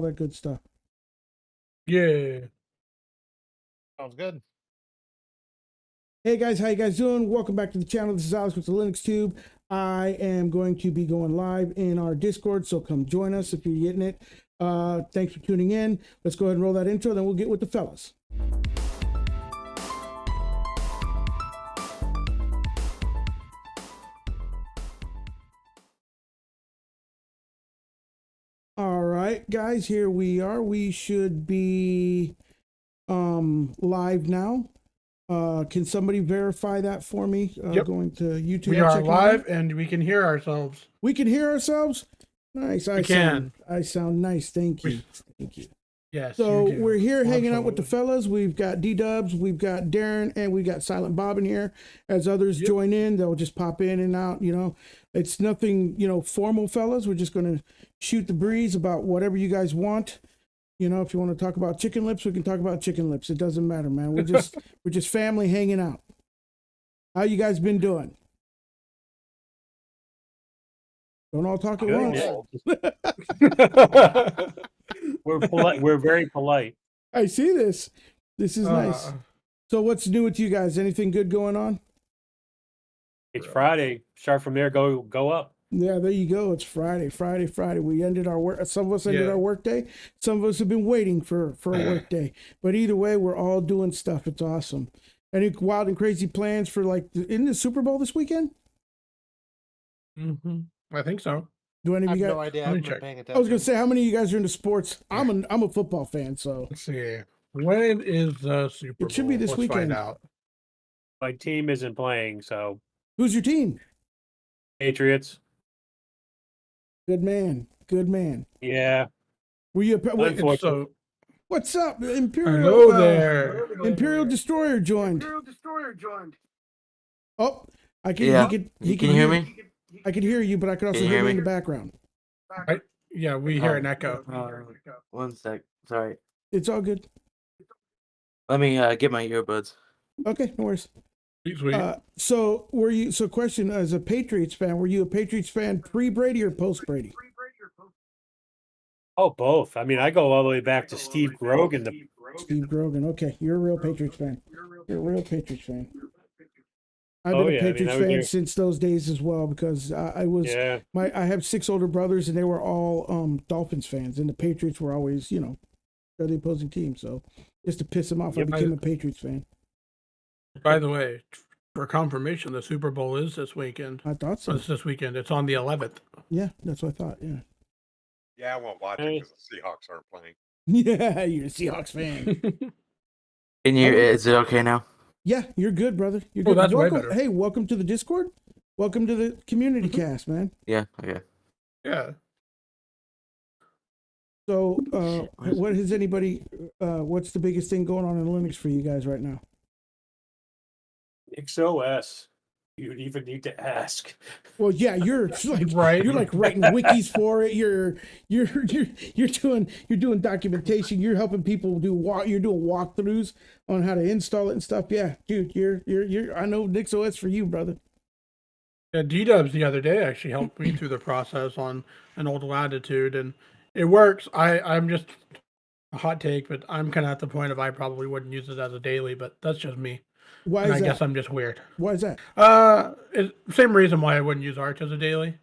that good stuff. Yeah. Sounds good. Hey guys, how you guys doing? Welcome back to the channel. This is Alex with the Linux Tube. I am going to be going live in our Discord, so come join us if you're getting it. Thanks for tuning in. Let's go ahead and roll that intro, then we'll get with the fellas. All right, guys, here we are. We should be live now. Can somebody verify that for me? Yep. Going to YouTube. We are live and we can hear ourselves. We can hear ourselves. Nice. I sound nice. Thank you. Thank you. Yes. So we're here hanging out with the fellas. We've got D-Dubs, we've got Darren, and we've got Silent Bob in here. As others join in, they'll just pop in and out. You know, it's nothing, formal, fellas. We're just going to shoot the breeze about whatever you guys want. You know, if you want to talk about chicken lips, we can talk about chicken lips. It doesn't matter, man. We're just family hanging out. How you guys been doing? Don't all talk at once. We're polite. We're very polite. I see this. This is nice. So what's new with you guys? Anything good going on? It's Friday. Start from there. Go up. Yeah, there you go. It's Friday. We ended our work. Some of us ended our work day. Some of us have been waiting for a work day. But either way, we're all doing stuff. It's awesome. Any wild and crazy plans for isn't the Super Bowl this weekend? Mm-hmm. I think so. Do any of you guys? No idea. I'm not paying attention. I was gonna say, how many of you guys are into sports? I'm a football fan, so let's see. When is the Super Bowl? It should be this weekend. Find out. My team isn't playing, so. Who's your team? Patriots. Good man. Yeah. Were you what's up, Imperial? Hello there. Imperial Destroyer joined. Oh, I can. Yeah. He can hear me. I can hear you, but I can also hear you in the background. Yeah, we hear an echo. 1 sec. Sorry. It's all good. Let me get my earbuds. Okay, no worries. Sweet. So question, as a Patriots fan, were you a Patriots fan pre-Brady or post-Brady? Oh, both. I mean, I go all the way back to Steve Grogan. Steve Grogan. Okay, you're a real Patriots fan. I've been a Patriots fan since those days as well, because I have 6 older brothers and they were all Dolphins fans, and the Patriots were always, they're the opposing team. So just to piss them off, I became a Patriots fan. By the way, for confirmation, the Super Bowl is this weekend. I thought so. It's this weekend. It's on the 11th. Yeah, that's what I thought. Yeah. Yeah, I won't watch it because the Seahawks aren't playing. Yeah, you're a Seahawks fan. Is it okay now? Yeah, you're good, brother. You're good. That's way better. Hey, welcome to the Discord. Welcome to the CommunityCast, man. Yeah. Okay. Yeah. So, what's the biggest thing going on in Linux for you guys right now? XOS. You'd even need to ask. Well, yeah, you're like You're like writing wikis for it. You're doing documentation. You're helping people you're doing walkthroughs on how to install it and stuff. Yeah, dude, you're I know NixOS for you, brother. Yeah, D-Dubs the other day actually helped me through the process on an old Latitude, and it works. I'm just a hot take, but I'm kind of at the point of I probably wouldn't use it as a daily, but that's just me. Why is that? I guess I'm just weird. Why is that? Same reason why I wouldn't use Arch as a daily.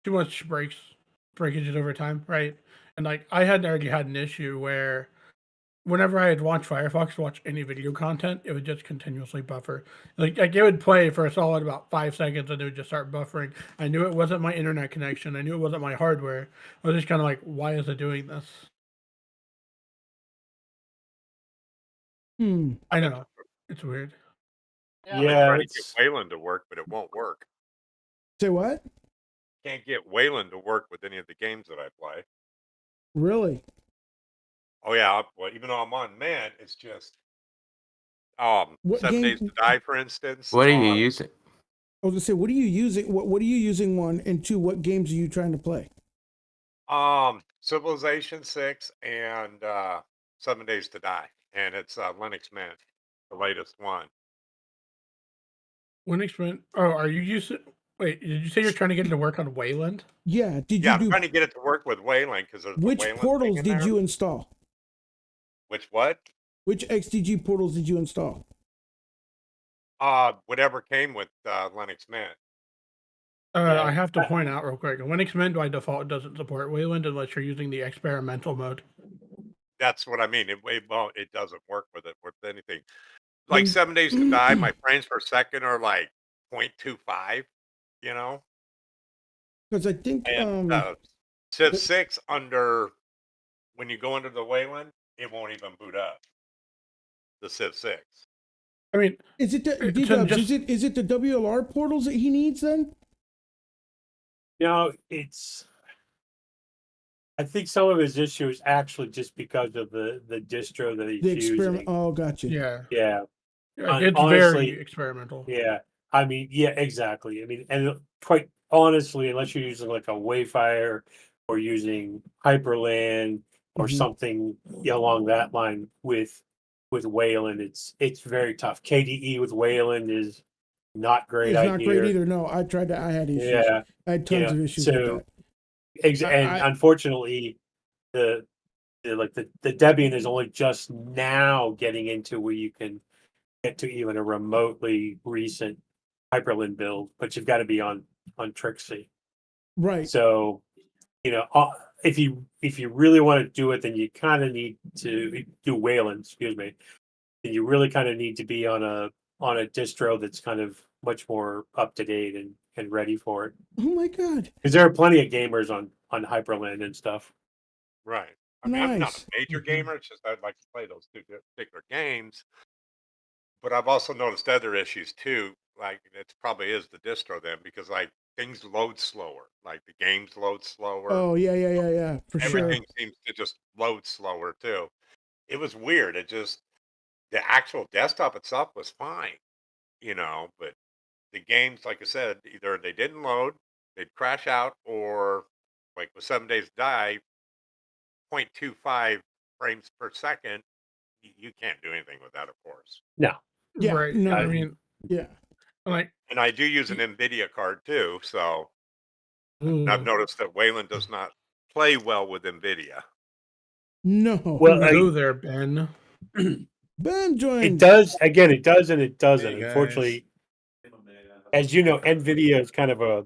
Too much breakages over time, right? And I had already had an issue where whenever I had launched Firefox to watch any video content, it would just continuously buffer. Like it would play for a solid about 5 seconds and it would just start buffering. I knew it wasn't my internet connection. I knew it wasn't my hardware. I was just kind of like, why is it doing this? I know. It's weird. Yeah, I'm trying to get Wayland to work, but it won't work. Say what? Can't get Wayland to work with any of the games that I play. Really? Oh yeah, well, even though I'm on man, it's just 7 Days to Die, for instance. What are you using? I was gonna say, what are you using? What are you using? 1 and 2. What games are you trying to play? Civilization 6 and 7 Days to Die, and it's Linux Mint, the latest one. Linux Mint. Oh, are you using? Wait, did you say you're trying to get it to work on Wayland? Yeah. Did Yeah, you I'm do trying to get it to work with Wayland because there's which the Wayland portals thing in did there. you install? Which what? Which XDG portals did you install? Whatever came with Linux Mint. I have to point out real quick. Linux Mint by default doesn't support Wayland unless you're using the experimental mode. That's what I mean. It doesn't work with it with anything. Like Then- 7 Days to Die, my frames per second are like 0.25, you know? Because I think And Civ 6 when you go into the Wayland, it won't even boot up. The Civ 6. I mean, is it the it's D-Dubs, just- is it the WLR portals that he needs then? It's. I think some of his issue is actually just because of the distro that he's The experiment. using. Oh, gotcha. yeah, Yeah, it's honestly, very experimental. yeah. I mean, yeah, exactly. I mean, and quite honestly, unless you're using like a Wayfire or using Hyperland or Mhm. something along that line with Wayland, it's very tough. KDE with Wayland is not great. It's I not hear. great either. No, I tried to. I had issues. Yeah, I had tons of issues with so that. and I- unfortunately, the Debian is only just now getting into where you can get to even a remotely recent Hyperland build, but you've got to be on Trixie. Right. So, if you really want to do it, then you kind of need to do Wayland. Excuse me. And you really kind of need to be on a distro that's kind of much more up to date and ready for it. Oh my God. Because there are plenty of gamers on Hyperland and stuff. Right. I mean, I'm not Nice. a major Mhm. gamer. It's just I'd like to play those two particular games. But I've also noticed other issues too. Like it probably is the distro then because like things load slower. Like the games load slower. Oh yeah. For sure. Everything seems to just load slower too. It was weird. The actual desktop itself was fine, but the games, like I said, either they didn't load, they'd crash out, or like with 7 Days to Die, 0.25 frames per second. You can't do anything with that, of course. No. Yeah. Right. No. I mean, Yeah. like, And I do use an NVIDIA card too, so I've noticed that Wayland does not play well with NVIDIA. No. Well, go there, Ben. Ben joined. it does. Again, it does and it doesn't. Hey, guys. Unfortunately, as you know, NVIDIA is kind of a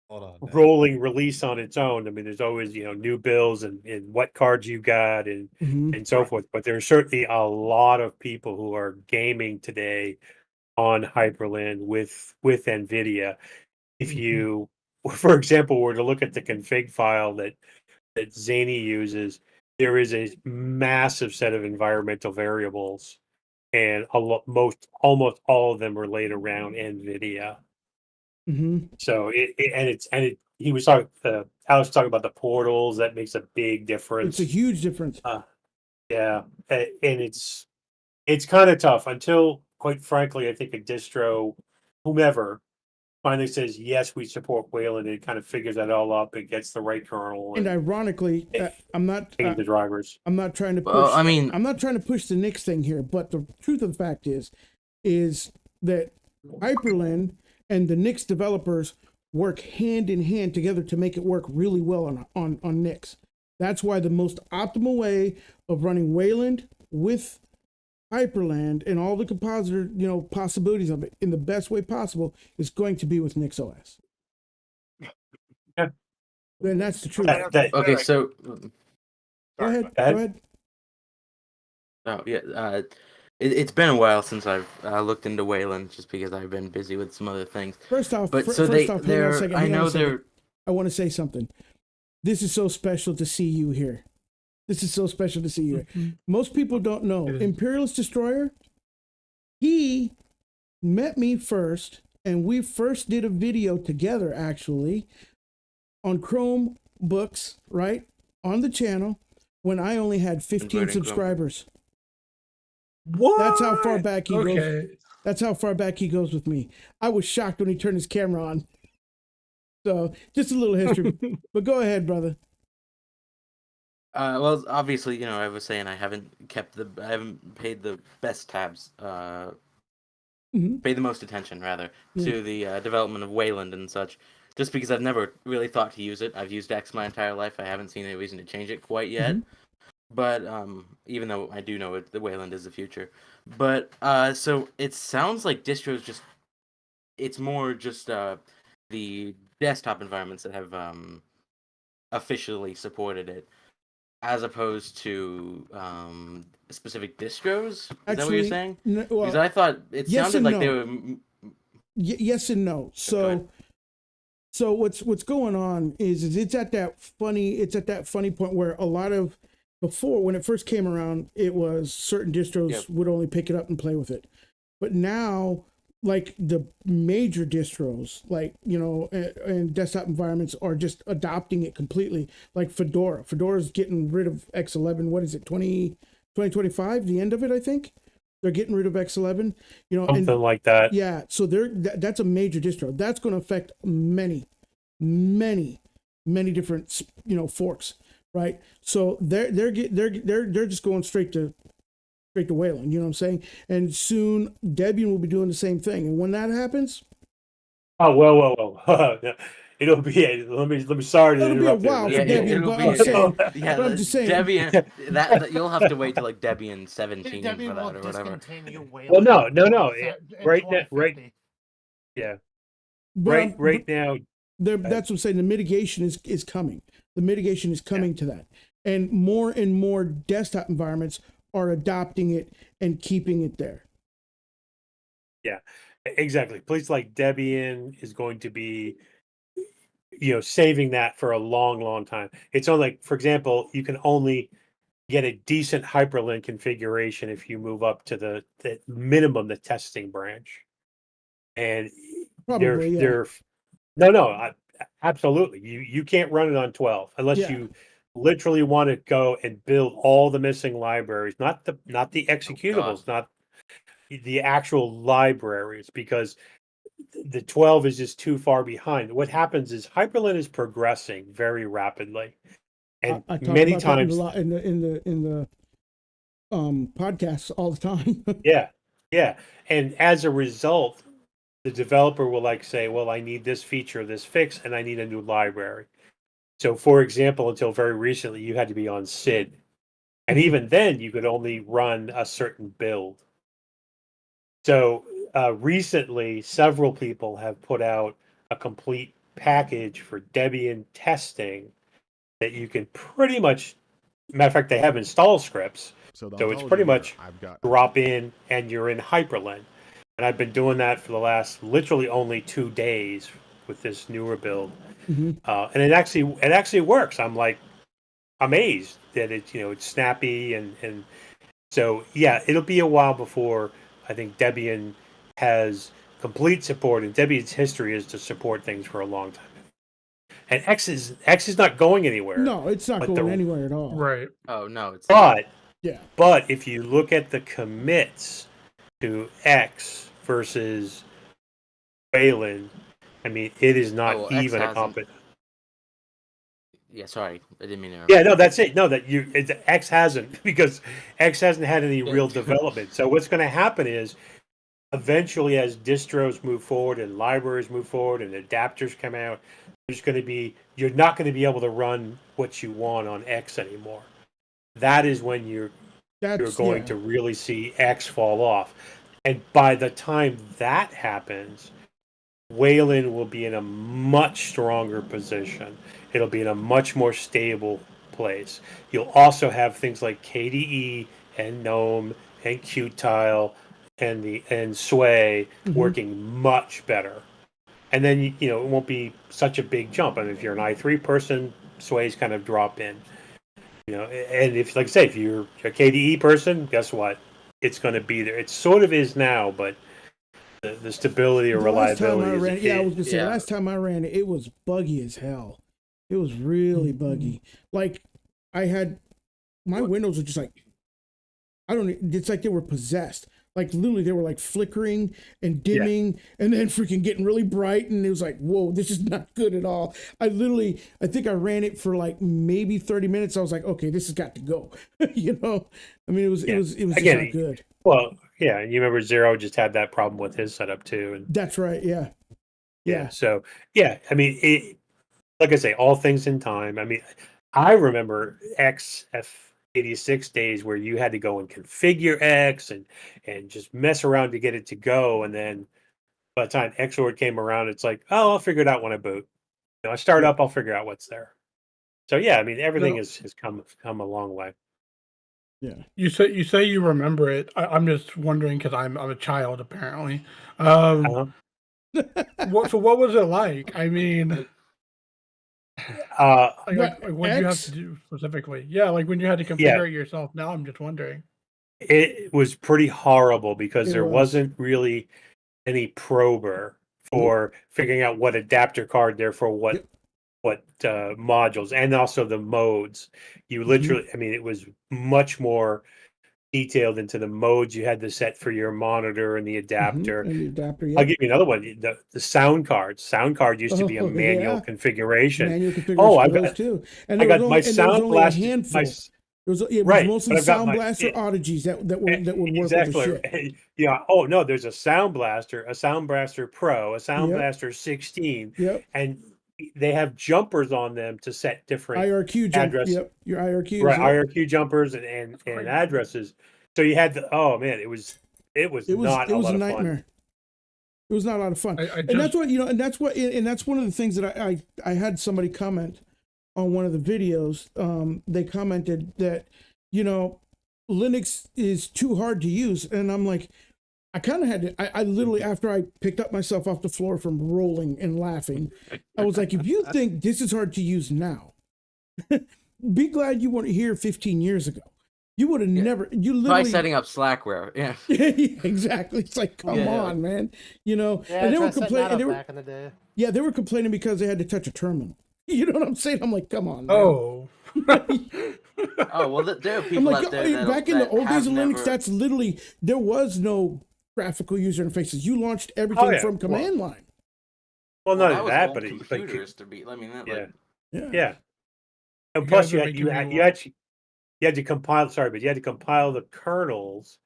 Hold on. man. rolling release on its own. I mean, there's always, new builds and what cards you got and Mhm. so forth. But there's certainly a lot of people who are gaming today on Hyperland with NVIDIA. If you, for example, were to look at the config file that Zany uses, there is a massive set of environmental variables, and almost all of them relate around NVIDIA. Mhm. So he was talking, Alex was talking about the portals. That makes a big difference. It's a huge difference. Yeah, and it's kind of tough until, quite frankly, I think a distro, whomever, finally says yes, we support Wayland, and it kind of figures that all up and gets the right kernel And ironically, I'm not. change the drivers. I'm not trying to push. Well, I mean, I'm not trying to push the Nix thing here, but the truth of the fact is that Hyperland and the Nix developers work hand in hand together to make it work really well on Nix. That's why the most optimal way of running Wayland with Hyperland and all the compositor, possibilities of it in the best way possible is going to be with Nix OS. Yeah. And that's the truth. okay, so Go Sorry, ahead. Ed? Go ahead. oh yeah, it's been a while since I've looked into Wayland just because I've been busy with some other things. First off, But first so off, hang on a they're second. I hang on a know second. they're I want to say something. This is so special to see you here. This is so special to see you here. Most people don't know. It is. Imperialist Destroyer, he met me first, and we first did a video together, actually, on Chromebooks, right? On the channel, when I only had 15 Inverting subscribers. What? That's how far back he goes. Okay. That's how far back he goes with me. I was shocked when he turned his camera on. So, just a little history. But go ahead, brother. well, obviously, I was saying I haven't paid the best tabs pay the most attention rather Yeah. to the development of Wayland and such. Just because I've never really thought to use it. I've used X my entire life. I haven't seen any reason to change it quite yet. But even though I do know the Wayland is the future. But so it sounds like distros just it's more just the desktop environments that have officially supported it, as opposed to specific distros. Is that what you're saying? Because I thought it yes sounded and like they no. were. Yes and no. So what's going on is it's at that funny point where a lot of before when it first came around, it was certain distros would only pick it up and play with it, but now like the major distros, like and desktop environments are just adopting it completely. Like Fedora's getting rid of X11. What is it, 2025? The end of it, I think. They're getting rid of X11. Something like that. Yeah, so that's a major distro. That's going to affect many different forks, right? So they're just going straight to Wayland. You know what I'm saying? And soon Debian will be doing the same thing. And when that happens, oh well. It'll be let me sorry to it'll be a interrupt. while for Yeah, Debian. it'll But be- I'm saying, Yeah, but I'm just saying. Debian. That you'll have to wait till like Debian 17 Debian for that will or whatever. discontinue Wayland Well, no. in Right now, 2050. Yeah. But Right now. that's what I'm saying. The mitigation is coming. The mitigation is coming to that, and more desktop environments are adopting it and keeping it there. Yeah, exactly. Places like Debian is going to be, saving that for a long time. It's only like, for example, you can only get a decent hyperlink configuration if you move up to the minimum, the testing branch. And Probably, they're no, absolutely. You can't run it on 12 unless you literally want to go and build all the missing libraries, not the executables, not the actual libraries, because the 12 is just too far behind. What happens is Hyperlin is progressing very rapidly, and I talk many about times that in the podcasts all the time. yeah, and as a result, the developer will say, well, I need this feature, this fix, and I need a new library. So, for example, until very recently, you had to be on SID, and even then, you could only run a certain build. So recently, several people have put out a complete package for Debian testing that you can pretty much, matter of fact, they have install scripts. So it's pretty much drop in and you're in Hyperlin. And I've been doing that for the last literally only 2 days with this newer build. And it actually works. I'm like amazed that it's snappy and so yeah, it'll be a while before I think Debian has complete support, and Debian's history is to support things for a long time. And X is not going anywhere. No, it's not going anywhere at all. Right. Oh no, it's but if you look at the commits to X versus Wayland, I mean, it is not even a competition. Yeah, sorry, I didn't mean to. Yeah, no, that's it. No, X hasn't, because X hasn't had any real development. So what's going to happen is, eventually, as distros move forward and libraries move forward and adapters come out, you're not going to be able to run what you want on X anymore. That is when you're going to really see X fall off. And by the time that happens, Wayland will be in a much stronger position. It'll be in a much more stable place. You'll also have things like KDE and GNOME and Qtile and Sway working much better. And then it won't be such a big jump. I mean, if you're an i3 person, Sway's kind of drop in. And if, like I say, if you're a KDE person, guess what? It's going to be there. It sort of is now, but the stability or reliability. I was gonna say last time I ran it, it was buggy as hell. It was really buggy. Like I had my windows were just like it's like they were possessed. Like literally they were like flickering and dimming and then freaking getting really bright, and it was like, whoa, this is not good at all. I think I ran it for like maybe 30 minutes. I was like, okay, this has got to go. I mean, it was just not good. Well, Yeah, and you remember Zero just had that problem with his setup too, and That's right. Yeah. yeah. So yeah, I mean, like I say, all things in time. I mean, I remember XF86 days where you had to go and configure X and just mess around to get it to go, and then by the time Xorg came around, it's like, oh, I'll figure it out when I boot. I start up, I'll figure out what's there. So yeah, I mean, everything has come a long way. Yeah. You say you remember it. I'm just wondering because I'm a child apparently. Uh-huh. What was it like? I mean, like what did you have to do specifically? Yeah, like when you had to configure it yourself. Now I'm just wondering. It was pretty horrible because there was. wasn't really any prober for figuring out what adapter card there for what modules, and also the modes. You literally, I mean, it was much more detailed into the modes you had to set for your monitor and the adapter. And the adapter, I'll give you another one. The sound card. Sound card used to be a manual configuration. Manual configuration I've those got too. And I there got was my only, and there was Sound only a Blaster. handful. It was Right, mostly but I've got Sound my- Blaster oddities that would work exactly. with the shit. Yeah. Oh no, there's a Sound Blaster Pro, a Sound Yep. Blaster 16, Yep. and they have jumpers on them to set different IRQ jump. address. Yep. Your IRQs. Right, Yep. IRQ jumpers and addresses. So you had oh man, it was not a lot of nightmare. fun. It was not a lot of fun. And that's what and that's one of the things that I had somebody comment on one of the videos. They commented that, Linux is too hard to use. And I'm like, I kind of had to, I literally, after I picked up myself off the floor from rolling and laughing, I was like, if you think this is hard to use now, be glad you weren't here 15 years ago. You would have never, you literally. By setting up Slackware, yeah. Exactly. It's like, come on, man. And they were complaining. back in the day. Yeah, they were complaining because they had to touch a terminal. You know what I'm saying? I'm like, come on, man. Oh. Oh well, there are people I'm like, out there back in the old days of Linux, never... that's literally, there was no graphical user interfaces. You launched everything from command line. Well, not that was that, old but computers to be. I mean, that yeah. And You plus, guys are making me laugh. you had to compile. Sorry, but you had to compile the kernels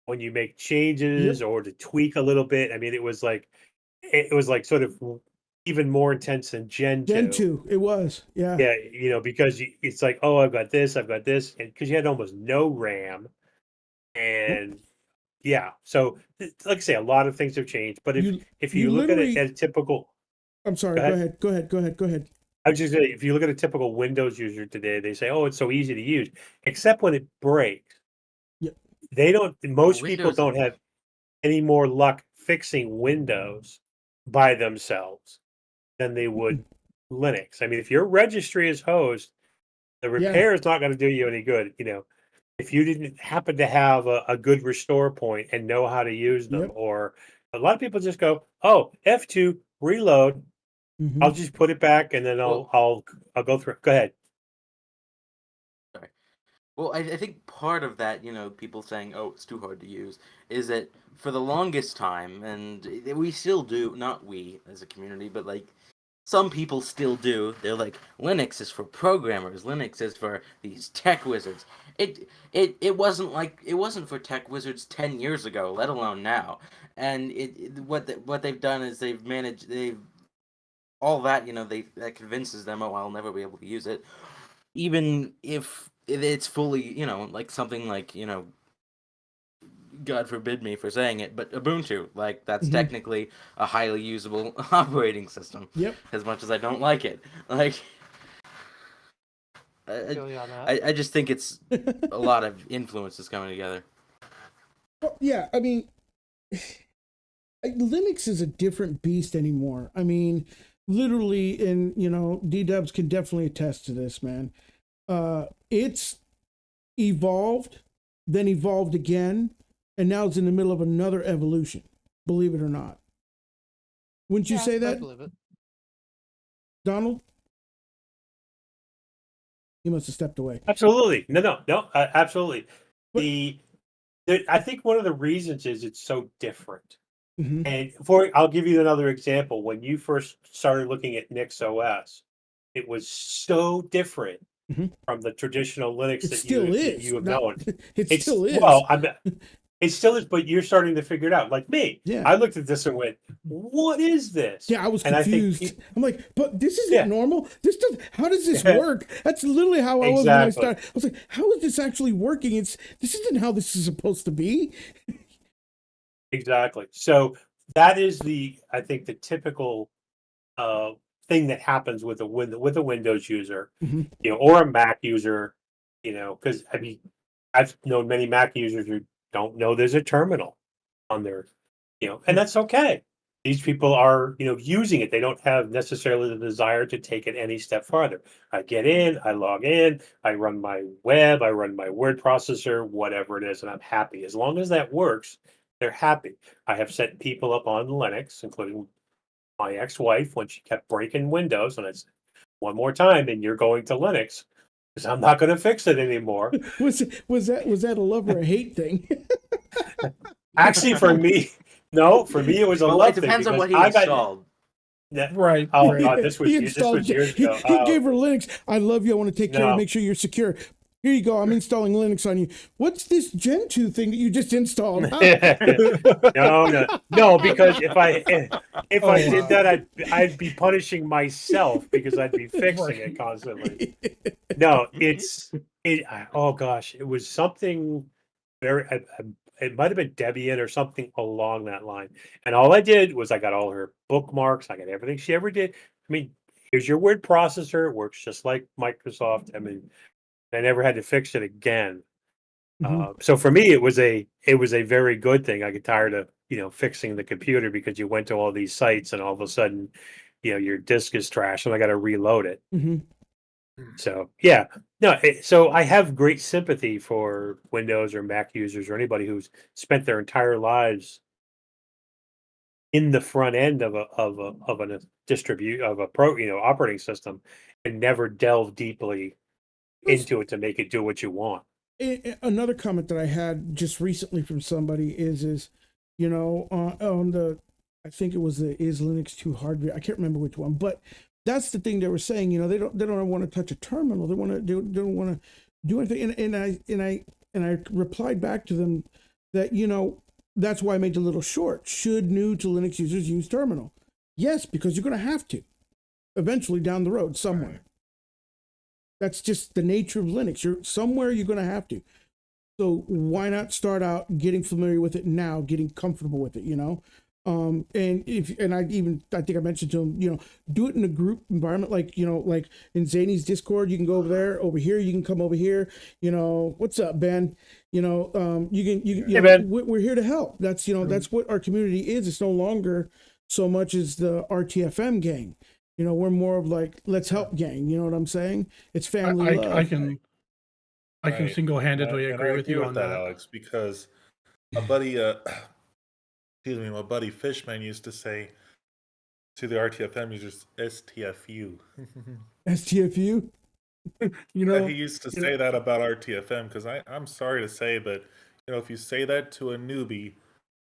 when you make changes or to tweak a little bit. I mean, it was like sort of even more intense than Gen 2. Gen 2, it was, yeah. Yeah, because it's like, oh, I've got this, and because you had almost no RAM, and yeah. So, like I say, a lot of things have changed. But if you look at it as a typical, I'm sorry. Go ahead. I was just saying, if you look at a typical Windows user today, they say, "Oh, it's so easy to use," except when it breaks. Yep. They don't. Most people Windows- don't have any more luck fixing Windows by themselves than they would Linux. I mean, if your registry is host, the repair is not going to do you any good. If you didn't happen to have a good restore point and know how to use them, or a lot of people just go, "Oh, F2 reload." I'll just put it back and then I'll go through. Go ahead. Sorry. Well, I think part of that, people saying, "Oh, it's too hard to use," is that for the longest time, and we still do, not we as a community, but like some people still do. They're like, Linux is for programmers. Linux is for these tech wizards. It wasn't for tech wizards 10 years ago, let alone now. And what they've done is they've all that, that convinces them, oh, I'll never be able to use it, even if it's fully, like something like, God forbid me for saying it, but Ubuntu, like that's technically a highly usable operating system. Yep. As much as I don't like it, like I just think it's a lot of influences coming together. Well, yeah, I mean, Linux is a different beast anymore. I mean, literally, and D-Dubs can definitely attest to this, man. It's evolved, then evolved again, and now it's in the middle of another evolution. Believe it or not. Wouldn't you say that, I believe it. Donald? He must have stepped away. Absolutely. No, absolutely. I think one of the reasons is it's so different. And I'll give you another example. When you first started looking at NixOS, it was so different from the traditional Linux It that still you is. have known. It still is. Well, It still is, but you're starting to figure it out. Like me, Yeah. I looked at this and went, "What is this?" Yeah, I was And I think confused. I'm like, but this isn't Yeah. normal. This does. How does this Yeah. work? That's literally how I was when I Exactly. started. I was like, how is this actually working? This isn't how this is supposed to be. Exactly. So that is I think the typical thing that happens with a Windows user, Mhm. or a Mac user, because I mean, I've known many Mac users who don't know there's a terminal on their, and that's okay. These people are, using it. They don't have necessarily the desire to take it any step farther. I get in, I log in, I run my web, I run my word processor, whatever it is, and I'm happy. As long as that works, they're happy. I have set people up on Linux, including my ex-wife, when she kept breaking Windows, and I said, one more time, and you're going to Linux, because I'm not going to fix it anymore. Was that a love or a hate thing? Actually, for me, no, for me it was a Well, love it thing depends on because what he I got. installed. Right. Oh right. God, this was He this installed. was years He ago. gave her Linux. I love you. I want to take care of No. you, make sure you're secure. Here you go. I'm installing Linux on you. What's this Gentoo thing that you just installed? No, because if I Oh, did wow. that, I'd be punishing myself because I'd be fixing it constantly. No, oh gosh, it was something very. It might have been Debian or something along that line. And all I did was I got all her bookmarks. I got everything she ever did. I mean, here's your word processor. It works just like Microsoft. I mean, I never had to fix it again. So for me, it was a very good thing. I get tired of fixing the computer because you went to all these sites and all of a sudden, your disk is trash and I got to reload it. Mhm. So yeah, no. So I have great sympathy for Windows or Mac users or anybody who's spent their entire lives in the front end of a distribute of a operating system and never delve deeply into it to make it do what you want. Another comment that I had just recently from somebody is on the, I think it was the Is Linux Too Hard? I can't remember which one, but that's the thing they were saying. They don't want to touch a terminal. They don't want to do anything. And I replied back to them that that's why I made the little short. Should new to Linux users use terminal? Yes, because you're going to have to eventually down the road somewhere. That's just the nature of Linux. You're going to have to. So why not start out getting familiar with it now, getting comfortable with it, and I think I mentioned to him, do it in a group environment, like in Zany's Discord, you can go over there, over here, you can come over here, what's up, Ben? Hey, Ben. We're here to help. That's, that's what our community is. It's no longer so much as the RTFM gang. We're more of like, let's help gang. You know what I'm saying? It's family love. I can Right. single-handedly And agree with you on that. Alex, because my buddy, my buddy Fishman used to say to the RTFM users, STFU. STFU? He used to say that about RTFM because I'm sorry to say, but if you say that to a newbie,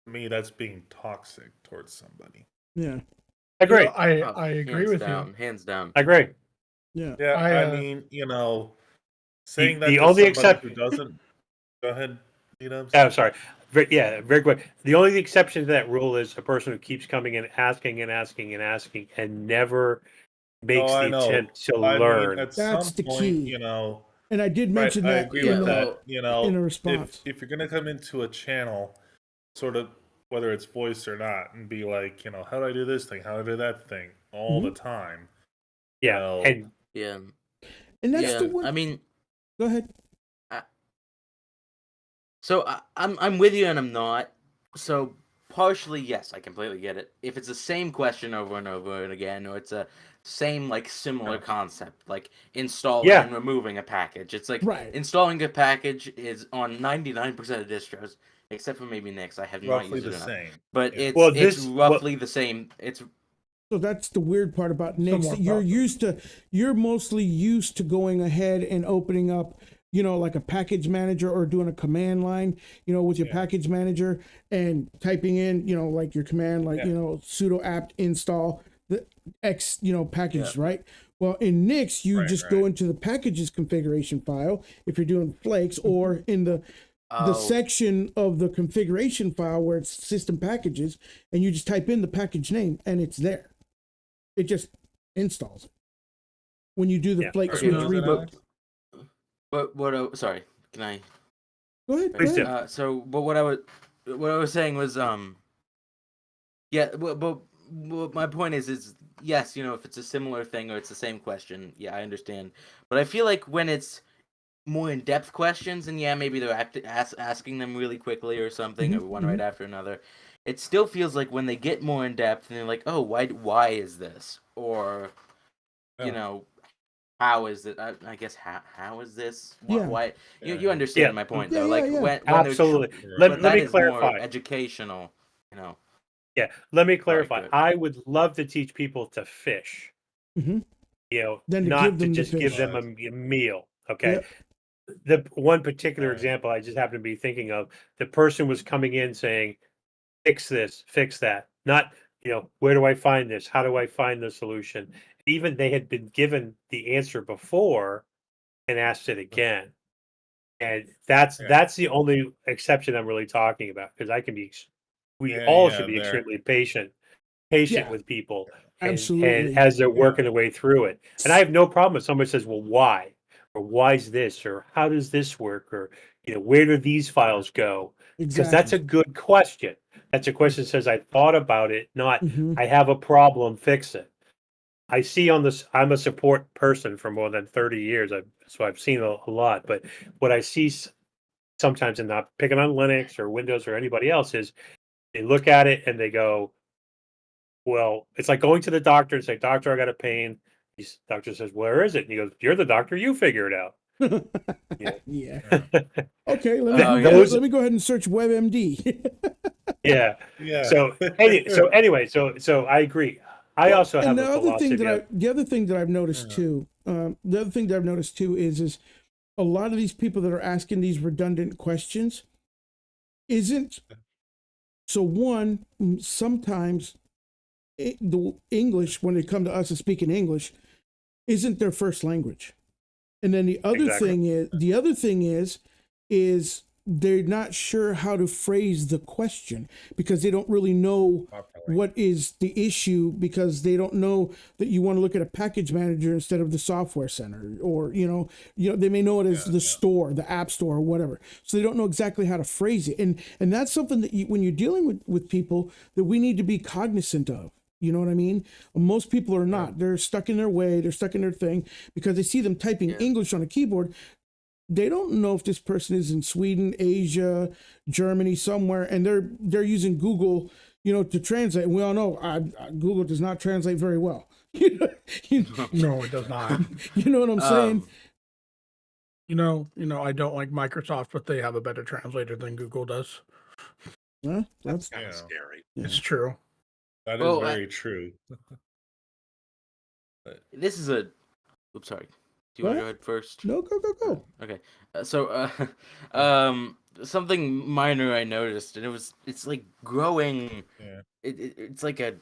to me that's being toxic towards somebody. Yeah. I agree. I agree with you. Hands down. I agree. Yeah. Yeah, I mean, saying that the to only somebody who doesn't. Go ahead. Oh, sorry. Very quick. The only exception to that rule is a person who keeps coming in asking and asking and asking and never makes I the know. attempt to I learn. mean, at That's some the point, key. And I did mention I that agree with that. in a response. If you're gonna come into a channel, sort of whether it's voice or not, and be like, how do I do this thing? How do I do that thing? All the time. Yeah. And Yeah. And that's the one. I mean, go ahead. So I'm with you and I'm not. So partially, yes, I completely get it. If it's the same question over and over and again, or it's a same similar concept, like installing and removing a package. It's like installing a package is on 99% of distros, except for maybe Nix. I have not used it enough. Same. But it's roughly the same. So that's the weird part about Nix. That you're mostly used to going ahead and opening up, like a package manager or doing a command line, with your package manager and typing in, like your command, sudo apt install the X, package, right? Well, in Nix, you just go into the packages configuration file if you're doing flakes, or in the the Oh, section of the configuration file where it's system packages, and you just type in the package name, and it's there. It just installs it. When you do the Yeah. flake Sorry, switch what was it, reboot. Alex? but sorry, can I? Go ahead. Please Go do. ahead. So, but what I was saying was, yeah, but my point is yes, if it's a similar thing or it's the same question, yeah, I understand. But I feel like when it's more in-depth questions, and yeah, maybe they're asking them really quickly or something, or one right after another, it still feels like when they get more in-depth and they're like, oh, why is this? Or, Yeah. how is it? I guess how is this? Yeah. Why? Yeah. You understand Yeah. my point Yeah, though. yeah, Like yeah. when Absolutely. but Let that me is more clarify. educational, Yeah, let me Right, clarify. good. I would love to teach people to fish. Mhm. Then to give Not to them the just give fish. them a meal. Okay. Yep. The one particular Right. example I just happen to be thinking of, the person was coming in saying, fix this, fix that. Not, where do I find this? How do I find the solution? Even they had been given the answer before and asked it again. And that's Yeah. that's the only exception I'm really talking about, because we Yeah, all yeah, should be there. extremely patient Yeah. with people and Absolutely. as they're working their way through it. And I have no problem if somebody says, well, why? Or why's this? Or how does this work? Or, where do these files go? Because that's Exactly. a good question. That's a question that says, I thought about it, not Mm-hmm. I have a problem, fix it. I see on this, I'm a support person for more than 30 years. So I've seen a lot, but what I see sometimes, and not picking on Linux or Windows or anybody else, is they look at it and they go, well, it's like going to the doctor and say, doctor, I got a pain. Doctor says, where is it? And he goes, you're the doctor, you figure it out. Yeah. Yeah. Yeah. Okay, let Oh, me yeah. Those, let me go ahead and search WebMD. yeah. Yeah. So anyway, so I agree. I Well, also and have the a other thing philosophy of, the other thing that I've noticed Yeah. too, the other thing that I've noticed too is a lot of these people that are asking these redundant questions isn't so one sometimes the English when they come to us and speak in English isn't their first language. And then the other Exactly. thing is they're not sure how to phrase the question because they don't really know Properly. what is the issue because they don't know that you want to look at a package manager instead of the software center or they may know it as the store, the app store or whatever. So they don't know exactly how to phrase it. And that's something that when you're dealing with people that we need to be cognizant of. You know what I mean? Most people are not. They're stuck in their way. They're stuck in their thing because they see them typing English on a keyboard. They don't know if this person is in Sweden, Asia, Germany, somewhere, and they're using Google, to translate. And we all know Google does not translate very well. No, it does not. You know what I'm saying? I don't like Microsoft, but they have a better translator than Google does. Huh? That's kind of scary. It's true. That is Well, very true. This is a. Oops, sorry. Do you want to go ahead first? No, go. Okay. Something minor I noticed, and it's like growing. Yeah. It's like a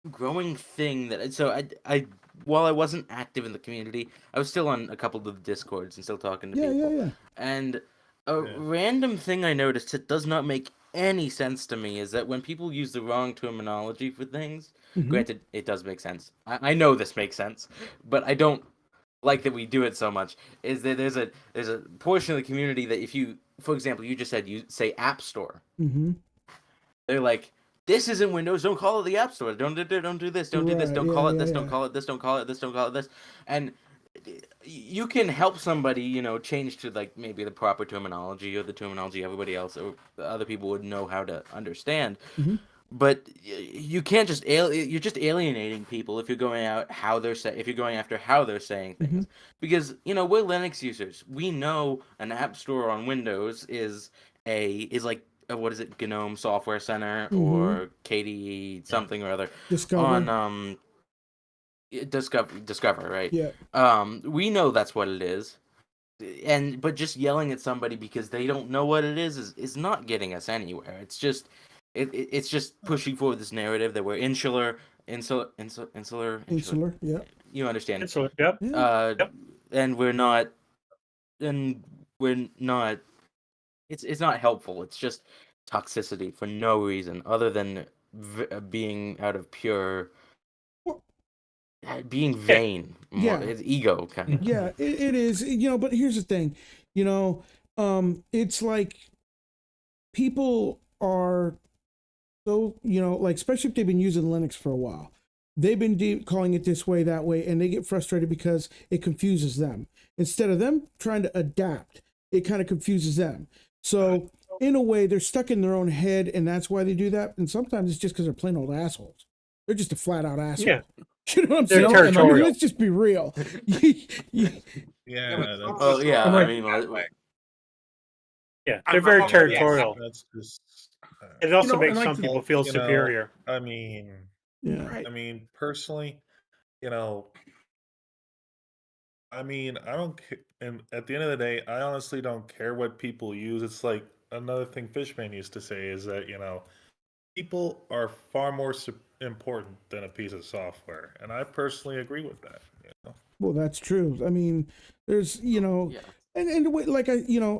growing thing that. So I while I wasn't active in the community, I was still on a couple of the Discords and still talking to people. Yeah. And a random thing I noticed that does not make any sense to me is that when people use the wrong terminology for things, granted, it does make sense. I know this makes sense, but I don't like that we do it so much. Is that there's a portion of the community that if you, for example, you just said you say App Store, they're like, this isn't Windows. Don't call it the App Store. Don't do this. Don't do this. Don't call it this. Don't call it this. Don't call it this. Don't call it this. And you can help somebody, change to like maybe the proper terminology or the terminology everybody else or other people would know how to understand. But you can't just you're just alienating people if you're going out if you're going after how they're saying things. Because we're Linux users. We know an app store on Windows is like what is it, GNOME Software Center or KDE something or other Discover. on Discover, right? Yeah. We know that's what it is. But just yelling at somebody because they don't know what it is not getting us anywhere. It's just it's just pushing forward this narrative that we're insular. Yeah. You understand? Insular, yep. Yeah. And we're not it's not helpful. It's just toxicity for no reason other than being out of pure being vain. Yeah. It's ego kind of. Yeah, it is. But here's the thing. It's like people are so, like, especially if they've been using Linux for a while. They've been calling it this way, that way, and they get frustrated because it confuses them. Instead of them trying to adapt, it kind of confuses them. So in a way, they're stuck in their own head, and that's why they do that. And sometimes it's just because they're plain old assholes. They're just a flat out asshole. Yeah. You know what I'm They're saying? territorial. Let's just be real. Yeah. Oh yeah, I'm I like- mean, Yeah, I'm they're very not gonna- territorial. That's just. It also and makes like some the- people feel you know, superior. I mean, Yeah. Right. I mean, personally, I don't. I don't care. And at the end of the day, I honestly don't care what people use. It's like another thing Fishman used to say is that people are far more important than a piece of software, and I personally agree with that. Well, that's true. I mean, there's, yeah. and the way, like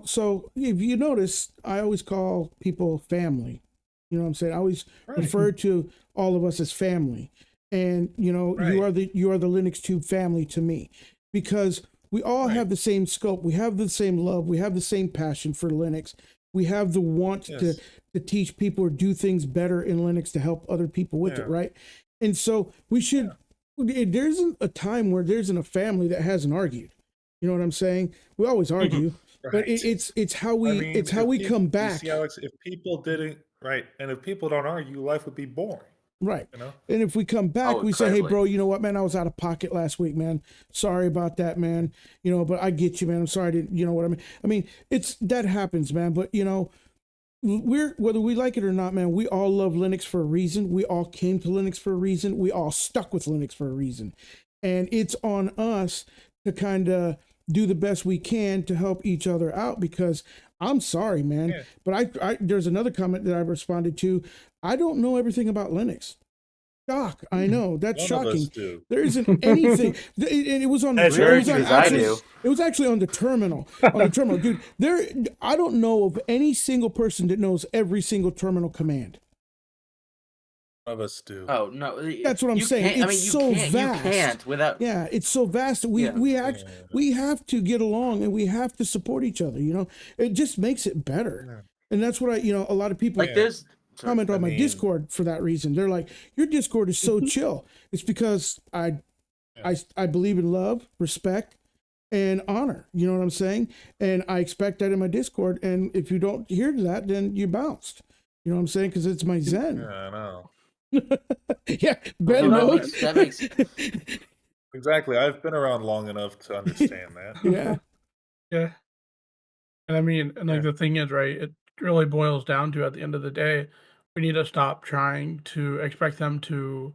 so if you notice, I always call people family. You know what I'm saying? I always Right. refer to all of us as family. And, Right. you are the Linux Tube family to me, because we all have the same scope. We have the same love. We have the same passion for Linux. We have the want Yes. to teach people or do things better in Linux to help other people with Yeah. it, right? And so we should, there isn't a time where there isn't a family that hasn't argued. You know what I'm saying? We always argue, but Right. it's how we, I mean, it's how we come you back. see, Alex, if people didn't, right, and if people don't argue, life would be boring. Right. You know? And if we come back, Oh, we say, hey, incredibly. bro, you know what, man? I was out of pocket last week, man. Sorry about that, man. But I get you, man. I'm sorry to, you know what I mean? I mean, that happens, man. But, whether we like it or not, man, we all love Linux for a reason. We all came to Linux for a reason. We all stuck with Linux for a reason. And it's on us to kind of do the best we can to help each other out, because I'm sorry, man. Yeah. But I there's another comment that I responded to. I don't know everything about Linux. Shock. I know that's None of us shocking. do. There isn't anything, and it was on the. That's It very was on true. I actually, do. it was actually on the terminal. Dude. I don't know of any single person that knows every single terminal command. None of us do. Oh no, That's what I'm you saying. can't- It's you so can't, vast. You can't without. Yeah, it's so vast that we have to get along, and we have to support each other. It just makes it better, and that's what a lot of people Like there's. comment on my mean- Discord for that reason. They're like, your Discord is so chill. It's because I believe in love, respect, and honor. You know what I'm saying? And I expect that in my Discord. And if you don't hear that, then you bounced. You know what I'm saying? Because it's my Zen. Yeah, I know. Yeah, Ben Well, knows. that makes Exactly. I've been around long enough to understand that. Yeah. Yeah. And I mean, and like the thing is, right, it really boils down to, at the end of the day, we need to stop trying to expect them to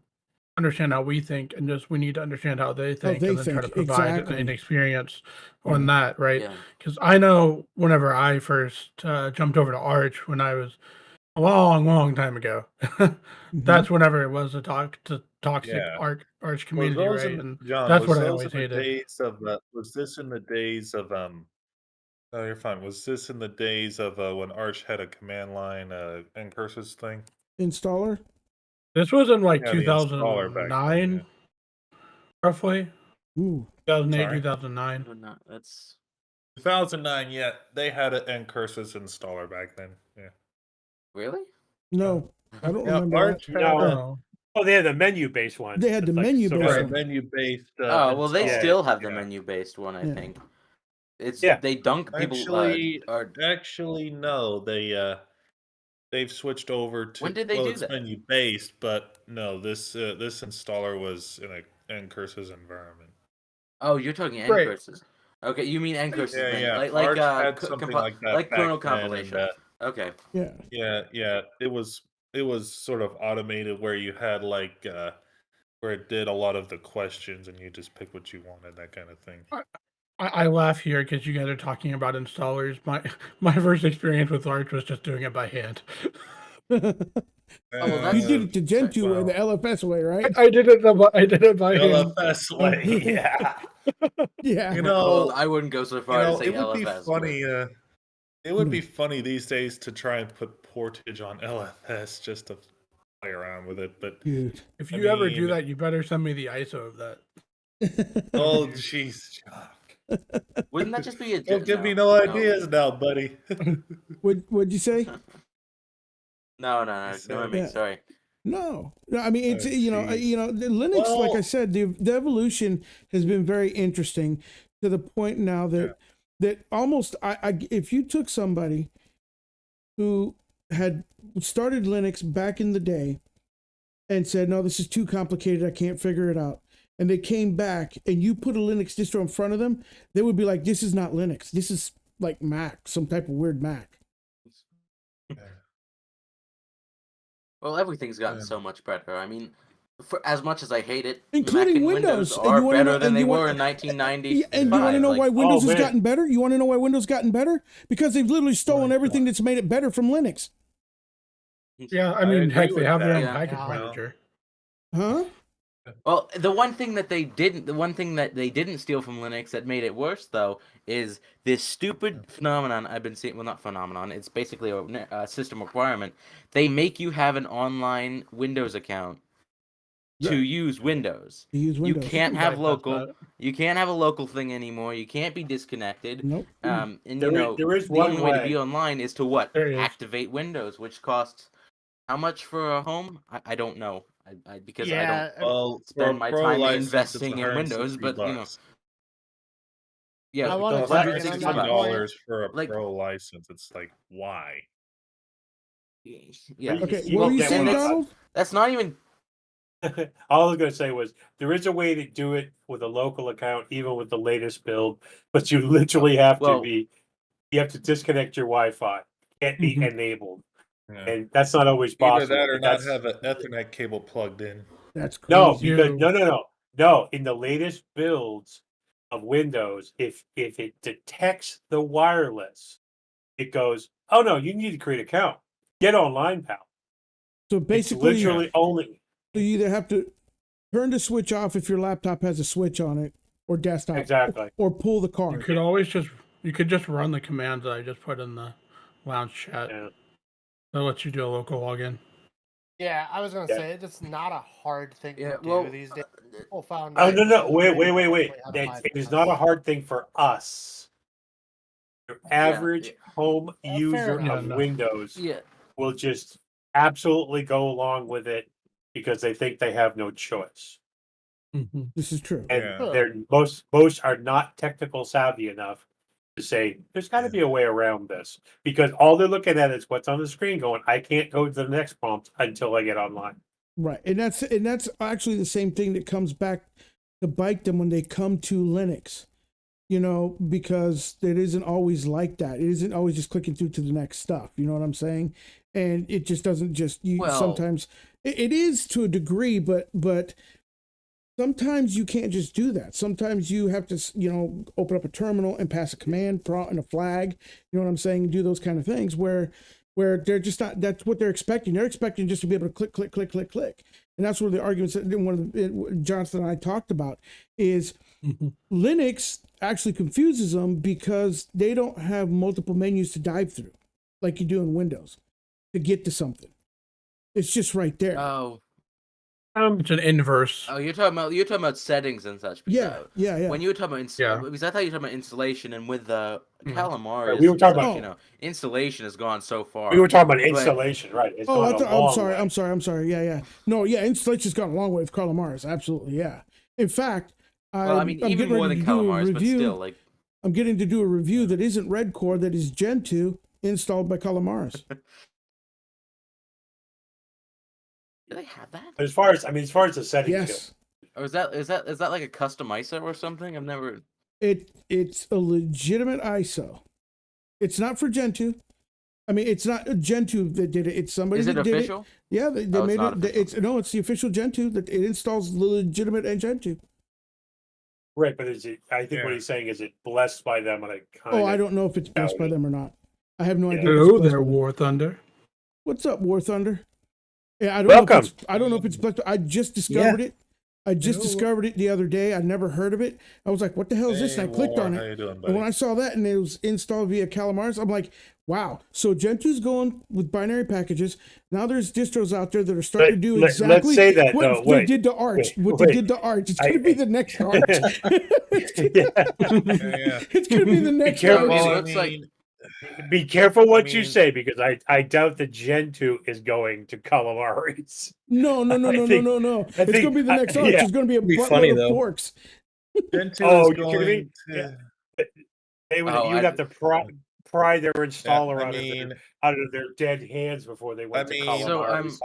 understand how we think, and just we need to understand how they think, they and then try to think, provide exactly. an experience on that, right? yeah. Because I know whenever I first jumped over to Arch when I was a long time ago, that's whenever it was a toxic Yeah. Arch community, those right? in- And John, that's was what I those always in the hated. days of, was this in the days of No, you're fine. Was this in the days of when Arch had a command line and curses thing? Installer. This was in like Yeah, the installer back then, 2009, roughly. Ooh. 2008, Sorry? 2009. No, no, that's 2009. Yeah, they had an end curses installer back then. Yeah. really. No, I don't Yeah, remember Arch that. had No. a Oh. Oh, they had the menu-based one. They had the It's like menu-based sort of- one. menu-based. Oh well, they Yeah, still have the yeah. menu-based one, I Yeah. think. It's Yeah. they dunk people. Actually, no. They've switched over to. When did they do it's that? menu-based, but no. This installer was in a end curses environment. Oh, you're talking end Right. curses. Okay, you mean end curses? Yeah, then. yeah. Like Arch had something like that like back kernel then, and, compilation. Okay. Yeah. Yeah. It was sort of automated where you had like where it did a lot of the questions and you just pick what you wanted, that kind of thing. I laugh here because you guys are talking about installers. My first experience with Arch was just doing it by hand. well, You that's- did it to Gentoo way, Wow. the LFS way, right? I did it by hand. LFS way, yeah. Yeah. You Well, know, I wouldn't go so far to say it would be LFS. funny. It would be funny these days to try and put portage on LFS just to play around with it, but Dude. If I you ever do mean- that, you better send me the ISO of that. oh jeez, Wouldn't that just be a? don't give me no ideas now, buddy. What'd you say? No, Yes, ignore sir. me. Yeah. Sorry. No, I mean it's Oh, the Linux. Like I Well- said, the evolution has been very interesting to the point now that almost if you took somebody who had started Linux back in the day and said, no, this is too complicated, I can't figure it out, and they came back and you put a Linux distro in front of them, they would be like, this is not Linux, this is like Mac, some type of weird Mac. Well, everything's gotten Yeah. so much better. I mean, for as much as I hate it, Including Mac and Windows. And are you wanna better know- than and they you were want- in 1995. Yeah, and you want to know why Windows has man. gotten better? You want to know why Windows gotten better? Because they've literally stolen my everything that's made it better from Linux. Yeah, I I mean, agree heck, they with have their own that. package Yeah. manager. Huh? Well, the one thing that they didn't steal from Linux that made it worse, though, is this stupid phenomenon I've been seeing. Well, not phenomenon. It's basically a system requirement. They make you have an online Windows account to use Windows. You use You Windows. can't have bypass local. that. You can't have a local thing anymore. You can't be disconnected. Nope. And There is the one only way to way. be online is to what? There is. Activate Windows, which costs how much for a home? I don't know. Because I don't Well, spend my time license, it's investing in Windows, but $160. yeah, I wanna It's jump in on $160 that point. $160 for a Like- pro license. It's like, why? Yeah. Okay, You what were won't you get saying, one of- Donald? That's not even. All I was going to say was there is a way to do it with a local account, even with the latest build, but you literally have Well- you have to disconnect your Wi-Fi. Can't be Mhm. enabled, Yeah. and that's not always Either possible. that or but not that's- have an Ethernet cable plugged in. That's crazy. No, because You- no. In the latest builds of Windows, if it detects the wireless, it goes, "Oh no, you need to create an account. Get online, pal." So It's basically, literally only. you either have to turn the switch off if your laptop has a switch on it, or desktop, Exactly. or pull the You card. could just run the commands that I just put in the lounge chat. Yeah. That lets you do a local login. Yeah, I was gonna Yeah. say it's not a hard thing Yeah, to do well, these days. People found Oh out no! that Wait! they It have is not a hard thing for us. Your average yeah. home fair user enough. of Yeah, no. Windows Yeah. will just absolutely go along with it because they think they have no choice. Mm-hmm. This is true. And Yeah. they're most are not technical savvy enough to say there's got to be a way around this because all they're looking at is what's on the screen going, I can't go to the next prompt until I get online. Right, and that's actually the same thing that comes back to bite them when they come to Linux. You know, because it isn't always like that. It isn't always just clicking through to the next stuff. You know what I'm saying? And it just doesn't just. Well- Sometimes it is to a degree, but sometimes you can't just do that. Sometimes you have to, open up a terminal and pass a command prompt and a flag. You know what I'm saying? Do those kind of things where they're just not. That's what they're expecting. They're expecting just to be able to click, click, click, click, click. And that's where the arguments that one of the, Jonathan and I talked about is Linux actually confuses them because they don't have multiple menus to dive through like you do in Windows to get to something. It's just right there. Oh, It's an inverse. you're talking about settings and such. yeah. When you were talking about Yeah. because I thought you were talking about installation, and with the Mhm. Calamari, Right, we were talking about- installation has gone so far. We were talking about But- installation, right? It's Oh, gone a long way. I'm sorry. Yeah. No, yeah, installation's gone a long way with Calamaris. Absolutely, yeah. In fact, Well, I mean, I'm even getting more ready than to do a Calamari, but review. still, like, I'm getting to do a review that isn't Red Core, that is Gen 2 installed by Calamaris. do they have that? As far as the settings Yes, Or is that like a custom ISO or something? I've never. it's a legitimate ISO. It's not for Gen 2. I mean, it's not Gen 2 that did it. It's somebody Is it that did official? it. Yeah, they Oh, it's made not it. It's the official Gen 2 that it installs the legitimate and Gen 2. go. Right, but is it? I think what Yeah. he's saying is it blessed by them on a kind Oh, of. I don't know if it's blessed by them or not. I have no Yeah. idea. if it's Hello blessed there, by them. War Thunder. What's up, War Thunder? Yeah, I don't Welcome. know if it's blessed. I just discovered it. I just Hello. discovered it the other day. I never heard of it. I was like, what the hell is this? Hey, And I clicked War, on how it. you doing, And buddy? when I saw that and it was installed via Calamars, I'm like, wow. So Gentu's going with binary packages. Now there's distros out there that are starting to do Let's exactly say that, what though. they Wait, did to Arch. wait, What wait. they did to Arch. It's going to be the next Arch. Yeah. Yeah. It's going to be the next careful. Arch. It Well, I looks like mean, Be careful what you mean- say, because I doubt that Gen 2 is going to Calamari's. No. I It's think- going to think- be the next Arch. yeah. It's going to be a It'd be buttload funny, of though. forks. Gen 2 Oh, is you kidding me? going to. They would. Oh, You'd I- have to pry their installer I out, mean, out of their dead hands before they went I to mean, So, Calamari's.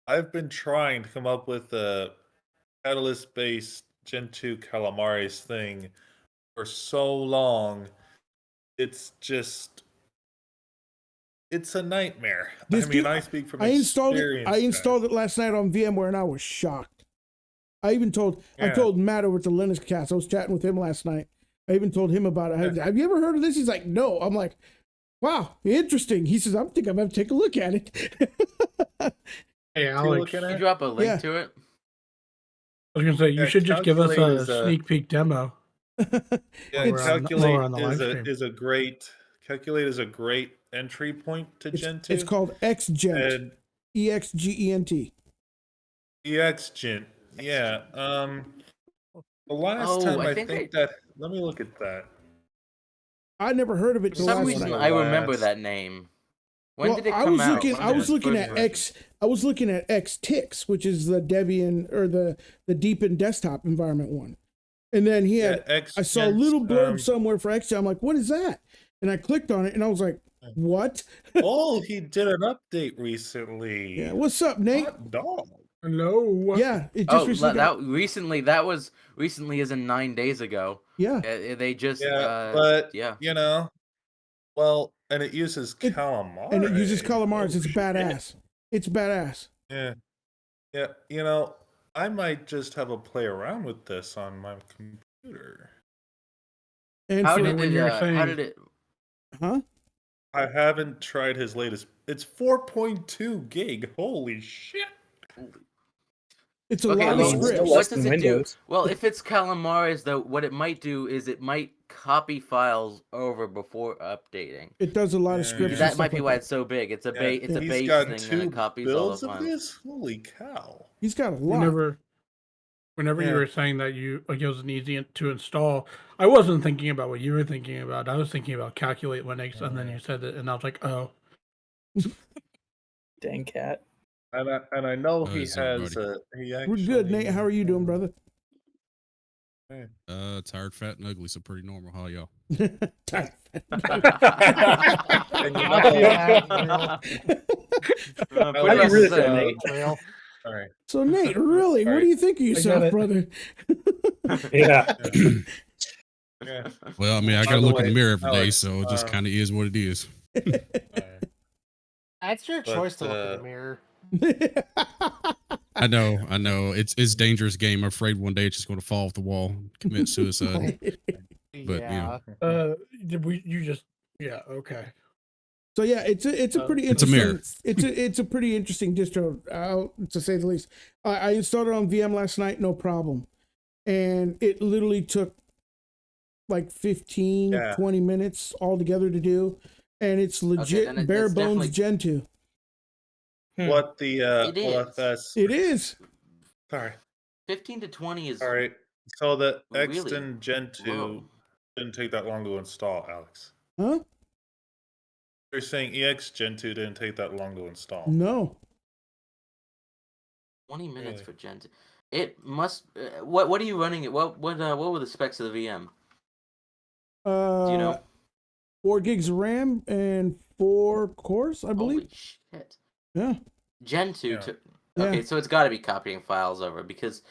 I've been trying to come up with a Catalyst-based Gen 2 Calamari's thing for so long. It's a nightmare. This I mean, dude- I speak from I installed it. experience. I installed guys. it last night on VMware, and I was shocked. I even told I Yeah. told Matt over at the Linux Cast. I was chatting with him last night. I even told him about it. Have you ever heard of this? He's like, no. I'm like, wow, interesting. He says, I think I'm gonna take a look at it. Hey, You Alex. looking Can you at? drop a link Yeah. to it? I was gonna say you Yeah, should just give us calculate a is a- sneak peek demo. Yeah, It's- calculate Lower on the live stream. is a great entry point to Gen 2. It's called XGent. and EXGENT. EXGent. Yeah. The last Oh, time I I think think that. Let me look at that. I never heard of it For till some last reason, night. night. I remember last- that name. When Well, did it I come was out? looking. When I did was the looking first at version? X. I was looking at XTix, which is the Debian or the deepened desktop environment one. And then he had. I saw a little blurb somewhere for XGent. I'm like, what is that? And I clicked on it, and I was like, what? Oh, he did an update recently. Yeah. What's up, Nate? Hot dog. Hello. Yeah. It Oh, just that was recently, as in 9 days ago. Yeah. They just Yeah, but yeah. you know, well, and it uses It- Calamari. And it uses Calamars. Oh, It's shit. badass. It's badass. Yeah, yeah. You know, I might just have a play around with this on my computer. And How for, did when it? you were How saying- did it? huh? I haven't tried his latest. It's 4.2 gig. Holy shit! It's a Okay, lot I of mean, well, still scripts. what less does than it do? Windows. Well, if it's Calamares, though, what it might do is it might copy files over before updating. It does a lot of Yeah, scripts. yeah. and That stuff might be like why that. it's so big. It's a Yeah, it's a he's base got thing two that copies all builds the of files. this. Holy cow! He's got a lot. Whenever Yeah. you were saying that it wasn't easy to install, I wasn't thinking about what you were thinking about. I was thinking about Calculate Linux, and then you said it, and I was like, oh. Dang cat. And I know he How's has everybody? he We're good, Nate. How are you doing, brother? Tired, fat, and ugly, so pretty normal. How y'all? Tired. And you I feel know, that, real. Put it really as, feel Nate, real. all right. So Nate, really, what do you think of yourself, brother? Yeah. Yeah. Well, I mean, I By gotta the look in way, the mirror every day, Alex, so it just kind of is what it is. All right. That's your But, choice to look in the mirror. I know. It's dangerous game. I'm afraid one day it's just going to fall off the wall, and commit suicide. But, yeah. You just, yeah, okay. So yeah, it's a pretty It's a interesting. mirror. It's a pretty interesting distro, to say the least. I installed it on VM last night, no problem, and it literally took like 15, Yeah. 20 minutes altogether to do, and it's legit then bare it's bones definitely- Gen 2. What the It is. OFS? It is. Sorry. 15 to 20 is All right. So the Really Exton Gen 2 low. didn't take that long to install, Alex. Huh? You're saying EX Gen 2 didn't take that long to install. No. 20 minutes Really? for Gen 2. It must. What are you running it? What were the specs of the VM? Do you know? 4 gigs of RAM and 4 cores, I believe. Holy shit! Yeah. Gen 2 Yeah. took. Yeah. Okay, so it's got to be copying files over because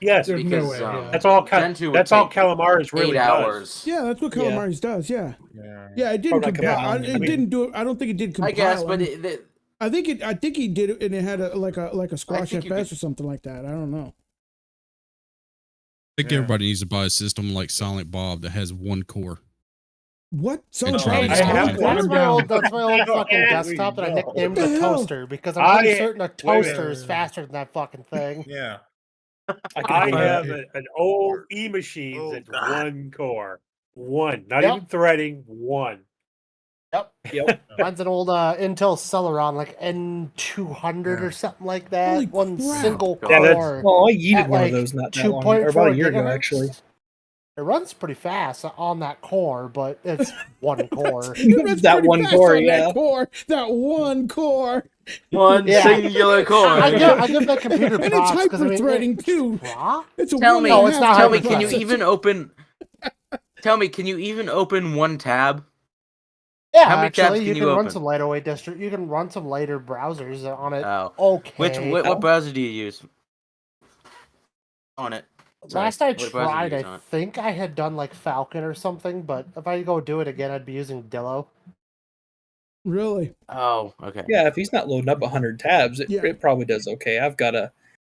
Yes. There's no because way, yeah. That's all. Gen 2 would That's all take Calamars really 8 does. hours. Yeah, that's what Yeah. Calamaris does. Yeah. Yeah. Yeah, it didn't Or like compile. compound. It didn't do it. I don't think it did compile. I guess, but I think he did it, and it had a Squash think you FS could- or something like that. I don't know. I think Yeah. everybody needs to buy a system like Silent Bob that has one core. What? And Silent try Bob? to Hey, I have that's, one. that's my old fucking No, desktop that I no. nicknamed What a the hell? toaster because I'm pretty I- certain a wait a toaster is minute. faster than that fucking thing. Yeah. I find have it. an old E-machine Oh, that's God. 1 core. 1. Not Yep. even threading, 1. Yep. Yep. Mine's an old Intel Celeron, like N200 or something like that. Holy One crap. single Yeah, that's- core. Well, I yeeted at one like of those not that long, or 2.4 about a year ago, gigahertz. actually. It runs pretty fast on that core, but it's one core. It runs That pretty one fast core, on yeah. That core. That one core. One Yeah. singular core. I give that computer And it's props because hyper-threading, too. It's a Tell one me, and a No, it's half not tell core me, can you processor. even open? Tell me, can you even open one tab? Yeah, How many tabs actually, can you you can run open? some lightweight distro. You can run some lighter browsers on it. Oh, Okay. what browser do you use on it? Sorry, Last I what browser do you tried, use I on it? think I had done like Falcon or something, but if I go do it again, I'd be using Dillo. Really? Oh, okay. Yeah, if he's not loading up 100 tabs, Yeah. it probably does okay. I've got a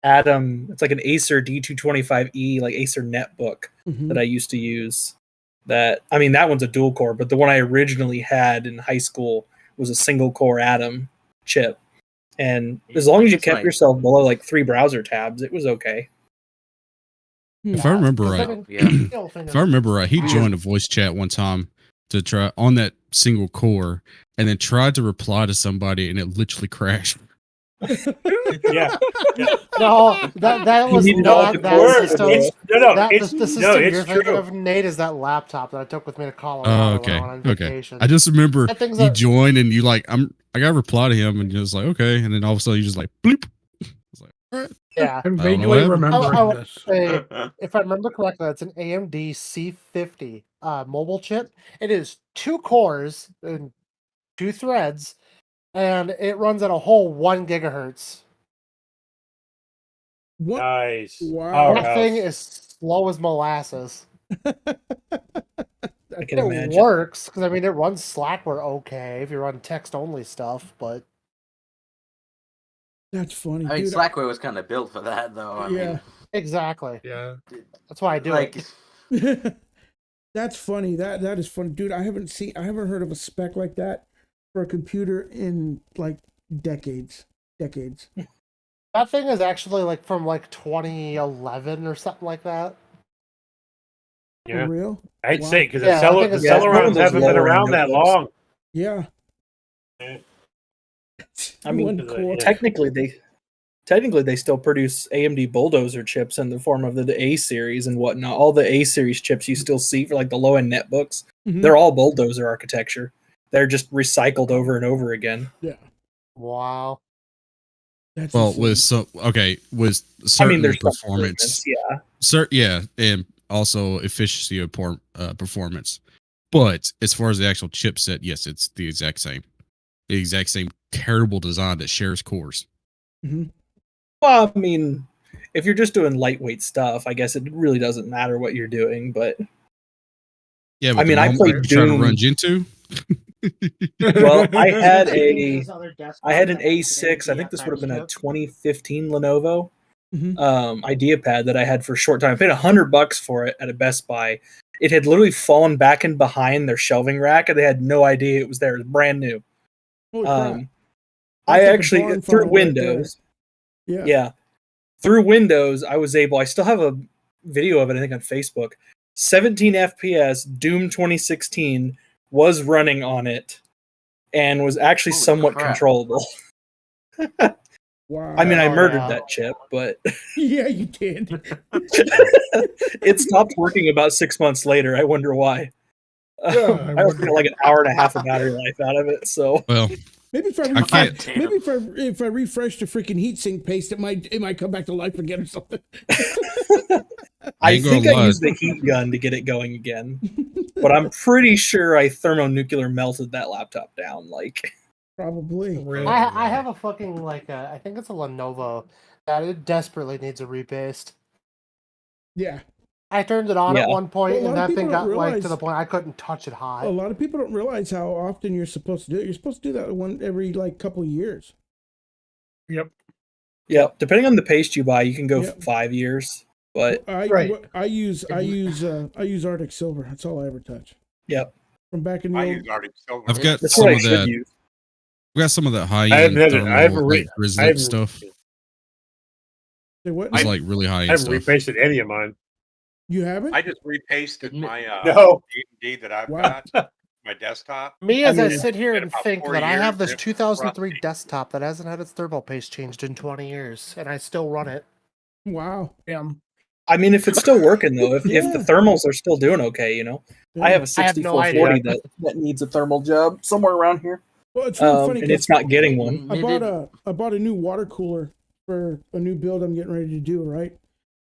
Atom, it's like an Acer D225E, like Acer netbook Mhm. that I used to use. That one's a dual core, but the one I originally had in high school was a single core Atom chip. And as long as you It's kept nice. yourself below like 3 browser tabs, it was okay. If I remember because right, I mean, Yeah. the whole thing if is- I remember right, he Yeah. joined a voice chat one time to try on that single core, and then tried to reply to somebody, and it literally crashed. Yeah. No, that was needed all not the that cores. system. It's The system it's you're thinking true. of, Nate, is that laptop that I took with me to Colorado Oh, when okay, I went on okay. vacation. I just remember That thing's you a- joined, and you like, I got to reply to him, and he was like, okay, and then all of a sudden you just like, bloop. I was like, all right. Yeah. I'm I don't know vaguely what happened. remembering I would this. say, if I remember correctly, it's an AMD C50 mobile chip. It is 2 cores and 2 threads, and it runs at a whole 1 gigahertz. What? Nice. Wow. That thing Powerhouse. is slow as molasses. I can It imagine. works because I mean it runs Slackware okay if you run text only stuff, but That's funny, I mean, dude. Slackware was kind of built for that, though. I Yeah. mean, exactly. Yeah. That's why I do like, it. That's funny. That is funny, dude. I haven't heard of a spec like that for a computer in like decades. That thing is actually like from like 2011 or something like that. Yeah. For real? I'd Wow. say because Yeah, I the think it's one of Celerons those haven't been lower-end around that notebooks. long. Yeah. Yeah. I mean, One core. yeah. Technically they still produce AMD Bulldozer chips in the form of the A series and whatnot. All the A series chips you still see for like the low end netbooks, Mhm. they're all Bulldozer architecture. They're just recycled over and over again. Yeah. Wow. That's Well, insane. with certain There's some performance, improvements, yeah. and also efficiency of performance. But as far as the actual chipset, yes, it's the exact same terrible design that shares cores. Well, I mean, if you're just doing lightweight stuff, I guess it really doesn't matter what you're doing. But Yeah, I but mean, the I moment played you try to run Doom. Gentoo. Well, I had an A6. I think this would have been a 2015 Lenovo Mhm. IdeaPad that I had for a short time. I paid $100 for it at a Best Buy. It had literally fallen back in behind their shelving rack, and they had no idea it was there. It was brand new. Holy crap. I That's like a actually barn through find right there. Windows. Yeah. Yeah. Through Windows, I still have a video of it, I think, on Facebook. 17 FPS, Doom 2016 was running on it and was actually Holy somewhat crap. controllable. Wow. I mean, I Oh, murdered yeah. that chip, but Yeah, you did. it stopped working about 6 months later. I wonder why. I I also wonder. got like an hour and a half of battery life out of it, so Well, Maybe if I I can't- damn. maybe if I refresh the freaking heatsink paste, it might come back to life again or something. I ain't think gonna I lie. used the heat gun to get it going again. But I'm pretty sure I thermonuclear melted that laptop down. Like, Probably. Really? I have a fucking I think it's a Lenovo that it desperately needs a repaste. Yeah. I turned it on Yeah. at one point, Well, a lot and of that thing people got don't like to realize- the point I couldn't touch it hot. A lot of people don't realize how often you're supposed to do it. You're supposed to do that every like couple of years. Yep. yeah, depending on the paste you buy, you can go Yep. 5 years. But Right. I use Arctic Silver. That's all I ever touch. Yep. From back in the I old. use Arctic Silver. I've got that's some what I of should that. use. We got some of that high I haven't end had it. I haven't thermal re- like I Grizzly haven't- stuff. Say what? It was like really high I and haven't stuff. repasted any of mine. You haven't? I just repasted my No. D&D that I've Wow. got, my desktop. Me, I as I mean, sit here been and about think 4 that I have years, this and it's 2003 rusty. desktop that hasn't had its thermal paste changed in 20 years, and I still run it. Wow. I mean, if it's still working though, if the Yeah. thermals are still doing okay, you know. I have a I have no 6440 idea. that needs a thermal job somewhere around here, Well, it's real funny and 'cause it's not getting one. I bought a new water cooler for a new build I'm getting ready to do. Right,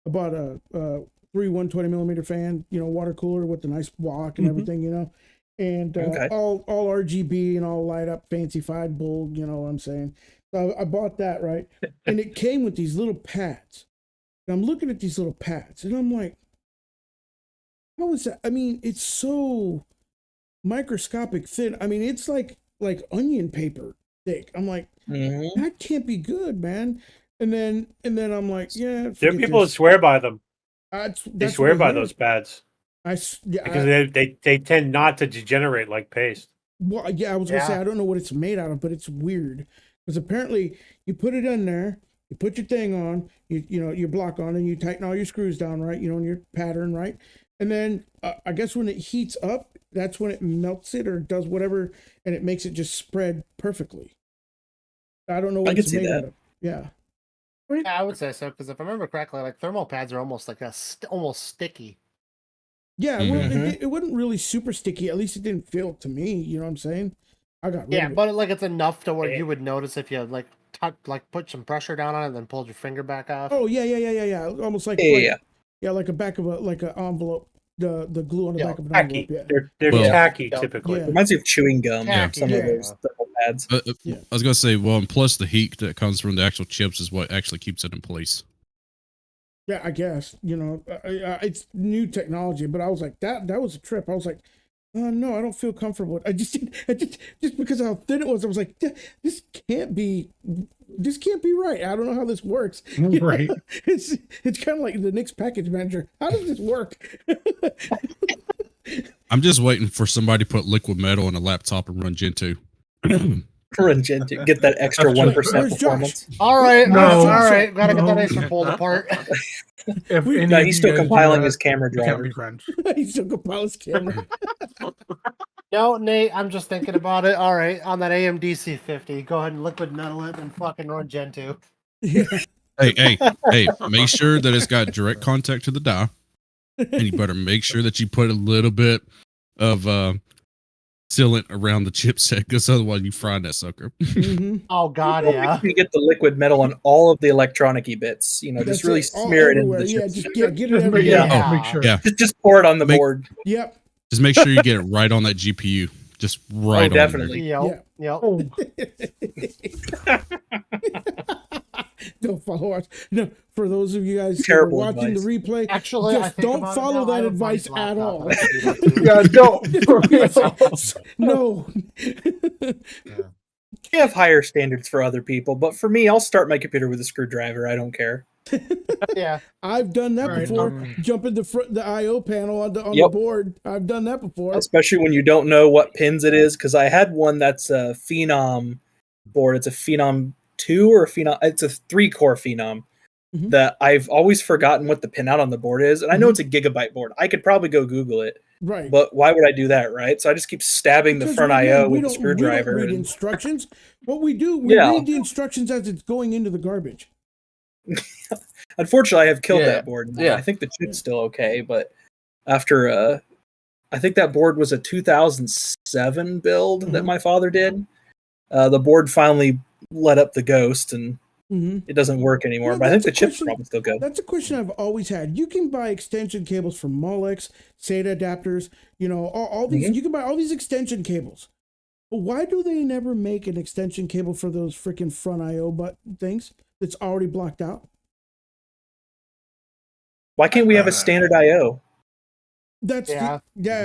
I bought a 120mm fan, water cooler with the nice block and everything, and Okay. all RGB and all light up, fancified bull. You know what I'm saying? So I bought that, right, and it came with these little pads. And I'm looking at these little pads, and I'm like, how is that? I mean, it's so microscopic thin. I mean, it's like onion paper thick. I'm like, Mhm. that can't be good, man. And then I'm like, yeah. There are forget people that this. swear by them. That's They what swear I by hear. those pads Yeah, because they tend not to degenerate like paste. well, yeah, I was gonna say Yeah. I don't know what it's made out of, but it's weird because apparently you put it in there, you put your thing on, your block on, and you tighten all your screws down, right? In your pattern, right? And then I guess when it heats up, that's when it melts it or does whatever, and it makes it just spread perfectly. I don't know what I can it's see made that. out of. Yeah. Yeah, I would say so, because if I remember correctly, like thermal pads are almost like almost sticky. Yeah, well, Mhm. it wasn't really super sticky. At least it didn't feel to me. You know what I'm saying? I got rid Yeah, of it. but like it's enough to where you would notice if you like put some pressure down on it and then pulled your finger back off. Oh yeah. Almost like Yeah. like a back of like an envelope. The glue on the Yeah, back of an Tacky. envelope. Yeah. They're Well- tacky Yeah. typically. Yeah. Reminds me of chewing gum. Tacky, Some yeah. of those thermal pads. Yeah. I was gonna say, well, and plus the heat that comes from the actual chips is what actually keeps it in place. Yeah, I guess it's new technology, but I was like that was a trip. I was like, no, I don't feel comfortable. I just because of how thin it was, I was like, this can't be right. I don't know how this works. You know? Right. It's kind of like the Knicks package manager. How does this work? I'm just waiting for somebody to put liquid metal in a laptop and run Gen 2. Run Gen 2, get that extra That's 1% Where's Josh? performance. All right, No, all right, gotta get no. that Acer pulled apart. If any No, of he's you still guys do compiling that, his camera we can't driver. be friends. He took a pilot's camera. No, Nate, I'm just thinking about it. All right, on that AMD C50, go ahead and liquid metal it and fucking run Gen 2. Yeah. Hey, make sure that it's got direct contact to the die, and you better make sure that you put a little bit of sealant around the chipset, because otherwise you fry that sucker. Mm-hmm. Oh God, Well, yeah. You get the liquid metal on all of the electronic-y bits. You know, That's just really it. All smear it into everywhere. the Yeah, chip. just get it Just everywhere. make, Yeah. make sure. Yeah. Just pour it on the Make- board. Yep. Just make sure you get it right on that GPU. Just right on definitely. Yep. Yep. Oh, Don't follow us. No, for those of you guys who are Terrible watching advice. the replay, Actually, I just think don't about it follow now, I that have advice Buddy's at laptop, all. and I can do that too. yeah, don't. No. We have higher standards for other people, but for me, I'll start my computer with a screwdriver. I don't care. Yeah. I've done that Right, before. Jump in the I/O panel on the Yep. board. I've done that before. Especially when you don't know what pins it is, because I had one that's a Phenom board. It's a Phenom 2 or a Phenom. It's a 3-core Phenom Mhm. that I've always forgotten what the pinout on the board is, and I know it's a gigabyte board. I could probably go Google it, Right. but why would I do that, right? So I just keep stabbing the Because front again, I/O with a we screwdriver. don't read and- instructions. What we do, we Yeah. read the instructions as it's going into the garbage. Unfortunately, I have killed Yeah, that board. now. yeah. I think the chip's still okay, but after I think that board was a 2007 build that Mhm. my father did. The board finally let up the ghost, and Mm-hmm. it doesn't work anymore. Well, but I think that's the a chip's question- probably still good. That's a question I've always had. You can buy extension cables from Molex, SATA adapters, all these. You can buy all these extension cables. But why do they never make an extension cable for those freaking front I/O button things that's already blocked out? Why can't we have a standard I/O? That's Yeah.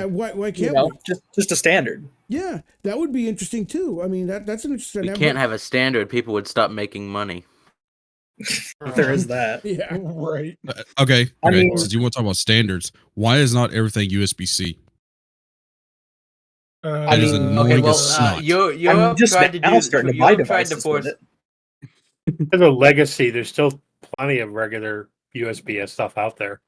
Why You can't know, we? just a standard. Yeah, that would be interesting too. I mean, that's an interesting. We can't have a standard. People would stop making money. There is that. Yeah. Right. Okay. I Okay. mean- Since you want to talk about standards, why is not everything USB-C? That is mean, annoying okay, as well, snot. I'm just now starting to buy tried to devices force. with it. There's a legacy. There's still plenty of regular USB stuff out there.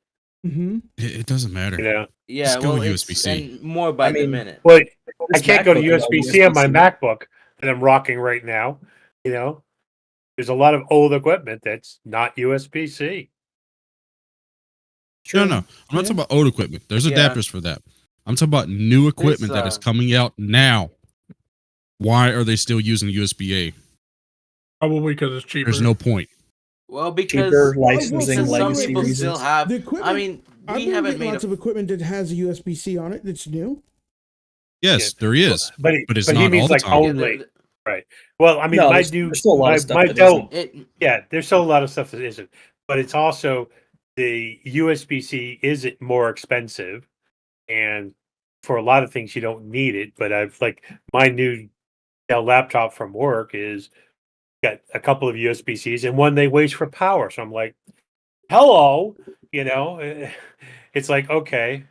Mm-hmm. It doesn't matter. You know, Yeah, Just go well, USB-C. and more by I the mean, minute. well, I This can't go to MacBook is all USB-C on my USB-C. MacBook that I'm rocking right now. You know, there's a lot of old equipment that's not USB-C. No, I'm not talking about old equipment. There's Yeah. adapters for that. I'm talking about new equipment that is coming out now. Why are they still using USB-A? Probably because it's cheaper. There's no point. Well, Cheaper because licensing because some legacy people reasons. still have. The equipment. I mean, I've we been haven't getting made lots a. of equipment that has a USB-C on it that's new. Yes, Yeah. there is, But it's he not all means the like time. Yeah, only. Right. Well, I mean, No, my there's still a lot of stuff my that don't. isn't. Yeah, there's still a lot of stuff that isn't. But it's also the USB-C is more expensive, and for a lot of things you don't need it. But I've like my new Dell laptop from work is got a couple of USB-Cs and one they waste for power. So I'm like, hello, you know, it's like okay,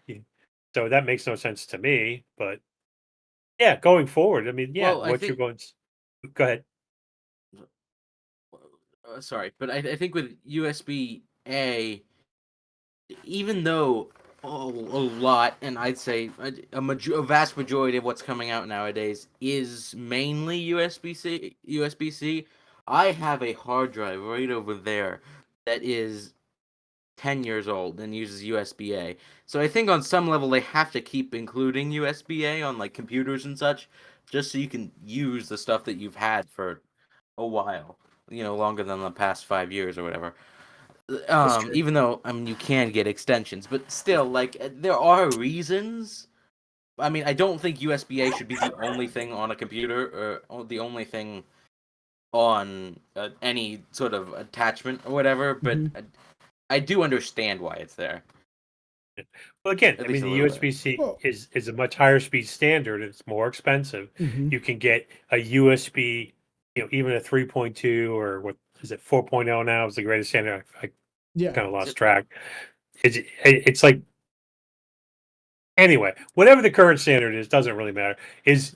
so that makes no sense to me. But yeah, going forward, I mean, yeah, Well, I what you're think. going. Go ahead. Sorry, but I think with USB A, even though a lot, and I'd say a vast majority of what's coming out nowadays is mainly USB-C. I have a hard drive right over there that is 10 years old and uses USB-A. So I think on some level they have to keep including USB-A on like computers and such, just so you can use the stuff that you've had for a while, longer than the past 5 years or whatever. Even though you can get extensions, but still, like there are reasons. I mean, I don't think USB-A should be the only thing on a computer or the only thing on any sort of attachment or whatever. But I do understand why it's there. Well, again, At I mean, least a the little bit. USB-C Well- is a much higher speed standard. It's more expensive. You can get a USB, even a 3.2 or what is it, 4.0 now is the greatest standard. I Yeah. kind of lost track. It's like anyway, whatever the current standard is, doesn't really matter. Is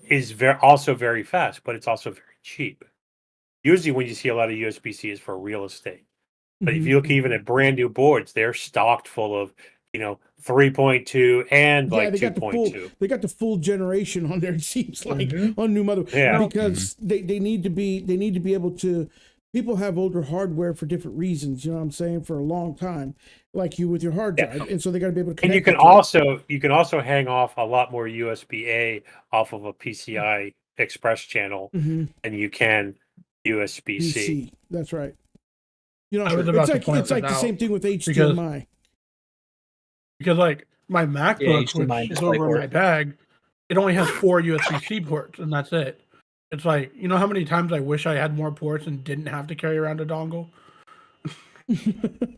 also very fast, but it's also very cheap. Usually, when you see a lot of USB-C, is for real estate. But if you look even at brand new boards, they're stocked full of 3.2 and like they got the full 2.2. they got the full generation on there. It seems like Mhm. on new mother Yeah. because they need to be able to. People have older hardware for different reasons. You know what I'm saying, for a long time, like you with your hard Yeah. drive, and so they got to be able to. And Connect you can also hang off a lot more USB-A off of a PCI Express channel than you can USB-C. PC. That's right. You know, I was about it's to like point it's like that the same out thing with because- HDMI. because like my MacBook, HDMI which is display over in port. my bag, it only has 4 USB-C ports, and that's it. It's like, you know how many times I wish I had more ports and didn't have to carry around a dongle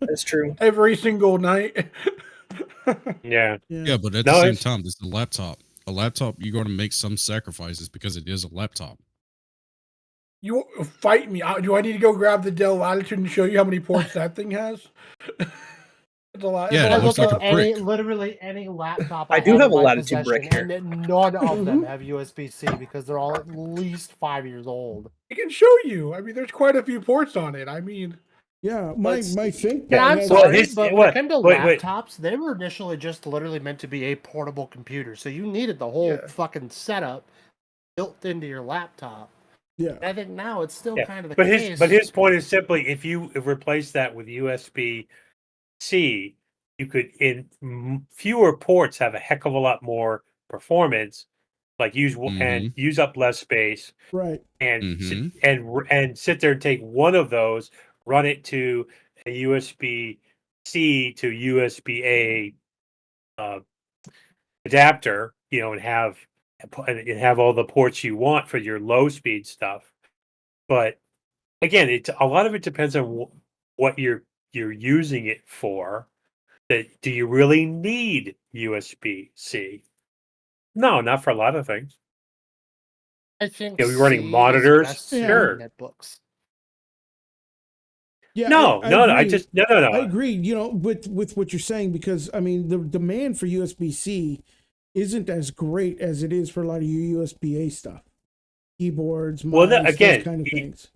That's true. every single night. Yeah. Yeah, but at No, the same it's- time, this is a laptop. A laptop, you're going to make some sacrifices because it is a laptop. You fight me. Do I need to go grab the Dell Latitude and show you how many ports that thing has? It's a lot. Yeah, it's it a looks lot. like a brick. Literally any laptop I do have have in a my Latitude brick possession, here. and none of them have USB-C because they're all at least 5 years old. I can show you. I mean, there's quite a few ports on it. I mean, Yeah, my ThinkPad. Yeah, I'm has- sorry, his- but when what- it came to wait. laptops, they were initially just literally meant to be a portable computer. So you needed the whole Yeah. fucking setup built into your laptop. Yeah. I think now it's still Yeah. kind of the But case. his point is simply if you replace that with USB-C, you could in fewer ports have a heck of a lot more performance, like and use up less space, Right. and and sit there and take one of those, run it to a USB-C to USB-A adapter, and have all the ports you want for your low speed stuff. But again, a lot of it depends on what you're using it for. Do you really need USB-C? No, not for a lot of things. I think we're running C is monitors, best for sure. netbooks. Yeah. No, I no, I agree. just no. I agree. With what you're saying, because I mean the demand for USB-C isn't as great as it is for a lot of your USB-A stuff, keyboards, mice, Well, again, those kind of things.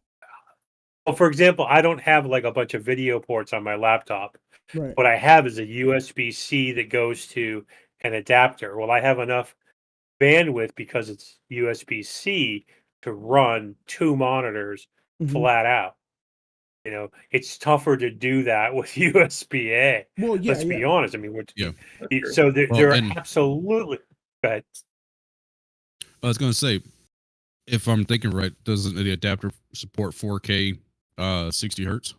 Well, for example, I don't have like a bunch of video ports on my laptop. Right. What I have is a USB-C that goes to an adapter. Well, I have enough bandwidth because it's USB-C to run 2 monitors Mhm. flat out. You know, it's tougher to do that with USB-A. Well, yeah, Let's be honest. I mean, Yeah. so there, Well, there are and- absolutely. Go ahead. I was going to say, if I'm thinking right, doesn't the adapter support 4K 60 hertz?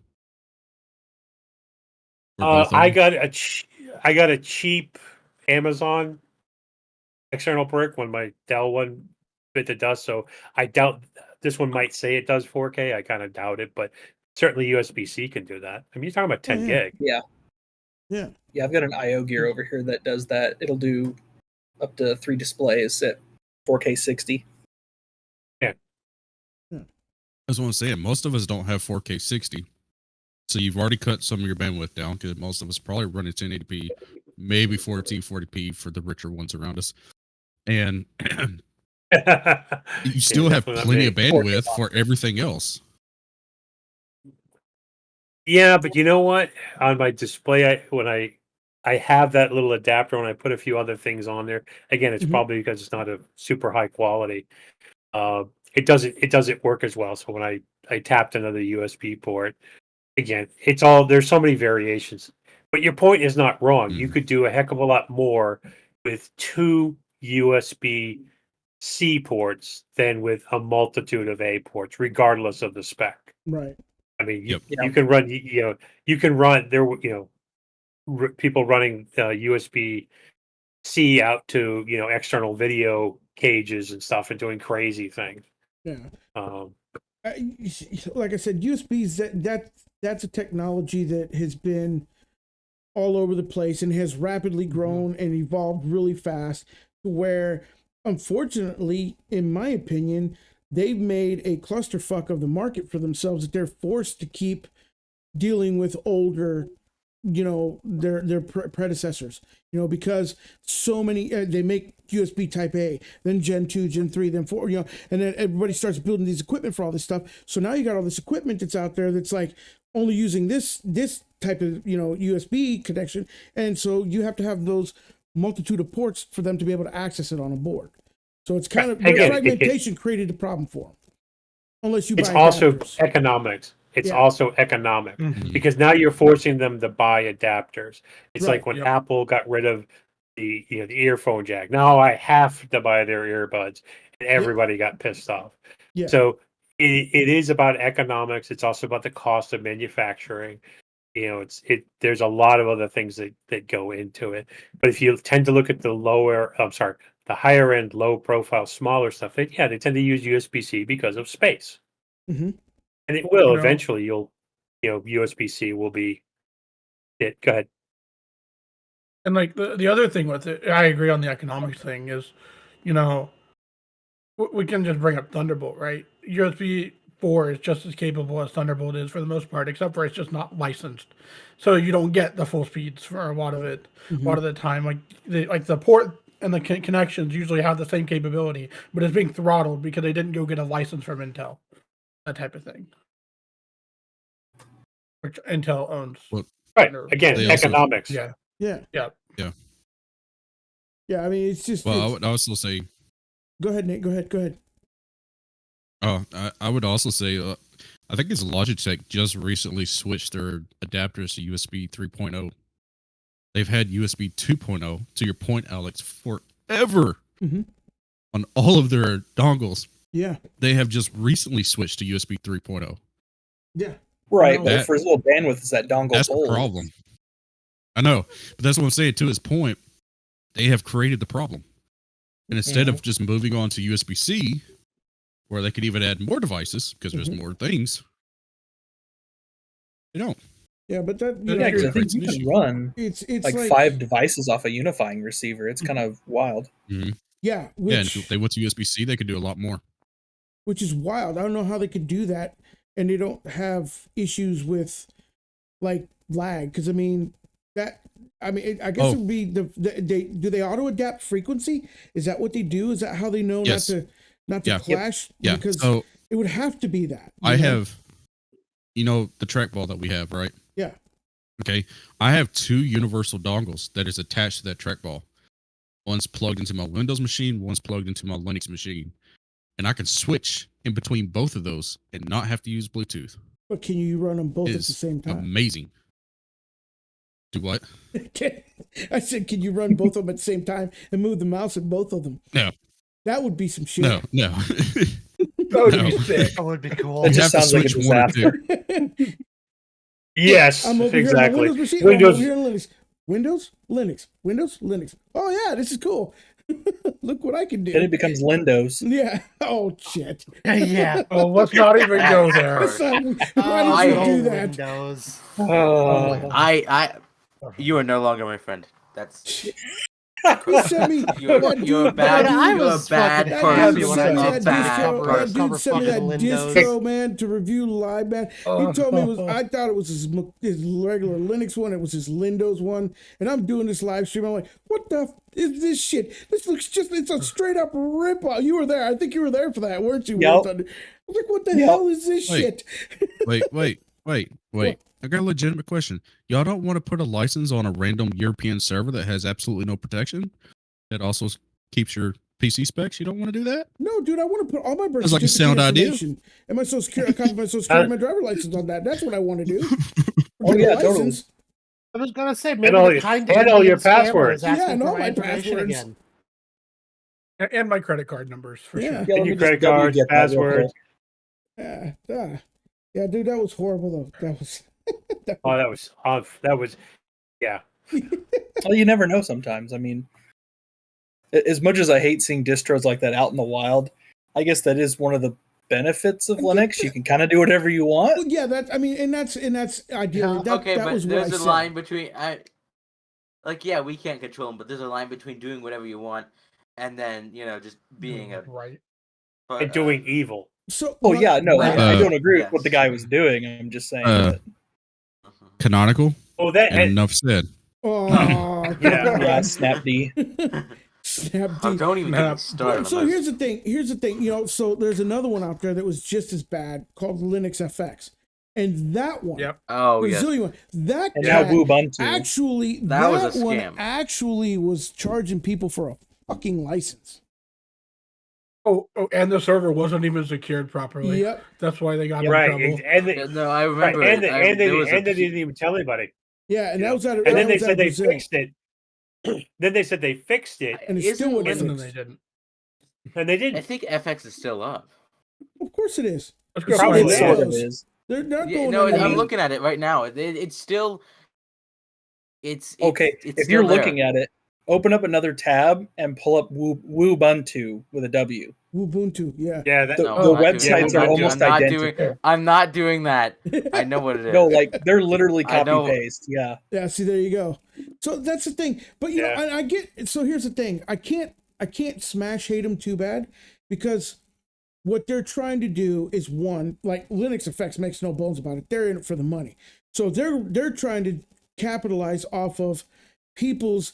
Or both of I them? got a cheap Amazon external brick when my Dell one bit the dust. So I doubt this one might say it does 4K. I kind of doubt it, but certainly USB-C can do that. I mean, you're talking about 10 yeah. gig. Yeah. Yeah. Yeah, I've got an IO gear over here that does that. It'll do up to 3 displays at 4K 60. I was want to say it. Most of us don't have 4K 60, so you've already cut some of your bandwidth down because most of us probably run at 1080p, maybe 40p for the richer ones around us, and you still have definitely not plenty me. of bandwidth for everything else. Yeah, but you know what? On my display, when I have that little adapter when I put a few other things on there. Again, it's Mhm. probably because it's not a super high quality. It doesn't work as well. So when I tapped another USB port, again, it's all there's so many variations. But your point is not wrong. You Mhm. could do a heck of a lot more with 2 USB-C ports than with a multitude of A ports, regardless of the spec. Right. I mean, Yep. you can run, you can run there, people running USB-C out to, external video cages and stuff and doing crazy things. Yeah. Um, Like I said, USBs that's a technology that has been all over the place and has rapidly grown and evolved really fast to where, unfortunately, in my opinion, they've made a clusterfuck of the market for themselves that they're forced to keep dealing with older, their predecessors, because so many they make USB Type A, then Gen 2, Gen 3, then 4, and then everybody starts building these equipment for all this stuff. So now you got all this equipment that's out there that's like only using this type of USB connection, and so you have to have those multitude of ports for them to be able to access it on a board. So it's kind of the Again, fragmentation created a problem for them. Unless you it's buy also adapters. economics. It's Yeah. also economic Mhm. because now you're forcing them to buy adapters. It's Right. like when Yep. Apple got rid of the earphone jack. Now I have to buy their earbuds, and everybody got pissed off. Yeah. So it is about economics. It's also about the cost of manufacturing. There's a lot of other things that go into it. But if you tend to look at the higher end, low profile, smaller stuff, they tend to use USB-C because of space. Mhm. And it will You know- eventually. USB-C will be it. Go ahead. And like the other thing with it, I agree on the economics thing is, we can just bring up Thunderbolt, right? USB 4 is just as capable as Thunderbolt is for the most part, except for it's just not licensed, so you don't get the full speeds for a lot of it. A lot of the time, like the port and the connections usually have the same capability, but it's being throttled because they didn't go get a license from Intel, that type of thing, which Intel owns. Well, Right. Or- Again, They also- economics. Yeah. Yeah. Yeah. Yeah. I mean, it's just. Well, I it's- would also say, Go ahead, Nate. Go ahead. I would also say, I think it's Logitech just recently switched their adapters to USB 3.0. They've had USB 2.0, to your point, Alex, forever Mhm. on all of their dongles. Yeah. They have just recently switched to USB 3.0. Yeah. Right, No, but that- for as little bandwidth as that dongle That's the holds, problem. I know, but that's what I'm saying. To his point, they have created the problem. And instead of just moving on to USB-C, where they could even add more devices because there's more things, they don't. Yeah, but that Yeah, because I think It's you an can issue. run it's like 5 devices off a unifying receiver. It's kind of wild. Yeah, Yeah, and which if they went to USB-C, they could do a lot more. which is wild. I don't know how they could do that, and they don't have issues with like lag. Because I guess it would be they auto adapt frequency? Is that what they do? Is that how they know Yes. not to Yeah. clash? Yeah. Because So it would have to be that. I you know? have you know the trackball that we have, right? Yeah. Okay. I have 2 universal dongles that is attached to that trackball. One's plugged into my Windows machine, one's plugged into my Linux machine. And I can switch in between both of those and not have to use Bluetooth. But can you run them both at the It's same time? amazing. Do what? I said, can you run both of them at the same time and move the mouse in both of them? No. That would be some shit. No. That would No. be sick. That would be cool. That You just have to sounds like a switch one or two. disaster. Yes, I'm over exactly. here on my Windows machine. I'm Windows. over here on Linux. Windows, Linux, Windows, Linux. Oh yeah, this is cool. Look what I can do. Then it becomes Lindos. Yeah. Oh shit. Yeah. Oh, let's not even go there. That's not, Oh, why did you I- do that? Windows. Oh, You are no longer my friend. That's You sent me you're that you're a dude- bad that I dude- you're a was bad fucking That happy dude when person. I sent me did that A that bad distro. That cover dude person. sent me that fucking Windows. distro, man, to review live, man. He told me it was. I thought it was his regular Linux one. It was his Windows one. And I'm doing this live stream. I'm like, what the is this shit? This looks it's a straight up rip off. You were there. I think you were there for that, weren't you? Yep. I was like, what the Yep. hell is this Wait. shit? Wait. I got a legitimate question. Y'all don't want to put a license on a random European server that has absolutely no protection? That also keeps your PC specs? You don't want to do that? No, dude, I want to put all my birth Sounds like a certificate sound idea. information and my social security, a copy of my social security, my driver license on that. That's what I want to do. Oh, Get a yeah, totally. license. I was gonna say maybe all the your- kind and all your scammer passwords. is asking Yeah, and for all my my information passwords. again. And my credit card numbers for Yeah. sure. yeah, And let your me credit just cards, get that real passwords. quick. Yeah, dude, that was horrible though. That was. Oh, that was, yeah. Well, you never know sometimes. I mean, as much as I hate seeing distros like that out in the wild, I guess that is one of the benefits of I get Linux. that. You can kind of do whatever you want. Well, yeah, and that's ideally that, okay, that but was what there's I a said. line between yeah, we can't control them, but there's a line between doing whatever you want and then just being a Right. And doing evil. So, Oh yeah, no, I Uh, don't agree yes. with what the guy was doing. I'm just saying that. Canonical? Oh, that And and, enough said. Oh, Yeah. Yeah, Snapd. Snap Oh, D. don't even get me started. So on here's those. the thing. Here's the thing. So there's another one out there that was just as bad called Linux FX, and that one, Yep. Oh the yes. Zillion one, that And now cat Ubuntu. actually That was a one scam. actually was charging people for a fucking license. Oh, and the server wasn't even secured properly. Yep. That's why they got in right, trouble. and they, Yeah, no, I right, remember. and, it. I, and, they, there was a and they pe- didn't even tell anybody. Yeah, and You that know? was out of. And that then they was out said of they Brazil. fixed it. Then they said they fixed it, And it Isn't still wasn't And then fixed. they didn't. and they I didn't. think FX is still up. Of course it is. Let's It's go. Probably still is. Sort of Windows. is. They're not Yeah, going no, anywhere. I'm looking at it right now. It's still. It's Okay, It's if you're still there. looking at it, open up another tab and pull up Ubuntu with a W. Ubuntu, yeah. Yeah, that, The, No, the I'm not doing websites that. are almost I'm not identical. doing. I'm not doing that. I know what it is. No, like they're literally I copy know- paste. Yeah. Yeah, see, there you go. So that's the thing. But you know, Yeah. I get. So here's the thing. I can't smash hate them too bad because what they're trying to do is one, like Linux Effects makes no bones about it. They're in it for the money. So they're trying to capitalize off of people's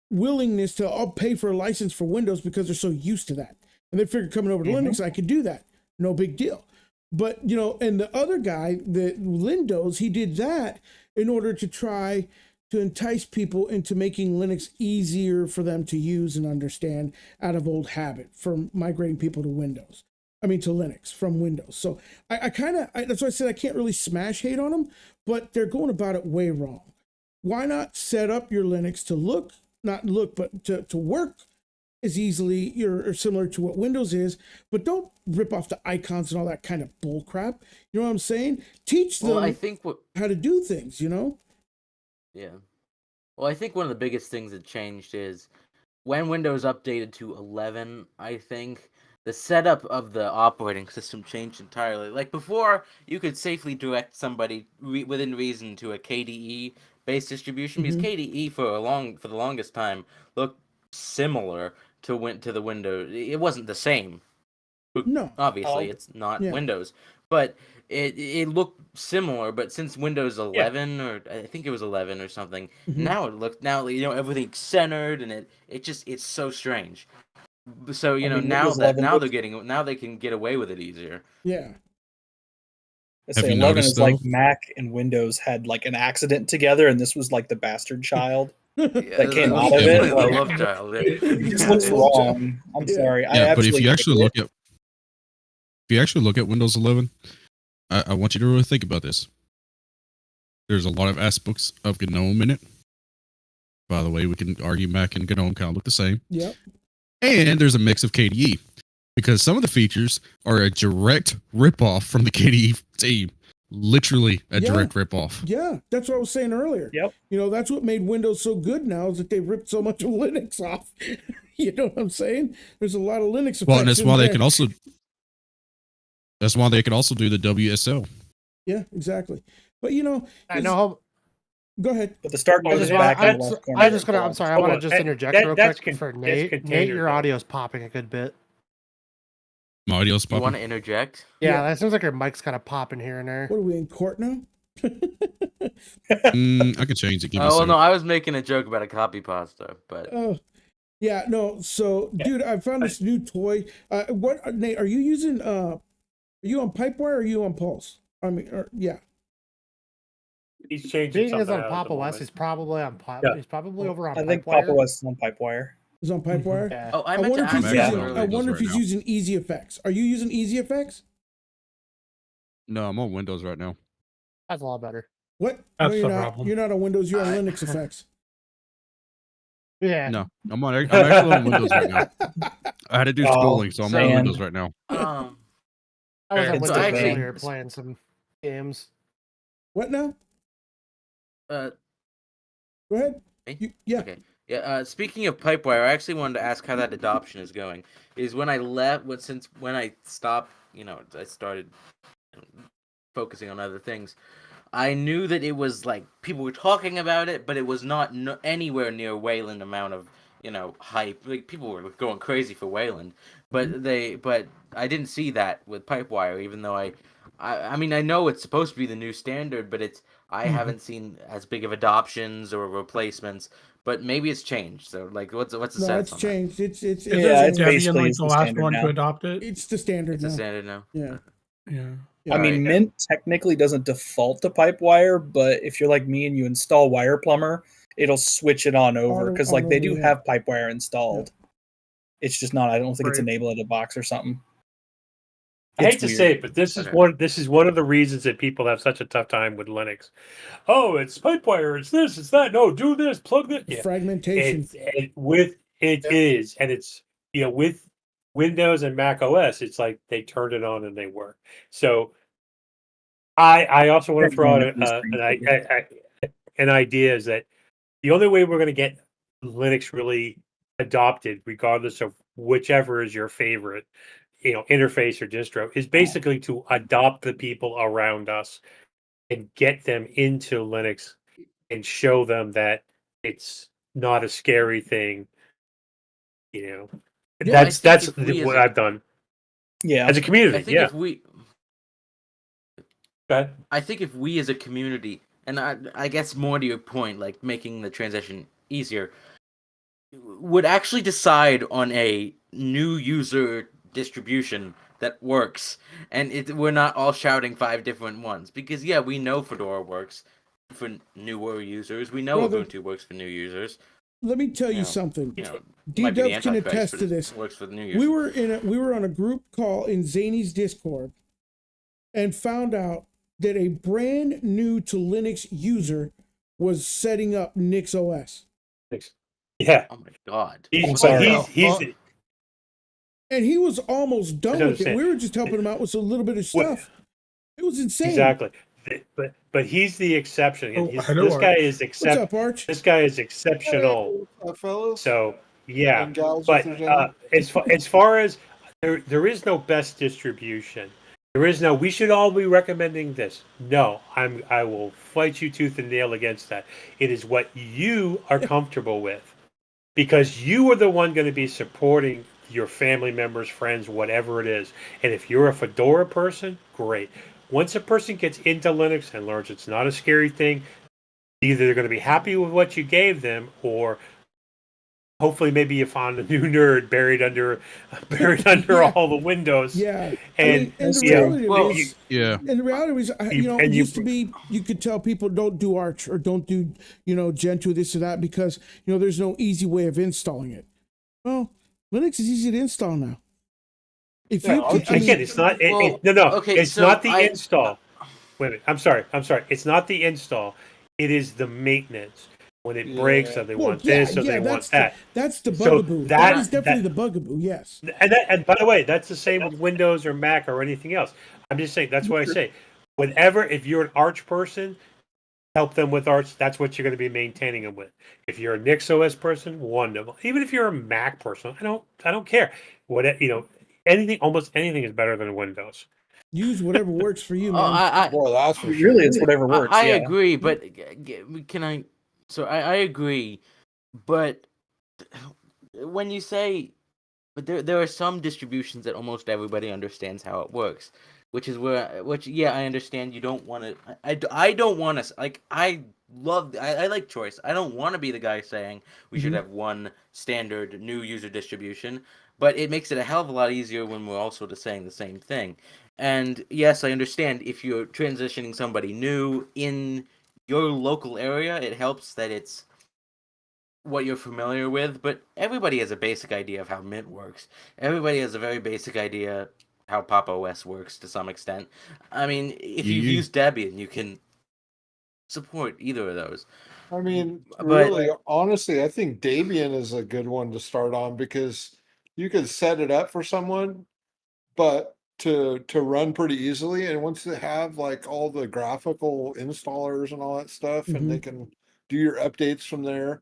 willingness to pay for a license for Windows because they're so used to that. And they figured coming over to Linux, I could do that. No big deal. But, and the other guy, the Lindos, he did that in order to try to entice people into making Linux easier for them to use and understand out of old habit from migrating people to Linux from Windows. So I kind of, that's why I said I can't really smash hate on them, but they're going about it way wrong. Why not set up your Linux to to work as easily or similar to what Windows is, but don't rip off the icons and all that kind of bull crap. You know what I'm saying? Teach them Well, I think what. how to do things, Yeah. Well, I think one of the biggest things that changed is when Windows updated to 11, I think the setup of the operating system changed entirely. Like before, you could safely direct somebody within reason to a KDE based distribution because KDE for the longest time looked similar to the Windows. It wasn't the same. No. Obviously, it's not Yeah. Windows, but it looked similar. But since Windows 11 or I think it was 11 or something, now everything's centered and it's so strange. So I mean, now Windows 11 they can get away with it easier. Yeah. I Have say you 11 noticed, is like though? Mac and Windows had like an accident together, and this was like the bastard child. Yeah, That came was out of it, definitely the like- love child. Yeah. It just Yeah, looks love child. wrong. I'm Yeah. sorry. I Yeah, but if absolutely you actually hate look it. at Windows 11, I want you to really think about this. There's a lot of aspects of GNOME in it. By the way, we can argue Mac and GNOME kind of look the same. Yep. And there's a mix of KDE because some of the features are a direct ripoff from the KDE team. Literally a Yeah. direct ripoff. Yeah, that's what I was saying earlier. Yep. You know, that's what made Windows so good now is that they ripped so much of Linux off. You know what I'm saying? There's a lot of Linux effects. Well, and that's in why they there. can also. That's why they could also do the WSL. Yeah, exactly. But you know, I know. go ahead. But the start I mode just is wanna- back in I the left just- corner. I just gonna. I'm sorry. I Hold want on. to just That- interject that- real that's quick for that's Nate. Nate, container, your though. audio's popping a good bit. My audio's You want popping. to interject? Yeah, that seems like your mic's kind of popping here and there. What are we in court now? I can change it. Give me a Oh well, second. no, I was making a joke about a copy pasta, but Oh, yeah, no. So, dude, I found this new toy. What, Nate? Are you using? Are you on Pipewire or are you on Pulse? I mean, yeah. He's changing Being something is on out at the Papa West, moment. he's probably on Yeah. He's probably over on I think Pipewire. Papa West is on Pipewire. Is on Pipewire. Yeah. oh, I I meant wonder to if ask he's I'm that actually using. on I earlier. wonder Windows if he's right now. using Easy Effects. Are you using Easy Effects? No, I'm on Windows right now. That's a lot better. What? That's no, you're the not. problem. You're not on Windows. You're on I- Linux Effects. Yeah. No, I'm actually on Windows right now. I had to do Oh, scrolling, so I'm on man. Windows right now. I was on It's Windows actually- earlier playing some games. What now? Uh, Go ahead. Me? Yeah. Okay. Yeah. Speaking of Pipewire, I actually wanted to ask how that adoption is going. Is when I left, when I stopped, I started focusing on other things. I knew that it was like people were talking about it, but it was not anywhere near Wayland amount of hype. Like people were going crazy for Wayland, but I didn't see that with Pipewire. Even though I mean I know it's supposed to be the new standard, but I haven't seen as big of adoptions or replacements. But maybe it's changed. So like, what's the No, status it's on changed. It's Is Yeah, yeah, it's Debian basically like it's the the last standard one now. to adopt the it? it's the standard It's a now. standard now. Yeah. Yeah. Yeah. I mean, Alright. Mint technically doesn't default to Pipewire, but if you're like me and you install Wire Plumber, it'll switch it on over because like they do yeah. have Pipewire installed. It's just not. I don't think it's Right. enabled in a box or something. I hate It's to weird. say it, but this is Okay. this is one of the reasons that people have such a tough time with Linux. Oh, it's Pipewire, it's this, it's that. No, do this, plug this. Yeah. Fragmentation. It is, and it's with Windows and Mac OS, it's like they turned it on and they work. So I also want to throw out an idea is that the only way we're going to get Linux really adopted, regardless of whichever is your favorite, interface or distro, is basically to adopt the people around us and get them into Linux and show them that it's not a scary thing. Yeah, That's think if we what as a- I've done Yeah, as a community. I think Yeah. if we Go ahead. I think if we as a community, and I guess more to your point, like making the transition easier, would actually decide on a new user distribution that works, and we're not all shouting 5 different ones. Because yeah, we know Fedora works for newer users. We know Brother, Ubuntu works for new users. Let me tell you Yeah. something. Might be the D-Dubs can Antichrist, attest but to it this. Works for the new users. We were on a group call in Zany's Discord and found out that a brand new to Linux user was setting up Nix OS. Yeah. Oh my god. He's sorry. he's And he was almost done That's what with I'm it. saying. We were just helping him out with a little bit of What- stuff. It was insane. exactly. But he's the exception. Oh, He's- I know this guy Arch. is What's up, Arch? This guy is exceptional. Fellas. So yeah, And gals, but if there's any. as far as there is no best distribution. There is no. We should all be recommending this. No, I will fight you tooth and nail against that. It is what you are comfortable with, because you are the one going to be supporting your family members, friends, whatever it is. And if you're a Fedora person, great. Once a person gets into Linux and learns it's not a scary thing, either they're going to be happy with what you gave them, or hopefully maybe you found a new nerd buried under Yeah. all the windows. Yeah. And and the you know, reality Well, of it is, Yeah. and the reality is, You- it and you- used to be you could tell people don't do Arch or don't do, Gentoo, this or that, because, there's no easy way of installing it. Well, Linux is easy to install now. If Yeah, you Arch can, again, it's not. Well, No. okay, It's so not the I- install. Wait a minute. I'm sorry. It's not the install. It is the maintenance. When it breaks, Yeah. so they well, want this, so they want that's that. that's the So bugaboo. that- that is definitely that- the bugaboo. Yes. And by the way, that's the same with Windows or Mac or anything else. I'm just saying that's what I say. If you're an Arch person, help them with Arch. That's what you're going to be maintaining them with. If you're a NixOS person, wonderful. Even if you're a Mac person, I don't care. Almost anything is better than Windows. Use whatever works for you, man. I Boy, that's for sure. Really, it's whatever works. I yeah. agree, but can I? So I agree, but when you say, but there are some distributions that almost everybody understands how it works, which I understand. You don't want to. I don't want to like. I like choice. I don't want to be the guy saying we should have one standard new user distribution, but it makes it a hell of a lot easier when we're also saying the same thing. And yes, I understand if you're transitioning somebody new in your local area, it helps that it's what you're familiar with, but everybody has a basic idea of how Mint works. Everybody has a very basic idea how Pop! OS works to some extent. I mean, if you've used Debian, you can support either of those. I mean, But- really, honestly, I think Debian is a good one to start on because you could set it up for someone, but to run pretty easily. And once they have like all the graphical installers and all that stuff, and they can do your updates from there,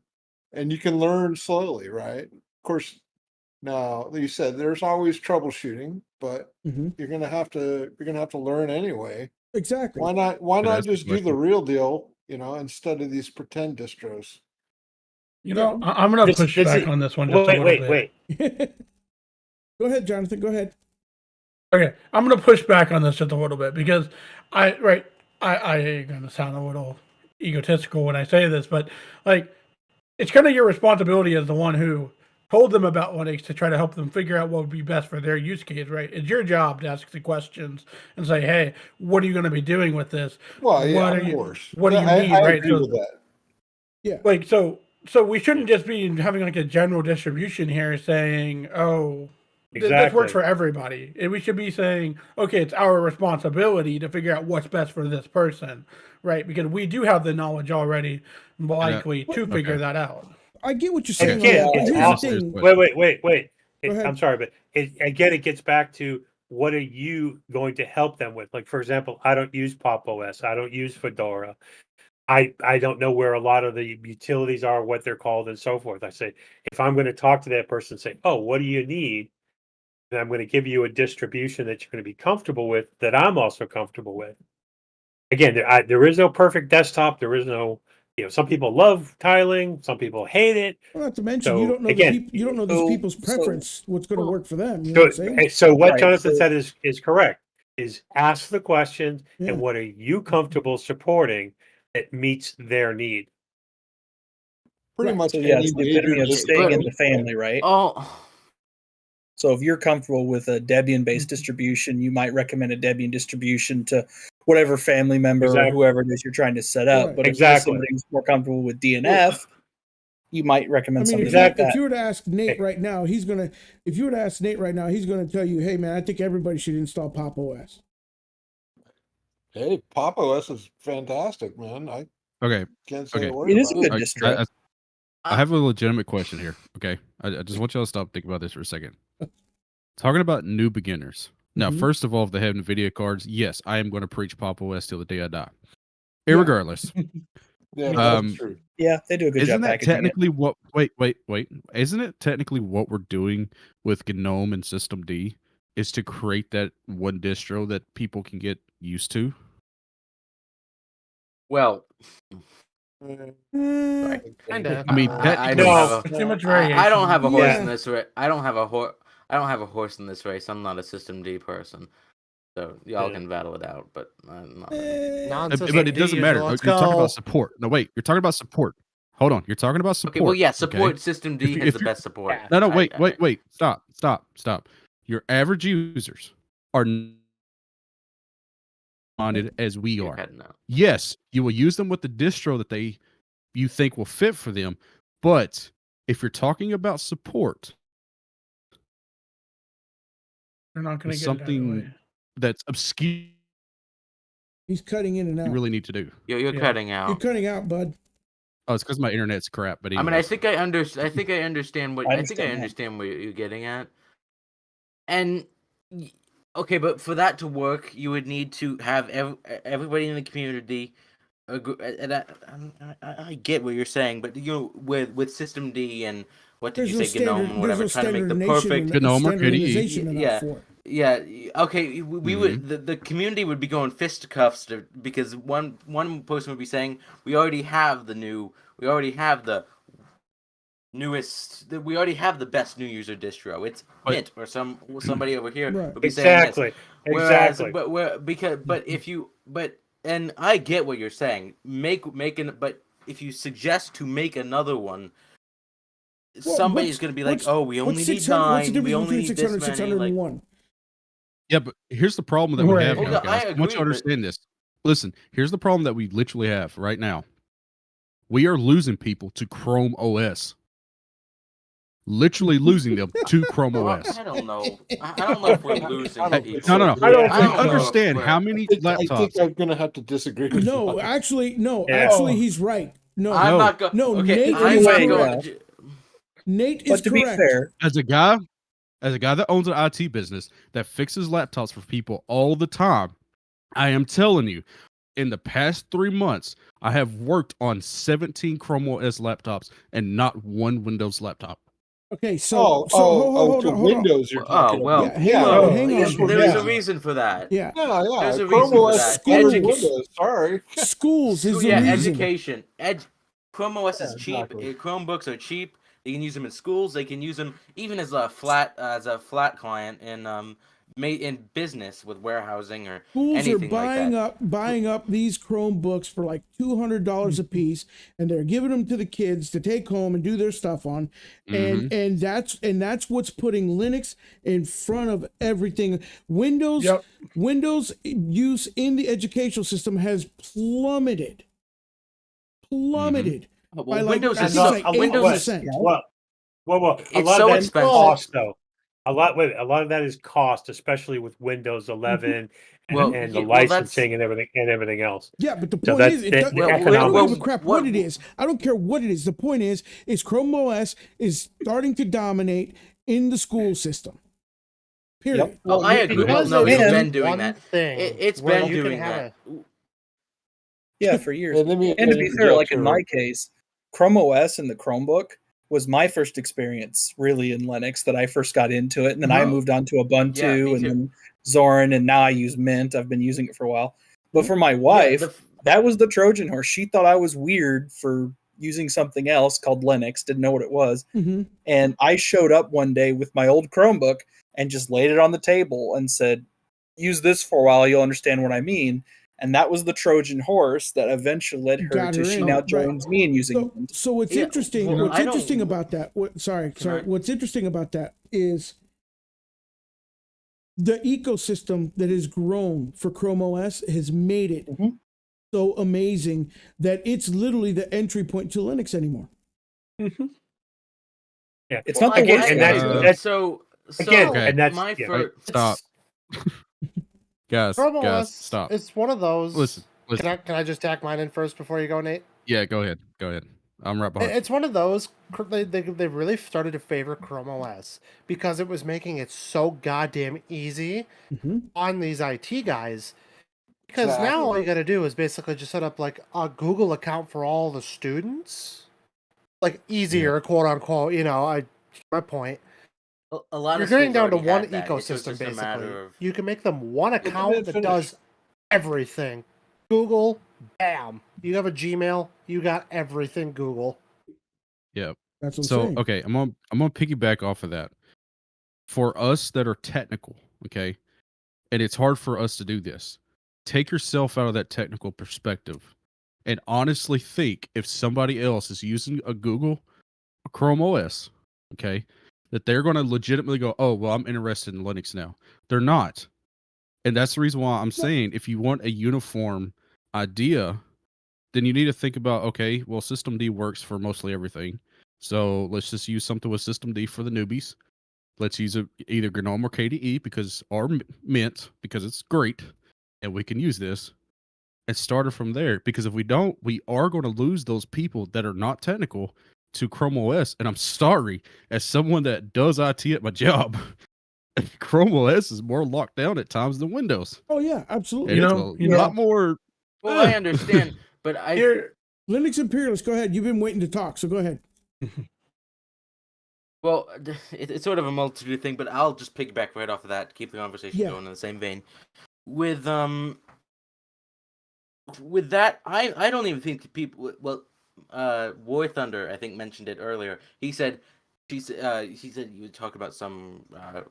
and you can learn slowly, right? Of course, now you said there's always troubleshooting, but you're gonna have to learn anyway. Exactly. Why not Could I ask a just do the question? real deal, instead of these pretend distros? I'm going to push back on this one just a little bit. Wait. Go ahead, Jonathan. Go ahead. Okay, I'm going to push back on this just a little bit because I going to sound a little egotistical when I say this, but like it's kind of your responsibility as the one who told them about Linux to try to help them figure out what would be best for their use case, right? It's your job to ask the questions and say, hey, what are you going to be doing with this? Well, yeah, What of are you- course. what do you I need, right? agree So- with that. Yeah. Like, so we shouldn't just be having like a general distribution here saying, oh, this Exactly. works for everybody. And we should be saying, okay, it's our responsibility to figure out what's best for this person, right? Because we do have the knowledge already, likely, to figure that out. I get what you're saying. Again, on that, but it's here's the awesome. thing. Wait. Go ahead. I'm sorry, but it gets back to what are you going to help them with? Like, for example, I don't use Pop! OS. I don't use Fedora. I don't know where a lot of the utilities are, what they're called, and so forth. I say, if I'm going to talk to that person and say, oh, what do you need? And I'm going to give you a distribution that you're going to be comfortable with, that I'm also comfortable with. Again, there is no perfect desktop. There is no, some people love tiling, some people hate it. Well, not to mention, So, you don't know again, you don't know these people's preference. What's going to work for them? You know So, what I'm saying? so what Right, Jonathan so- said is correct. Is ask the question, Yeah. and what are you comfortable supporting that meets their need? Pretty Right. much So yeah, any it's the epitome major of staying in the distribution. family, right? Oh, So if you're comfortable with a Debian-based Mm-hmm. distribution, you might recommend a Debian distribution to whatever family member Exactly. or whoever it is you're trying to set up. Right. But if Exactly. you're somebody who's more comfortable with DNF, you might I recommend mean, something if, like you, that. if you were to ask Nate Hey. right now, he's gonna tell you, hey man, I think everybody should install Pop! OS. Hey, Pop! OS is fantastic, man. I Okay. can't say Okay. a word It is a about good it. distro. I have a legitimate question here. Okay. I just want y'all to stop thinking about this for a second. Talking about new beginners. Now, Mhm. first of all, if they have NVIDIA cards, yes, I am going to preach Pop! OS till the day I die. Yeah. Irregardless. Yeah, Um, that's true. Yeah, they do a good Isn't job that packaging it. technically what wait. Isn't it technically what we're doing with GNOME and System D is to create that one distro that people can get used to? well, Kinda. I mean, I technically, don't No. have a, Too much I variation. don't have a horse Yeah. in this race. I don't have a horse in this race. I'm not a System D person, so y'all Yeah. can battle it out. But I'm not. Eh, Non-system but it doesn't D, matter. Let's You're talking go. about support. No, wait, you're talking about support. hold on. You're talking about support. Okay, well, yeah, okay? support system D If has the you're- best support. Yeah. No, I- wait, I- wait. Stop. Your average users are minded as we You're are. cutting out. Yes, you will use them with the distro that you think will fit for them, but if you're talking about support, They're not going it's to get it either something way. that's obscure. He's cutting in and You out. really need to do. You're Yeah. cutting out. You're cutting out, bud. Oh, it's because my internet's crap. But I mean, I anyways. think I understand. I think I understand what I I understand that. understand what you're getting at. And okay, but for that to work, you would need to have everybody in the community. And I get what you're saying, but with System D and what did There's you no say, GNOME and whatever, there's no trying to make the standardization perfect. GNOME or KDE. standardization enough Yeah. for it. Yeah. Okay. We Mm-hmm. would the community would be going fisticuffs because one person would be saying we already have the we already have the best new user distro. It's But- Mint or somebody over here Right. would be saying this. Exactly. Whereas, Exactly. and I get what you're saying. But if you suggest to make another one, Well, somebody's what's- going to be like, what's- "Oh, we only need 600 What's the 9. We difference only between need 600 and this many." Like, 601? Yeah, but here's the problem that we Right. have Oh, now, yeah, I guys. I want agree, you to understand this. Listen, here's the problem that we literally have right now. We are losing people to Chrome OS. Literally losing them to Chrome well, OS. I don't know. I don't know if we're losing I don't people. think No. so. I don't You think so, understand but- how many I think laptops? I'm gonna have to disagree with you. No, on that. actually, Yeah. he's right. No, I'm No. not going. No, okay, Nate I'm is not correct. going. Nate is But to be correct. fair, As a guy that owns an IT business that fixes laptops for people all the time, I am telling you, in the past 3 months, I have worked on 17 Chrome OS laptops and not one Windows laptop. Okay, so hold to on. Windows you're Oh, talking well, about. Yeah, hang on, well, hang on. that's what there it is a is. reason for that. Yeah, Yeah, There's a Chrome reason for OS that. is better than Education- Windows. Sorry. schools is So, the yeah, reason. education. Chrome OS is Yeah, cheap. exactly. Chromebooks are cheap. They can use them in schools. They can use them even as a flat client in business with warehousing or Schools are anything like that. buying up these Chromebooks for like $200 a piece, and they're giving them to the kids to take home and do their stuff on, and that's what's putting Linux in front of everything. Windows Yep. Windows use in the educational system has plummeted. Well, By like, Windows I is think so, it's like Windows is 8%. Well, a It's lot so of that's expensive. cost though. A lot of that is cost, especially with Windows 11 Well, and the yeah, well, that's- licensing and everything else. Yeah, but the So point that- is, that- I the don't economics- give a crap what it is. I don't care what it is. The point is Chrome OS is starting to dominate in the school system. Period. Oh, I agree. Well, Because no, it it's is been doing one that. thing It's where been you can doing have that. yeah, for years. And, let me And to be fair, interject like in here. my case, Chrome OS and the Chromebook was my first experience really in Linux that I first got into it. And then I Uh-huh. moved on to Ubuntu Yeah, me and too. then Zorin, and now I use Mint. I've been using it for a while. But for my wife, that was the Trojan horse. She thought I was weird for using something else called Linux, didn't know what it was. Mhm. And I showed up one day with my old Chromebook and just laid it on the table and said, use this for a while, you'll understand what I mean. And that was the Trojan horse that eventually led her Got to her she in, now right. joins me in using Mint. So what's Yeah, interesting? well, What's I don't- interesting about that? Sorry. I- What's interesting about that is the ecosystem that has grown for Chrome OS has made it Mhm. so amazing that it's literally the entry point to Linux anymore. Yeah. It's Well, not the again, worst and thing. that's so again, Okay. and that's my yeah, first. Stop. Guys, Chrome guys, OS. stop. It's one of those. Listen. Can I just tack mine in first before you go, Nate? Yeah, go ahead. I'm right behind. It's one of those. They really started to favor Chrome OS because it was making it so goddamn easy Mhm. on these IT guys. Because now all you got to do is basically just set up like a Google account for all the students, like easier, quote unquote. My point. A lot You're of getting schools down to already one had that. It was ecosystem just a matter basically. of- You can make them one let me account that finish. does everything. Google, bam. You have a Gmail, you got everything Google. That's what I'm So saying. okay, I'm gonna piggyback off of that. For us that are technical, okay, and it's hard for us to do this. Take yourself out of that technical perspective and honestly think if somebody else is using a Google or Chrome OS, okay, that they're going to legitimately go, oh, well, I'm interested in Linux now. They're not. And that's the reason why I'm saying if you want a uniform idea, then you need to think about, okay, well, System D works for mostly everything. So let's just use something with System D for the newbies. Let's use either GNOME or KDE or Mint because it's great and we can use this and start it from there. Because if we don't, we are going to lose those people that are not technical to Chrome OS. And I'm sorry, as someone that does IT at my job, Chrome OS is more locked down at times than Windows. Oh yeah, absolutely. And You it's a know, lot more. Well, I understand, but here, Linux Imperialist, go ahead. You've been waiting to talk, so go ahead. well, it's sort of a multitude thing, but I'll just piggyback right off of that to keep the conversation Yeah. going in the same vein. With that, I don't even think people. Well, War Thunder I think mentioned it earlier. He said he said you would talk about some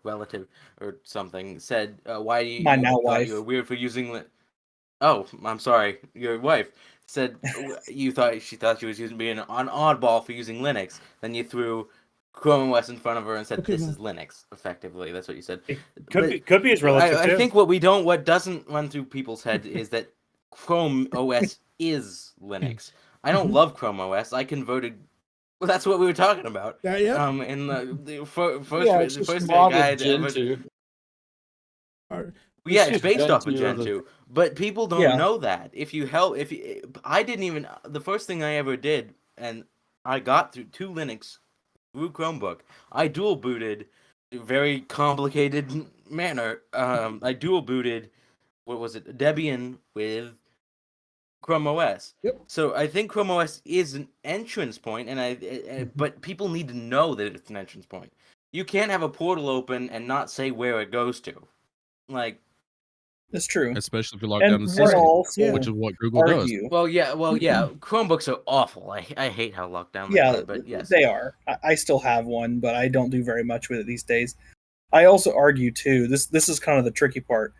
relative or something. Said why do you My now thought wife. you were weird for using. Oh, I'm sorry. Your wife said she thought she was being an oddball for using Linux. Then you threw Chrome OS in front of her and said Okay, this Mom. is Linux. Effectively, that's what you said. It But could be as relative I too. think what doesn't run through people's head is that Chrome OS is Linux. I don't love Chrome OS. I converted. Well, that's what we were talking about. Yeah. In the first it's the just first modded guide Gen ever. 2. Yeah, it's just based Gen off of 2 Gen of the- 2, but people don't Yeah. know that. I didn't even, the first thing I ever did, and I got through to Linux through Chromebook, I dual booted, very complicated manner. I dual booted, what was it, Debian with Chrome OS. Yep. So I think Chrome OS is an entrance point, but people need to know that it's an entrance point. You can't have a portal open and not say where it goes to. Like, That's true. Especially if you're locked down And in the some system, also which is what Google does. argue. well, yeah, Chromebooks are awful. I hate how locked down they Yeah, are, but yes. they are. I still have one, but I don't do very much with it these days. I also argue too. This is kind of the tricky part.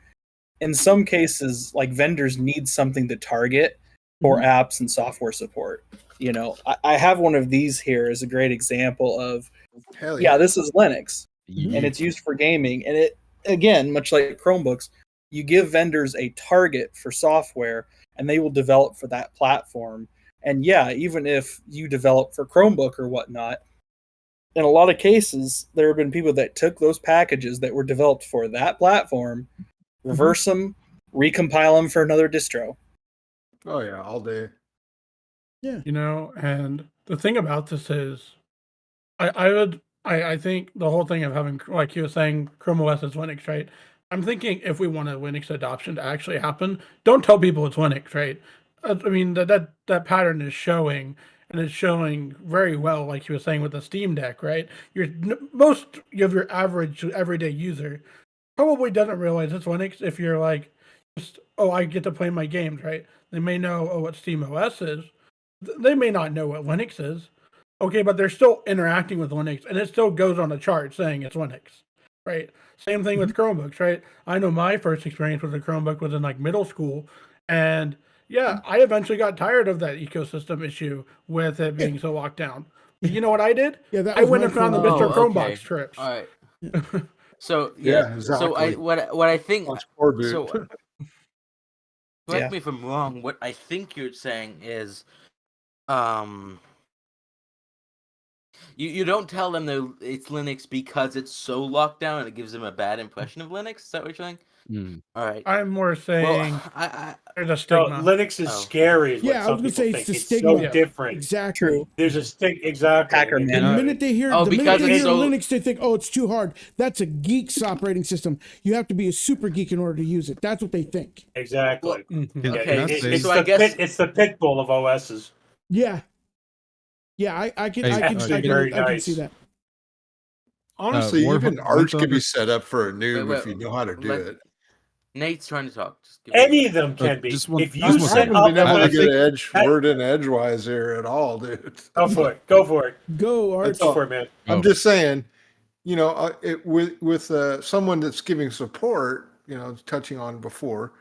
In some cases, like vendors need something to target for apps and software support. You know, I have one of these here as a great example of Hell yeah, this is Linux Yeah. and it's used for gaming. And it again, much like Chromebooks, you give vendors a target for software and they will develop for that platform. And yeah, even if you develop for Chromebook or whatnot, in a lot of cases, there have been people that took those packages that were developed for that platform, reverse them, recompile them for another distro. Oh yeah, all day. And the thing about this is, I think the whole thing of having, like you were saying, Chrome OS is Linux, right? I'm thinking if we want a Linux adoption to actually happen, don't tell people it's Linux, right? I mean that pattern is showing, and it's showing very well, like you were saying with the Steam Deck, right? Most of your average everyday user probably doesn't realize it's Linux if you're like, just, oh, I get to play my games, right? They may know, what Steam OS is. They may not know what Linux is. Okay, but they're still interacting with Linux, and it still goes on a chart saying it's Linux, right? Same thing with Chromebooks, right? I know my first experience with a Chromebook was in like middle school, and yeah, I eventually got tired of that ecosystem issue with it being so locked down. But you know what I did? Yeah, that I was went my and found the Chromebook. Mr. Oh, Chromebox okay. trips. All right. So Yeah, So exactly. what I think. Watch core boot. So correct Yeah. me if I'm wrong. What I think you're saying is, you don't tell them that it's Linux because it's so locked down and it gives them a bad impression of Linux. Is that what you're saying? Mm. All right. I'm more saying Well, I there's a No, stigma. Linux is Oh. scary. Is what Yeah, I some was gonna people say it's think. the It's stigma. so Yeah. different. Exactly. True. There's a exactly. Hacker and man. The Yeah. minute they hear, Oh, the minute because they it's hear so- Linux, they think, "Oh, it's too hard." That's a geek's operating system. You have to be a super geek in order to use it. That's what they think. Exactly. Can, Okay, can I It- say, it's so I the guess- it's the pit bull of OSs. Yeah, I can, Hey, I can, actually I can, very I can see nice. that. Honestly, War- even War Arch can be Thunder- set up for a noob Wait, if you know how to do let- it. Nate's trying to talk. Just give me Any of them can be. just one- If just you one I set second. haven't been up, able I to get think- edge word in edgewise here at all, dude. go for it. Go for it. Go, Arch. That's Go all. for it, man. I'm Oh. just saying, with someone that's giving support, touching on before,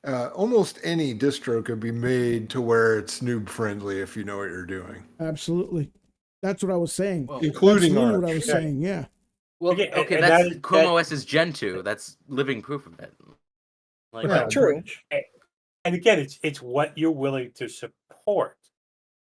almost any distro could be made to where it's noob friendly if you know what you're doing, Absolutely. That's what I was saying. Well, That's including literally what I Arch. was Yeah. saying. Yeah. well, Okay, okay, and that's that is- Chrome that- OS is Gen 2. That's living proof of it. Like, Yeah. True. And again, it's what you're willing to support.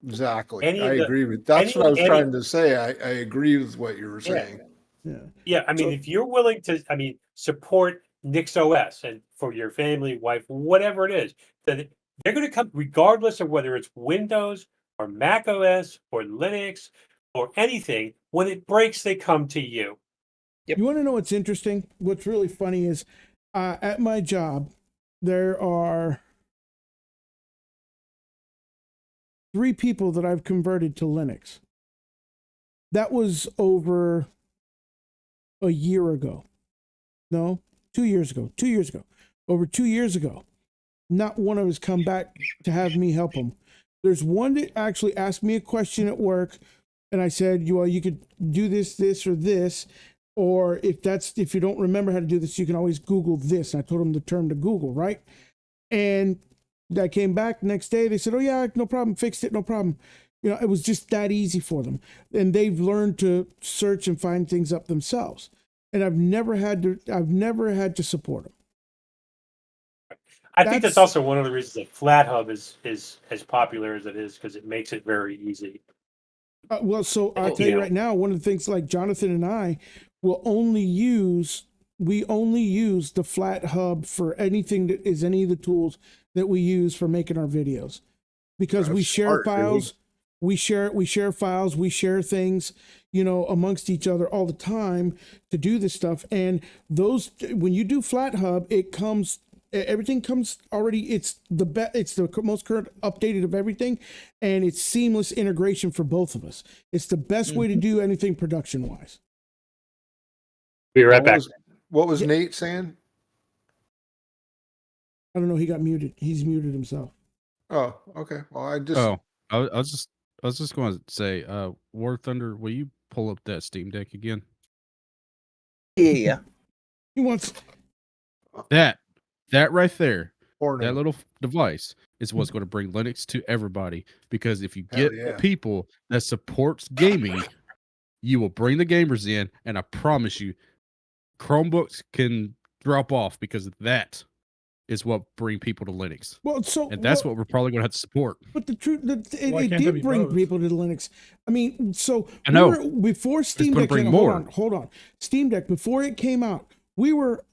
Exactly. Any I of the- agree with. That's what I was any- trying to say. I agree with what you were Yeah. saying. Yeah. Yeah, I mean, So- if you're willing to, support Nix OS and for your family, wife, whatever it is, then they're going to come regardless of whether it's Windows or Mac OS or Linux or anything. When it breaks, they come to you. Yep. You want to know what's interesting? What's really funny is at my job, there are 3 people that I've converted to Linux. That was over a year ago. No, 2 years ago. 2 years ago. Over 2 years ago. Not one of us come back to have me help them. There's one that actually asked me a question at work, and I said, well, you could do this, this, or this. Or if you don't remember how to do this, you can always Google this. And I told them the term to Google, right? And I came back next day. They said, oh, yeah, no problem. Fixed it. No problem. You know, it was just that easy for them. And they've learned to search and find things up themselves. And I've never had to support them. I think that's That's- also one of the reasons that FlatHub is as popular as it is because it makes it very easy. Well, so I'll tell you Yeah. right now, one of the things like Jonathan and I will only use the Flat Hub for anything that is any of the tools that we use for making our videos, because we That's share smart, dude. files, we share files, we share things, you know, amongst each other all the time to do this stuff. And those, when you do Flat Hub, everything comes already. It's the most current updated of everything, and it's seamless integration for both of us. It's the best way to do anything production wise. Be right back. What was Yeah. Nate saying? I don't know. He got muted. He's muted himself. Oh, okay. Well, I just I was just going to say, War Thunder, will you pull up that Steam Deck again? Yeah. He wants. That right there, porno. that little device is what's going to bring Linux to everybody. Because if you Hell get yeah. people that supports gaming, you will bring the gamers in, and I promise you, Chromebooks can drop off because that is what bring people to Linux, Well, so and that's what we're probably going to have to support. But the truth, it Why can't there did be bring both? people to Linux. I mean, so I know. before Steam gonna Deck bring came more. out. Hold on. Steam Deck, before it came out, we were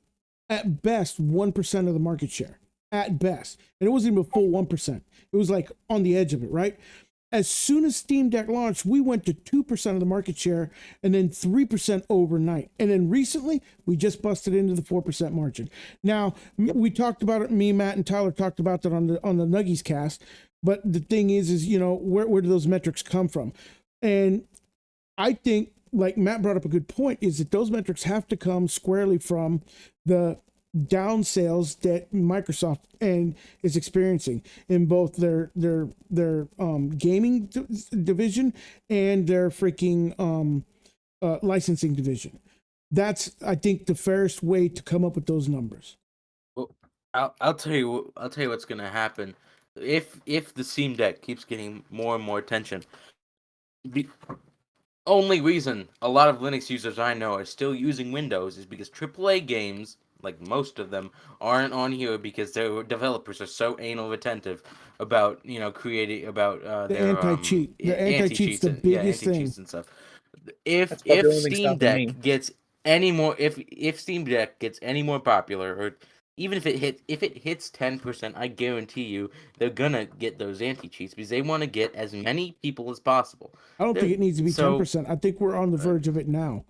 at best 1% of the market share. At best. And it wasn't even a full 1%. It was like on the edge of it, right? As soon as Steam Deck launched, we went to 2% of the market share and then 3% overnight. And then recently, we just busted into the 4% margin. Now, we talked about it, me, Matt, and Tyler talked about that on the Nuggies cast. But the thing is, you know, where do those metrics come from? And I think, like Matt brought up a good point, is that those metrics have to come squarely from the down sales that Microsoft is experiencing in both their gaming division and their freaking licensing division. That's, I think, the fairest way to come up with those numbers. Well, I'll tell you what's gonna happen if the Steam Deck keeps getting more and more attention. The only reason a lot of Linux users I know are still using Windows is because AAA games, like most of them, aren't on here because their developers are so anal retentive about creating about The their anti-cheat. The anti-cheat's the biggest thing. anti-cheats and stuff. If That's about the only thing Steam stopping me. Deck gets any more, if Steam Deck gets any more popular, or even if it hits 10%, I guarantee you they're gonna get those anti-cheats because they want to get as many people as possible. I don't think it needs to be So- 10%. I think we're on the verge of it now.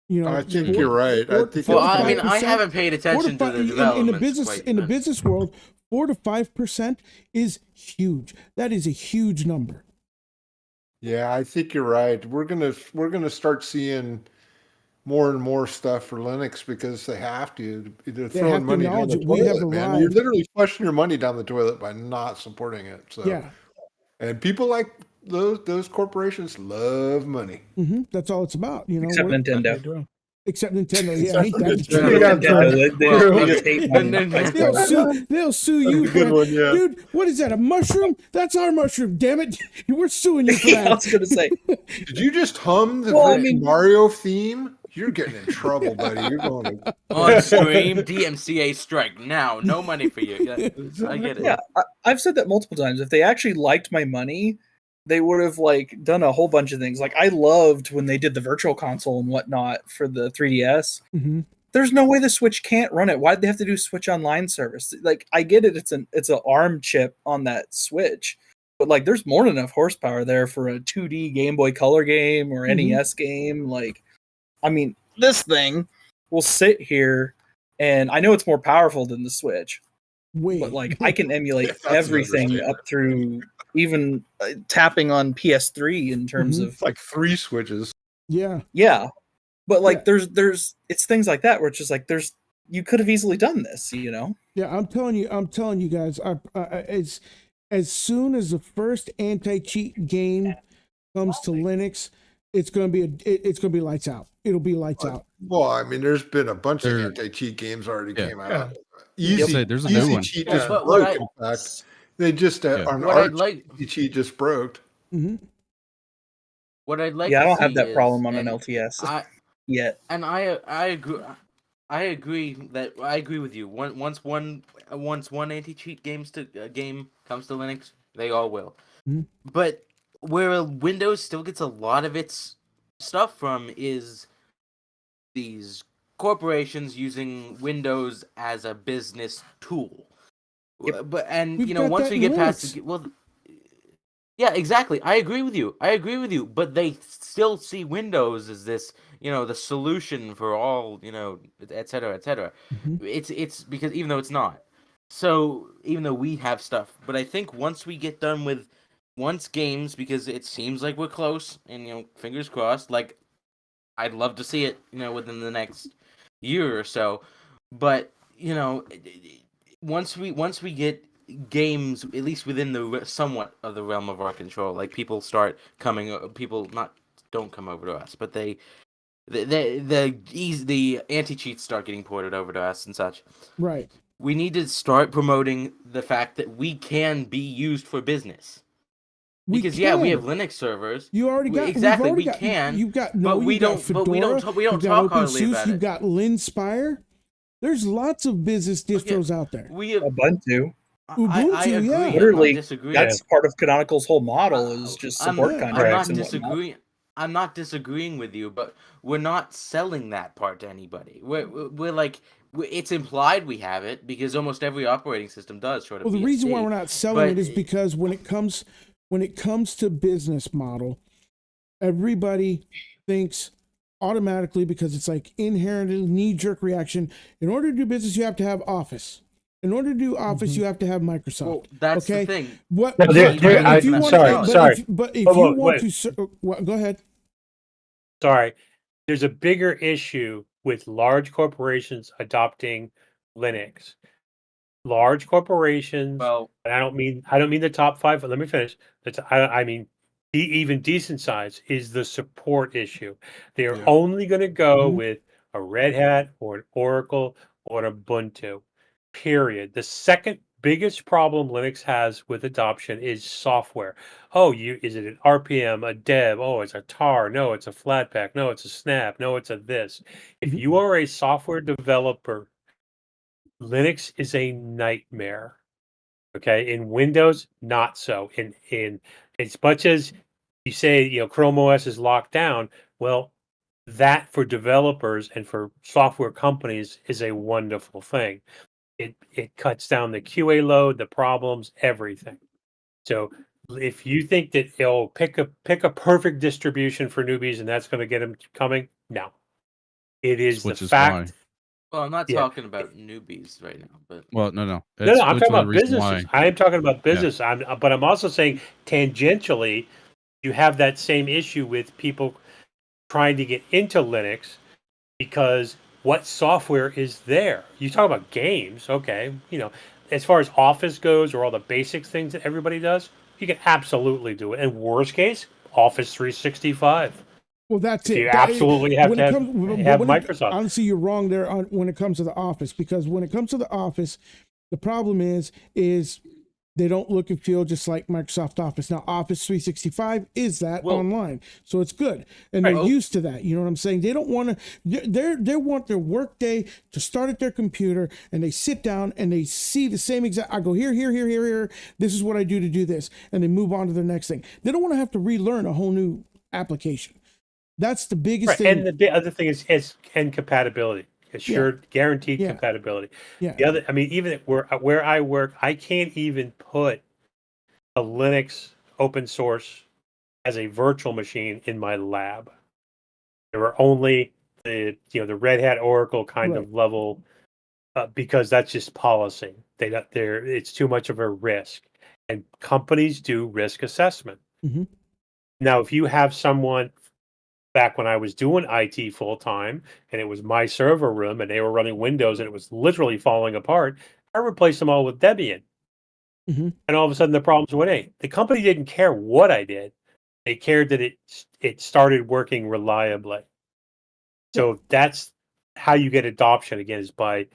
You know, I think you're right. I think Well, it's I mean, I 5%, haven't paid attention to the developments in the business world, 4 to 5% is huge. That is a huge number. Yeah, I think you're right. We're gonna start seeing more and more stuff for Linux because they have to. They're Have throwing to money down acknowledge the it. We have toilet, man. You're arrived. literally flushing your money down the toilet by not supporting it. So Yeah. and people like those corporations love money. That's all it's about. You know, Except we're- Nintendo. They do. Except Nintendo. Yeah, Except ain't for that the Nintendo. truth? Yeah, Nintendo, true. they just hate money. They'll sue you That's a good for, one, yeah. dude. What is that? A mushroom? That's our mushroom. Damn it! We're suing you for Yeah, I that. was gonna say. Did you just hum the Well, I freaking mean- Mario theme? You're getting in trouble, buddy. You're going to. On stream, DMCA strike now. No money for you. Yeah, I get it. Yeah, I've said that multiple times. If they actually liked my money, they would have like done a whole bunch of things. Like I loved when they did the virtual console and whatnot for the 3DS. Mhm. There's no way the Switch can't run it. Why'd they have to do Switch Online service? Like I get it, it's an ARM chip on that Switch, but like there's more than enough horsepower there for a 2D Game Boy Color game or Mhm. NES game. Like, I mean, this thing will sit here, and I know it's more powerful than the Switch, Wait, but like I can emulate That's an everything understatement. up through even tapping on PS3 in terms Mhm. of It's like 3 switches. yeah. yeah. But like Yeah. there's it's things like that where it's just like you could have easily done this, you know? Yeah, I'm telling you guys, as soon as the first anti-cheat game comes to Linux, it's gonna be lights out. It'll be lights out. Well, I mean, there's been a bunch of There- anti-cheat games already Yeah. came Yeah. out. Easy, Say, there's a new easy one. cheat Yeah. just But what broke. I- In fact, they just Yeah. on What our I'd like, easy cheat just broke. Hmm. what I'd like. Yeah, I to don't have see that is- problem on an and LTS I yet. and I agree. I agree with you. Once one anti-cheat game comes to Linux, they all will. Mhm. But where Windows still gets a lot of its stuff from is these corporations using Windows as a business tool. Yep. But We've you know, got once that we in get past Linux. well, yeah, exactly. I agree with you. But they still see Windows as this, you know, the solution for all, you know, et cetera, et cetera. Mhm. It's because even though it's not. So even though we have stuff, but I think once we get done with games, because it seems like we're close, and you know, fingers crossed. Like I'd love to see it, you know, within the next year or so. But you know, once we get games at least within the somewhat of the realm of our control, like people start coming, people not don't come over to us, but the anti cheats start getting ported over to us and such. Right. We need to start promoting the fact that we can be used for business. Because yeah, we have Linux servers. You already got exactly. We've already We got, can. You've got but we you've got don't. Fedora, But we don't. We don't you've got talk hardly OpenSUSE, about you've it. got Linspire. There's lots of business distros out there. We have. Ubuntu. I Ubuntu, agree. yeah. I'm Literally, not disagreeing. that's part of Canonical's whole model is just support I'm contracts not and whatnot. disagreeing. I'm not disagreeing with you, but we're not selling that part to anybody. We're like, it's implied we have it because almost every operating system does. Short of Well, the reason why BSD. we're not selling But- it is because when it comes to business model, everybody thinks automatically, because it's like inherently knee-jerk reaction. In order to do business, you have to have Office. In order to do Office, you have to have Microsoft. Well, that's okay? the thing. What? No, if you want sorry, to, sorry. But if Wait, you wait, want wait. to, go ahead. Sorry, there's a bigger issue with large corporations adopting Linux. Large corporations, Well, and I don't mean the top five. But let me finish. I mean, even decent size is the support issue. They are Yeah. only going to go Mhm. with a Red Hat or an Oracle or an Ubuntu. Period. The second biggest problem Linux has with adoption is software. Oh, is it an RPM, a dev? Oh, it's a tar. No, it's a Flatpak. No, it's a Snap. No, it's a this. If Mhm. you are a software developer, Linux is a nightmare. Okay, in Windows, not so. In as much as you say, you know, Chrome OS is locked down, well, that for developers and for software companies is a wonderful thing. It cuts down the QA load, the problems, everything. So if you think that it'll pick a perfect distribution for newbies and that's going to get them coming, no. It is Which the is fact. why. well, I'm not Yeah. talking about newbies right now, but Well, no. No, It's I'm talking literally about the reason businesses. why. I am talking about business. But I'm also saying tangentially, you have that same issue with people trying to get into Linux because what software is there? You talk about games, okay? You know, as far as Office goes or all the basic things that everybody does, you can absolutely do it. And worst case, Office 365. Well, that's If it. you absolutely have when to it have, comes, have when it, Microsoft. honestly, you're wrong there on when it comes to the Office, because when it comes to the Office, the problem is they don't look and feel just like Microsoft Office. Now, Office 365 is that Well- online, so it's good, and they're Right. used to that. You know what I'm saying? They don't want to. They want their workday to start at their computer, and they sit down and they see the same exact. I go here. This is what I do to do this, and they move on to the next thing. They don't want to have to relearn a whole new application. That's the biggest Right. thing. And the other thing is compatibility, assured, guaranteed Yeah. compatibility. Yeah. The other, I mean, even where I work, I can't even put a Linux open source as a virtual machine in my lab. There are only the Red Hat Oracle kind Right. of level, because that's just policy. It's too much of a risk, and companies do risk assessment. Mhm. Now, if you have someone back when I was doing IT full time and it was my server room and they were running Windows and it was literally falling apart, I replaced them all with Debian. Mhm. And all of a sudden the problems went away. The company didn't care what I did. They cared that it started working reliably. So that's how you get adoption again, is by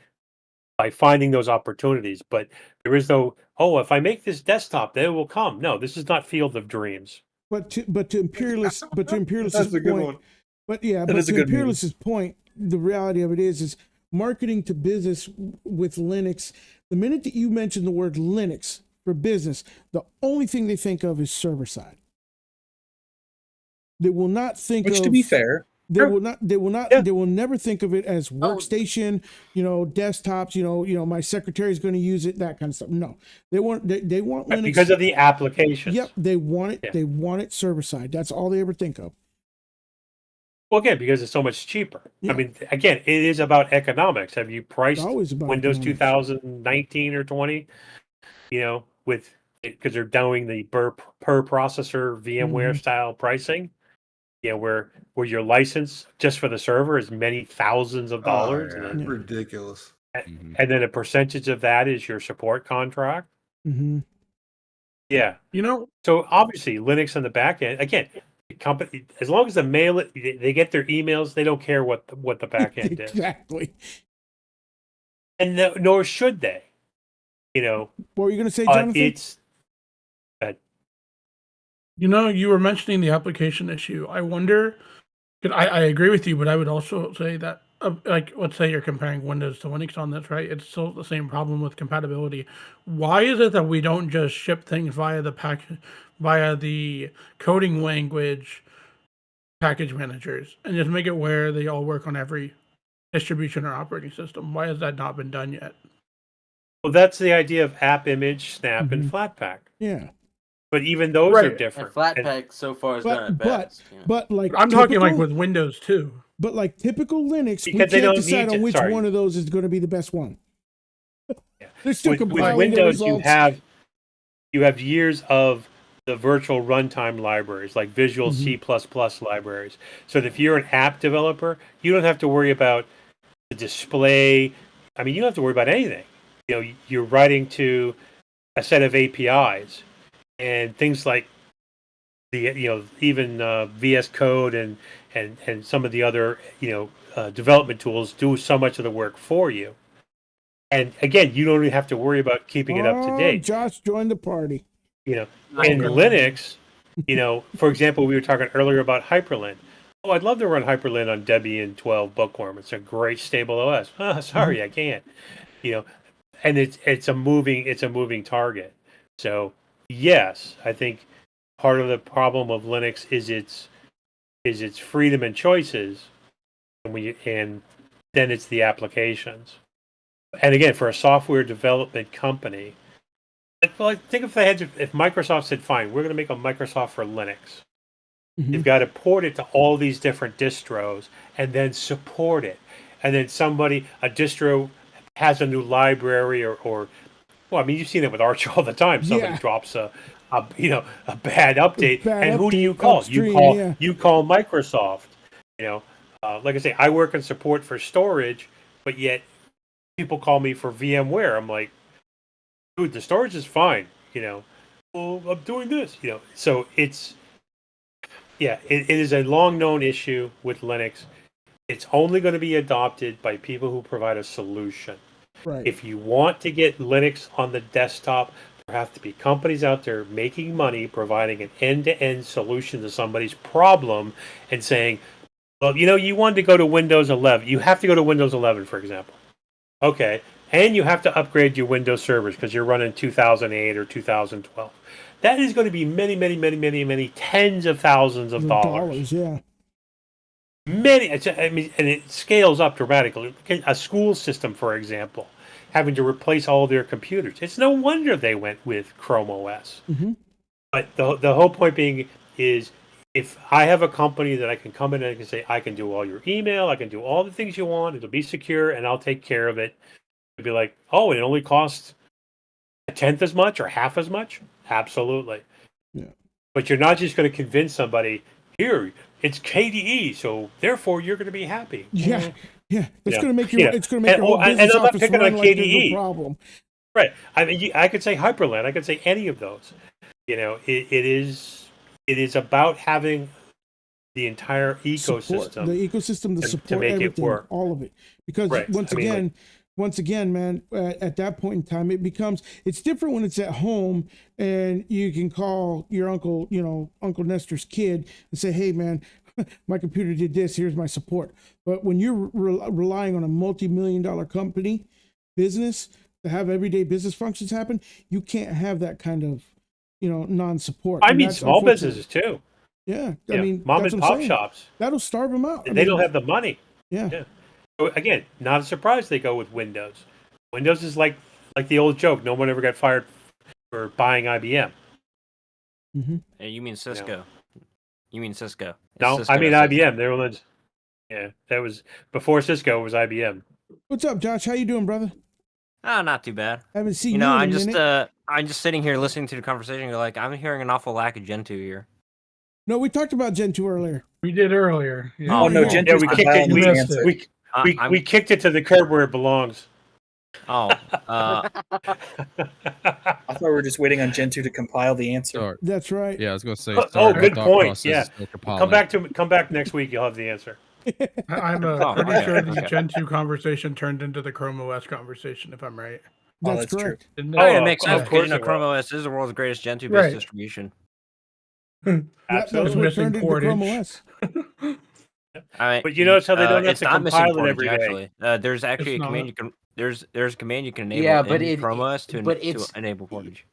finding those opportunities. But there is no, if I make this desktop, then it will come. No, this is not Field of Dreams. But to Imperialist, That's a good point, one. but yeah, That but is a to good movie. Imperialist's point, the reality of it is marketing to business with Linux. The minute that you mention the word Linux for business, the only thing they think of is server side. They will not think Which, of. to be fair, They Sure. will not. They will not. Yeah. They will never think of it as workstation. Desktops. My secretary is going to use it. That kind of stuff. No, they want. They want Linux Because of the applications. Yep, they want it. Yeah. They want it server side. That's all they ever think of. Well, again, because it's so much cheaper. Yeah. I mean, again, it is about economics. Have you priced Always about Windows economics. 2019 or 20? With because they're doing the per processor VMware Mhm. style pricing. Where your license just for the server is many thousands of dollars, yeah. and then, Ridiculous. Mhm. and then a percentage of that is your support contract. Mm-hmm. Yeah. You know, So obviously, Linux on the back end, again, the company, as long as they get their emails, they don't care what the back end is, Exactly. and nor should they. What were you going to say, But Jonathan? it's you were mentioning the application issue. I wonder, 'cause I agree with you, but I would also say that, let's say you're comparing Windows to Linux on this, right? It's still the same problem with compatibility. Why is it that we don't just ship things via the coding language package managers and just make it where they all work on every distribution or operating system? Why has that not been done yet? well, that's the idea of app image, snap, and Mhm. Flatpak. Yeah, But even those Right. are And different. And And- Flatpak so far has done it but best. you know. but like I'm talking like typical- with Windows too. But like typical Linux, we Because they can't don't decide need on to- which sorry. one of those is going to be the best one. Yeah. They're still with compiling Windows, the you results. have years of the virtual runtime libraries, like Visual Mhm. C++ libraries. So that if you're an app developer, you don't have to worry about the display. I mean, you don't have to worry about anything. You're writing to a set of APIs and things like even VS Code and some of the other development tools do so much of the work for you. And again, you don't even have to worry about keeping it up to date. Josh joined the party. In Okay. Linux, for example, we were talking earlier about Hyperlin. Oh, I'd love to run Hyperlin on Debian 12 Bookworm. It's a great stable OS. Oh, sorry, I can't. And it's a moving target. So yes, I think part of the problem of Linux is its freedom and choices, and then it's the applications. And again, for a software development company, I think if Microsoft said, "Fine, we're going to make a Microsoft for Linux," Mhm. you've got to port it to all these different distros and then support it. And then a distro has a new library or well, I mean, you've seen it with Arch all the time. Somebody Yeah. drops a bad update, Bad and who do you update call? upstream, You call Microsoft. Like I say, I work in support for storage, but yet people call me for VMware. I'm like, dude, the storage is fine. Well, I'm doing this. So it's it is a long known issue with Linux. It's only going to be adopted by people who provide a solution. Right. If you want to get Linux on the desktop, there have to be companies out there making money, providing an end-to-end solution to somebody's problem, and saying, well, you wanted to go to Windows 11. You have to go to Windows 11, for example. Okay. And you have to upgrade your Windows servers because you're running 2008 or 2012. That is going to be many, many, many, many, many tens of thousands of dollars. Yeah. Many, and it scales up dramatically. A school system, for example, having to replace all their computers. It's no wonder they went with Chrome OS. Mm-hmm. But the whole point being is, if I have a company that I can come in and I can say, I can do all your email, I can do all the things you want, it'll be secure, and I'll take care of it. It'd be like, oh, it only costs a tenth as much or half as much? Absolutely. Yeah. But you're not just going to convince somebody, here, it's KDE, so therefore you're going to be happy. Yeah. Yeah. It's Yeah. going to make your it's going to make your whole and business I'm not office picking run on like there's no KDE. problem. Right. I mean, I could say Hyperland. I could say any of those. It is about having the entire ecosystem. The ecosystem, the support, to make everything, it work. all of it. Because Right. once again, man, at that point in time, it's different when it's at home and you can call your uncle, Uncle Nestor's kid and say, hey, man, my computer did this, here's my support. But when you're relying on a multi-million-dollar company business to have everyday business functions happen, you can't have that kind of, non-support. I And mean, that's small unfortunate. businesses too. Yeah. I mean, mom that's and what I'm pop saying. shops. That'll starve them out. They don't have the money. Yeah. Yeah. So again, not a surprise they go with Windows. Windows is like the old joke. No one ever got fired for buying IBM. Mm-hmm. Hey, you mean Cisco? You mean Cisco? It's No, Cisco I mean that says IBM. They were ones. Yeah, that was before Cisco was IBM. What's up, Josh? How you doing, brother? that. Not too bad. Haven't seen You know, you in I'm a just minute. I'm just sitting here listening to the conversation. You're like, I'm hearing an awful lack of Gen 2 here. No, we talked about Gen 2 earlier. We did earlier. Yeah. Oh, Oh no, yeah. Gen Yeah, 2's we the kicked it. balance missed answer. it. We kicked it to the curb where it belongs. Oh, I thought we were just waiting on Gen 2 to compile the answer. Sorry. That's right. Yeah, I was going to say. Oh, sorry, my good thought point. process Yeah. is still compiling. Come back next week. You'll have the answer. I'm Oh, pretty okay, sure the okay. Gen 2 conversation turned into the Chrome OS conversation, if I'm right. Oh, That's that's true. correct. Didn't Oh, it? it makes of sense because course it Chrome will. OS is the world's greatest Gen 2 based Right. distribution. That's Absolutely. what Missing turned into Chrome portage. OS. But you notice how they don't have it's to not missing compile it portage, every day. actually. There's actually It's a command not. you can there's a command you can enable Yeah, but in Chrome OS to but it's- enable portage.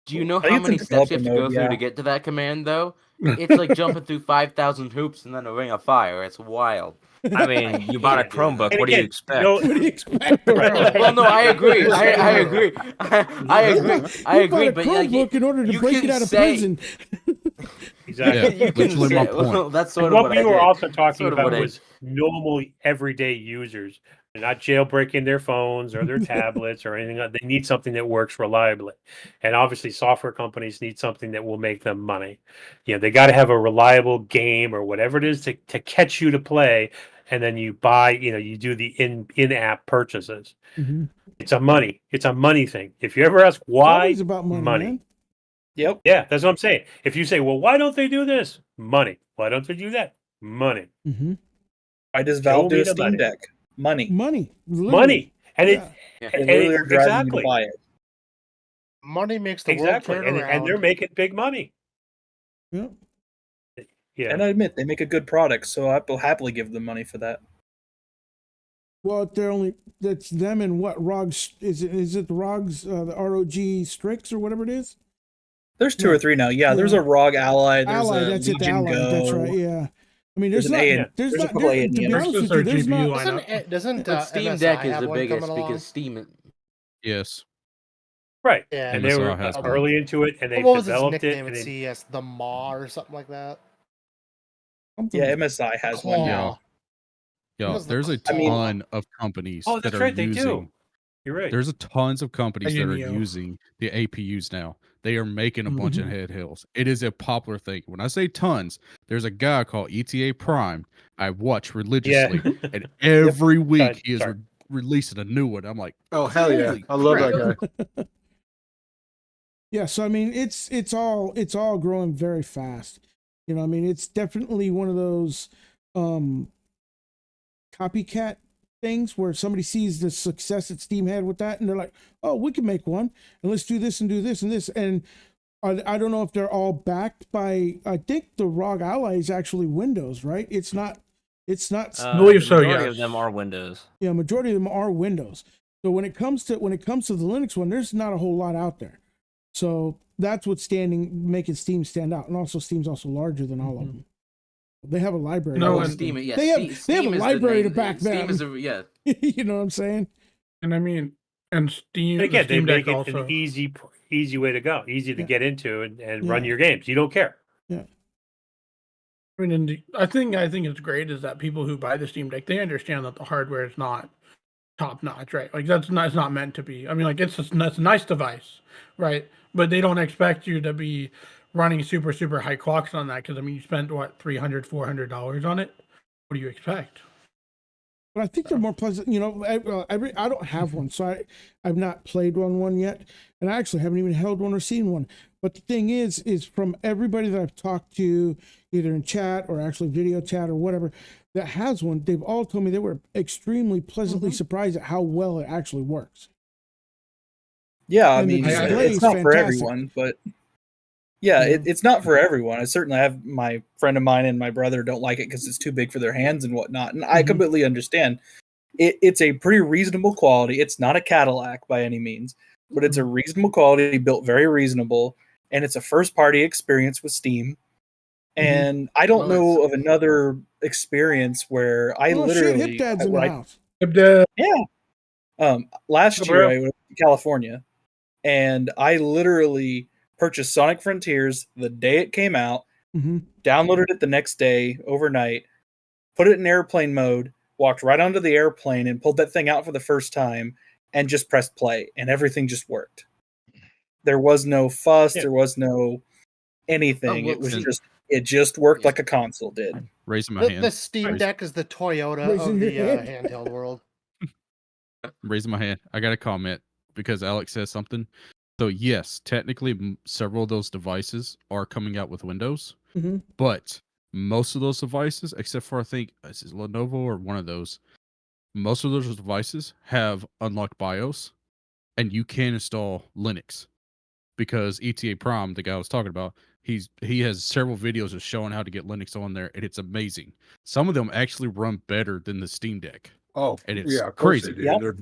Do you know I think how it's in many steps you have to developer go mode, through yeah. to get to that command, though? It's like jumping through 5,000 hoops and then a ring of fire. It's wild. I mean, you bought a hate doing Chromebook. that. What do you again, expect? What do you expect? Well, no, I agree. I agree. I agree. I You bought agree. a But like, Chromebook in order to you break can it out of say- prison. Exactly. Yeah, you can literally my say, point. well, that's sort And of what what we I were did. also talking Sort of about what I- was normal everyday users. They're not jailbreaking their phones or their tablets or anything. They need something that works reliably. And obviously software companies need something that will make them money. They got to have a reliable game or whatever it is to catch you to play. And then you buy, you do the in-app purchases. Mm-hmm. It's a money thing. If you ever ask why, Always about money, man. Yep. Yeah, that's what I'm saying. If you say, well, why don't they do this? Money. Why don't they do that? Money. Mm-hmm. Why does Show Valve do me a the Steam money. Deck? Money. Money. Literally. Money. And Yeah. Yeah. They and literally are driving you to exactly. buy it. Money makes the Exactly. world turn around. And they're making big money. Yeah. Yeah. And I admit they make a good product, so I will happily give them money for that. Well, that's them and what ROG is it the ROGs the ROG Strix or whatever it is? There's two Yeah. or three now. Yeah, there's Yeah. a ROG Ally. There's Ally, a that's it, the Legion Ally. Go. That's right. Yeah. I mean, There's there's an not, A and there's there's a not, couple A there, and to be D. honest There's with their you, there's GPU not. lineup. Doesn't But Steam MSI Deck is have the one biggest coming along? because Steam. Yes. Right. Yeah. And they were MSI has one. early into it and they What was his developed it. nickname And at they, CES? The Maw or something like that? Something- Yeah, MSI has one. Yeah. Claw. Yeah, was the there's a claw. ton of companies oh, that that's are right. They using. do. You're right. There's a tons of companies that are Unio. using the APUs now. They are making a bunch of Mhm. head hills. It is a popular thing. When I say tons, there's a guy called ETA Prime I watch religiously, and every week he is Sorry. releasing a new one. I'm like, Oh hell yeah! Holy I love crap. that guy. Yeah, so I mean, it's all growing very fast. You know, I mean, it's definitely one of those copycat things where somebody sees the success that Steam had with that, and they're like, "Oh, we can make one, and let's do this and do this and this." And I don't know if they're all backed by. I think the ROG Ally is actually Windows, right? It's not. It's not. I believe so, Majority of yes. them are Windows. Yeah, majority of them are Windows. So when it comes to the Linux one, there's not a whole lot out there. So that's what's making Steam stand out, and also Steam's also larger than all of them. They have a library. No, Oh, and Steam. Yeah, they have Steam they have a is the library to name- back Steam them. is yeah. You know what I'm saying? And I mean, and Steam. And again, the Steam they Deck make it also. an easy way to go, easy to Yeah. get into and run Yeah. your games. You don't care. Yeah. I mean, and I think it's great is that people who buy the Steam Deck, they understand that the hardware is not top notch, right? Like it's not meant to be. I mean, like it's a nice device, right? But they don't expect you to be running super high clocks on that because I mean, you spent what $300-$400 on it. What do you expect? But I think they're more pleasant. You know, I don't have one, so I've not played one yet, and I actually haven't even held one or seen one. But the thing is from everybody that I've talked to, either in chat or actually video chat or whatever, that has one, they've all told me they were extremely pleasantly surprised at how well it actually works. Yeah, I And the mean, display it's is not for fantastic. everyone, but yeah, it's not for everyone. I certainly have my friend of mine and my brother don't like it because it's too big for their hands and whatnot, and I completely understand. It's a pretty reasonable quality. It's not a Cadillac by any means, but it's a reasonable quality, built very reasonable, and it's a first-party experience with Steam. And I don't know of another experience where I literally Hip Dad's in the house. last Hey, year bro. I went to California, and I literally purchased Sonic Frontiers the day it came out, downloaded it the next day overnight, put it in airplane mode, walked right onto the airplane and pulled that thing out for the first time and just pressed play, and everything just worked. There was no fuss, there was no anything. well, It was see- it just worked like a console did. Raising my The hand. Steam Deck is the Toyota Raising of the your hand. handheld world. Raising my hand. I got a comment because Alex says something. So yes, technically, several of those devices are coming out with Windows, but most of those devices, except for I think is it Lenovo or one of those, most of those devices have unlocked BIOS, and you can install Linux because ETA Prom, the guy I was talking about, he has several videos of showing how to get Linux on there, and it's amazing. Some of them actually run better than the Steam Deck. Oh, And it's yeah, of course crazy. they do. Yep.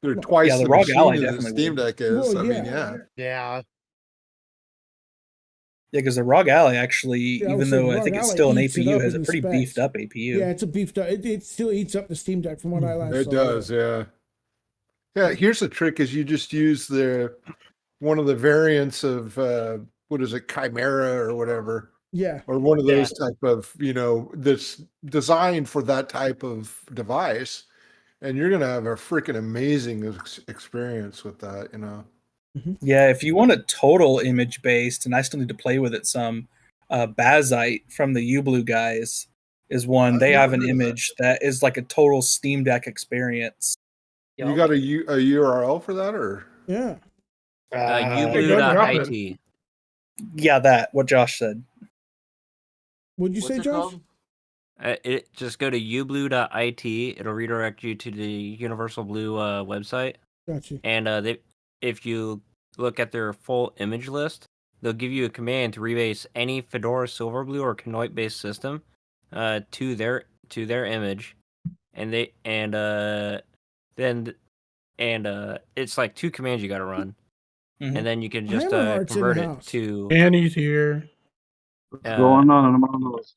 They're twice Yeah, the the ROG Ally machine that the definitely Steam would. Deck is. Well, I mean, yeah. Yeah. Yeah, because the ROG Ally actually, Yeah, I would even say though I ROG think it's Ally still an eats it APU, up has in a the pretty specs. beefed up APU. Yeah, it's a beefed up. It still eats up the Steam Deck from what I last it saw. does, yeah. Yeah, here's the trick: is you just use one of the variants of what is it, Chimera or whatever, Yeah. or one of those type of that's designed for that type of device, and you're gonna have a freaking amazing experience with that. Yeah, if you want a total image based, and I still need to play with it some, Bazite from the Ublue guys is one. I've They have never an heard of that. image that is like a total Steam Deck experience. You got a URL for that, or Yeah. Ublue.it. Yeah, that what Josh said. What'd you say, Josh? It just go to ublue.it. It'll redirect you to the Universal Blue website. Gotcha. And if you look at their full image list, they'll give you a command to rebase any Fedora Silverblue or Knoit based system to their image, and it's like 2 commands you got to run, and then you can just Hammerheart's in convert the it house. to. Annie's here. Going on? I'm on those.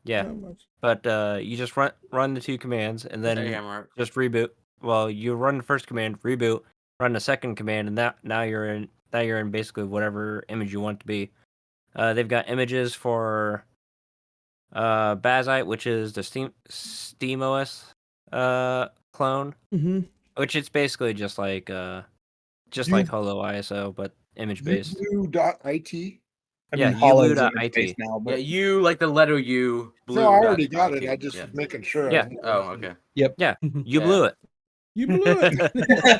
Yeah, Not much. but you just run the 2 commands and then Hey, Hammerheart. just reboot. Well, you run the first command, reboot, run the second command, and now you're in basically whatever image you want to be. They've got images for Bazite, which is the SteamOS clone, which it's basically just like Holo ISO but image based. U.it? I Yeah, mean, Hollow's ublue.it. image based now, Yeah, but you like the letter U. Blue. No, I already got it. I just Yeah. was making sure. Yeah. Oh, okay. yep. Yeah, you blew it. You blew it.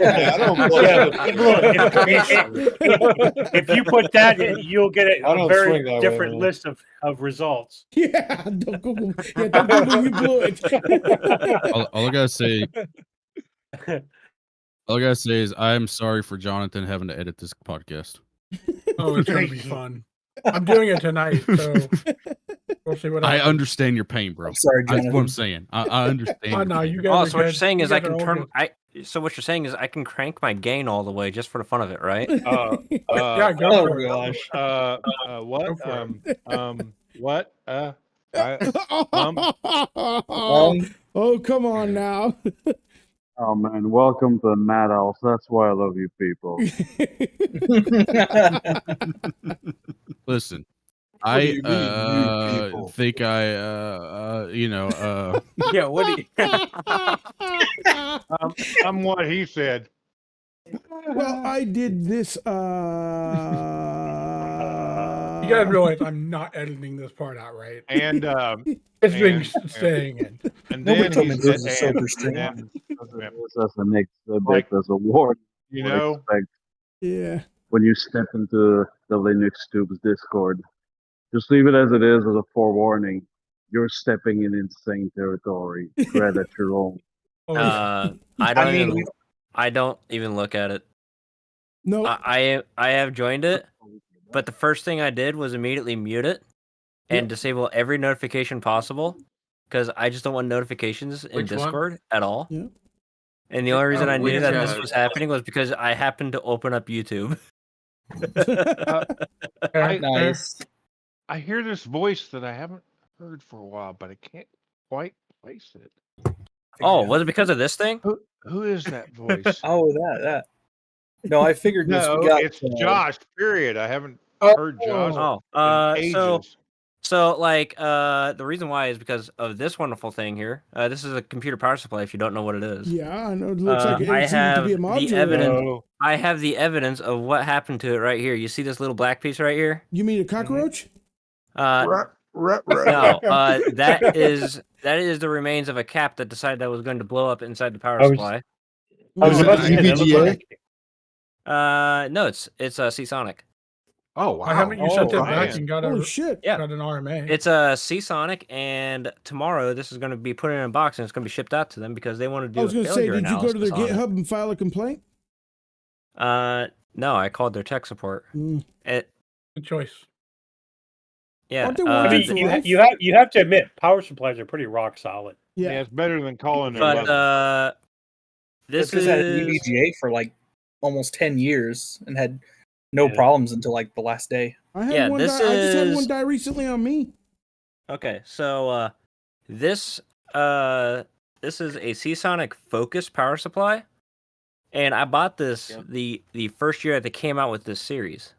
I don't blow Yeah, it. but if you put that in, you'll get I a don't very swing that way, different man. list of results. Yeah, don't Google. Yeah, don't Google. You blew it. All I gotta say, is I'm sorry for Jonathan having to edit this podcast. Oh, it's gonna be fun. I'm doing it tonight, so we'll see what I happens. understand your pain, bro. I'm sorry, That's what I'm Jonathan. saying. I understand. Oh your no, pain. you guys Oh, are so what you're good. saying You is I guys are can all turn good. So what you're saying is I can crank my gain all the way just for the fun of it, right? Yeah, go Oh for it. gosh. Go What? for it. What? Oh, come on now. Oh man, welcome to the Madhouse. That's why I love you people. Listen, What do I you mean, you people? think Yeah, what do you I'm what he said. Well, I did this. You guys realize I'm not editing this part out, right? And It's been and- staying in. and Nobody then told he me this said, was a sober stream. and That's an exhibit, Like, as a warning. you What know, expect Yeah. when you step into the Linux Tubes Discord. Just leave it as it is as a forewarning. You're stepping in insane territory. Tread at your own. Oh, yeah. I don't even look at it. No. I have joined it, but the first thing I did was immediately mute it and disable every notification possible because I just don't want notifications in Which one? Discord at all. Yeah. And the only reason I knew which, that this was happening was because I happened to open up YouTube. Nice. I hear this voice that I haven't heard for a while, but I can't quite place it. Oh, was it because of this thing? Who is that voice? Oh, that. No, I figured this. No, We got, it's Josh. Period. I haven't heard Josh Oh, in ages. So like the reason why is because of this wonderful thing here. This is a computer power supply. If you don't know what it is, Yeah, I know. It looks like it I seems to have be a the modular. evidence. No. I have the evidence of what happened to it right here. You see this little black piece right here? You mean a cockroach? No, that is the remains of a cap that decided that was going to blow up inside the power supply. I was about to say, that looked like- No, it's Seasonic. Oh wow! Why haven't you sent it back man. and got Holy a shit. Yeah. got an RMA? It's a Seasonic, and tomorrow this is going to be put in a box and it's going to be shipped out to them because they want to do I was a going to say, failure did you go to their analysis on GitHub and file a complaint? it. No, I called their tech support. Mm. Good choice. Yeah, Aren't they I working mean, for you, life? you have to admit, power supplies are pretty rock solid. Yeah, Yeah. it's better than calling their but mother. this This had is EVGA for like almost 10 years and had no Yeah. problems until like the last day. I had Yeah, one this die. I just had is- one die recently on me. okay. So this is a Seasonic Focus power supply, and I bought this the first year that they came out with this series,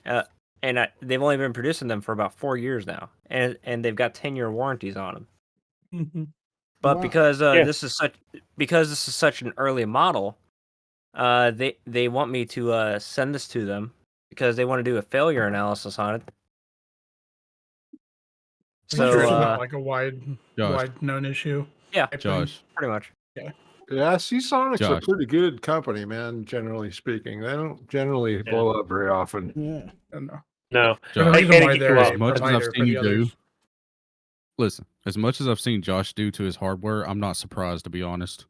and they've only been producing them for about 4 years now, and they've got 10-year warranties on them. Mm-hmm. But Wow. because Yeah. this is such an early model, they want me to send this to them because they want to do a failure analysis on it. So it's So not like a wide known issue. yeah, type thing. Josh. pretty much. Yeah, Seasonic's a Josh. pretty good company, man, generally speaking. They don't generally blow up very often. Yeah. I don't know. No, There's a Josh, reason gotta why get they're you a up. as much as I've provider for seen the you do, others. listen, as much as I've seen Josh do to his hardware, I'm not surprised, to be honest.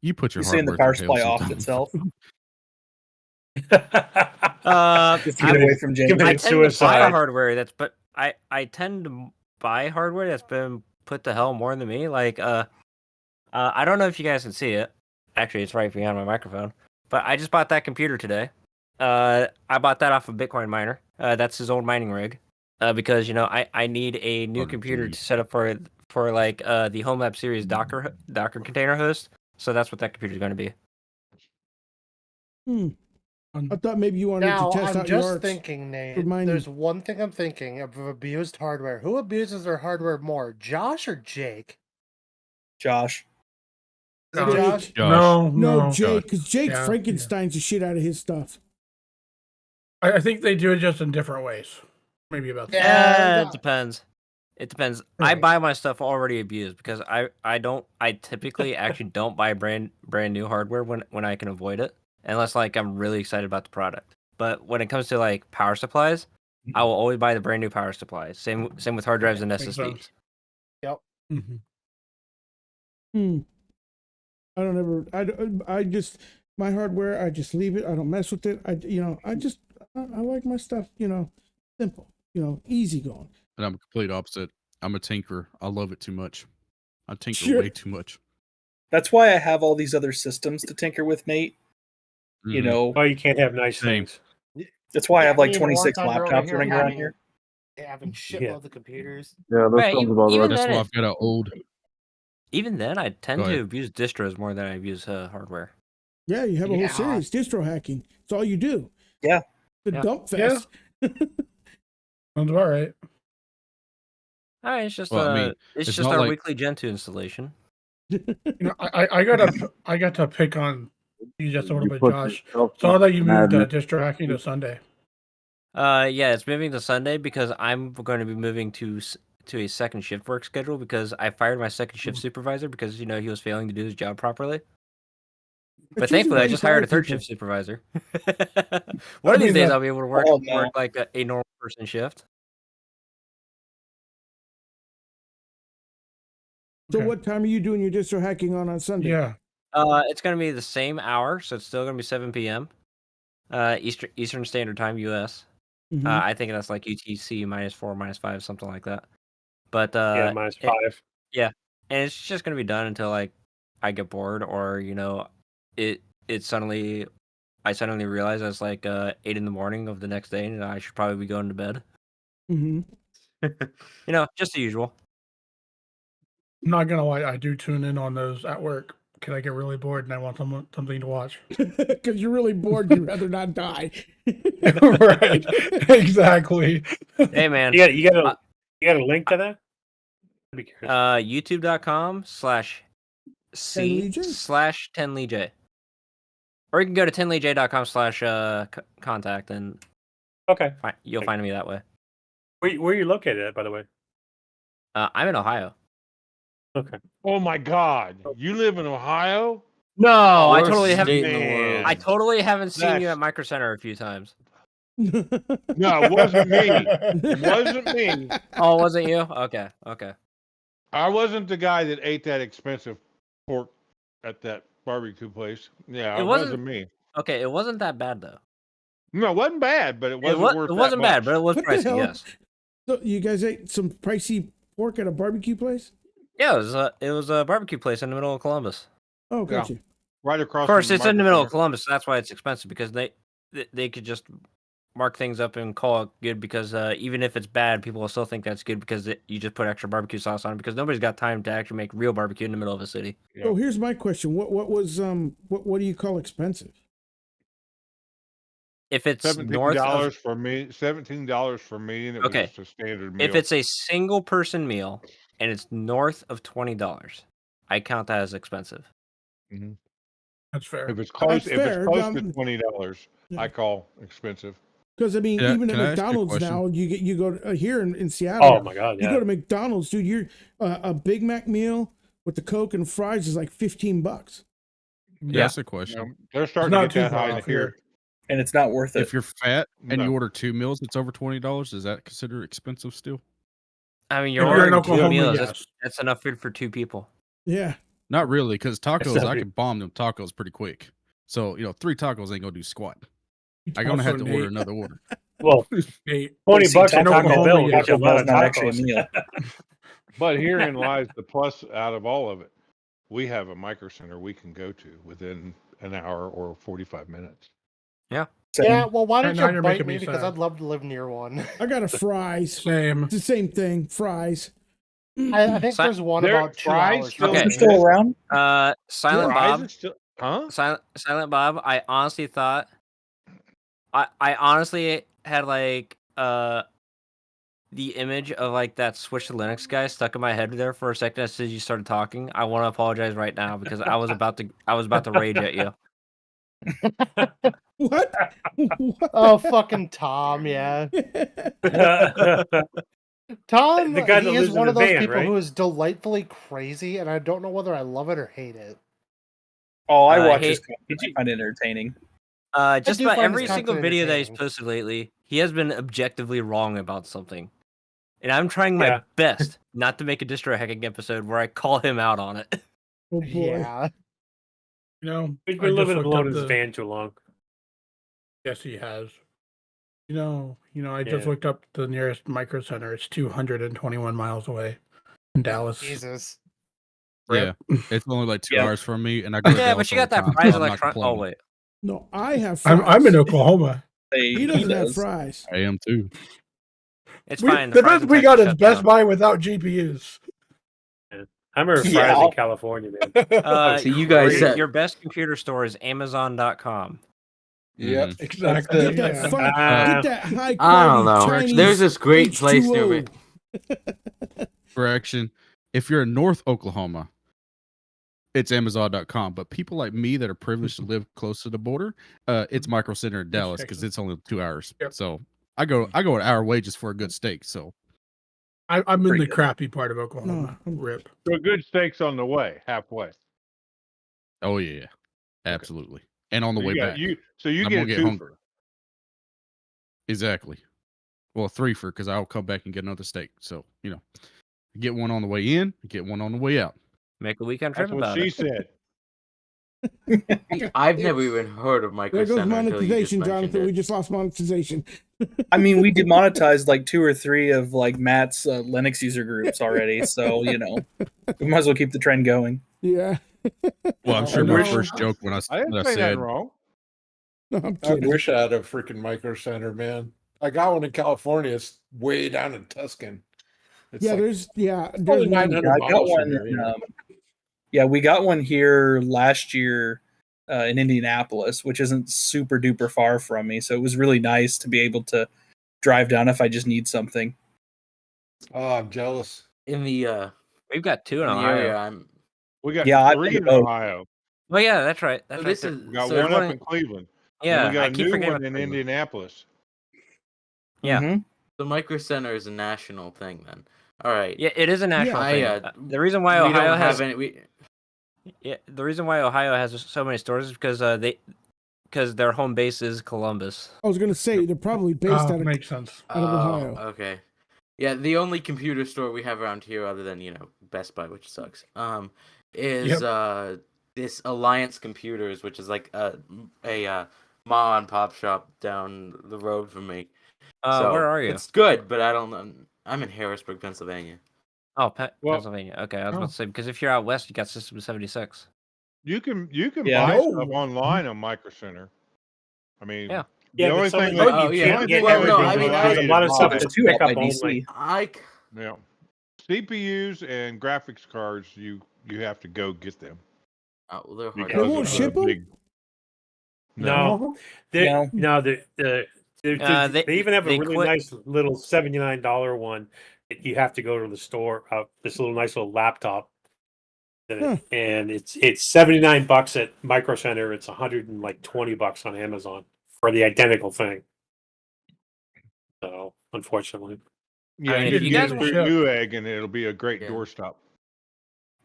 You put your You're saying hardware the through power hell supply off sometimes. itself. Just to get away from James. I Committed tend to buy suicide. hardware I tend to buy hardware that's been put to hell more than me. Like I don't know if you guys can see it. Actually, it's right behind my microphone. But I just bought that computer today. I bought that off of Bitcoin Miner. That's his old mining rig. Because I need a new computer to set up for like the Home Lab series Docker container host. So that's what that computer is going to be. I thought maybe you wanted Now, to test I'm out your just arts. thinking, Nate, mining. there's one thing I'm thinking of abused hardware. Who abuses their hardware more, Josh or Jake? Josh. Is it Josh. Josh? No, No. Jake, because Jake Yeah, Frankensteins the shit out of his stuff. I think they do it just in different ways. Maybe about that. Yeah, It depends. It depends. I Right. buy my stuff already abused because I typically actually don't buy brand new hardware when I can avoid it unless like I'm really excited about the product. But when it comes to like power supplies, I will always buy the brand new power supplies. Same with hard drives and Makes SSDs. sense. Yep. Hmm. I don't ever. I just my hardware. I just leave it. I don't mess with it. I like my stuff. Simple. Easy going. And I'm a complete opposite. I'm a tinker. I love it too much. I tinker Sure. way too much. That's why I have all these other systems to tinker with, Nate. You Mhm. know, Oh, you can't have nice Same. things. that's why I have like me and 26 Wartime are over laptops here running around here. having Yeah. shitloads of computers. Yeah, that Right, sounds about even right. That's then, why I've got an old. even then, I tend Go to ahead. abuse distros more than I abuse hardware. Yeah, you have a whole Yeah. series, distro hacking. It's all you do. Yeah. The Yeah. dump fest. Sounds about right. All right, it's just Well, I mean, it's it's just not our like- weekly Gen 2 installation. I got to pick on you just a little You bit, put Josh. yourself Saw in that you moved madness. distro hacking to Sunday. Yeah, it's moving to Sunday because I'm going to be moving to a second shift work schedule because I fired my second shift supervisor because he was failing to do his job properly. But That's usually thankfully, why I you just hired fire a third people. shift supervisor. One of these mean, days, I'll be able to work Oh, no. work like a normal person shift. So Okay. what time are you doing your distro hacking on Sunday? Yeah. It's going to be the same hour, so it's still going to be 7 p.m. Eastern Standard Time, U.S. Mhm. I think that's like UTC -4, -5, something like that. But Yeah, -5. yeah, and it's just gonna be done until like I get bored or it suddenly I suddenly realize it's like 8 in the morning of the next day and I should probably be going to bed. Mhm. Just the usual. I'm not gonna lie, I do tune in on those at work because I get really bored and I want something to watch. Because you're really bored, you'd rather not die. Right. Exactly. Hey man, You got a link to that? I'd be curious. youtube.com/c/10leej. Or you can go to 10leej.com/contact and Okay. you'll find me that way. Where are you located at, by the way? I'm in Ohio. Okay. Oh my God! You live in Ohio? No, I Worst totally haven't. state in the world. I totally haven't seen you That's- at Micro Center a few times. No, it wasn't me. It wasn't me. Oh, wasn't you? Okay. I wasn't the guy that ate that expensive pork at that barbecue place. Yeah, It it wasn't- wasn't me. Okay, it wasn't that bad though. No, it wasn't bad, but it It wasn't worth wasn't that bad, much. but it was What the pricey. hell? Yes. So you guys ate some pricey pork at a barbecue place? Yeah, it was a barbecue place in the middle of Columbus. Oh, got Yeah. you. Right across. Of course, from it's in the middle of Micro Columbus, so that's why it's expensive because they could just mark things up and call it good because even if it's bad, people will still think that's good because you just put extra barbecue sauce on it because nobody's got time to actually make real barbecue in the middle of a city. Yeah. So here's my question: what was what do you call expensive? If it's north $17 of for me. $17 for me, and it was Okay. just a standard meal. if it's a single person meal and it's north of $20, I count that as expensive. That's fair. if it's close, That's fair. to Um, $20, yeah. I call expensive. Because I mean, Yeah, even at can I ask you a McDonald's question? now, you go to, here in Seattle. Oh my God! You Yeah. go to McDonald's, dude. You're a Big Mac meal with the Coke and fries is like $15. Yeah, that's a question. They're It's starting to not get too that far high off here. here. And it's not worth it. If you're fat and you No. order 2 meals, it's over $20. Is that considered expensive still? I mean, you're If you're in ordering two Oklahoma, meals. yes. That's enough food for 2 people. Yeah. Not really, because tacos, not I big. could bomb them tacos pretty quick. So 3 tacos ain't gonna do squat. I'm gonna have Also, to order Nate- another order. Well, Nate, 20 See, bucks a Taco Taco Bell- Bell will Taco get you a lot Bell's of not actually a tacos. meal. But herein lies the plus out of all of it. We have a micro center we can go to within an hour or 45 minutes. Same. Yeah, well, why Now don't you you're bite making me? me Because sad. I'd love to live near one. I got a fries. Same. It's the same thing. Fries. I think Si- there's one There- about 2 fries hours. still from Okay. You're me. still around? Silent Fries Bob. is still, huh? Silent Bob. I honestly thought. I honestly had like the image of like that Switch to Linux guy stuck in my head there for a second as soon as you started talking. I want to apologize right now because I was about to rage at you. What? What? Oh, fucking Tom, yeah. Tom, The guy that he lives is in one the of those van, people right? who is delightfully crazy, and I don't know whether I love it or hate it. Oh, I watch Hey, his content. I find it entertaining. Just do about find his every single content video that he's entertaining. posted lately, he has been objectively wrong about something. And I'm trying my Yeah. best not to make a distro hacking episode where I call him out on it. Oh boy. Yeah. You know, He's I been just living looked alone up in his the. van too long. Yes, he has. I just Yeah. looked up the nearest micro center. It's 221 miles away in Dallas. Jesus. Yeah, Rip. it's only like 2 Yeah. hours from me, and I go to Yeah, Dallas but you all got the that time, fries so I'm not electron. Oh complaining. wait, No, I have fries. I'm in Oklahoma. He doesn't have fries. I am too. it's fine. The fries best in we Texas got is shut Best down. Buy without GPUs. I remember fries Yeah. in California, man. So you guys your, said- your best computer store is Amazon.com. Yep. Exactly. Get that Yeah. fun, get that high I quality don't know. Chinese. There's this great place near me. H2O. Correction. If you're in North Oklahoma, it's Amazon.com. But people like me that are privileged to live close to the border, it's Micro Center in Dallas because it's only 2 hours. Yep. So I go an hour away just for a good steak. So I'm in Pretty the good. crappy part of Oklahoma. Rip. So a good steak's on the way, halfway. oh yeah, absolutely. And on the So way you got back. so you I'm get gonna a get hungry. twofer. Exactly. Well, a three for because I'll come back and get another steak. So, get one on the way in, get one on the way out. Make a weekend trip That's what about she it. said. I've never even heard of Micro There goes Center until you just monetization, mentioned Jonathan. We it. just lost monetization. I mean, we demonetized like 2 or 3 of like Matt's Linux user groups already, so we might as well keep the trend going. Yeah. Well, I'm I sure my wish- first joke when I I didn't say said nothing wrong. No, I'm I kidding. wish I had a freaking micro center, man. I got one in California. It's way down in Tuscan. It's Yeah, like there's only one. 900 Yeah, I got miles from one. here, you know? Yeah, we got one here last year in Indianapolis, which isn't super duper far from me. So it was really nice to be able to drive down if I just need something. Oh, I'm jealous. In the We've got 2 in in the Ohio. area We got Yeah, I've 3 been in to both. Ohio. Oh yeah, that's right. That's So right. this there- is We got so there's one up in Cleveland. Yeah, And we got I a keep new forgetting one about in Cleveland. Indianapolis. Yeah. Mhm. the Micro Center is a national thing. Then, all right. Yeah, it is a national thing. I, The reason why we Ohio don't has have any. the reason why Ohio has so many stores is because their home base is Columbus. I was gonna say they're probably based out of Makes sense. Ohio. Okay. Yeah, the only computer store we have around here, other than Best Buy, which sucks, is this Alliance Computers, which is like a mom and pop shop down the road from me. So Where are you? It's good, but I don't know. I'm in Harrisburg, Pennsylvania. Oh, Well- Pennsylvania. Okay, I was about to say because if you're out west, you got System 76. You can Yeah. buy No. stuff online on Micro Center. I mean, Yeah. the Yeah, but only some thing of it that you can't the only get thing well, that no, we I can mean, buy I- is a lot of stuff buy- is There's 2 pick out up by DC. only. Yeah. CPUs and graphics cards, you have to go get them. Oh, well, they're hard. because won't of the ship 'em? big- No, No. they even have a they really quit- nice little $79 one. That you have to go to the store. This little nice little laptop, and it's $79 at Micro Center. It's $120 on Amazon for the identical thing. So unfortunately, Yeah, I mean, you if can you get guys a will ship- Newegg and it'll be a great Yeah. doorstop.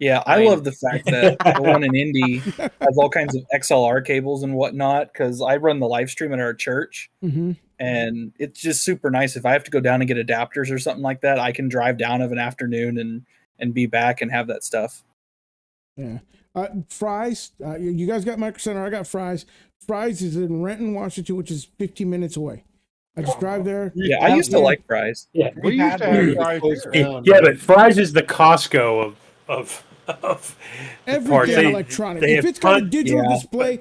Yeah, I I mean- love the fact that the one in Indy has all kinds of XLR cables and whatnot because I run the live stream at our church. Mm-hmm. And it's just super nice. If I have to go down and get adapters or something like that, I can drive down of an afternoon and be back and have that stuff. Yeah. Fries. You guys got Micro Center. I got Fries. Fries is in Renton, Washington, which is 15 minutes away. I just drive there. Yeah, I used to like fries. yeah, We used to have fries close here. down, yeah, man. but fries is the Costco of the parts. Everything They- electronic. they If have it's got a ton- digital Yeah. display,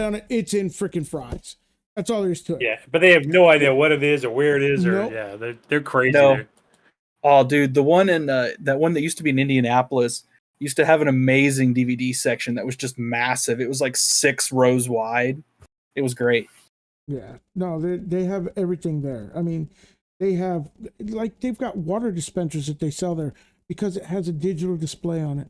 on it, it's in freaking Fries. That's all there is to it. Yeah, but they have no idea what it is or where it is, or Nope. yeah, they're crazy. No. there. Oh, dude, the one in that one that used to be in Indianapolis used to have an amazing DVD section that was just massive. It was like 6 rows wide. It was great. Yeah. No, they have everything there. I mean, they've got water dispensers that they sell there because it has a digital display on it.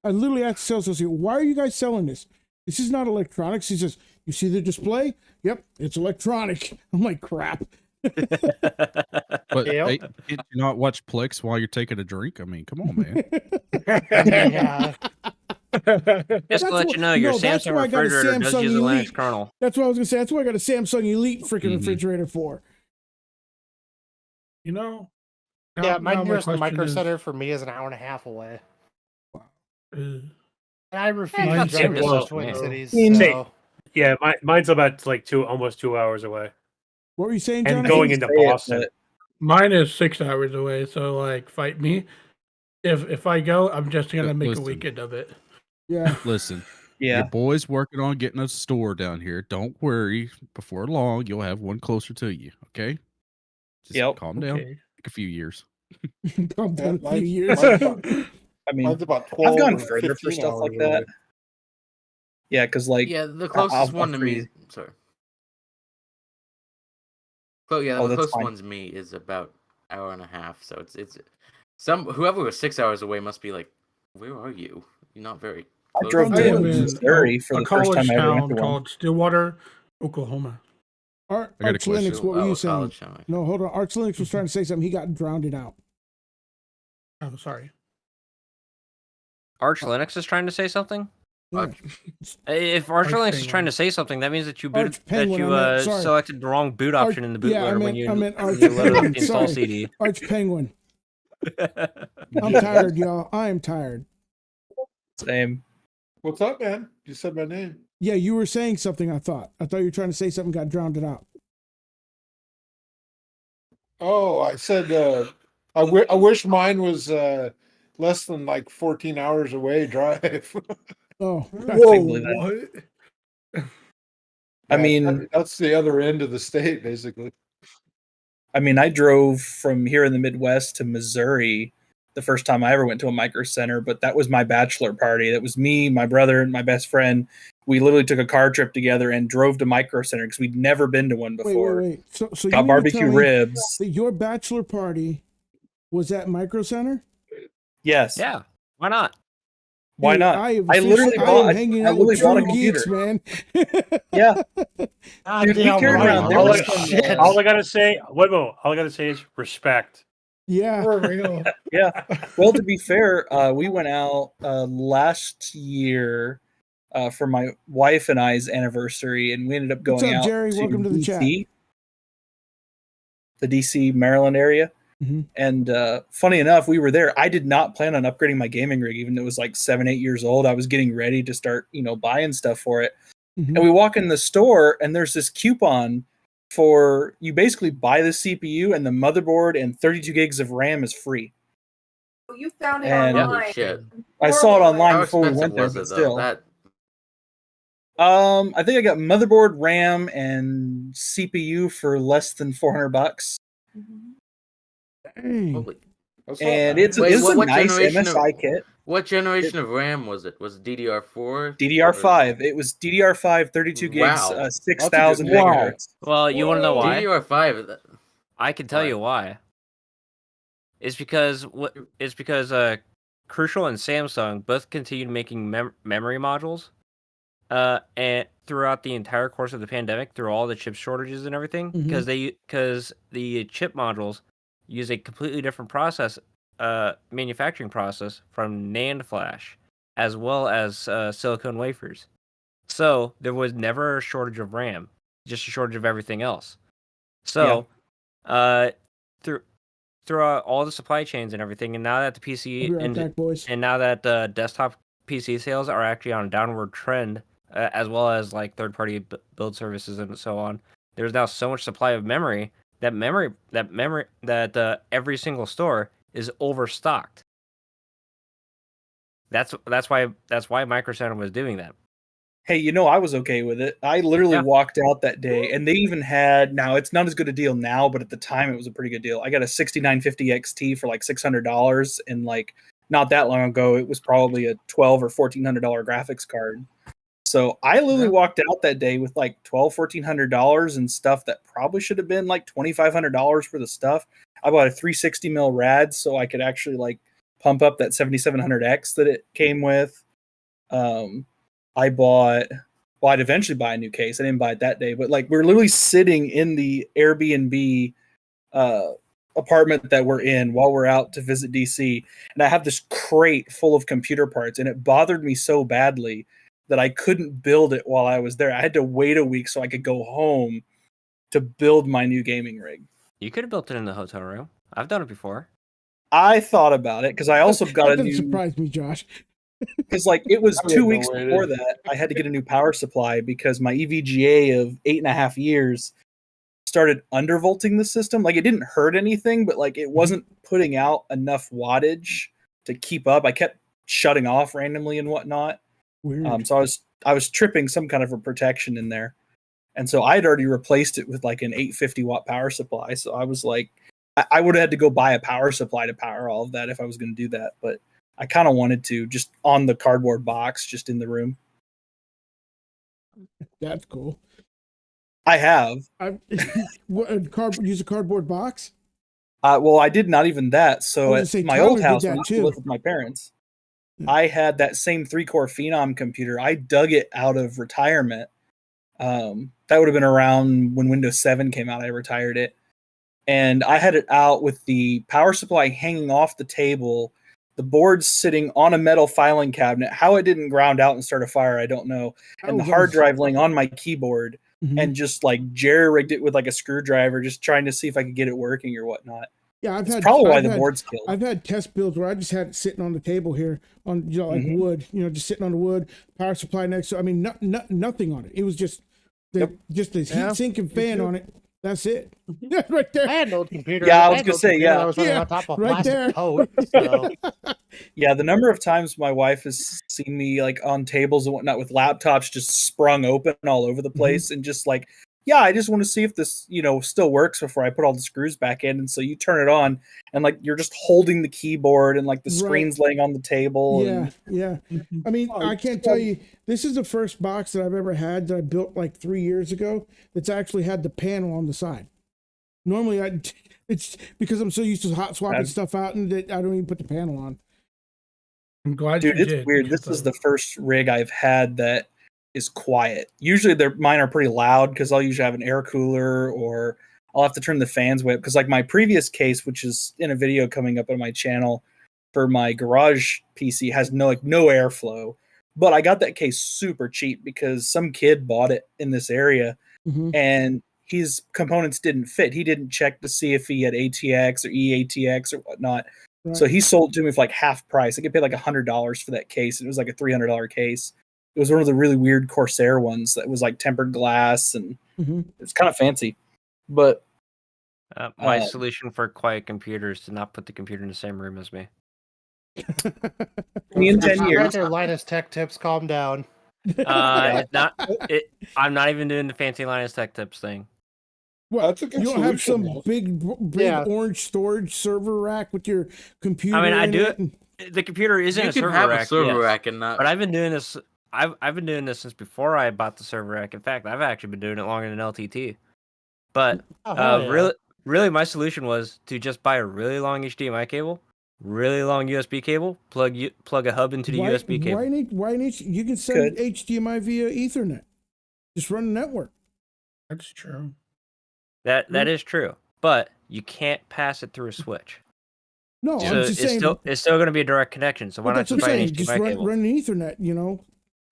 I literally asked the sales associate, why are you guys selling this? This is not electronics. He says, you see the display? Yep, it's electronic. I'm like, crap. But Yep. hey, can't you not watch Plex while you're taking a drink? I mean, come on, man. Yeah. Just to let you know, your that's Samsung why I got a refrigerator does Samsung use a Linux Elite. kernel. That's what I was gonna say. That's why I got a Samsung Elite freaking Mhm. refrigerator for. You know, Yeah, my now nearest question Micro is, Center for me is an hour and a half away. is And I refuse Mine's to drive same to the distance Twin for me. Cities. Same. So Yeah, mine's about like almost 2 hours away, What were you saying, and Jonathan? going into Say it, Boston. but mine is 6 hours away. So like, fight me. If I go, I'm just gonna make a Listen. weekend of it. Yeah. Listen, yeah, your boy's working on getting a store down here. Don't worry. Before long, you'll have one closer to you. Okay. Just Yep. calm down. Okay. Take a few years. Calm Yeah, down a few mine's, years. mine's about, I mean, mine's about I've 12 gone or further for 15 stuff like hours that. away. Yeah, because like Yeah, the I'll closest one to freeze. me. Sorry. Oh yeah, Oh, the that's closest fine. one to me is about hour and a half. So it's some whoever was 6 hours away must be like, where are you? You're not very I close. drove I to am in Missouri for a the first time college I ever went town to one. called Stillwater, Oklahoma. I got a Arch question. Linux, what were Oh, you a saying? college town. No, hold on. Arch Linux was trying to say something. He got drowned out. Oh, sorry. Arch Linux is trying to say something. Yeah. If Arch Arch Linux is Penguin. trying to say something, that means that you Arch Penguin, I meant, sorry. selected the wrong boot Arch- option in the yeah, I bootloader when meant- you I meant when Arch you loaded up Penguin, the install sorry. CD. Arch Penguin. I'm tired, y'all. I am tired. Same. What's up, man? You said my name. Yeah, you were saying something, I thought. I thought you were trying to say something, got drowned it out. Oh, I said I wish mine was less than like 14 hours away drive. Oh, Whoa, believe that. What? I Yeah, mean, that's the other end of the state, basically. I drove from here in the Midwest to Missouri the first time I ever went to a micro center, but that was my bachelor party. That was me, my brother, and my best friend. We literally took a car trip together and drove to micro center because we'd never been to one before. wait. So you Got mean to barbecue tell me ribs. that your bachelor party was at Micro Center? Yes. Yeah, why not? Why Dude, not? I I literally bought. am hanging I out with literally bought a true geeks, computer. man. Yeah. Dude, we carried around. There All was I, some, all I gotta say, all I gotta say is respect. Yeah. For real. yeah. Well, to be fair, we went out last year for my wife and I's anniversary, and we ended up What's going up, out Jerry? to Welcome to the chat. DC, the DC, Maryland area. Mhm. And funny enough, we were there. I did not plan on upgrading my gaming rig, even though it was like 7-8 years old. I was getting ready to start, buying stuff for it. Mhm. And we walk in the store, and there's this coupon for you basically buy the CPU and the motherboard, and 32 gigs of RAM is free. You found it And Holy online. shit! I saw it online How before we expensive went there, was but it though? still. That I think I got motherboard, RAM, and CPU for less than $400. Dang. holy. That's not And bad. it's Wait, a what nice generation of- MSI kit. What generation of RAM was it? Was it DDR4? DDR5. It was DDR5, 32 gigs, Wow. 6,000 That's a good thing. megahertz. Well, you want to know why? DDR5. I can tell Why? you why. It's because Crucial and Samsung both continued making memory modules, and throughout the entire course of the pandemic, through all the chip shortages and everything, because the chip modules use a completely different manufacturing process from NAND flash, as well as silicone wafers. So there was never a shortage of RAM, just a shortage of everything else. So, throughout all the supply chains and everything, and now that the I'll PC be right back, boys. and now that desktop PC sales are actually on a downward trend, as well as like third-party build services and so on, there's now so much supply of memory that every single store is overstocked. That's why Micro Center was doing that. Hey, I was okay with it. I literally Yeah. walked out that day, and they even had, now it's not as good a deal now, but at the time it was a pretty good deal. I got a 6950 XT for like $600, and like not that long ago, it was probably a $1,200 or $1,400 graphics card. So I literally walked out that day with like $1,200, $1,400 and stuff that probably should have been like $2,500 for the stuff. I bought a 360 mil rad so I could actually like pump up that 7700X that it came with. I bought well, I'd eventually buy a new case. I didn't buy it that day, but like we're literally sitting in the Airbnb apartment that we're in while we're out to visit DC, and I have this crate full of computer parts, and it bothered me so badly that I couldn't build it while I was there. I had to wait a week so I could go home to build my new gaming rig. You could have built it in the hotel room. I've done it before. I thought about it because I also got That a doesn't new. surprise me, Josh. Because like it was I 2 wouldn't weeks have before waited. that, I had to get a new power supply because my EVGA of 8.5 years started undervolting the system. Like it didn't hurt anything, but like it wasn't putting out enough wattage to keep up. I kept shutting off randomly and whatnot. Weird. So I was tripping some kind of a protection in there, and so I'd already replaced it with like an 850 watt power supply. So I was like, I would have had to go buy a power supply to power all of that if I was going to do that, but I kind of wanted to just on the cardboard box, just in the room. That's cool. I have. Use a cardboard box? Well, I did not even that. So I was at gonna say, my Tyler old did house, that when I used to too. live with my parents, Yeah. I had that same 3-core Phenom computer. I dug it out of retirement. That would have been around when Windows 7 came out. I retired it. And I had it out with the power supply hanging off the table, the board sitting on a metal filing cabinet. How it didn't ground out and start a fire, I don't know. And the hard drive laying on my keyboard, and just like jerry-rigged it with like a screwdriver, just trying to see if I could get it working or whatnot. Yeah, That's probably why the board's killed. I've had test builds where I just had it sitting on the table here on like wood, just sitting on the wood, power supply next to. I mean, nothing on it. It was just just this heat sink and fan on it. That's it. Right there. I had an old computer. Yeah, I was had an gonna old say, computer yeah. that was running Yeah, on top of a right plastic there. coat. So. Yeah, the number of times my wife has seen me like on tables and whatnot with laptops just sprung open all over the place, and just like, yeah, I just want to see if this, still works before I put all the screws back in. And so you turn it on, and like you're just holding the keyboard, and like the screen's laying on the table. Yeah, yeah. I mean, I can't tell you. This is the first box that I've ever had that I built like 3 years ago that's actually had the panel on the side. Normally, it's because I'm so used to hot swapping stuff out, and that I don't even put the panel on. I'm glad Dude, you it's did. weird. This is the first rig I've had that is quiet. Usually mine are pretty loud because I'll usually have an air cooler, or I'll have to turn the fans way up. Because like my previous case, which is in a video coming up on my channel for my garage PC, has no airflow. But I got that case super cheap because some kid bought it in this area, and his components didn't fit. He didn't check to see if he had ATX or EATX or whatnot. Right. So he sold it to me for like half price. I could pay like $100 for that case. It was like a $300 case. It was one of the really weird Corsair ones that was like tempered glass, and it's kind of fancy. But my solution for quiet computers is to not put the computer in the same room as me. in 10 years, Your Linus Tech Tips, calm down. I'm not even doing the fancy Linus Tech Tips thing. Well, That's a good you don't have solution, some though. big orange storage server rack with your computer. I mean, I in do it. it. The computer is in You a can server have rack. a server yes. rack and not. But I've been doing this. I've been doing this since before I bought the server rack. In fact, I've actually been doing it longer than LTT. But really, my solution was to just buy a really long HDMI cable, really long USB cable, plug a hub into the USB cable. Why need you can send HDMI via Ethernet. Just run the network. That's true. That is true, but you can't pass it through a switch. No, so I'm just saying. It's still going to be a direct connection. So why not just buy an HDMI just cable? run an Ethernet,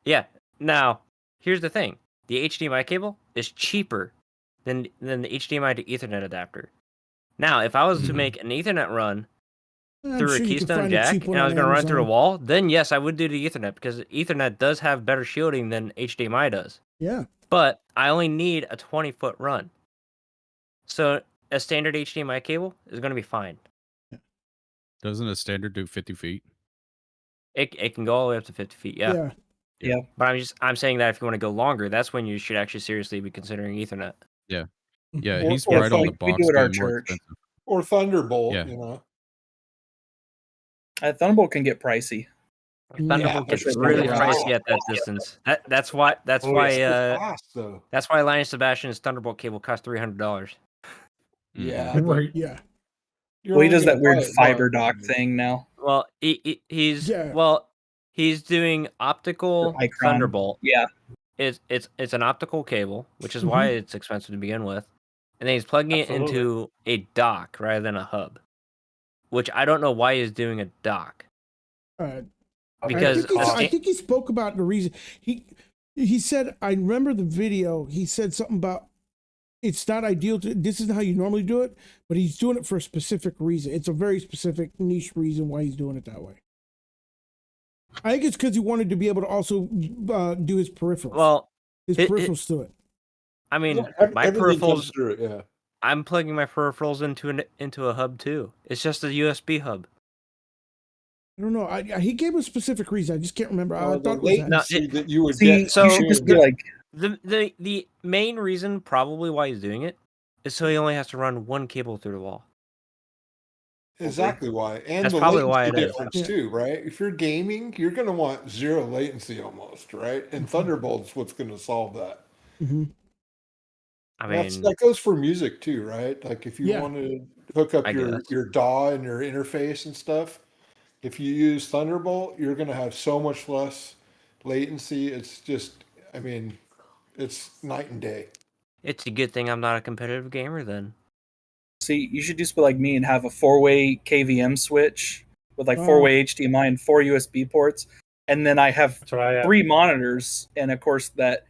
Yeah. Now, here's the thing: the HDMI cable is cheaper than the HDMI to Ethernet adapter. Now, if I was to make an Ethernet run through a Keystone jack and I was going to run through a wall, then yes, I would do the Ethernet because Ethernet does have better shielding than HDMI does. Yeah. But I only need a 20-foot run. So a standard HDMI cable is going to be fine. Doesn't a standard do 50 feet? It can go all the way up to 50 feet, yeah. But I'm saying that if you want to go longer, that's when you should actually seriously be considering Ethernet. Yeah. Yeah, he's Or right on the box. We do it at our getting more church. expensive. Or Thunderbolt, Yeah. Thunderbolt can get pricey. Thunderbolt gets especially really for pricey at that distance. That's why It's so fast, though. that's why Linus Sebastian's Thunderbolt cable costs $300. Yeah. Mm-hmm. Right. Yeah. You're Well, he only does that gonna weird buy it fiber once. dock thing now. Well, he's doing optical Micron. Thunderbolt. Yeah. it's an optical cable, which is why it's expensive to begin with, and then he's plugging it into a dock rather than a hub, which I don't know why he's doing a dock. Because I think he spoke about the reason he said, I remember the video. He said something about it's not ideal this isn't how you normally do it, but he's doing it for a specific reason. It's a very specific niche reason why he's doing it that way. I think it's because he wanted to be able to also do his peripherals. Well, his peripherals to it. I mean, my peripherals. Yeah. I'm plugging my peripherals into a hub too. It's just a USB hub. I don't know. He gave a specific reason. I just can't remember. I thought it was that you would see, get. So you should just be like the main reason probably why he's doing it is so he only has to run one cable through the wall. Exactly why, and That's the probably latency why it is. difference too, right? If you're gaming, you're going to want zero latency almost, right? And Thunderbolt's what's going to solve that. I mean, that goes for music too, right? Like if you Yeah. want to hook up I your guess. DAW and your interface and stuff, if you use Thunderbolt, you're going to have so much less latency. It's just, I mean, it's night and day. it's a good thing I'm not a competitive gamer then. See, you should just be like me and have a 4-way KVM switch with like 4-way HDMI and 4 USB ports. And then I have That's what I have. 3 monitors. And of course, that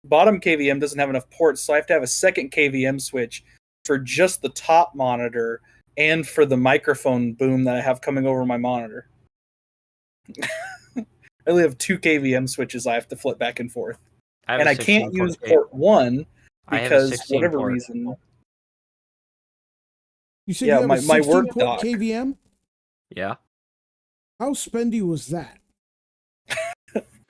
bottom KVM doesn't have enough ports. So I have to have a second KVM switch for just the top monitor and for the microphone boom that I have coming over my monitor. I only have 2 KVM switches I have to flip back and forth. And I can't use port 1 because whatever reason. You said you have a 16 port dock. KVM? Yeah. How spendy was that?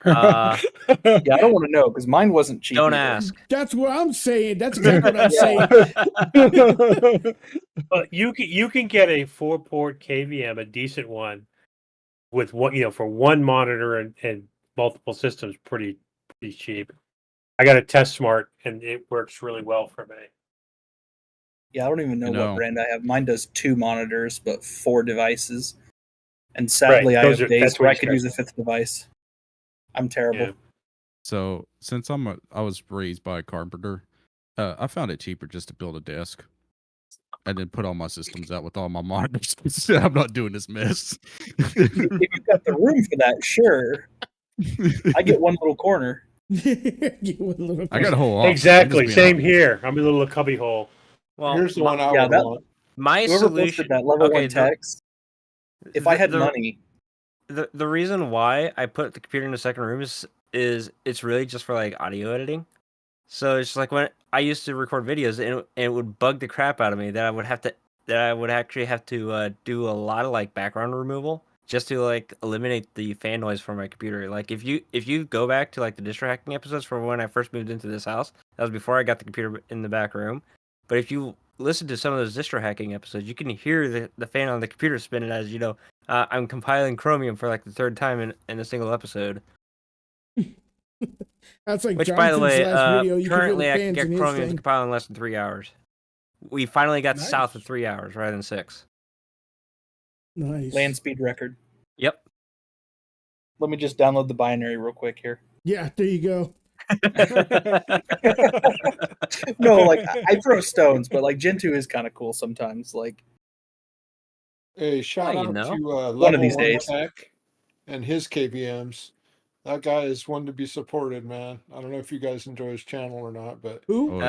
Yeah, I don't want to know because mine wasn't cheap. Don't either. ask. That's what I'm saying. That's exactly what I'm saying. But you can get a 4-port KVM, a decent one, with one for one monitor and multiple systems, pretty cheap. I got a Test Smart and it works really well for me. Yeah, I don't even know what brand I have. Mine does 2 monitors, but 4 devices. And sadly, I have days where I could use a 5th device. I'm terrible. Yeah. So since I was raised by a carpenter, I found it cheaper just to build a desk and then put all my systems out with all my monitors. I'm not doing this mess. If you've got the room for that, sure. I get one little corner. I got a whole office. Exactly. Same here. I'm a little cubby hole. Well, here's the one I would want. My Whoever solution posted that level 1 text, if I had money. The reason why I put the computer in the second room is it's really just for like audio editing. So it's like when I used to record videos and it would bug the crap out of me that I would actually have to do a lot of like background removal just to like eliminate the fan noise from my computer. Like if you go back to like the distro hacking episodes from when I first moved into this house, that was before I got the computer in the back room. But if you listen to some of those distro hacking episodes, you can hear the fan on the computer spinning as I'm compiling Chromium for like the 3rd time in a single episode. That's like Which, Jonathan's by the way, last video. You currently I can can get Chromium to compile in less than 3 hours. We finally got south of 3 hours rather than 6. Nice. Land speed record. Yep. Let me just download the binary real quick here. Yeah, there you go. No, like I throw stones, but like Gen 2 is kind of cool sometimes. Like, Hey, shout out to one of these Level 1 days. Tech and his KVMs. That guy is one to be supported, man. I don't know if you guys enjoy his channel or not, but who?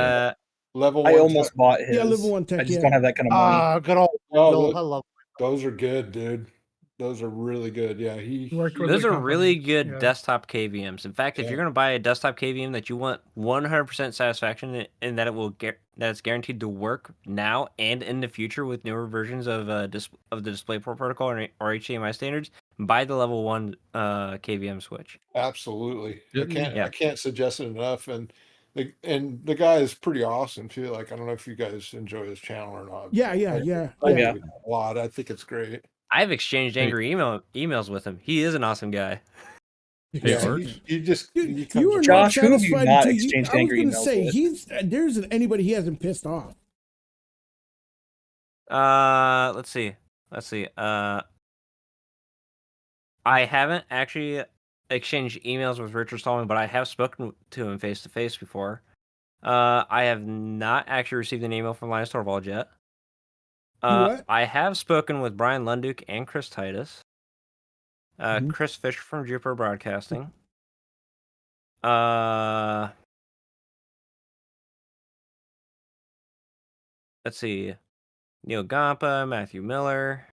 Level 1 I almost Tech. bought his. Yeah, Level 1 Tech. I just don't have that kind of money. Good old Bill. I love. Those are good, dude. Those are really good. Yeah, Those are really good desktop KVMs. In fact, if you're going to buy a desktop KVM that you want 100% satisfaction and that that it's guaranteed to work now and in the future with newer versions of the DisplayPort protocol or HDMI standards, buy the Level 1 KVM switch. Absolutely. Yeah. I can't suggest it enough. And the guy is pretty awesome too. Like, I don't know if you guys enjoy his channel or not. Yeah. I do a lot. I think it's great. I've exchanged angry emails with him. He is an awesome guy. Yeah, You are Josh, not who have you satisfied not until exchanged I was angry going to emails say with? there isn't anybody he hasn't pissed off. Let's see. I haven't actually exchanged emails with Richard Stallman, but I have spoken to him face to face before. I have not actually received an email from Linus Torvald yet. what? I have spoken with Brian Lunduke and Chris Titus. Mhm. Chris Fisher from Jupiter Broadcasting. Let's see. Neil Gampa, Matthew Miller.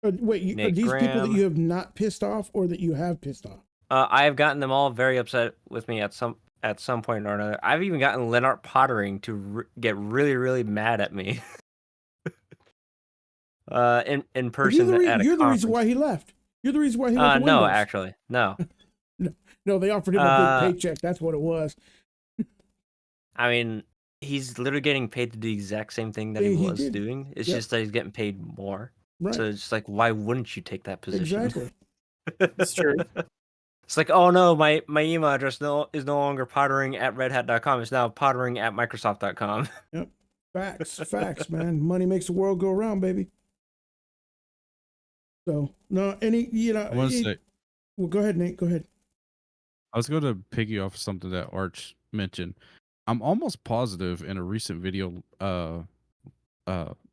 Wait, are Nate these people that Graham. you have not pissed off or that you have pissed off? I have gotten them all very upset with me at some point or another. I've even gotten Lennart Pottering to get really, really mad at me. In person You're at a the reason conference. why he left. You're the reason why he went to No, Windows. actually, no. No, they offered him a big paycheck. That's what it was. I mean, he's literally getting paid to do the exact same thing that he was did. doing. It's Yep. just that he's getting paid more. Right. So it's like, why wouldn't you take that position? Exactly. That's true. It's like, oh no, my email address is no longer pottering@redhat.com. It's now pottering@microsoft.com. Yep. Facts, man. Money makes the world go around, baby. So no, I want to say, well, go ahead, Nate. Go ahead. I was going to piggy off something that Arch mentioned. I'm almost positive in a recent video,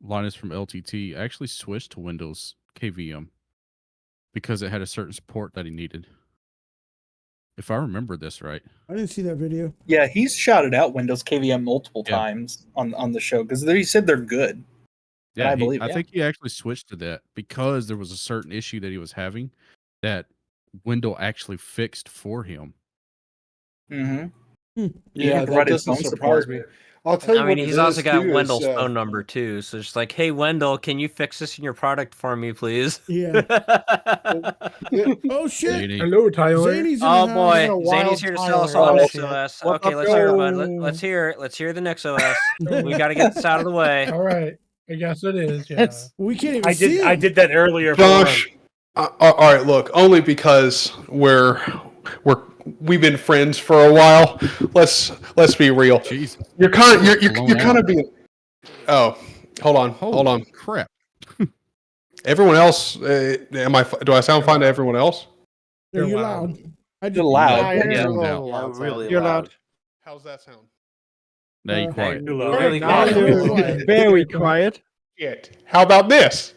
Linus from LTT actually switched to Windows KVM because it had a certain support that he needed. If I remember this right. I didn't see that video. Yeah, he's shouted out Windows KVM multiple times on the show because he said they're good. Yeah, I think he actually switched to that because there was a certain issue that he was having that Windows actually fixed for him. Mm-hmm. Yeah, that doesn't surprise me. I'll tell you I mean, what he's it also is, got too, Wendell's is, phone number too. So it's like, hey, Wendell, can you fix this in your product for me, please? Yeah. Oh shit! Zany. Hello, Tyler. Zany's in Oh the boy, house. Zany's here to sell us all NixOS. Okay, let's hear it, bud. Let's hear it. Let's hear the NixOS. We got to get this out of the way. All right. I guess it is. Yeah. We can't even see I him. did that earlier. Josh, all right, look, only because we've been friends for a while. Let's be real. Jesus. You're kind of you're Blown kind out. of being. Oh, hold on. Holy crap. Everyone else, do I sound fine to everyone else? Are you loud? I You're loud. Yeah, Yeah. you're a little loud. really You're loud. How's that sound? Now you quiet. Really Now quiet. you're very quiet. Shit. How about this?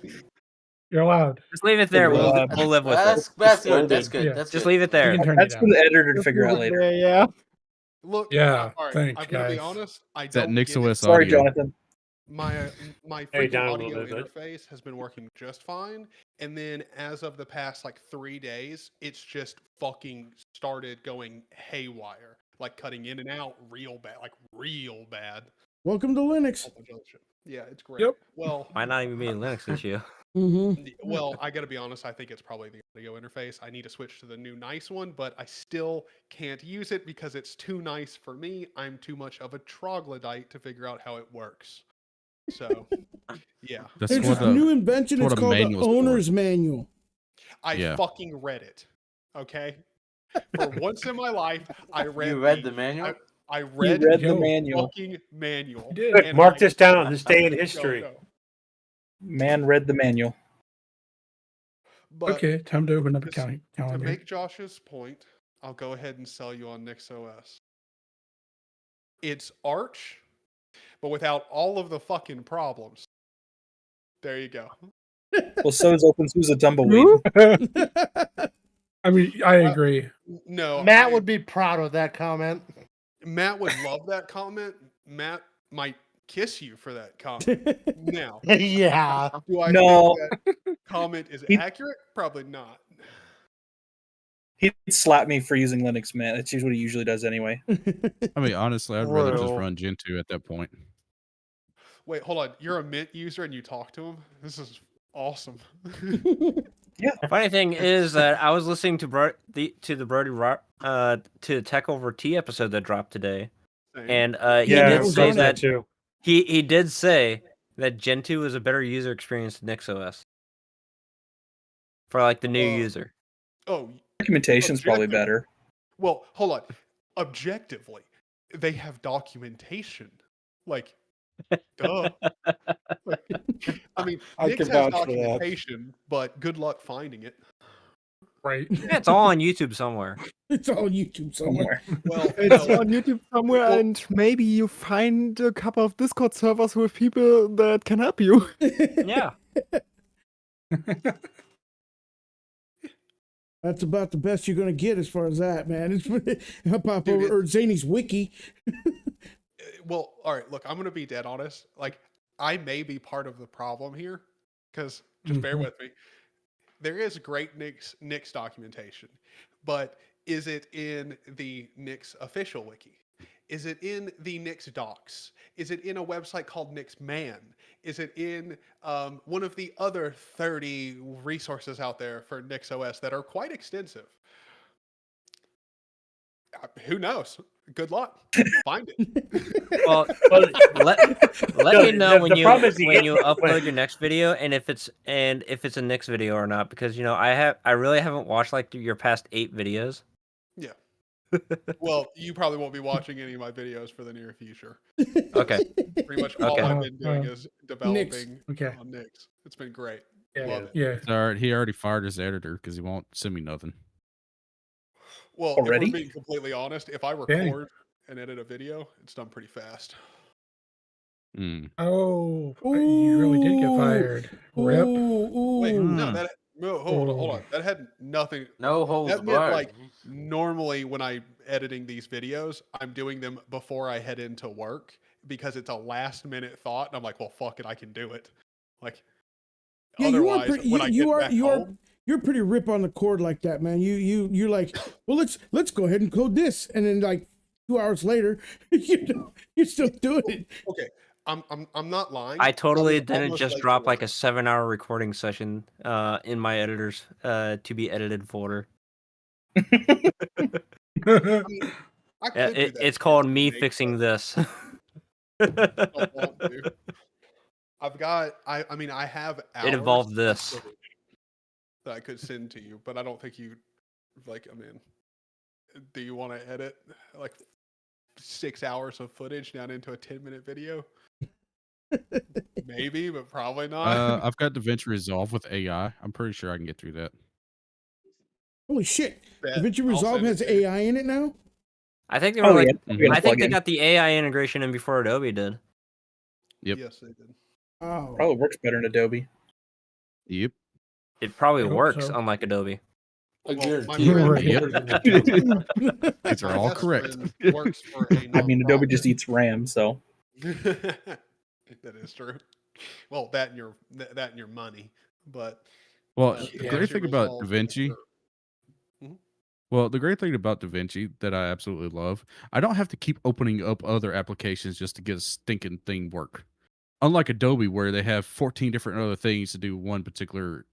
You're loud. Just leave it there. We'll live with it. That's good. That's good. Yeah. That's Just good. leave it there. You can turn That's it for down. the editor to figure out later. Yeah. Look, Yeah, all right, thanks, I'm gonna be guys. honest. I It's that don't get it. NixOS Sorry, audio. Jonathan. My Hey, freaking down a audio little bit. interface has been working just fine, and then as of the past like 3 days, it's just fucking started going haywire, like cutting in and out real bad, like real bad. Welcome to Linux. Whole bunch of other shit. Yeah, it's great. Yep. Well, Might not even be a Linux issue. Mm-hmm. well, I gotta be honest. I think it's probably the audio interface. I need to switch to the new nice one, but I still can't use it because it's too nice for me. I'm too much of a troglodyte to figure out how it works. So, yeah. That's There's what this new a, invention. that's It's what a called the manual's for. owner's manual. I Yeah. fucking read it. Okay. For once in my life, I read. You read the manual? I read, read the Yo. manual. fucking manual. You did. Good. and Mark I this down. This day in fucking history. don't know. Man read the manual. But Okay, time to open up a to calendar. make Josh's point, I'll go ahead and sell you on NixOS. It's Arch, but without all of the fucking problems. There you go. Well, so is OpenSUSE Tumbleweed. I mean, I agree. No, Matt would be proud of that comment. Matt would love that comment. Matt might kiss you for that comment. Now, Yeah. do I No. think that comment is He- accurate? Probably not. He'd slap me for using Linux, man. That's usually what he usually does anyway. I mean, honestly, I'd rather just Well. run Gentoo at that point. Wait, hold on. You're a Mint user and you talk to him? This is awesome. Funny thing is that I was listening to the Tech Over Tea episode that dropped today, Same. and he Yeah, did was say on that too. he did say that Gentoo is a better user experience than NixOS for like the new user. Oh, Documentation's probably better. well, hold on. Objectively, they have documentation. Like, duh. Like, I mean, I Nix can has vouch for that. documentation, but good luck finding it. Right. Yeah, it's all on YouTube somewhere. It's all YouTube somewhere. Well, It's no, on YouTube somewhere, Well- and maybe you find a couple of Discord servers with people that can help you. Yeah. That's about the best you're gonna get as far as that, man. I'll pop Dude, over or Zany's wiki. well, all right. Look, I'm gonna be dead honest. Like, I may be part of the problem here, because just bear with me. There is great Nix documentation, but is it in the Nix official wiki? Is it in the Nix docs? Is it in a website called Nix Man? Is it in one of the other 30 resources out there for Nix OS that are quite extensive? Who knows? Good luck. Find it. Well, let me know when the you problem is the when you internet- upload your next video, and if it's a Nix video or not, because I really haven't watched like your past 8 videos. Yeah. Well, you probably won't be watching any of my videos for the near future. Okay. Pretty much all Okay. I've been doing is developing Okay. on Nix. It's been great. Yeah. Love it. Yeah. It's all right. He already fired his editor because he won't send me nothing. Well, Already? if we're being completely honest, if I record and edit a video, it's done pretty fast. Mm. Oh, you really did get fired. Rip. Wait, Mm. hold on. That had nothing. No holds That meant barred. like normally when I'm editing these videos, I'm doing them before I head into work because it's a last minute thought, and I'm like, well, fuck it, I can do it. Like, Yeah, you are otherwise, pretty. when I get back home, You're pretty rip on the cord like that, man. You're like, well, let's go ahead and code this, and then like 2 hours later, you're still doing it. okay, I'm not lying. I totally I'm didn't almost just late for drop like work. a 7-hour recording session in my editor's to be edited folder. I mean, I could do that It's if called you me make fixing this. I don't want to. I've got. I mean, I have. It involved hours this. of footage that I could send to you, but I don't think you like. I mean, do you want to edit like 6 hours of footage down into a 10-minute video? Maybe, but probably not. I've got DaVinci Resolve with AI. I'm pretty sure I can get through that. Holy shit! Bet. DaVinci I'll Resolve send it has to you. AI in it now. I think they were like, yeah. I think they got the AI integration in before Adobe did. Yep. Yes, they did. Oh, Probably works better in Adobe. Yep. It probably I hope works, so. unlike Adobe. I Well, my guarantee friend- it. These are My all best correct. friend works for a I mean, Adobe just nonprofit. eats RAM, so That is true. Well, that and your money, but Well, the the great DaVinci thing about Resolve is DaVinci, for- Mhm. well, the great thing about DaVinci that I absolutely love, I don't have to keep opening up other applications just to get a stinking thing work. Unlike Adobe, where they have 14 different other things to do one particular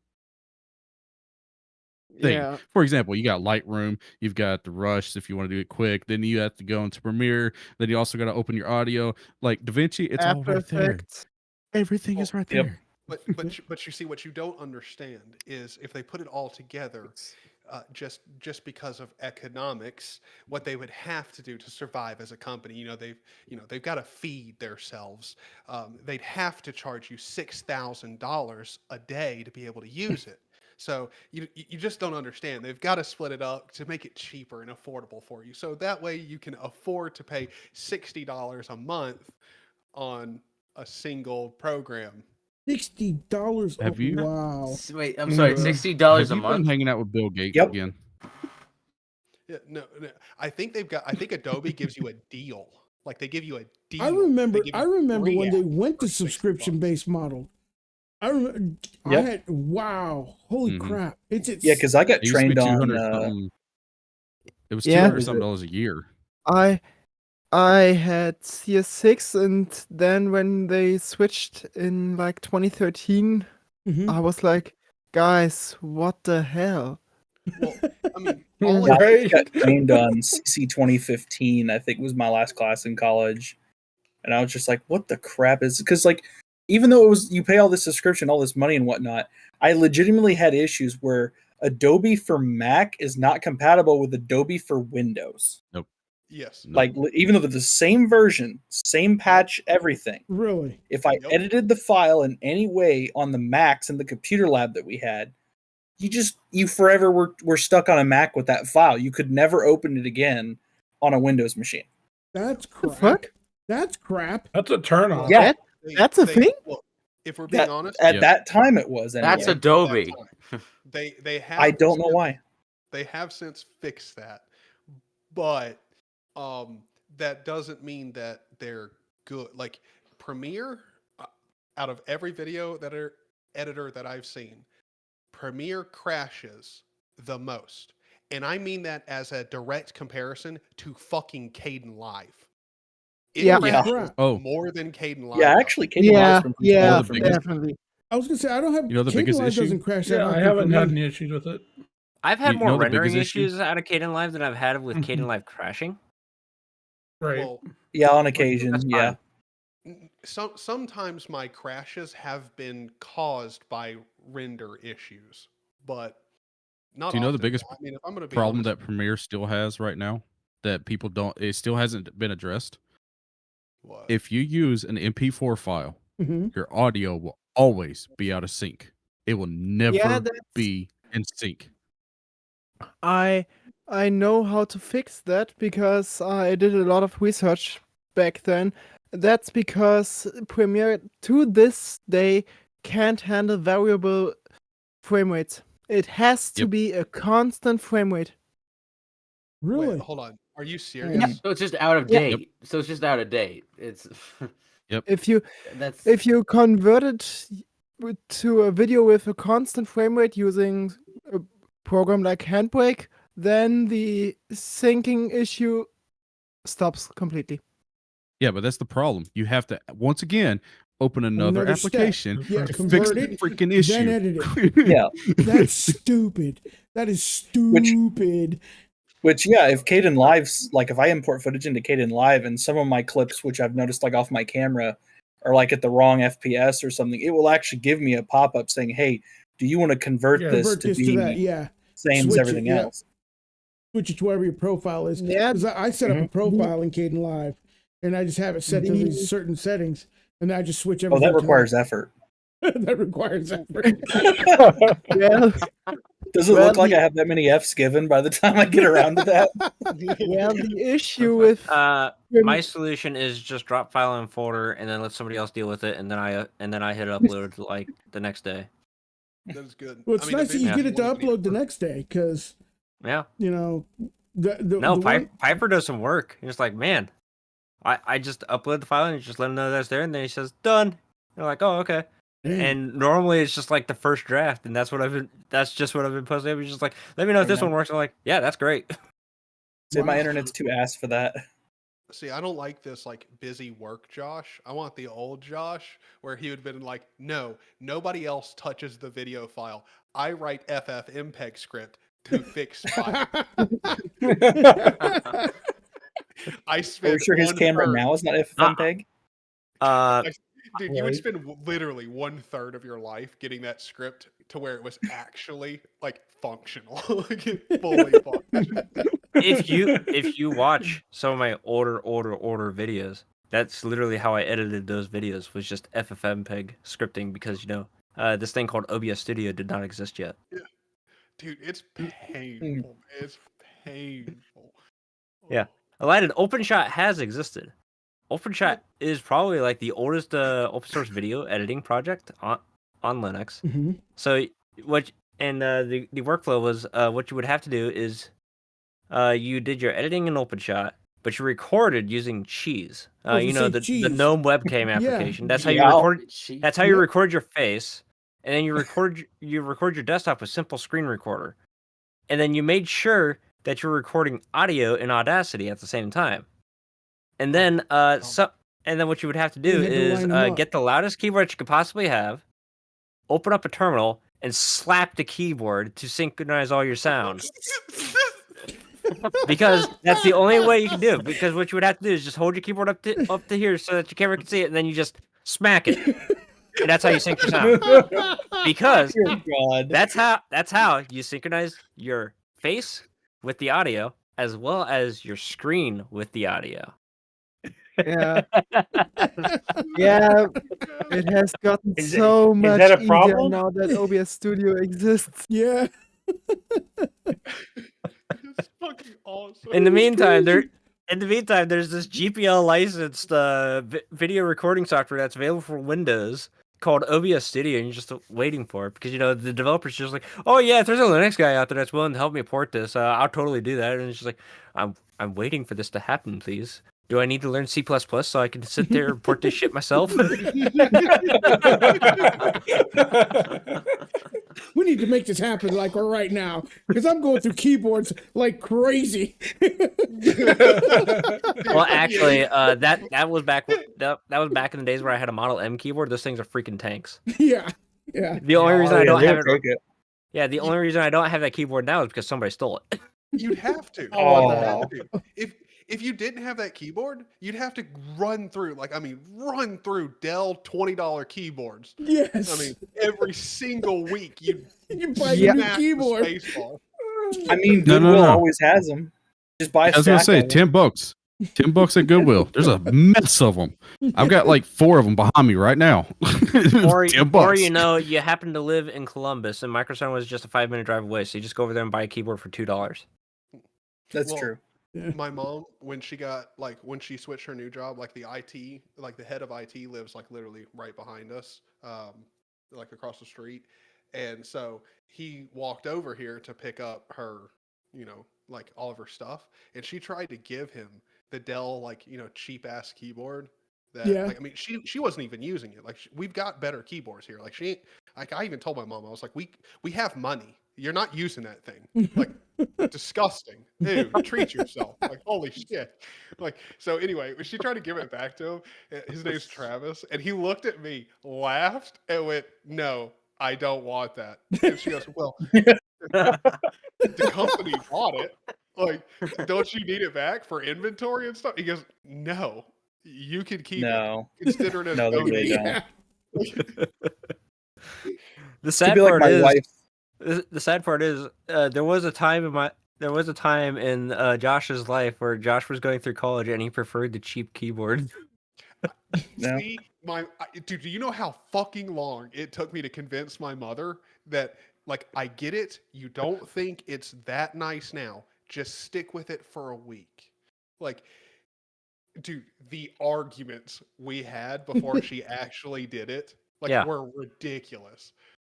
thing. Yeah. For example, you got Lightroom, you've got the Rush if you want to do it quick, then you have to go into Premiere, then you also got to open your audio. Like DaVinci, it's all After right there. Effects. Everything is right Yep. there. But you see, what you don't understand is if they put it all together, just because of economics, what they would have to do to survive as a company, they've got to feed themselves. They'd have to charge you $6,000 a day to be able to use it. So you just don't understand. They've got to split it up to make it cheaper and affordable for you. So that way you can afford to pay $60 a month on a single program. $60. Have you- Wow. Wait, I'm sorry, $60 a Have you been month? hanging out with Bill Gates Yep. again? Yeah, no. I think Adobe gives you a deal. Like they give you a deal. I remember. They give you I remember free when they apps went for to $60. subscription-based model. I remember. I Yep. had wow. Holy Mhm. crap! It's yeah, because I got It used to be trained on. 200 something. It was Yeah. $200 a year. I had CS6, and then when they switched in like 2013, Mhm. I was like, guys, what the hell? Well, I mean, all Yeah, it I got trained on CC 2015. I think was my last class in college, and I was just like, "What the crap is?" Because like, even though it was you pay all this subscription, all this money and whatnot, I legitimately had issues where Adobe for Mac is not compatible with Adobe for Windows. yes. Nope. Like even though they're the same version, same patch, everything. Really? If I Yep. edited the file in any way on the Macs in the computer lab that we had, you forever were stuck on a Mac with that file. You could never open it again on a Windows machine. That's The crap. fuck? That's crap. That's a turn off. Yeah. That's a thing? Look, if we're being honest, At that time it was. That's anyway. Adobe. they have. I don't know since- why. They have since fixed that, but that doesn't mean that they're good. Like Premiere, out of every video editor that I've seen, Premiere crashes the most, and I mean that as a direct comparison to fucking Caden Live. It Yeah. crashes Oh. more than Caden Live. Yeah, does. actually, Caden Live's been pretty Yeah, good for me. definitely. I was gonna say I don't have. You know the Cable biggest Live issue? doesn't crash that Yeah, I often haven't for had me. any issues with it. I've had You more know the rendering biggest issue? issues out of Caden Live than I've had with Caden Live crashing. Right. Well, Yeah, on occasion. That's Yeah. fine. sometimes my crashes have been caused by render issues, but not. Do you know the often. biggest I mean, if I'm going to be problem honest, that Premiere still has right now that people don't? It still hasn't been addressed. what? If you use an MP4 file, Mhm. your audio will always be out of sync. It will never that's- be in sync. I know how to fix that because I did a lot of research back then. That's because Premiere to this day can't handle variable frame rates. It has to Yep. be a constant frame rate. Really? Wait, hold on. Are you serious? So it's just out of Yeah. date. So it's just out of date. It's If you that's if you convert it to a video with a constant frame rate using a program like Handbrake, then the syncing issue stops completely. Yeah, but that's the problem. You have to once again open another Another step. application Yeah, to fix convert the it, freaking then issue. edit it. Yeah. That's stupid. That is stupid. Which, yeah, if Caden Live's like, if I import footage into Caden Live and some of my clips, which I've noticed like off my camera, are like at the wrong FPS or something, it will actually give me a pop up saying, "Hey, do you want to convert Yeah. this Convert to this be to that. Yeah. same Switch as it, everything yeah. else?" Switch it to whatever your profile is. Yeah. 'Cause I set up a Mhm. profile in Caden Live, and I just have it set to these certain settings, and I just switch Oh, everything. that requires effort. that requires effort. Well, Does it Well, look like the- I have that many F's given by the time I get around to that? well, the issue with My solution is just drop file in folder and then let somebody else deal with it, and then I hit upload like the next day. That is good. Well, it's I mean, nice that you eventually get it to wouldn't need upload the next day because Yeah. you know No, the one, Piper does some work. He's like, man, I just upload the file and just let him know that's there, and then he says done. They're like, oh, okay. Damn. And normally it's just like the first draft, and that's just what I've been posting. It's just like, let me know if this one works. I'm like, yeah, that's great. See, my Wow. internet's too ass for that. See, I don't like this like busy work Josh. I want the old Josh where he would have been like, no, nobody else touches the video file. I write FFmpeg script to fix file. I Are we spent sure his camera 1/3 now is not FFmpeg? Dude, you would spend literally 1/3 of your life getting that script to where it was actually like functional, like it fully functional. if you watch some of my older videos, that's literally how I edited those videos, was just FFmpeg scripting, because this thing called OBS Studio did not exist yet. Dude, it's painful. It's painful. Yeah. Aladdin, OpenShot has existed. OpenShot is probably like the oldest open source video editing project on Linux. Mhm. So the workflow was what you would have to do is you did your editing in OpenShot, but you recorded using Cheese. I was You gonna know say the Cheese. GNOME webcam Yeah. application. That's how you Yeah. record. That's how you Yep. record your face, and then you record your desktop with Simple Screen Recorder, and then you made sure that you're recording audio in Audacity at the same time. And then and then what you would have to do You had to is line 'em up. get the loudest keyboard you could possibly have, open up a terminal, and slap the keyboard to synchronize all your sound. Because that's the only way you can do it. Because what you would have to do is just hold your keyboard up to here so that your camera can see it, and then you just smack it, and that's how you sync your sound. Because Dear God. that's how you synchronize your face with the audio as well as your screen with the audio. Yeah. Yeah, it has gotten Is so much that a easier problem? now that OBS Studio exists. Yeah. It's fucking awesome. In the It's meantime, crazy. there's this GPL licensed video recording software that's available for Windows called OBS Studio, and you're just waiting for it because the developer's just like, oh yeah, if there's a Linux guy out there that's willing to help me port this, I'll totally do that. And it's just like, I'm waiting for this to happen, please. Do I need to learn C++ so I can sit there and port this shit myself? We need to make this happen like right now because I'm going through keyboards like crazy. Well, actually, that was back that was back in the days where I had a Model M keyboard. Those things are freaking tanks. Yeah. Yeah. The only reason I don't have take it. Yeah, the only reason I don't have that keyboard now is because somebody stole it. You'd have to. Oh. You'd have to. If you didn't have that keyboard, you'd have to run through Dell $20 keyboards. Yes. I mean, every single week you buy a new smash the keyboard. spacebar. I mean, No, Goodwill no. always has them. Just buy a I was gonna stack say of 'em. $10. $10 at Goodwill. There's a mess of them. I've got like 4 of them behind me right now. Or $10. you happen to live in Columbus and Microsoft was just a 5-minute drive away, so you just go over there and buy a keyboard for $2. That's Well, true. My mom, when she switched her new job, like the head of IT lives like literally right behind us, like across the street. And so he walked over here to pick up her, like all of her stuff. And she tried to give him the Dell, cheap ass keyboard that, Yeah. like, I mean, she wasn't even using it. Like, we've got better keyboards here. Like, I even told my mom, I was like, we have money. You're not using that thing. Like, disgusting. Dude, treat yourself. Like, holy shit. Like, so anyway, when she tried to give it back to him, his name's Travis, and he looked at me, laughed, and went, "No, I don't want that." And she goes, "Well, the company bought it. Like, don't you need it back for inventory and stuff?" He goes, "No, you can keep No. it. Consider it as No, they really donation." don't. The Could sad be like part my is wife. the sad part is there was a time in Josh's life where Josh was going through college and he preferred the cheap keyboard. No. See, dude, do you know how fucking long it took me to convince my mother that, like, I get it, you don't think it's that nice now, just stick with it for a week. Like, dude, the arguments we had before she actually did it, like, Yeah. were ridiculous.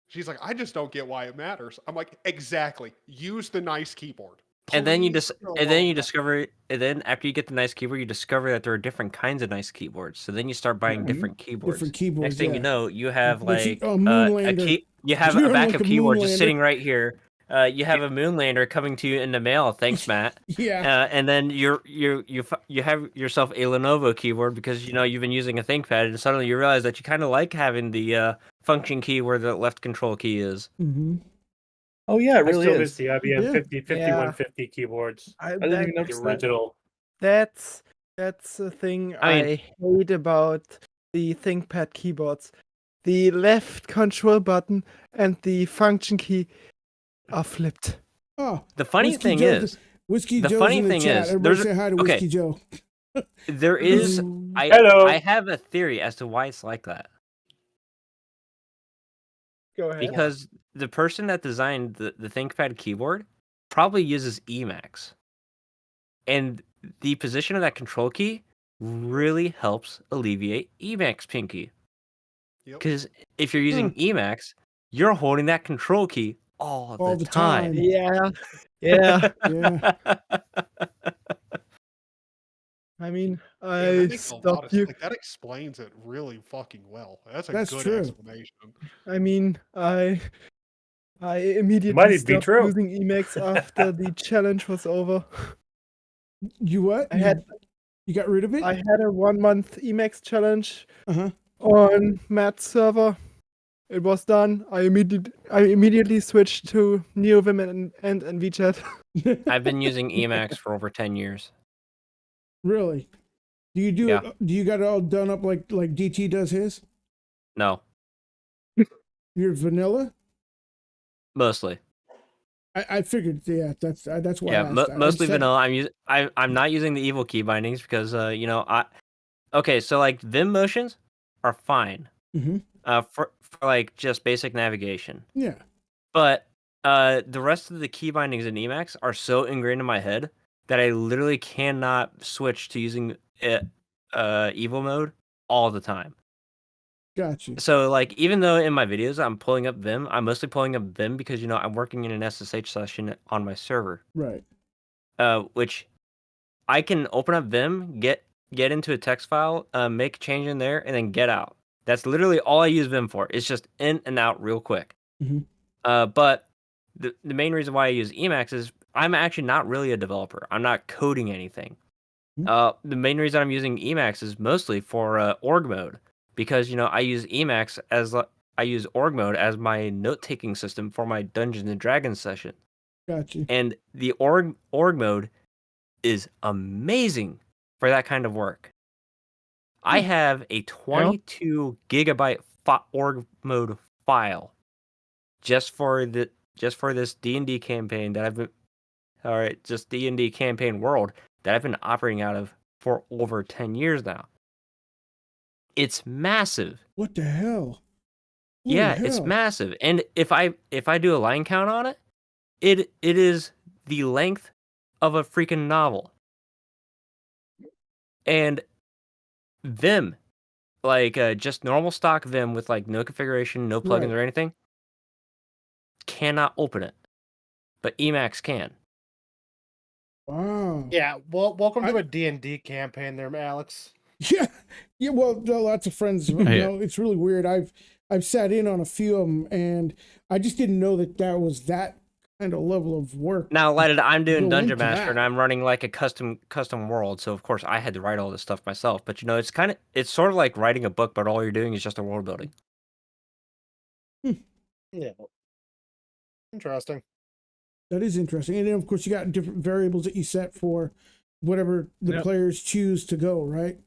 She's like, I just don't get why it matters. I'm like, exactly. Use the nice keyboard. And then you Please go and then on you that. discover, and then after you get the nice keyboard, you discover that there are different kinds of nice keyboards. So then you start buying different keyboards. Different keyboards. Next thing you know, you have But you- like a a Moonlander. you have You're a on, like, backup a keyboard just Moonlander. sitting right here. You have a Moonlander coming to you in the mail. Thanks, Matt. Yeah. And then you have yourself a Lenovo keyboard because you've been using a ThinkPad, and suddenly you realize that you kind of like having the function key where the left control key is. Mm-hmm. Oh yeah, it I really still is. miss the IBM Yeah. 5150 keyboards. I didn't even The notice that. original. That's the thing I I hate about the ThinkPad keyboards. The left control button and the function key are flipped. Oh, The funny Whiskey thing Joe- is, Whiskey the Joe's funny in the thing chat. is, Everybody there's say hi to okay. Whiskey Joe. There is Hello. I have a theory as to why it's like that. Go ahead. Because the person that designed the ThinkPad keyboard probably uses Emacs. And the position of that control key really helps alleviate Emacs pinky. Yep. Because if you're using Emacs, you're holding that control key all the time. Yeah. Yeah. Yeah. I mean, Yeah, I that makes a lot stopped of you. like that explains it really fucking well. That's a That's good true. explanation. I mean, I might immediately be stopped true. using Emacs after the challenge was over. You what? You got rid of it? I had a 1-month Emacs challenge Uh-huh. on Matt's server. It was done. I immediately switched to NeoVim and VChat. I've been using Emacs for over 10 years. Really? Do you do Yeah. it? Do you got it all done up like DT does his? No, You're vanilla? mostly. I figured. Yeah, that's why. Yeah, I asked that. I mostly said- vanilla. I'm not using the evil key bindings because okay, so like Vim motions are fine. Mm-hmm. For like just basic navigation. Yeah. But the rest of the key bindings in Emacs are so ingrained in my head that I literally cannot switch to using evil mode all the time. Gotcha. So like even though in my videos I'm pulling up Vim, I'm mostly pulling up Vim because I'm working in an SSH session on my server. Right. Which I can open up Vim, get into a text file, make a change in there, and then get out. That's literally all I use Vim for. It's just in and out real quick. Mm-hmm. But the main reason why I use Emacs is I'm actually not really a developer. I'm not coding anything. The main reason I'm using Emacs is mostly for org mode because I use Emacs I use org mode as my note-taking system for my Dungeons and Dragons session. Gotcha. And the org mode is amazing for that kind of work. I have a 22 gigabyte org mode file just for this D&D campaign that I've been, just D&D campaign world that I've been operating out of for over 10 years now. It's massive. What the hell? Holy Yeah, hell. it's massive. And if I do a line count on it, it is the length of a freaking novel. And Vim, like just normal stock Vim with like no configuration, no plugins Right. or anything, cannot open it. But Emacs can. Wow. Yeah, well, welcome to a D&D campaign there, Alex. Yeah. Yeah. Well, lots of friends. It's really weird. I've sat in on a few of them, and I just didn't know that was that kind of level of work. Now, I'm doing Go Dungeon into Master, that. and I'm running like a custom world. So of course I had to write all this stuff myself. But it's sort of like writing a book, but all you're doing is just a world building. Yeah. Interesting. That is interesting. And then, of course, you got different variables that you set for whatever the players choose to go, right?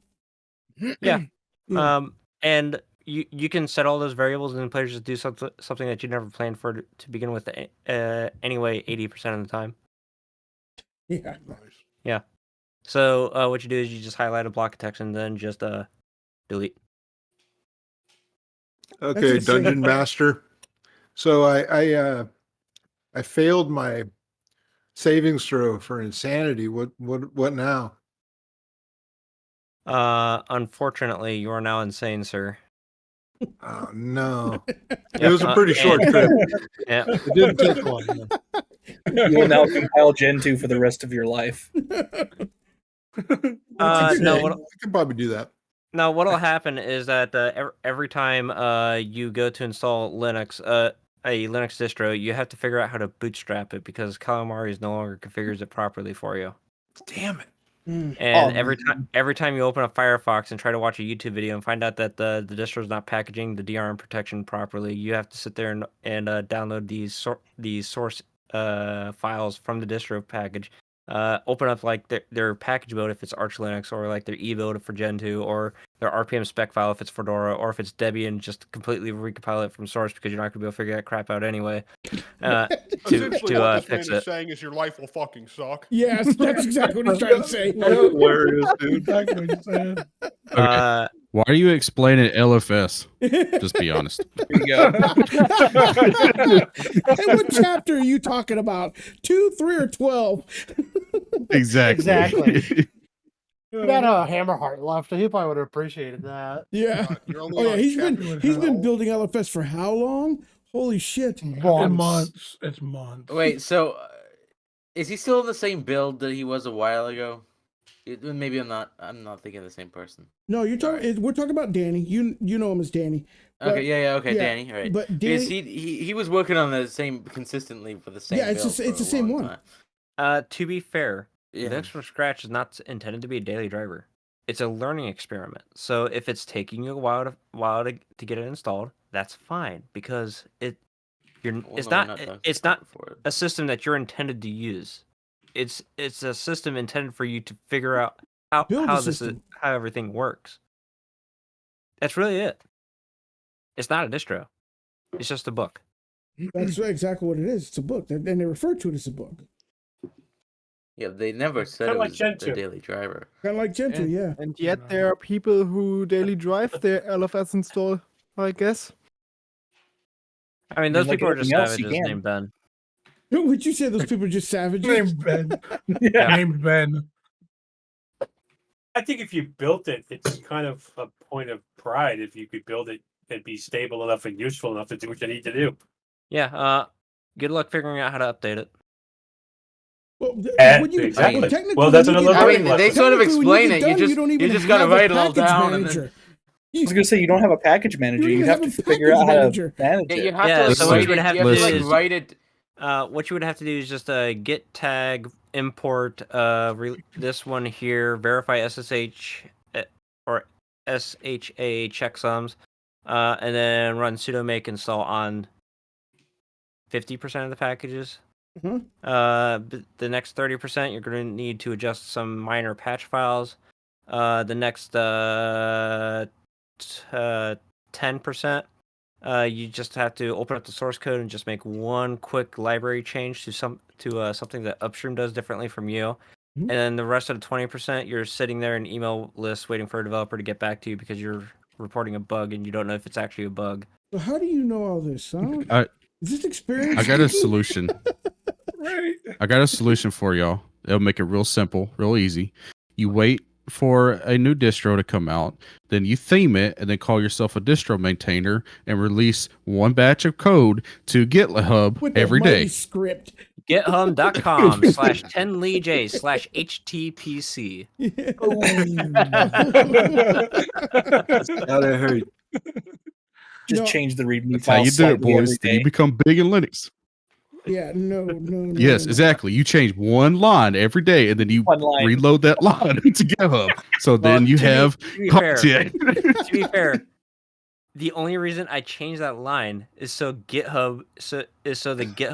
Yeah. Yeah. And you can set all those variables, and then players just do something that you never planned for to begin with. Anyway, 80% of the time. Yeah. Yeah. So what you do is you just highlight a block of text and then just delete. Okay, insane. Dungeon Master. So I failed my savings throw for insanity. What now? Unfortunately, you are now insane, sir. Oh no. Yep, It was a pretty short trip. Yeah. It didn't take long. You will now compile Gen 2 for the rest of your life. No, I can probably do that. No, what'll happen is that every time you go to install Linux, a Linux distro, you have to figure out how to bootstrap it because Calamari no longer configures it properly for you. Damn it. And Oh, every time you open up Firefox and try to watch a YouTube video and find out that the distro is not packaging the DRM protection properly, you have to sit there and download these source files from the distro package. Open up like their package mode if it's Arch Linux, or like their ebuild for Gen 2, or their RPM spec file if it's Fedora, or if it's Debian, just completely recompile it from source because you're not gonna be able to figure that crap out anyway. Essentially, what this fix man it. is saying is your life will fucking suck. Yes, that's exactly what he's trying to say. That's hilarious, dude. Exactly what you said. Okay. Why are you explaining LFS? Just be honest. There you go. Hey, what chapter are you talking about? 2, 3, or 12? Exactly. Exactly. We got a Hammerheart left. He probably would have appreciated that. Yeah. You're only Oh yeah, on he's chapter been 12. building LFS for how long? Holy shit. Months. It's months. Wait, so is he still in the same build that he was a while ago? Maybe I'm not thinking of the same person. No, you're talking. We're talking about Danny. You know him as Danny. But, Okay, okay, Danny. All right. But Because Danny, he was working on the same consistently for the same. Yeah, it's build just- it's for the a same long one. time. To be fair, Yeah. Linux from scratch is not intended to be a daily driver. It's a learning experiment. So if it's taking you a while to get it installed, that's fine because it's not a system that you're intended to use. It's a system intended for you to figure out Build a how system. how everything works. That's really it. It's not a distro. It's just a book. that's exactly what it is. It's a book, and they refer to it as a book. Yeah, they never said Kinda it like was Gen the 2. daily driver. Kind of like Gentoo, yeah. And yet there are people who daily drive their LFS install, I guess. I mean, I those mean, like people are just anything else, you savages can. named Ben. Would you say those people are just savages? Named Ben. Yeah. Named Ben. I think if you built it, it's kind of a point of pride if you could build it and be stable enough and useful enough to do what you need to do. Yeah. Good luck figuring out how to update it. Well, Exactly. well, technically, Well, that's when you another get- learning they lesson. sort of technically, when explain get it. You done, just don't even you just gotta have a write it all package down and manager. I was gonna say you don't have a package manager. even You have have to a figure package out how manager. to manage Yeah, it. you have Yeah, to so like what write you would it. have You to have do to like is write it. what you would have to do is just git tag import this one here, verify SSH or SHA checksums, and then run sudo make install on 50% of the packages. The next 30%, you're going to need to adjust some minor patch files. The next 10%, you just have to open up the source code and just make one quick library change to something that Upstream does differently from you. And then the rest of the 20%, you're sitting there in email lists waiting for a developer to get back to you because you're reporting a bug and you don't know if it's actually a bug. So how do you know all this, huh? Is this experience? I got a solution. Right. I got a solution for y'all. It'll make it real simple, real easy. You wait for a new distro to come out, then you theme it, and then call yourself a distro maintainer and release one batch of code to GitHub With the every mighty day. script. GitHub.com/10leej/HTPC. Gotta hurt. Just No. change the README That's how file you do it, slightly every boys. Then day. you become big in Linux. Yeah, no. Yes, no. exactly. You change one line every day, and then you One line. reload that line to GitHub. So then you have to be fair, content. to be fair, the only reason I changed that line is so the GitHub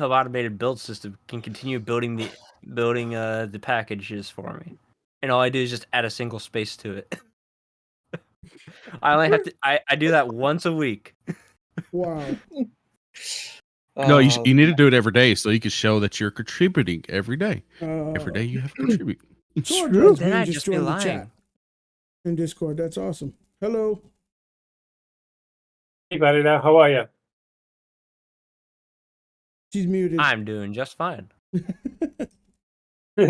automated build system can continue building the packages for me, and all I do is just add a single space to it. I only have to. I do that once a week. Wow. No, you need to do it every day so you can show that you're contributing every day. Every day you have to contribute. Sword Then Drugs I'd just just be joined the lying. chat in Discord. That's awesome. Hello. Hey, buddy, now how are you? She's muted. I'm doing just fine. No,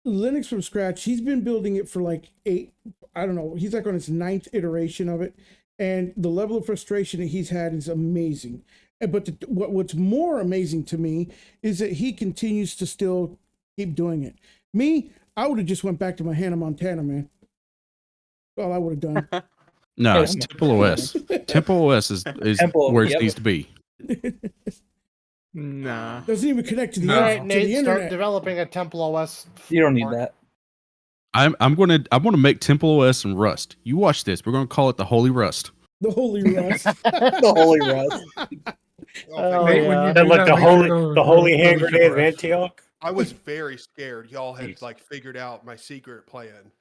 Linux from scratch. He's been building it for like 8. I don't know. He's like on his 9th iteration of it, and the level of frustration that he's had is amazing. But what's more amazing to me is that he continues to still keep doing it. Me, I would have just went back to my Hannah Montana, man. All I would have done. No, it's Temple OS. Temple OS is Temple, where it yep. needs to be. Nah. Doesn't even connect to the, All right, to Nate, the start internet. developing a Temple OS. You don't need that. I'm gonna make Temple OS and Rust. You watch this. We're gonna call it the Holy Rust. The Holy Rust. The Holy Rust. Oh, Nate, when yeah. you do Like that, the make sure holy, to holy release hand your grenade of rest. Antioch. I was very scared y'all had like figured out my secret plan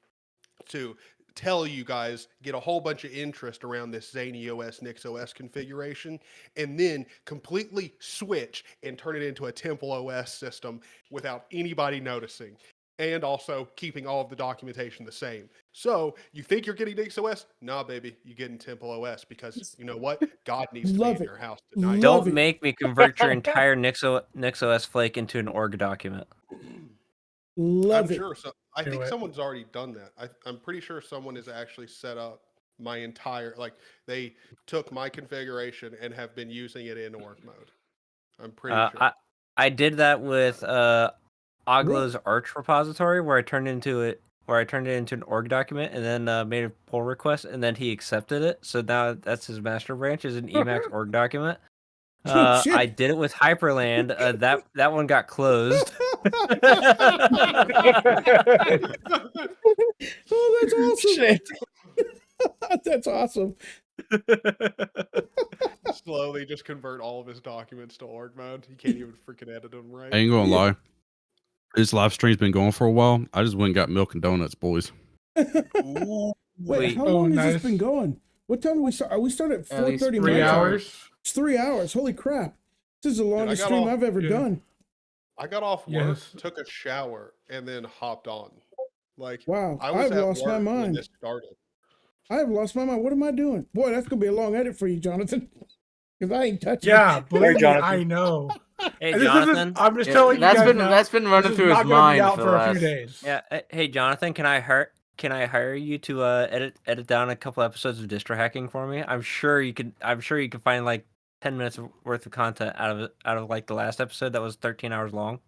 to tell you guys, get a whole bunch of interest around this Zany OS Nix OS configuration, and then completely switch and turn it into a Temple OS system without anybody noticing. And also keeping all of the documentation the same. So you think you're getting Nix OS? Nah, baby, you're getting Temple OS because you know what? God needs to Love be in it. your house tonight. Love Don't it. make me convert your entire NixOS flake into an org document. Love I'm it. sure. So I Do think it. someone's already done that. I'm pretty sure someone has actually set up my entire they took my configuration and have been using it in org mode. I'm pretty sure. I did that with Oglo's Arch repository where I turned it into an org document and then made a pull request and then he accepted it. So now that's his master branch is an Emacs org document. Shit. I did it with Hyperland. That one got closed. Oh, that's awesome. That's awesome. Slowly just convert all of his documents to org mode. He can't even freaking edit them right. I ain't gonna lie. This live stream's been going for a while. I just went and got milk and donuts, boys. Wait, how Oh, long has nice. this been going? What time do we start? We started at At least 4:30. 3 my time. hours. It's 3 hours. Holy crap! This is the longest got stream off- I've ever yeah. done. I got off work, Yes. took a shower, and then hopped on. Like, Wow, I was I've at lost my work when mind. this started. I have lost my mind. What am I doing? Boy, that's gonna be a long edit for you, Jonathan. Because I ain't touching Yeah, it. believe me, Jonathan. I know. Hey, And this isn't- Jonathan. I'm just Yeah, telling you that's guys been now, that's been running this through is his not gonna be mind out for for the a few last. days. Yeah. Hey, Jonathan. Can I hire you to edit down a couple episodes of distro hacking for me? I'm sure you could find like 10 minutes worth of content out of like the last episode that was 13 hours long.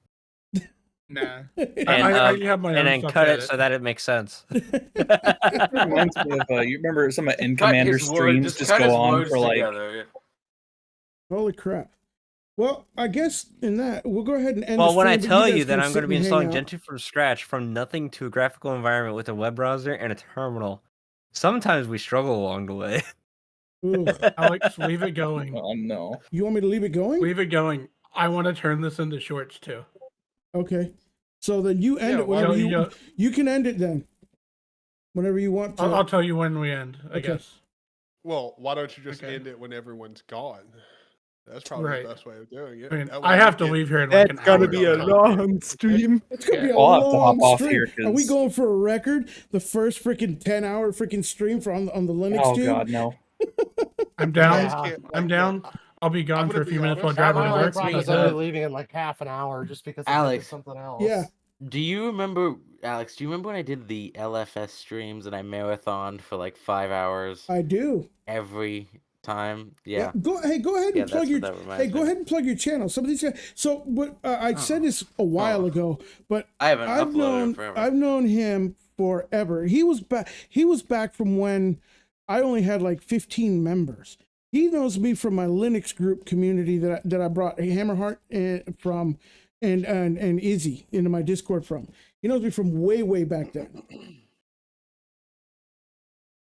Nah. And I already have my and own then stuff cut to it edit. so that it makes sense. It reminds me of you remember some of N Cut Commander his word- streams just cut his go on words for like together. Holy crap. Well, I guess in that, we'll go ahead and end Well, the when I stream, but tell guys you that can I'm sit going to be and hang installing out. Gentoo from scratch from nothing to a graphical environment with a web browser and a terminal, sometimes we struggle along the way. Ooh, Alex, leave it going. oh no. you want me to leave it going? Leave it going. I want to turn this into shorts too. Okay. So then you end Yeah, it whenever why don't you you you can end it then. Whenever you want to. I'll tell you when we end, I Okay. guess. Well, why don't you just Okay. end it when everyone's gone? That's probably Right. the best way of doing it. I mean, That way I you have to get- leave here in like That's an gonna hour. be a so- long stream. It's gonna be a I'll have to hop long off stream. here, Are we 'cause- going for a record? The first freaking 10-hour freaking stream for on the Linux Oh tube? god, no. I'm down. Yeah. Like, I'm look, down. I'll be gone I'm for gonna a few be minutes while honest, driving My to Alex, work. laptop me- is because, only leaving in like half an hour just because I did Alex. something else. Yeah. Do you remember, Alex? Do you remember when I did the LFS streams and I marathoned for like 5 hours I do. every time? Yeah. Go ahead Yeah, and plug that's your. what that reminds Hey, go me of. ahead and plug your channel. Some of these guys. So what I said this a while ago, but I haven't I've uploaded known it forever. I've known him forever. He was back. He was back from when I only had like 15 members. He knows me from my Linux group community that I brought Hammerheart from and Izzy into my Discord from. He knows me from way back then.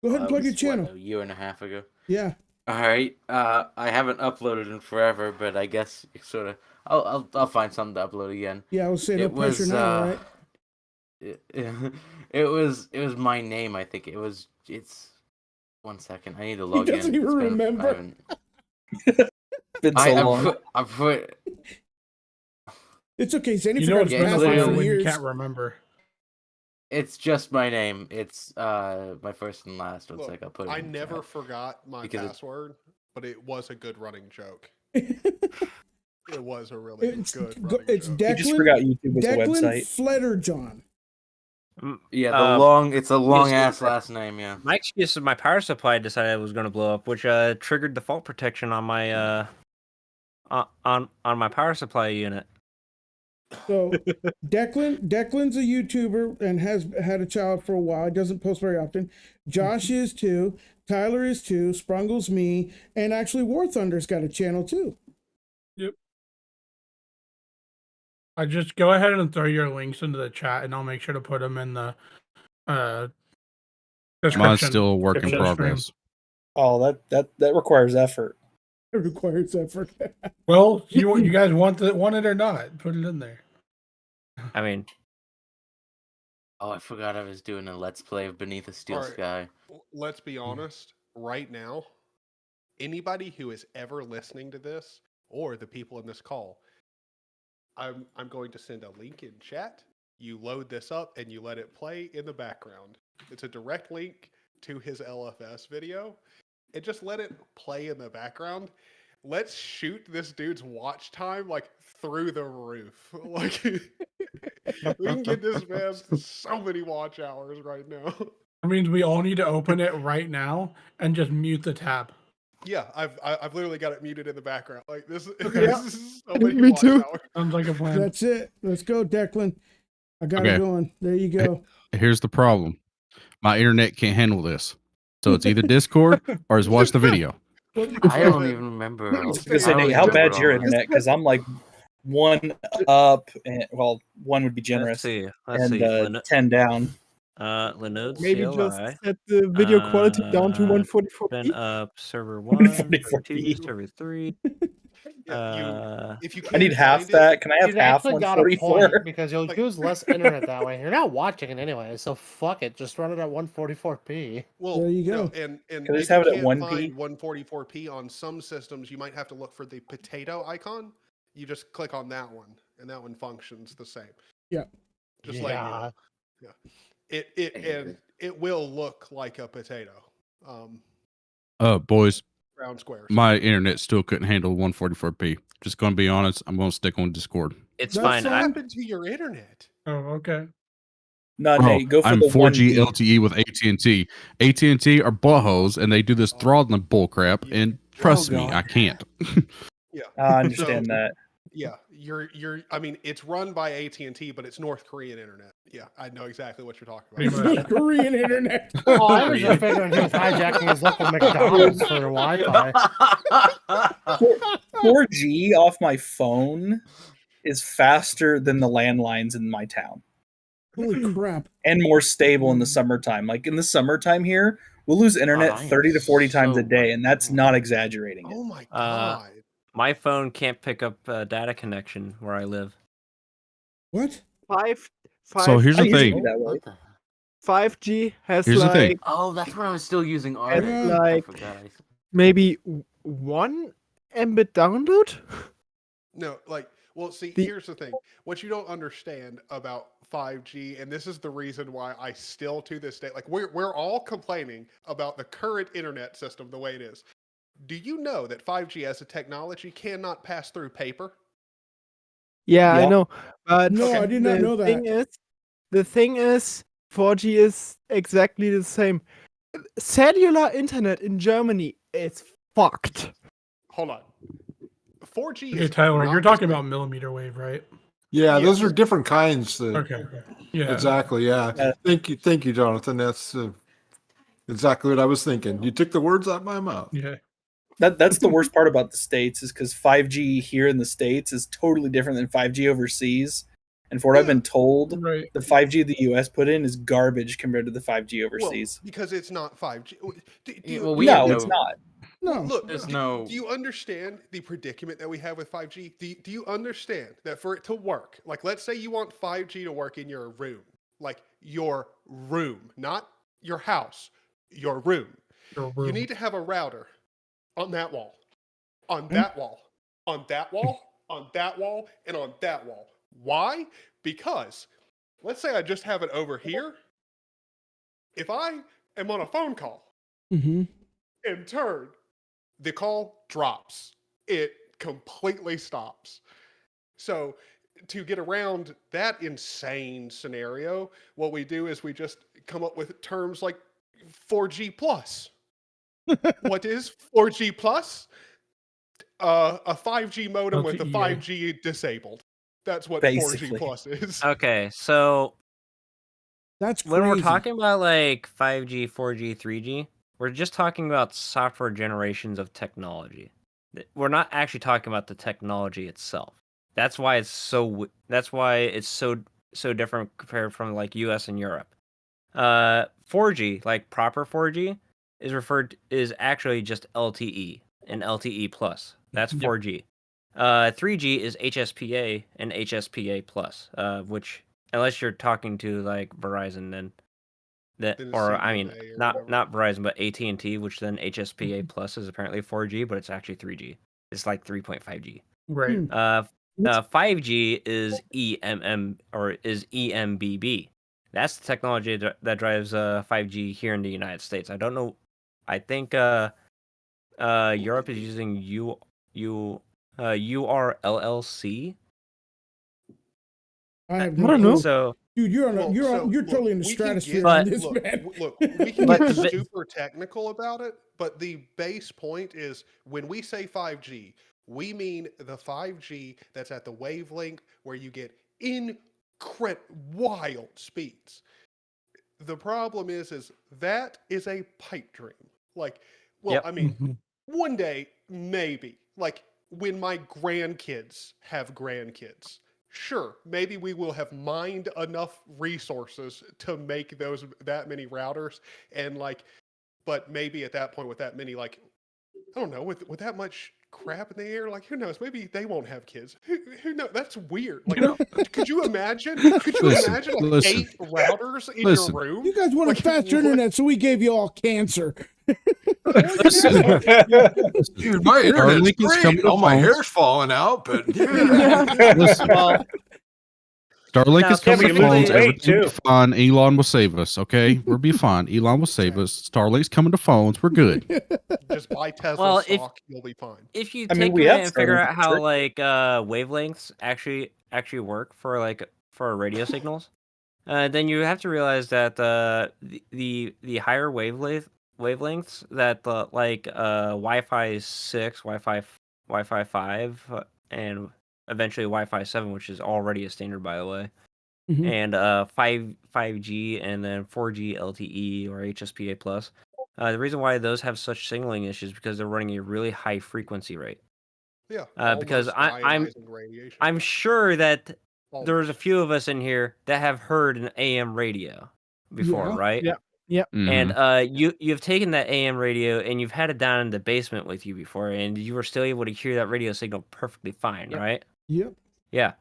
Go ahead and That plug your was, channel. What, a year and a half ago. Yeah. All right. I haven't uploaded in forever, but I guess sort of. I'll find something to upload again. Yeah, I would say no It pressure was, now, right? It was my name. I think it's. 1 second. I need to log doesn't in. even It's been- I remember. haven't- Been so long. I put. It's okay. Zanny You know forgot what's his Yeah, been a password literally- while for when you years. can't remember. It's just my name. It's my first and last. One Look, sec. I'll put it. I in never chat. forgot my Because it- password, but it was a good running joke. It was a really It's good go- running it's joke. You just forgot YouTube was a Declan website. Fletterjohn. Yeah, the Uh, long. It's a long yes, ass yes. last name. Yeah. My excuse is my power supply decided it was going to blow up, which triggered the fault protection on my on my power supply unit. So Declan's a YouTuber and has had a child for a while. He doesn't post very often. Josh is too. Tyler is too. Sprungle's me, and actually War Thunder's got a channel too. I just go ahead and throw your links into the chat, and I'll make sure to put them in the description. Mine's still a work in Description of the stream. progress. Oh, that requires effort. It requires effort. Well, you guys want it or not? Put it in there. I mean, Oh, I forgot I was doing a let's play of Beneath a Steel Alright. Sky. Let's be honest, right now, anybody who is ever listening to this or the people in this call, I'm going to send a link in chat. You load this up and you let it play in the background. It's a direct link to his LFS video, and just let it play in the background. Let's shoot this dude's watch time like through the roof. Like we can get this man so many watch hours right now. That means we all need to open it right now and just mute the tab. Yeah, I've literally got it muted in the background. Like this, Okay. this is so many Me watch too. hours. Sounds like a plan. That's it. Let's go, Declan. I got it Okay. going. There you go. Here's the problem. My internet can't handle this. So it's either Discord or it's watch the video. I don't even remember. I was gonna say, Nate, how bad's your internet? Because I'm like 1 up, and well, 1 would be let's generous, see. and 10 down. Linode Maybe CLI. just set the video quality down to Then 144p. up server 1, 144p. server 2, server 3. If you I can't need half find it, that. Can I have He's half actually got a point 144? because you'll Like- use less internet that way. You're not watching it anyway, so fuck it. Just run it at 144p. well, There you no, go. and Can I if just you have it at can't 1p? find 144p on some systems, you might have to look for the potato icon. You just click on that one, and that one functions the same. Yeah. Just like it will look like a potato. Boys, Round squares. my internet still couldn't handle 144p. Just gonna be honest. I'm gonna stick on Discord. It's That's fine. What fine. happened to your internet? Oh, okay. No, Bro, Nate, go for I'm the 4G 1B. LTE with AT&T. AT&T are buttholes, and they do this throttling bullcrap. Yeah. And trust me, God. I can't. Yeah. I understand that. Yeah, you're. I mean, it's run by AT&T, but it's North Korean internet. Yeah, I know exactly what you're talking Pretty about. much. Korean internet. Oh, I was just figuring he was hijacking his local McDonald's for Wi-Fi. 4G off my phone is faster than the landlines in my town Holy crap. and more stable in the summertime. Like in the summertime here, we'll lose internet I am 30 to 40 times a so day, and that's not exaggerating it. Oh my Uh, god! My phone can't pick up a data connection where I live. What? So here's I the used to thing. be that way. 5G has Here's the thing. like Oh, that's when I was still using has Arctic. I like forgot. maybe 1 Mbit download. No, like, well, see, The- here's the thing. What you don't understand about 5G, and this is the reason why I still to this day, like, we're all complaining about the current internet system the way it is. Do you know that 5G as a technology cannot pass through paper? Yeah, I Yeah. know. But No, I did not know that. The thing is, 4G is exactly the same. Cellular internet in Germany is fucked. Hold on. 4G Okay, is Tyler, not you're just talking a- about millimeter wave, right? Yeah, those Yes. are different kinds. Okay. Yeah. Exactly. Yeah. Thank you, Jonathan. That's exactly what I was thinking. You took the words out of my mouth. Yeah. That's the worst part about the States is because 5G here in the States is totally different than 5G overseas. And for what I've been told, Right. the 5G the US put in is garbage compared to the 5G overseas. Well, because it's not 5G. Do you, Well, do we you- have No, it's not. No. Look, There's do, no. do you understand the predicament that we have with 5G? Do you understand that for it to work, like let's say you want 5G to work in your room, like your room, not your house, your room. You need to have a router on that wall, on that wall, on that wall, on that wall, and on that wall. Why? Because let's say I just have it over here. If I am on a phone call, Mm-hmm. in turn, the call drops. It completely stops. So to get around that insane scenario, what we do is we just come up with terms like 4G plus. What is 4G plus? A 5G modem with the LTE. 5G disabled. That's what Basically. 4G plus is. Okay, so That's crazy. when we're talking about like 5G, 4G, 3G, we're just talking about software generations of technology. We're not actually talking about the technology itself. That's why it's so. That's why it's so different compared from like U.S. and Europe. 4G, like proper 4G, is actually just LTE and LTE plus. That's 4G. 3G is HSPA and HSPA plus, which unless you're talking to like Verizon, then that, Then it's or I mean, CDMA or not whatever. not Verizon, but AT&T, which then HSPA plus is apparently 4G, but it's actually 3G. It's like 3.5G. Right. 5G is EMBB. That's the technology that drives 5G here in the United States. I don't know. I think Europe is using URLLC. I have I no don't know. clue. So Dude, you're Well, you're so, you're look, totally in the we can stratosphere get- on this, look, man. Look, we can But get the- super technical about it, but the base point is when we say 5G, we mean the 5G that's at the wavelength where you get wild speeds. The problem is that is a pipe dream. Like, well, Yep. I mean, one day maybe, like when my grandkids have grandkids. Sure, maybe we will have mined enough resources to make that many routers and like, but maybe at that point with that many, like, I don't know, with that much crap in the air. Like, who knows? Maybe they won't have kids. Who knows? That's weird. Like, You know- could you imagine? Could you Listen, imagine like listen, 8 routers in listen. your room? You guys wanted Like, faster what? internet, so we gave you all cancer. Listen, Dude, my internet's Starlink is coming great. to All my phones. hair's falling out, but yeah. Listen, Well, Starlink now, is coming to typically- phones. Weight, Everything will be too. fine. Elon will save us. Okay, we'll be fine. Elon will save us. Starlink's coming to phones. We're good. Just buy Tesla Well, stock, you'll be fine. if you I mean, take we a have minute and figure Starlink, out how sure. like wavelengths actually work for radio signals, then you have to realize that the higher wavelengths that Wi-Fi 6, Wi-Fi 5, and eventually Wi-Fi 7, which is already a standard, by the way, Mhm. and 5G and then 4G LTE or HSPA plus. The reason why those have such signaling issues is because they're running a really high frequency rate. Yeah. Because almost I'm ionizing radiation. I'm sure that there's a Almost. few of us in here that have heard an AM radio before, Yeah. right? Yeah. Yep. And Mhm. you've taken that AM radio and you've had it down in the basement with you before, and you were still able to hear that radio signal perfectly fine, Yep. right? Yep. Yeah.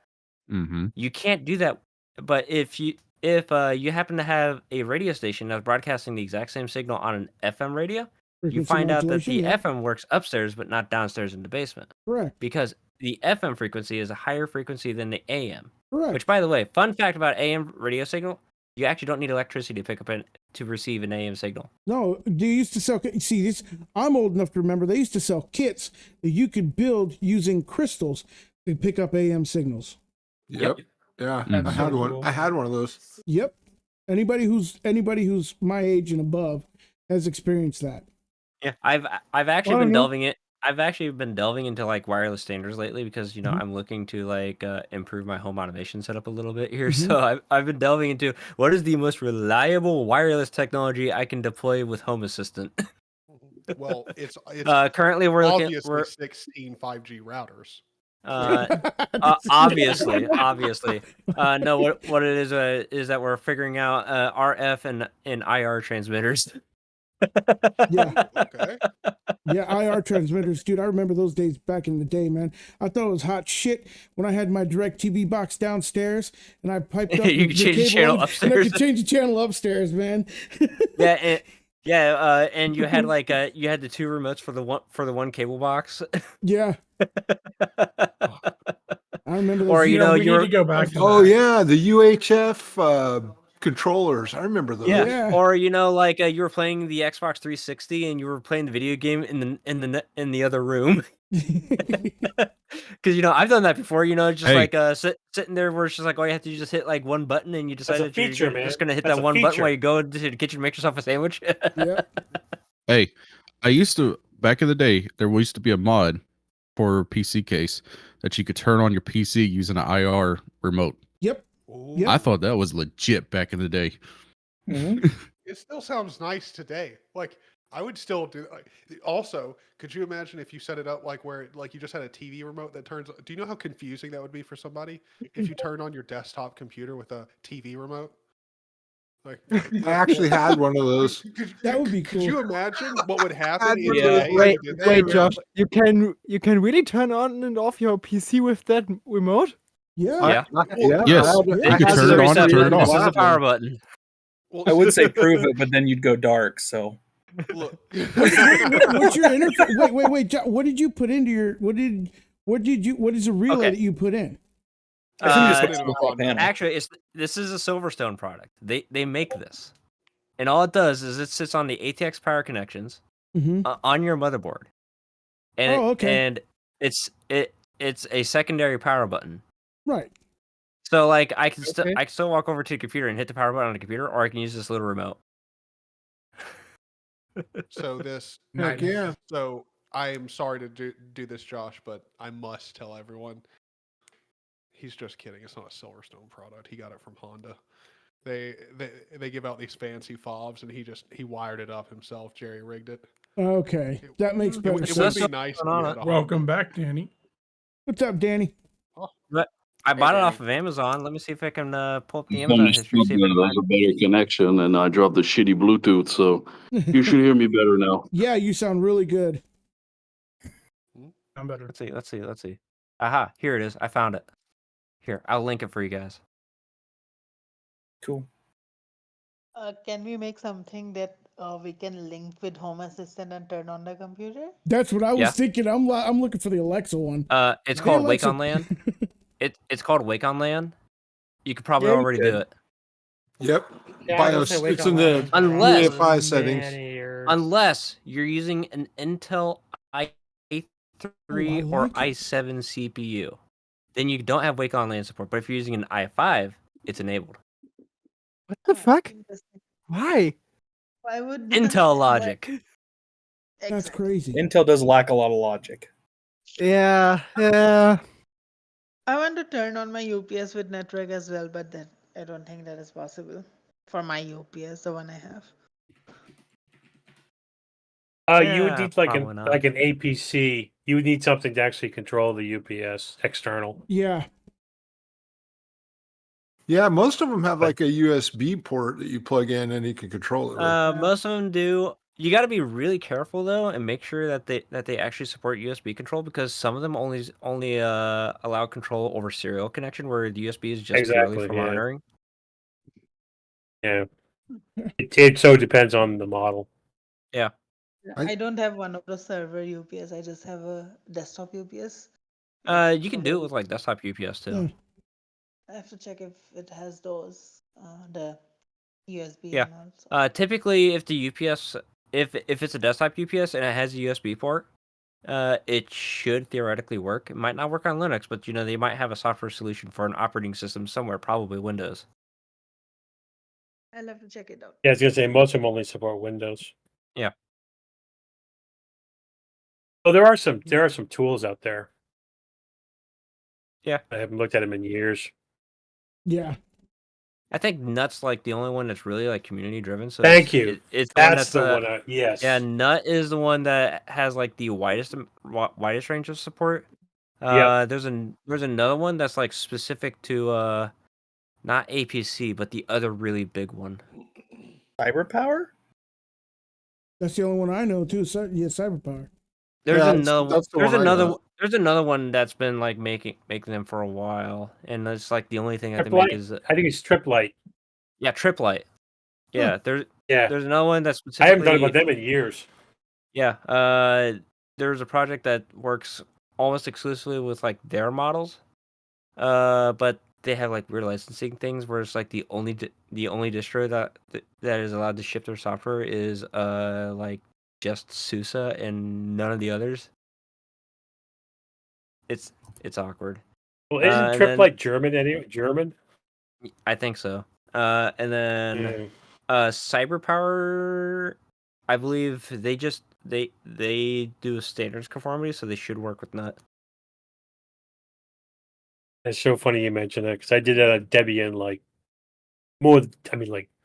Mhm. You can't do that. But if you happen to have a radio station that's broadcasting the exact same signal on an FM radio, you Frequency find out that modulation, the yeah. FM works upstairs but not downstairs in the basement. Correct. Because the FM frequency is a higher frequency than the AM. Correct. Which, by the way, fun fact about AM radio signal, you actually don't need electricity to pick up to receive an AM signal. No, they used to sell. See, this. I'm old enough to remember they used to sell kits that you could build using crystals to pick up AM signals. Yep. Yeah. That's I had so one. cool. I had one of those. Yep. Anybody who's my age and above has experienced that. Yeah, I've actually I been don't know. delving it. I've actually been delving into like wireless standards lately because Mhm. I'm looking to like improve my home automation setup a little bit here. Mhm. So I've been delving into what is the most reliable wireless technology I can deploy with Home Assistant. Well, it's Currently we're looking obviously 16 5G routers. obviously. No, what it is that we're figuring out RF and IR transmitters. Yeah. Okay. Yeah, IR transmitters, dude. I remember those days back in the day, man. I thought it was hot shit when I had my direct TV box downstairs and I piped up You could change the channel and I upstairs. could change the channel upstairs, man. And you had like you had the two remotes for the one cable box. Yeah. I remember those. Or we need to go back to Oh that. yeah, the UHF controllers. I remember those. Yeah. Or you were playing the Xbox 360 and you were playing the video game in the other room. Because I've done that before. Just Hey. like sitting there where it's just like all you have to do is just hit like one button and you That's a decide that feature, you're man. just gonna hit That's that a one button feature. while you go into the kitchen and make yourself a sandwich. Yeah. Hey, I used to back in the day. There used to be a mod for PC case that you could turn on your PC using an IR remote. Yep. Ooh. Yep. I thought that was legit back in the day. Mhm. It still sounds nice today. Like I would still do. Also, could you imagine if you set it up like where like you just had a TV remote that turns? Do you know how confusing that would be for somebody if you turn on your desktop computer with a TV remote? Like I actually had one of those. That would be Could cool. you imagine what would happen? Yeah. if they Wait, did that? wait, Josh. You can really turn on and off your PC with that remote? Yeah. Yeah. Yes, I you had could This is turn a it on reset and turn it button. off. This is a power button. Well, I would say prove it, but then you'd go dark. So Look. What's your interface? Wait, John, what did you put into your? What is the relay Okay. that you put in? I think Uh, you just put it on panel. Actually, this is a Silverstone product. They make this, and all it does is it sits on the ATX power connections Mm-hmm. on your motherboard, and Oh, okay. and it's a secondary power button. Right. So like I can Okay. still walk over to the computer and hit the power button on the computer, or I can use this little remote. So this. Heck yeah. So I am sorry to do this, Josh, but I must tell everyone. He's just kidding. It's not a Silverstone product. He got it from Honda. They give out these fancy fobs, and he wired it up himself. Jerry rigged it. Okay. That makes It better would sense. be nice. If we had a Welcome back, Danny. What's up, Danny? But I bought it Danny. off of Amazon. Let me see if I can pull up the Funny Amazon history. stuff, See if I man. can That find was a better connection, and I dropped the shitty Bluetooth, so you should hear me better now. Yeah, you sound really good. I'm better. Let's see. Aha, here it is. I found it. Here, I'll link it for you guys. Cool. Can we make something that we can link with Home Assistant and turn on the computer? That's what I was Yeah. thinking. I'm looking for the Alexa one. It's Hey, called Wake Alexa. on LAN. It's called Wake on LAN. You could probably Yeah, you already could. do it. Yep. Yeah, I was gonna say Wake It's on in LAN the has been around Unless- for UEFI settings. many years. Unless you're using an Intel i3 or like it. i7 CPU, then you don't have Wake on LAN support. But if you're using an i5, it's enabled. What the fuck? Interesting. Why? Why would Intel logic. That's Exactly. crazy. Intel does lack a lot of logic. Yeah. I want to turn on my UPS with network as well, but then I don't think that is possible for my UPS, the one I have. You would Yeah, need like probably an not. APC. You would need something to actually control the UPS external. Yeah. Yeah, most of them have like a USB port that you plug in and you can control it with. Most of them do. You got to be really careful though, and make sure that they actually support USB control, because some of them only allow control over serial connection, where the USB is just purely Exactly, for yeah. monitoring. Yeah. It so depends on the model. Yeah. I don't have one of the server UPS. I just have a desktop UPS. You can do it with like desktop UPS too. Yeah. I have to check if it has those, the USB Yeah. and all. So. Typically, if the UPS, if it's a desktop UPS and it has a USB port, it should theoretically work. It might not work on Linux, but they might have a software solution for an operating system somewhere, probably Windows. I'll have to check it out. Yeah, I was gonna say most of them only support Windows. Yeah. Oh, there are some tools out there. Yeah. I haven't looked at them in years. Yeah. I think Nut's like the only one that's really like community driven. So Thank you. It's the one That's the one. Yes. Yeah, Nut is the one that has like the widest range of support. Yep. There's another one that's like specific to not APC, but the other really big one. CyberPower? That's the only one I know too. Yeah, CyberPower. There's Yeah, another. that's the There's one I another. know. There's another one that's been like making them for a while, and it's like the only thing that they make is. I think it's Triplite. Yeah, Triplite. Yeah, there's another one that's I specifically. haven't done about them in years. Yeah, there's a project that works almost exclusively with like their models, but they have like weird licensing things where it's like the only distro that is allowed to ship their software is like just SUSE and none of the others. It's awkward. Well, isn't and Triplite then- German anyway? German? I think so. And then CyberPower, I believe they do a standards conformity, so they should work with Nut. It's so funny you mentioned that because I did that on Debian like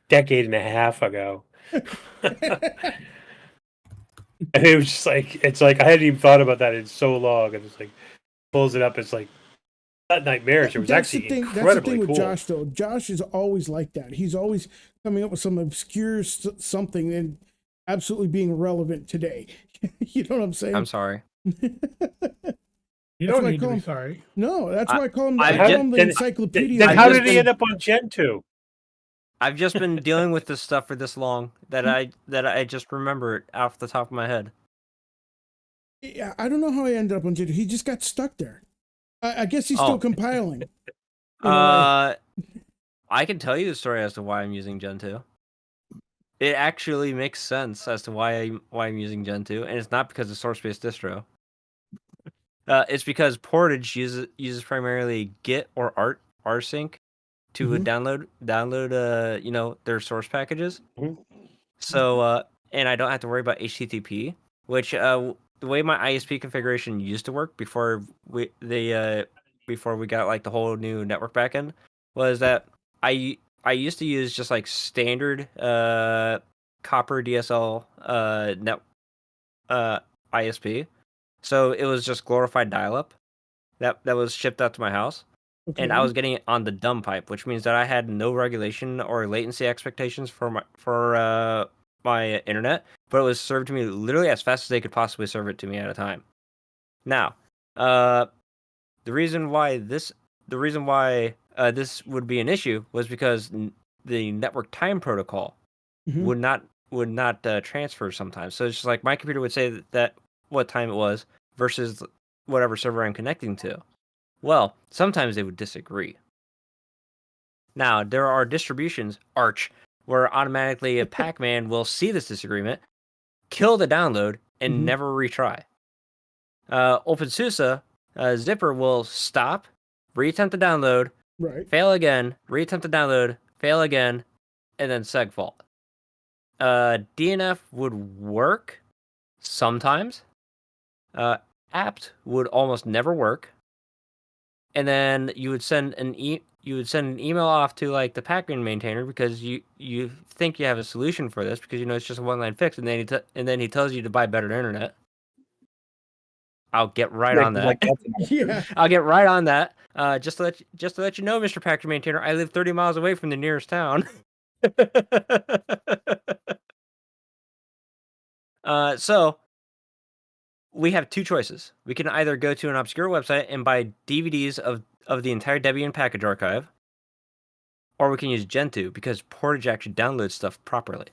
decade and a half ago. And it was just like it's like I hadn't even thought about that in so long, and it's like pulls it up. It's like not nightmarish. It was That's actually the thing. That's the incredibly thing with cool. Josh, though. Josh is always like that. He's always coming up with some obscure something and absolutely being relevant today. You know what I'm saying? I'm sorry. You That's don't why I need to call be him- sorry. No, that's why I call him. I I call just- him the then- encyclopedia. Then I've how just did he been- end up on Gen 2? I've just been dealing with this stuff for this long that I just remember it off the top of my head. Yeah, I don't know how he ended up on Gen 2. He just got stuck there. I guess he's still Oh. compiling. in a way. I can tell you the story as to why I'm using Gen 2. It actually makes sense as to why I'm using Gen 2, and it's not because of source-based distro. It's because Portage uses primarily Git or rsync to download their source packages. Mhm. So and I don't have to worry about HTTP, which the way my ISP configuration used to work before we got like the whole new network backend was that I used to use just like standard copper DSL ISP. So it was just glorified dial-up that was shipped out to my house. Okay. And I was getting it on the dumb pipe, which means that I had no regulation or latency expectations for my internet, but it was served to me literally as fast as they could possibly serve it to me at a time. Now, The reason why this would be an issue was because the network time protocol Mhm. would not transfer sometimes. So it's just like my computer would say that what time it was versus whatever server I'm connecting to. Well, sometimes they would disagree. Now, there are distributions, Arch, where automatically a Pac-Man will see this disagreement, kill the download, and Mhm. never retry. OpenSUSE, Zipper will stop, reattempt the download, Right. fail again, reattempt the download, fail again, and then segfault. DNF would work sometimes. Apt would almost never work. And then you would send an email off to like the Pac-Man maintainer because you think you have a solution for this because you know it's just a one-line fix, and then he tells you to buy better internet. I'll get right on that. Yeah. I'll get right on that. Just to let you know, Mr. Pac-Man maintainer, I live 30 miles away from the nearest town. So we have two choices. We can either go to an obscure website and buy DVDs of the entire Debian package archive, or we can use Gentoo because Portage actually downloads stuff properly.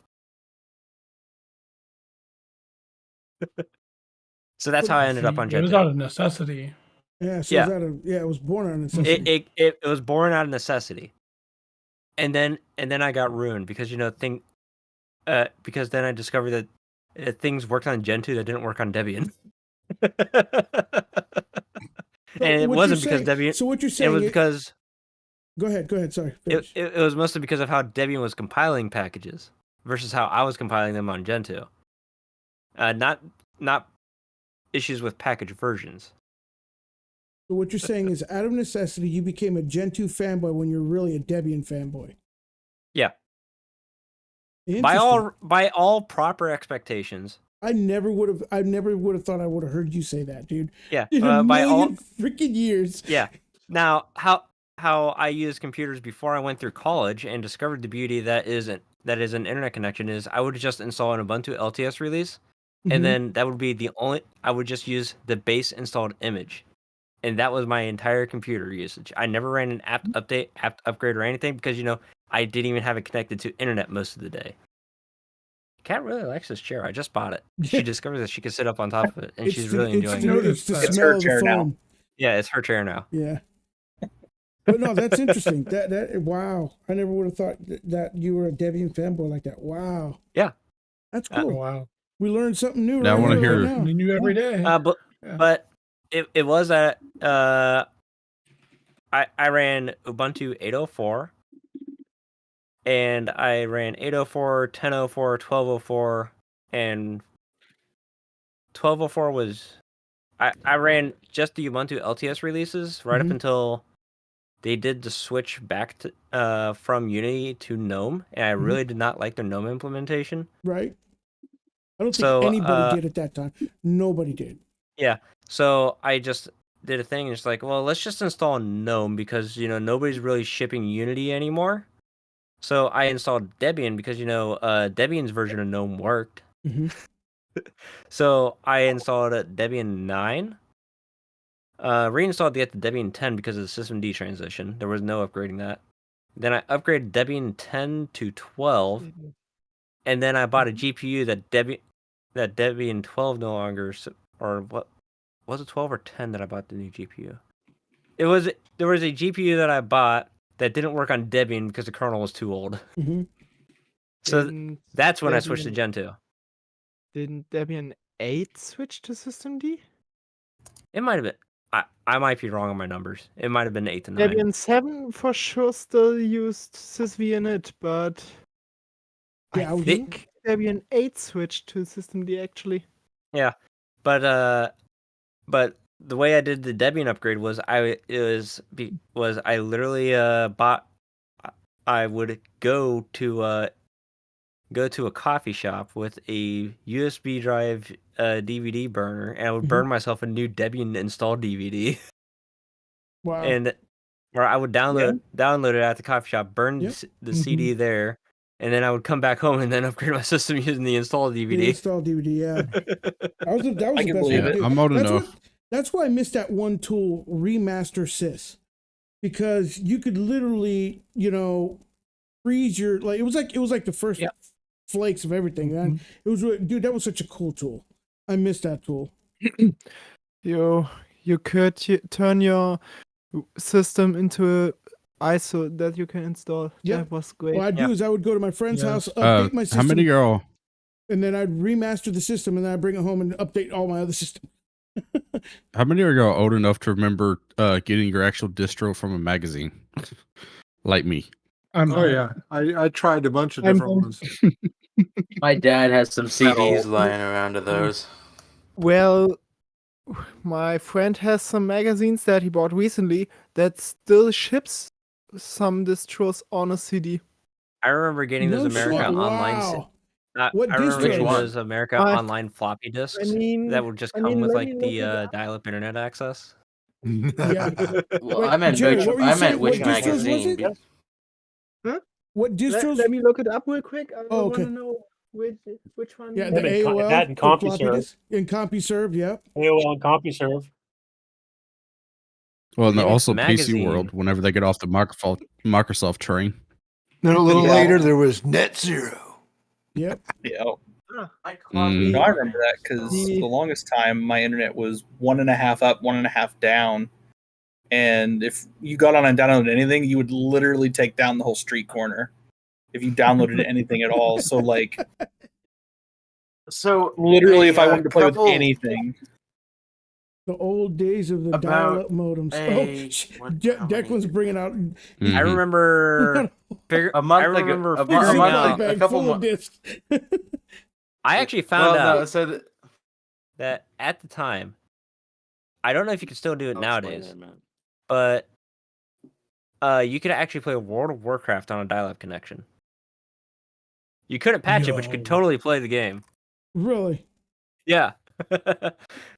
So that's how I ended up on It was Gentoo. out of necessity. Yeah. So Yeah. it was born out of necessity. It was born out of necessity, and then I got ruined because because then I discovered that things worked on Gentoo that didn't work on Debian. And it what wasn't you're because saying- Debian. so what you're It saying was it- because Go ahead. Sorry. it was mostly because of how Debian was compiling packages versus how I was compiling them on Gentoo. Not issues with package versions. So what you're saying is, out of necessity, you became a Gentoo fanboy when you're really a Debian fanboy. Yeah. Interesting. By all proper expectations. I never would have thought I would have heard you say that, dude. Yeah. In a By all million freaking years. Yeah. Now, how I used computers before I went through college and discovered the beauty that is an internet connection is I would just install an Ubuntu LTS release, Mhm. and then that would be I would just use the base installed image, and that was my entire computer usage. I never ran an app update, app upgrade, or anything because I didn't even have it connected to internet most of the day. Kat really likes this chair. I just bought it. She discovered that she could sit up on top of it, and she's really enjoying it. It's the smell of the foam. Yeah, it's her chair now. Yeah. But no, that's interesting. That wow. I never would have thought that you were a Debian fanboy like that. Wow. Yeah. That's cool. Wow. We learned something new. Yeah, I wanna hear- Right now. We knew every day. But it was that I ran Ubuntu 8.04, and I ran 8.04, 10.04, 12.04, and 12.04 was I ran just the Ubuntu LTS releases right up Mhm. until they did the switch back to from Unity to GNOME, and I really did not like the GNOME implementation. Right. I don't think So, anybody did at that time. Nobody did. Yeah, so I just did a thing. And it's like, well, let's just install GNOME because nobody's really shipping Unity anymore. So I installed Debian because Debian's version of GNOME worked. Mhm. So I installed Debian 9. Reinstalled the Debian 10 because of the systemd transition. There was no upgrading that. Then I upgraded Debian 10 to 12, and then I bought a GPU that Debian 12 no longer or what was it 12 or 10 that I bought the new GPU? There was a GPU that I bought that didn't work on Debian because the kernel was too old. Mhm. So Didn't that's when I switched to Debian- Gentoo. Didn't Debian 8 switch to systemd? It might have been. I might be wrong on my numbers. It might have been 8 to 9. Debian 7 for sure still used sysv init, but Yeah, I think Debian 8 switched to systemd actually. Yeah, but the way I did the Debian upgrade was I literally bought. I would go to a coffee shop with a USB drive DVD burner, and I would burn myself a new Debian installed DVD. Wow. And or I would download it at the coffee shop, burn Yep. the CD there, and then I would come back home and then upgrade my system using the installed DVD. The installed DVD, yeah. That was the I best can way believe to it. do. I'm old That's enough. What, That's why I missed that one tool, Remaster Sys, because you could literally, freeze your it was like the first flakes of everything. Man, it was really, dude, that was such a cool tool. I missed that tool. You could turn your system into a ISO that you can install. Yep. That was great. What I'd do is I would go to my friend's house, Uh, update my system. how many are all? And then I'd remaster the system, and then I'd bring it home and update all my other systems. How many are y'all old enough to remember getting your actual distro from a magazine? Like me. Oh yeah, I tried a bunch of different ones. My dad has some CDs old. lying around of those. Well, my friend has some magazines that he bought recently that still ships some distros on a CD. I remember getting those No America shit. Online. Wow. I What remember getting distros? those America I- Online floppy disks mean- that would just I come mean, with let like me look the it up. dial-up internet access. Yeah. Well, Wait, I meant Jerry, which, what were you I saying? meant which What distros was magazine. it? be- What distros? Let me look it up real quick. I Oh, want okay. to know which one. Yeah, you the That mean. and AOL, that and the floppy CompuServe. disk, and CompuServe. Yep. AOL and CompuServe. Well, and Linux also PC magazine. World whenever they get off the Microsoft train. Then a little Yeah. later, there was Net Zero. Yep. Yeah. Mhm. No, I remember that because the longest time my internet was 1.5 up, 1.5 down. And if you got on and downloaded anything, you would literally take down the whole street corner if you downloaded anything at all. So, like, So literally, if I a wanted to play with couple- anything, The old days of the About dial-up modems. a- what- how many- Declan's bringing out. I Mhm. remember A month I ago- remember a mo- a figuring month out. ago- bag a couple full of mo- discs. I actually found well, out no, so th- that at the time, I don't know if you can still do it I'll explain nowadays, that, man. but you could actually play World of Warcraft on a dial-up connection. You couldn't patch it, but you could Yo. totally play the game. Really? Yeah.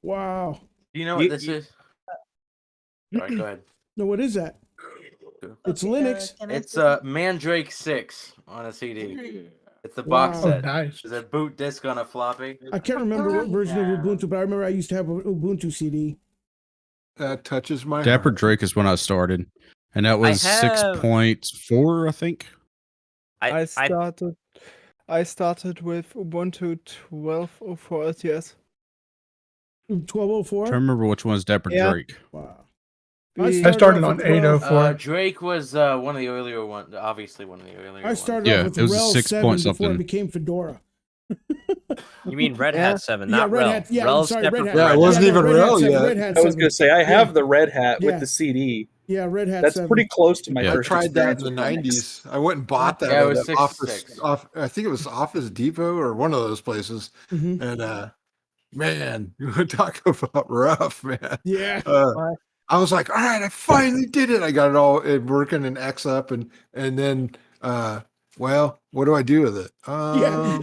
Wow. Do you know what You- this you- is? All right, go ahead. No, what is that? It's Linux. It's Mandrake 6 on a CD. It's the box Wow. Oh, set. nice. There's a boot disc on a floppy. I can't remember what version of Ubuntu, but I remember I used to have an Ubuntu CD. That touches my Dapper heart. Drake is when I started, and that was have- 6.4, I think. I started with Ubuntu 12.04 LTS. 1204. I remember which one's Dapper Yeah. Drake. Wow. I started off on with 12. 804. Drake was one of the earlier ones. Obviously, one of the earlier I ones. started Yeah, off with it was a RHEL 6 7 point before it something. became Fedora. You mean Red Yeah. Hat 7, Yeah, not Red RHEL. Hat. Yeah, I'm RHEL's sorry, separate Red Hat. from Yeah, it Red wasn't Hat. even Red Hat RHEL 7, yet. Red Hat I was 7. going to say, I Yeah. have the Red Hat Yeah. with the CD. Yeah, Red Hat That's 7. pretty close to my Yeah. I first tried that in experience the with Linux. '90s. I went and bought that Yeah, it at was a Office. 6.6. I think it was Office Depot or one of those places. Mhm. And man, you would talk about rough, man. Yeah. I was like, all right, I finally did it. I got it all working in X up, and then well, what do I do with it? Yeah.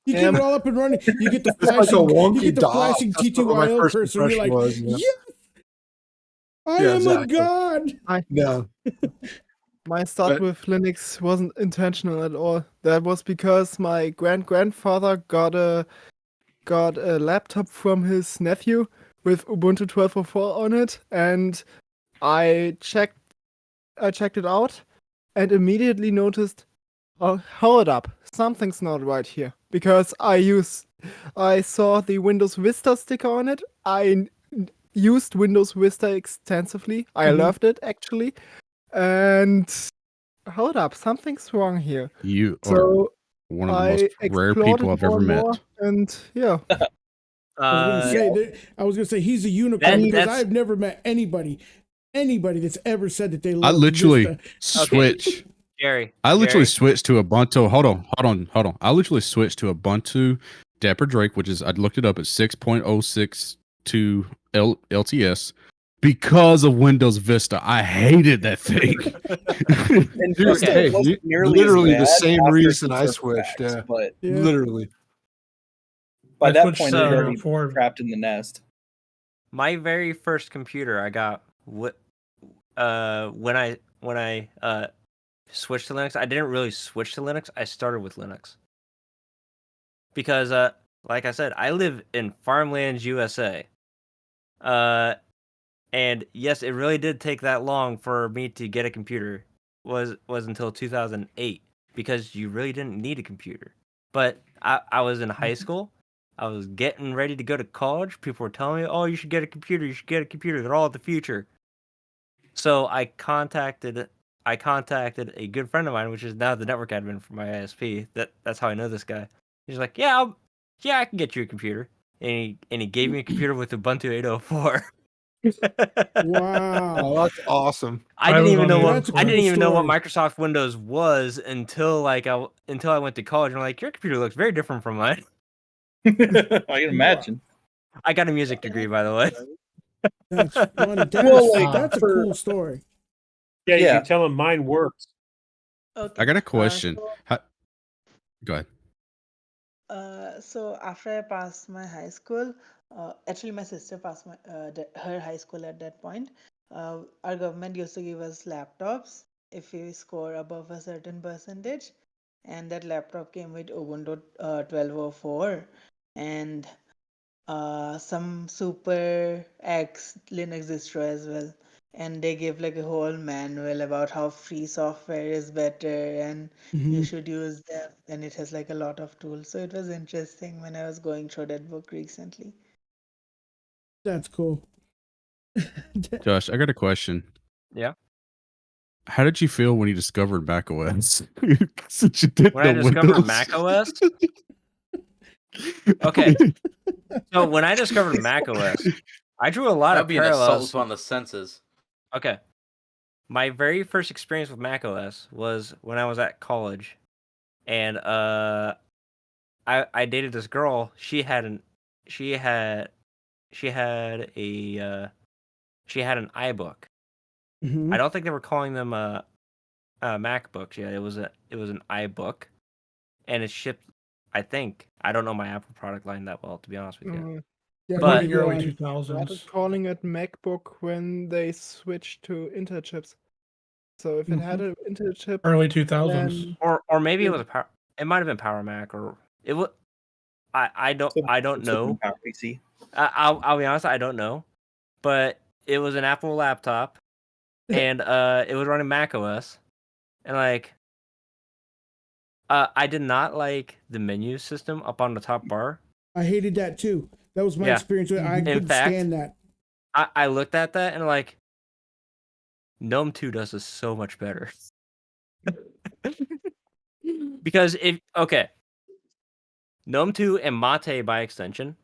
You get it all up and running. You get the It's like a flashing, wonky you get the DOS. flashing That's what my TTYL first cursor. And you're like, impression was, yes, I Yeah, am exactly. a god. Yeah. My start But- with Linux wasn't intentional at all. That was because my grandfather got a laptop from his nephew with Ubuntu 12.04 on it, and I checked it out and immediately noticed, oh, hold up, something's not right here, because I saw the Windows Vista sticker on it. I used Windows Vista extensively. I loved it actually, and hold up, something's wrong here. You are So one of the I most rare explored people it I've ever more and met. more, and yeah. I was gonna say he's a unicorn That- because that's- I've never met anybody that's ever said that they I love literally Vista. switch. Jerry. I literally Jerry, switched to Ubuntu. Hold on. I literally switched to Ubuntu Dapper Drake, which is I looked it up at 6.062 LTS because of Windows Vista. I hated that thing. And Dude, Vista hey, wasn't nearly literally as the bad same after reason some I surf switched. packs, Yeah. but Yeah. Literally. by I that switched point, to it already 4. trapped in the nest. my very first computer I got when I switched to Linux, I didn't really switch to Linux. I started with Linux because, like I said, I live in farmlands, USA, And yes, it really did take that long for me to get a computer. Was until 2008 because you really didn't need a computer. But I was in high school. I was getting ready to go to college. People were telling me, "Oh, you should get a computer. You should get a computer. They're all the future." So I contacted a good friend of mine, which is now the network admin for my ISP. That's how I know this guy. He's like, "Yeah, I can get you a computer." And he gave me a computer with Ubuntu 8.04. Wow. Oh, that's awesome. I didn't even know what That's a I didn't cool even know what story. Microsoft Windows was until I went to college. And I'm like, your computer looks very different from mine. I can imagine. I got a music degree, by the way. That's funny. Well, like, That's a for- cool story. Yeah, you Yeah. can tell them mine works. Okay. I got a question. So, Go ahead. so after I passed my high school, actually my sister passed her high school at that point. Our government used to give us laptops if we score above a certain percentage, and that laptop came with Ubuntu 12.04 and some Super X Linux distro as well. And they give like a whole manual about how free software is better and you should use them. And it has like a lot of tools. So it was interesting when I was going through that book recently. That's cool. Josh, I got a question. Yeah. How did you feel when you discovered macOS? Since you did When I know discovered Windows. macOS. Okay. So when I discovered macOS, I drew a lot That'd of be an assault parallels. on the senses. Okay. My very first experience with macOS was when I was at college, and I dated this girl. She had an iBook. I don't think they were calling them MacBooks yet. It was an iBook, and it shipped. I don't know my Apple product line that well, to be honest with you. Yeah, But in the early I 2000s. started calling it MacBook when they switched to Intel chips. So if it had an Intel chip, Early 2000s. then or maybe it Yeah. was it might have been Power Mac, or it was. I don't know. Power PC. I'll be honest, I don't know, but it was an Apple laptop, and it was running Mac OS, and like, I did not like the menu system up on the top bar. I hated that too. That was my Yeah. experience with it. I In couldn't fact, stand that. I looked at that and like, GNOME 2 does this so much better. Because GNOME 2 and Mate by extension,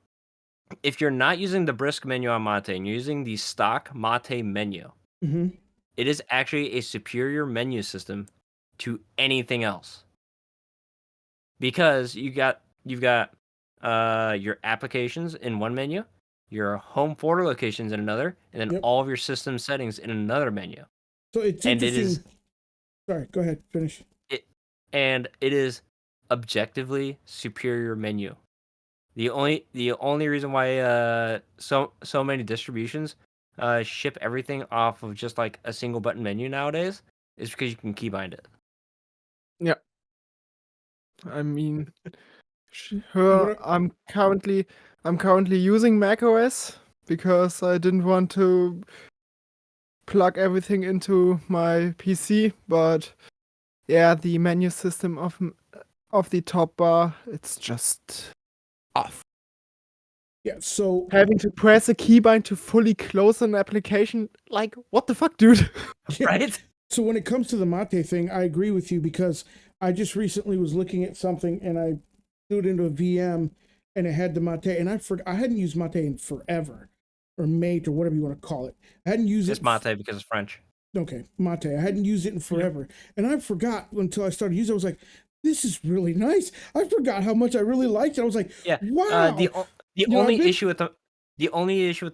if you're not using the brisk menu on Mate and you're using the stock Mate menu, it is actually a superior menu system to anything else. Because you've got your applications in one menu, your home folder locations in another, and then all of your system settings in another menu. So it's interesting. Sorry, go ahead, finish. It is objectively superior menu. The only reason why so many distributions ship everything off of just like a single button menu nowadays is because you can keybind it. Yeah. I mean, sure, I'm currently using macOS because I didn't want to plug everything into my PC, but yeah, the menu system of the top bar, it's just off. Yeah, so having to press a keybind to fully close an application, like, what the fuck, dude? Right? So when it comes to the Mate thing, I agree with you because I just recently was looking at something and I threw it into a VM and it had the Mate, and I hadn't used Mate in forever, or Mate, or whatever you want to call it. I hadn't used It's it. Mate because it's French. Okay, Mate. I hadn't used it in forever, and I forgot until I started using it. I was like, "This is really nice." I forgot how much I really liked it. I was like, Yeah. "Wow." The only issue with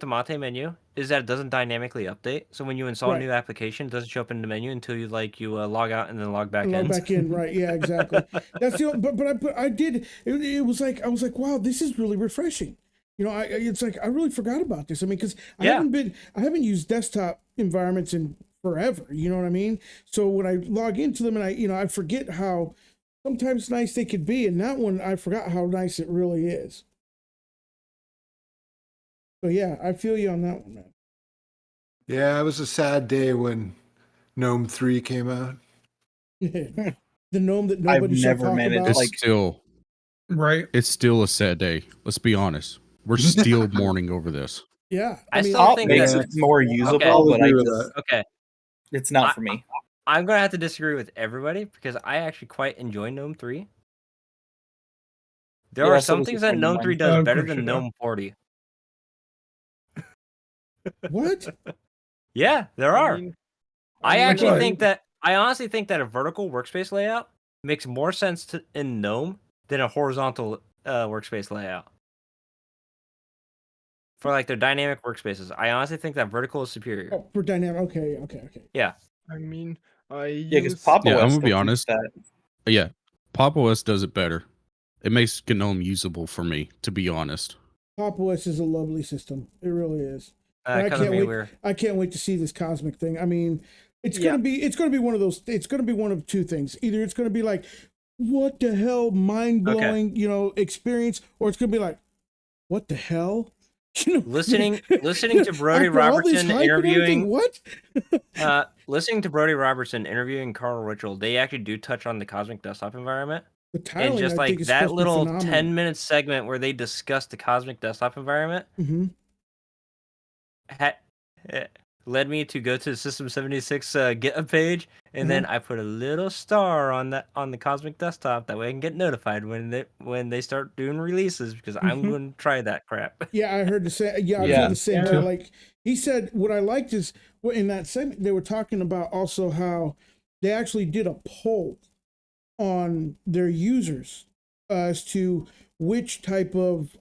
the Mate menu is that it doesn't dynamically update. So when you install a new application, it doesn't show up in the menu until you log out and then log back in. Log back in, right? Yeah, exactly. That's the but I did. It was like I was like, "Wow, this is really refreshing." You know, it's like I really forgot about this. I mean, because I haven't used desktop environments in forever. You know what I mean? So when I log into them and I forget how sometimes nice they could be, and that one I forgot how nice it really is. So yeah, I feel you on that one, man. Yeah, it was a sad day when Gnome 3 came out. The gnome that I've nobody shall never talk managed, about. It's like- still Right. It's still a sad day. Let's be honest. We're still mourning over this. Yeah, I mean, still Pop think makes that it more usable, I'll but I agree with just that. okay. it's not for me. I'm gonna have to disagree with everybody because I actually quite enjoy Gnome 3. There Yeah, are so some does a things that friend of Gnome mine. 3 does Of better course you than do. Gnome 40. what? Yeah, there are. mean, I mean, actually what? think that I honestly think that a vertical workspace layout makes more sense in Gnome than a horizontal workspace layout. For like their dynamic workspaces, I honestly think that vertical is superior. Oh, for dynamic. Okay. Yeah. I mean, I Yeah, because use Pop Yeah, I'm OS gonna be still keeps honest. that. Yeah, Pop OS does it better. It makes GNOME usable for me, to be honest. Pop OS is a lovely system. It really is. And I Color can't me wait. weird. I can't wait to see this cosmic thing. I mean, it's Yeah. gonna be one of those. It's gonna be one of two things. Either it's gonna be like, what the hell, mind blowing, experience, or it's gonna be like, what the hell, Listening to Brody after all this Robertson hype and everything, interviewing what? listening to Brody Robertson interviewing Carl Richel, they actually do touch on the cosmic desktop environment. The And tiling, just I like think, is that supposed to be little phenomenal. 10-minute segment where they discuss the cosmic desktop environment Mm-hmm. led me to go to the System 76 GitHub page, and then I put a little star on the cosmic desktop. That way I can get notified when they start doing releases because I'm going to try that crap. Yeah, I heard the same. Yeah, I Yeah. heard the same. Me But too. like he said, what I liked is in that segment they were talking about also how they actually did a poll on their users as to which type of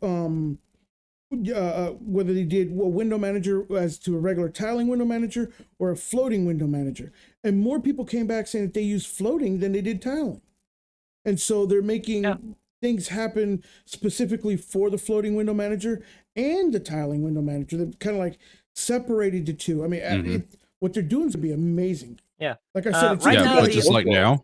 whether they did a window manager as to a regular tiling window manager or a floating window manager, and more people came back saying that they use floating than they did tiling, and so they're making things happen specifically for the floating window manager and the tiling window manager. They're kind of like separated the two. I mean, what they're doing is going to be amazing. Yeah. Like I said, it's Right either now Yeah, but the- just like now,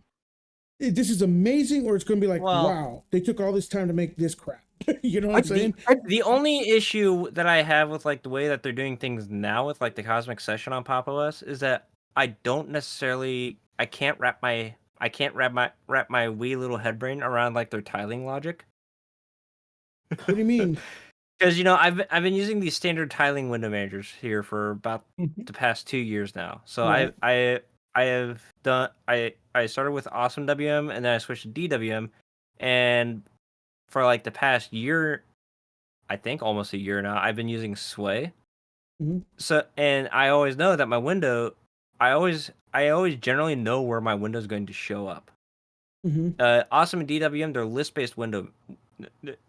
this is amazing, or it's going to be like, Well- wow, they took all this time to make this crap. You know what I'm saying? The only issue that I have with like the way that they're doing things now with like the Cosmic Session on Pop OS is that I can't wrap my wee little head brain around like their tiling logic. What do you mean? Because I've been using these standard tiling window managers here for about the past 2 years now. So Right. I started with Awesome WM and then I switched to DWM, and for like the past year, I think almost a year now, I've been using Sway. Mhm. So, and I always know that my window, I always generally know where my window is going to show up. Mm-hmm. Awesome and DWM, they're list-based window.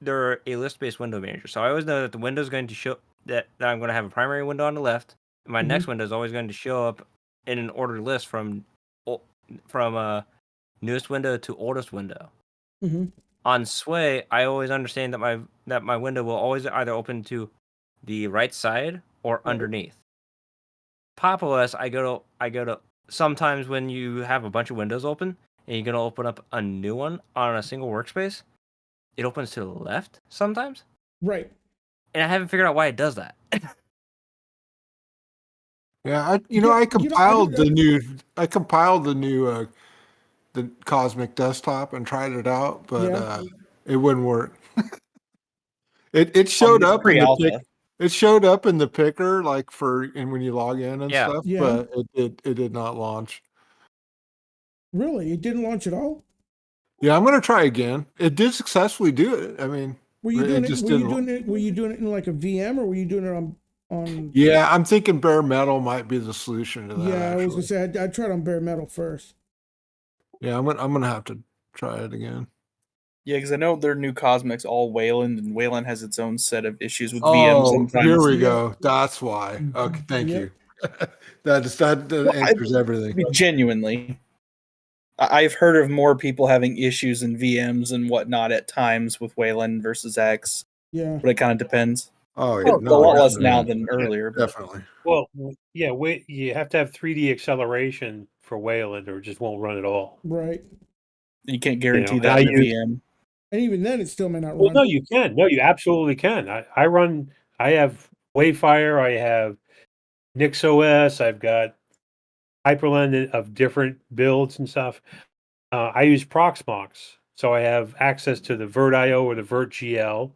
They're a list-based window manager, so I always know that the window is going to show that I'm going to have a primary window on the left. And my next window is always going to show up in an ordered list from newest window to oldest window. Mm-hmm. On Sway, I always understand that my window will always either open to the right side or underneath. Pop OS, I go to sometimes when you have a bunch of windows open and you're gonna open up a new one on a single workspace, it opens to the left sometimes, Right. and I haven't figured out why it does that. Yeah, I I compiled did- I compiled the new the Cosmic Desktop and tried it out, but Yeah. it wouldn't work. It showed up in the Pre-alpha. it showed up in the picker like and when you log in and Yeah. stuff, Yeah. but it did not launch. Really? It didn't launch at all? Yeah, I'm gonna try again. It did successfully do it. I mean, Were you doing it? just Were you didn't. doing it? Were you doing it in like a VM, or were you doing it on? Yeah, I'm thinking bare metal might be the solution to that. Yeah, I was actually. gonna say I tried on bare metal first. Yeah, I'm gonna have to try it again. Yeah, because I know their new Cosmics all Wayland, and Wayland has its own set of issues with VMs Oh, sometimes. here we Yeah. go. That's why. Okay, thank Yep. you. that Well, answers I everything. mean, genuinely, I've heard of more people having issues in VMs and whatnot at times with Wayland versus X, Yeah. but it kind of depends. Oh, Well, no, a lot less definitely. now than earlier. But Definitely. Well, yeah, you have to have 3D acceleration for Wayland, or it just won't run at all. Right. you can't guarantee and that I in a use- VM. And even then, it still may not Well, run. no, you can. No, you absolutely can. I have Wayfire. I have NixOS. I've got Hyperland of different builds and stuff. I use Proxmox, so I have access to the VirtIO or the VirtGL,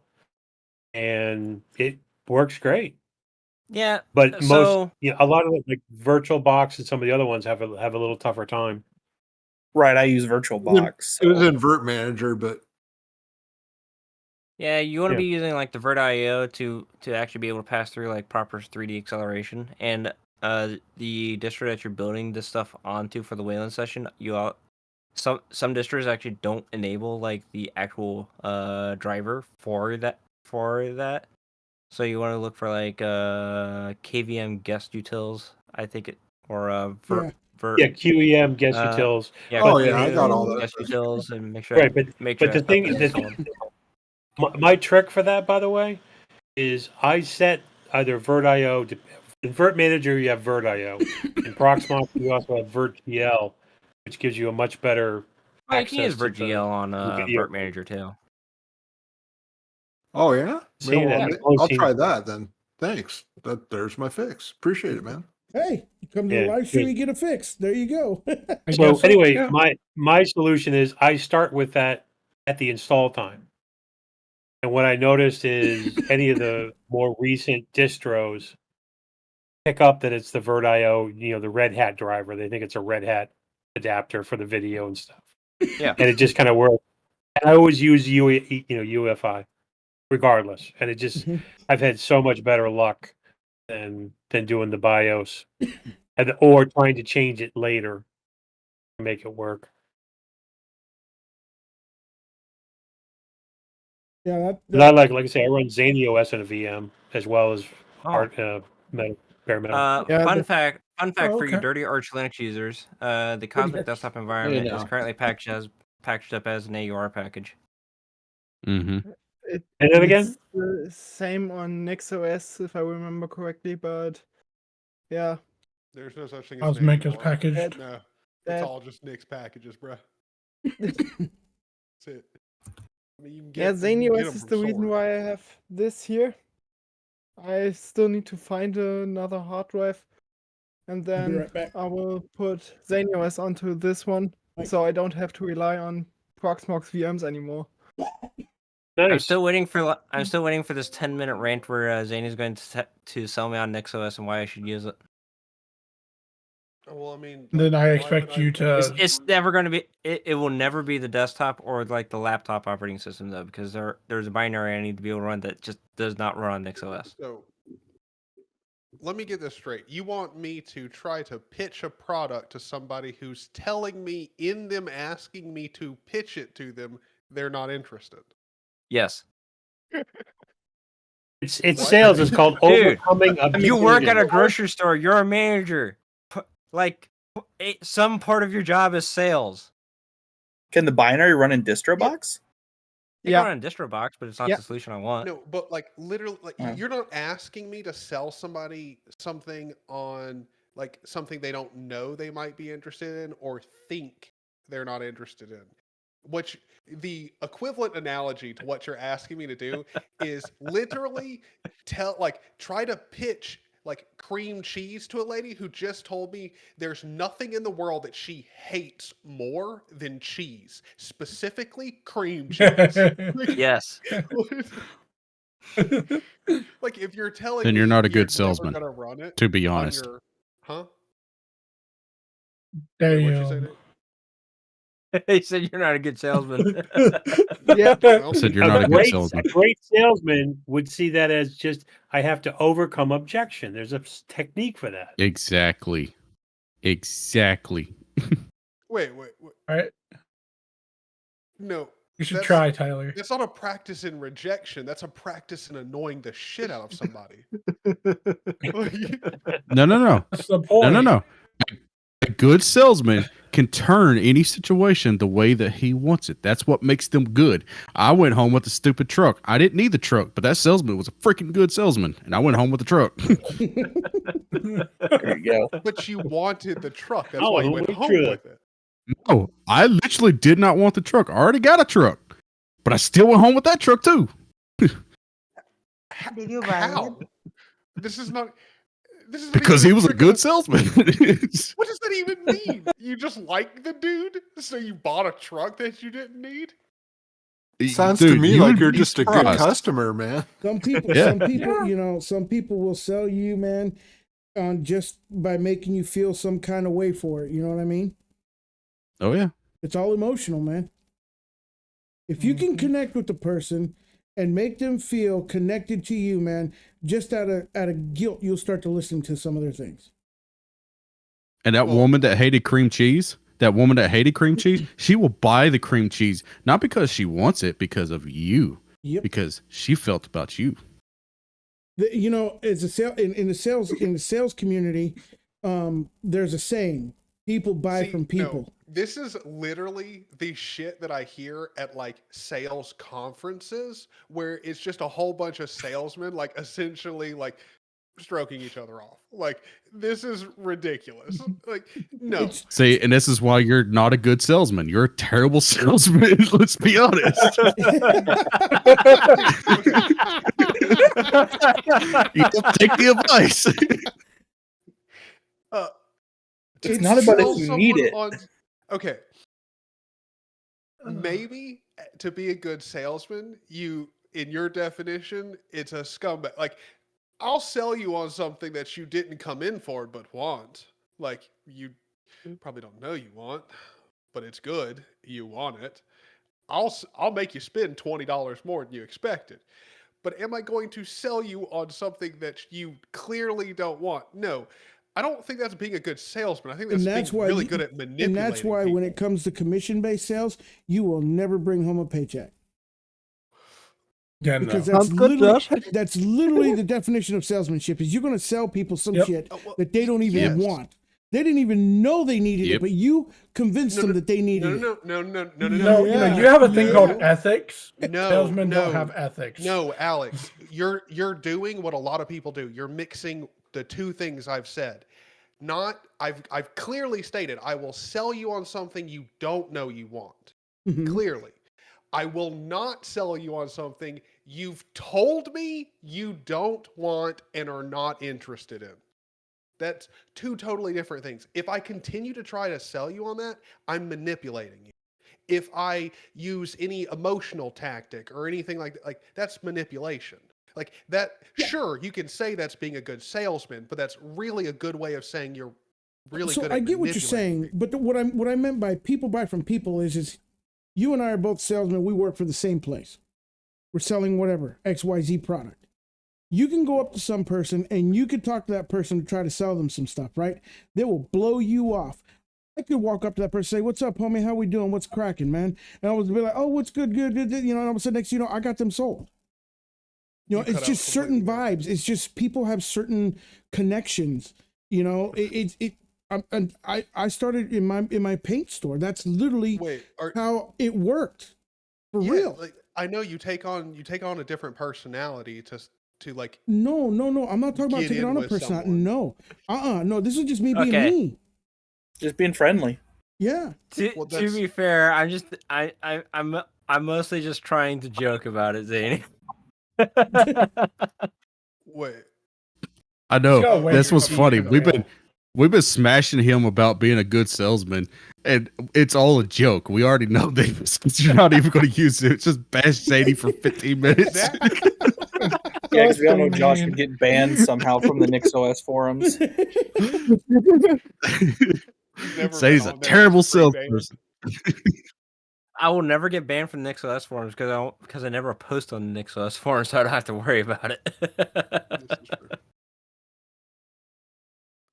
and it works great. Yeah, But most, so a lot of like VirtualBox and some of the other ones have a little tougher time. Right, I use VirtualBox. It was So. in Vert Manager, but yeah, you want to Yeah. be using like the VirtIO to actually be able to pass through like proper 3D acceleration, and the distro that you're building this stuff onto for the Wayland session, some distros actually don't enable like the actual driver for that. So you want to look for like KVM guest utils, I think it, or Yeah. Yeah, QEM guest utils. Yeah, Oh, QEM yeah, I got all that guest stuff. utils, and make sure Right, but the that thing stuff is, is installed. my trick for that, by the way, is I set either VirtIO. In Vert Manager, you have VirtIO. In Proxmox, you also have VirtGL, which gives you a much better Oh, you can use access to VirtGL on the video. Vert Manager too. oh yeah, See, well, that I'll close try team- that then. Thanks. There's my fix. Appreciate it, man. Hey, you come to the Yeah, live stream, good. you get a fix. There you go. So anyway, yeah. my solution is I start with that at the install time. And what I noticed is any of the more recent distros pick up that it's the VirtIO, the Red Hat driver. They think it's a Red Hat adapter for the video and stuff. Yeah. And it just kind of works. And I always use UEFI regardless. And it just I've had so much better luck than doing the BIOS or trying to change it later to make it work. Yeah, And I like I say, I run ZanyOS in a VM as well as bare metal. Fun fact Oh, for you okay. dirty Arch Linux users, the Cosmic Arch. Desktop environment is know. currently packaged up as an AUR package. Mm-hmm. And then again, It's the same on NixOS, if I remember correctly, but yeah. There's no such thing as Cosmic is AUR. packaged. No, it's That- all just Nick's packages, bro. That's it. I mean, you can Yeah, get, you can get ZanyOS 'em is from the reason Sword. why I have this here. I still need to find another hard drive, and I'll be then right back. I will put ZanyOS onto this one, Right. so I don't have to rely on Proxmox VMs anymore. I'm nice. still waiting for this 10-minute rant where Zane is going to sell me on NixOS and why I should use it. Well, I mean, Then I why expect would you It's, to. it's never going to be. It will never be the desktop or like the laptop operating system though, because there's a binary I need to be able to run that just does not run on NixOS. So, let me get this straight. You want me to try to pitch a product to somebody who's telling me in them asking me to pitch it to them, they're not interested. Yes. It's What? sales. It's called Dude, overcoming You work at a objectivity. grocery store. You're a manager. Some part of your job is sales. Can the binary run in DistroBox? They Yeah. can run in DistroBox, but it's not Yeah. the solution I want. No, but like literally, like Oh. you're not asking me to sell somebody something on like something they don't know they might be interested in or think they're not interested in. Which the equivalent analogy to what you're asking me to do is literally try to pitch like cream cheese to a lady who just told me there's nothing in the world that she hates more than cheese, specifically cream cheese. Yes. Like if you're telling Then me you're not a you're good never salesman, gonna run it to be on honest. your, huh? There Wait, you what'd you say, go. Nick? He said you're not a good salesman. Yeah. Well, Said you're not a good A salesman. great salesman would see that as just I have to overcome objection. There's a technique for that. Exactly. Exactly. wait. Right? No. You should that's- try, Tyler. That's not a practice in rejection. That's a practice in annoying the shit out of somebody. No. That's the point. No. A good salesman can turn any situation the way that he wants it. That's what makes them good. I went home with a stupid truck. I didn't need the truck, but that salesman was a freaking good salesman, and I went home with the truck. There you go. But you wanted the truck. That's Oh, why you who went went home through with it. No, I literally did not want the truck. I already got a truck, but I still went home with that truck too. Did you buy How? it? This is not. This is Because he was a good salesman. What does that even mean? You just like the dude, so you bought a truck that you didn't need? Sounds to Dude, me you like would you're be just a good surprised. customer, man. Some people, Yeah. some people will sell you, man, just by making you feel some kind of way for it. You know what I mean? Oh yeah. It's all emotional, man. If you can connect with the person and make them feel connected to you, man, just out of guilt, you'll start to listen to some of their things. And that woman that hated cream cheese, she will buy the cream cheese not because she wants it, because of you. Yep. Because she felt about you. You know, as a in the sales community, there's a saying: people buy from people. No, this is literally the shit that I hear at like sales conferences, where it's just a whole bunch of salesmen, like essentially like stroking each other off. Like, this is ridiculous. Like, no. See, and this is why you're not a good salesman. You're a terrible salesman. Let's be honest. You don't take the advice. It's not about if you need it. Okay. Maybe to be a good salesman, you, in your definition, it's a scumbag. Like, I'll sell you on something that you didn't come in for but want. Like, you probably don't know you want, but it's good. You want it. I'll make you spend $20 more than you expected. But am I going to sell you on something that you clearly don't want? No. I don't think that's being a good salesman. I think that's being really good at manipulating. And that's why when it comes to commission-based sales, you will never bring home a paycheck. Yeah, because no. that's literally the definition of salesmanship. Is you're going to sell people some shit that they don't even want. They didn't even know they needed it, but you convinced them that they needed it. No. No, you know, you have a thing called ethics. No, Salesmen don't have ethics. No, Alex, you're doing what a lot of people do. You're mixing the two things I've said. I've clearly stated I will sell you on something you don't know you want. Clearly. I will not sell you on something you've told me you don't want and are not interested in. That's two totally different things. If I continue to try to sell you on that, I'm manipulating you. If I use any emotional tactic or anything like that, that's manipulation. Like that, sure, you can say that's being a good salesman, but that's really a good way of saying you're really good at I get what you're saying, but what I meant by people buy from people is you and I are both salesmen. We work for the same place. We're selling whatever, XYZ product. You can go up to some person and you could talk to that person to try to sell them some stuff, right? They will blow you off. I could walk up to that person and say, "What's up, homie? How we doing? What's cracking, man?" And I would be like, "Oh, what's good, good." You know, and all of a sudden, next, I got them sold. You know, it's just certain vibes. It's just people have certain connections. You know, I started in my paint store. That's literally how it worked for real. Like, I know you take on a different personality to like. No. I'm not talking about taking on a personality. No, no. This is just me being me. Just being friendly. Yeah. To be fair, I'm mostly just trying to joke about it, Zany. Wait. I know. This was funny. We've been smashing him about being a good salesman, and it's all a joke. We already know this. You're not even going to use it. It's just bash Sadie for 15 minutes. Yeah, because we all know Josh would get banned somehow from the NixOS forums. Sadie's a terrible salesperson. I will never get banned from the NixOS forums because I never post on the NixOS forums, so I don't have to worry about it.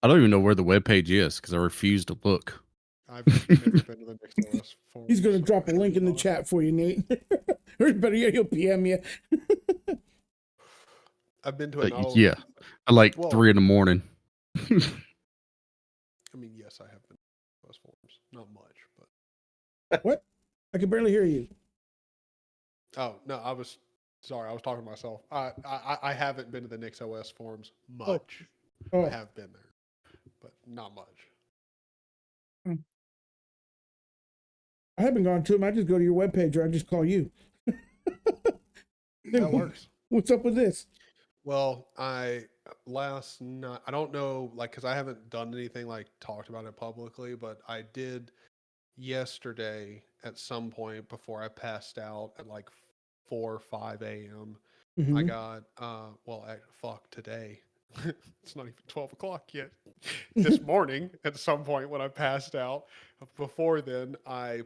I don't even know where the webpage is because I refuse to look. I've never been to the NixOS forum. He's going to drop a link in the chat for you, Nate. Or better yet, he'll PM you. I've been to a yeah, at like 3 a.m. I mean, yes, I have been to NixOS forums. Not much, but what? I can barely hear you. Oh no, I was talking to myself. I haven't been to the NixOS forums much. Oh. I have been there, but not much. I haven't gone to him. I just go to your webpage or I just call you. That works. What's up with this? Well, I last night. I don't know, like, because I haven't done anything like talked about it publicly, but I did yesterday at some point before I passed out at like 4 or 5 a.m. I Mhm. got fuck today. It's not even 12 o'clock yet. This morning at some point when I passed out. Before then, I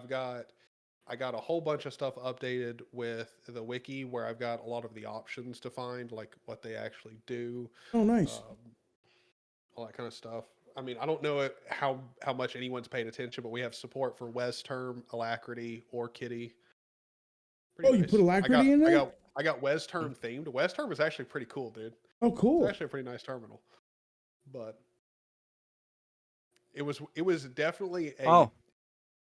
got a whole bunch of stuff updated with the wiki where I've got a lot of the options to find, like what they actually do, Oh, nice. all that kind of stuff. I mean, I don't know how much anyone's paying attention, but we have support for Wes-Term, Alacrity, or Kitty. Oh, you put Alacrity in there? I got Wes-Term themed. Wes-Term is actually pretty cool, dude. Oh, cool. It's actually a pretty nice terminal. But it was definitely a Oh,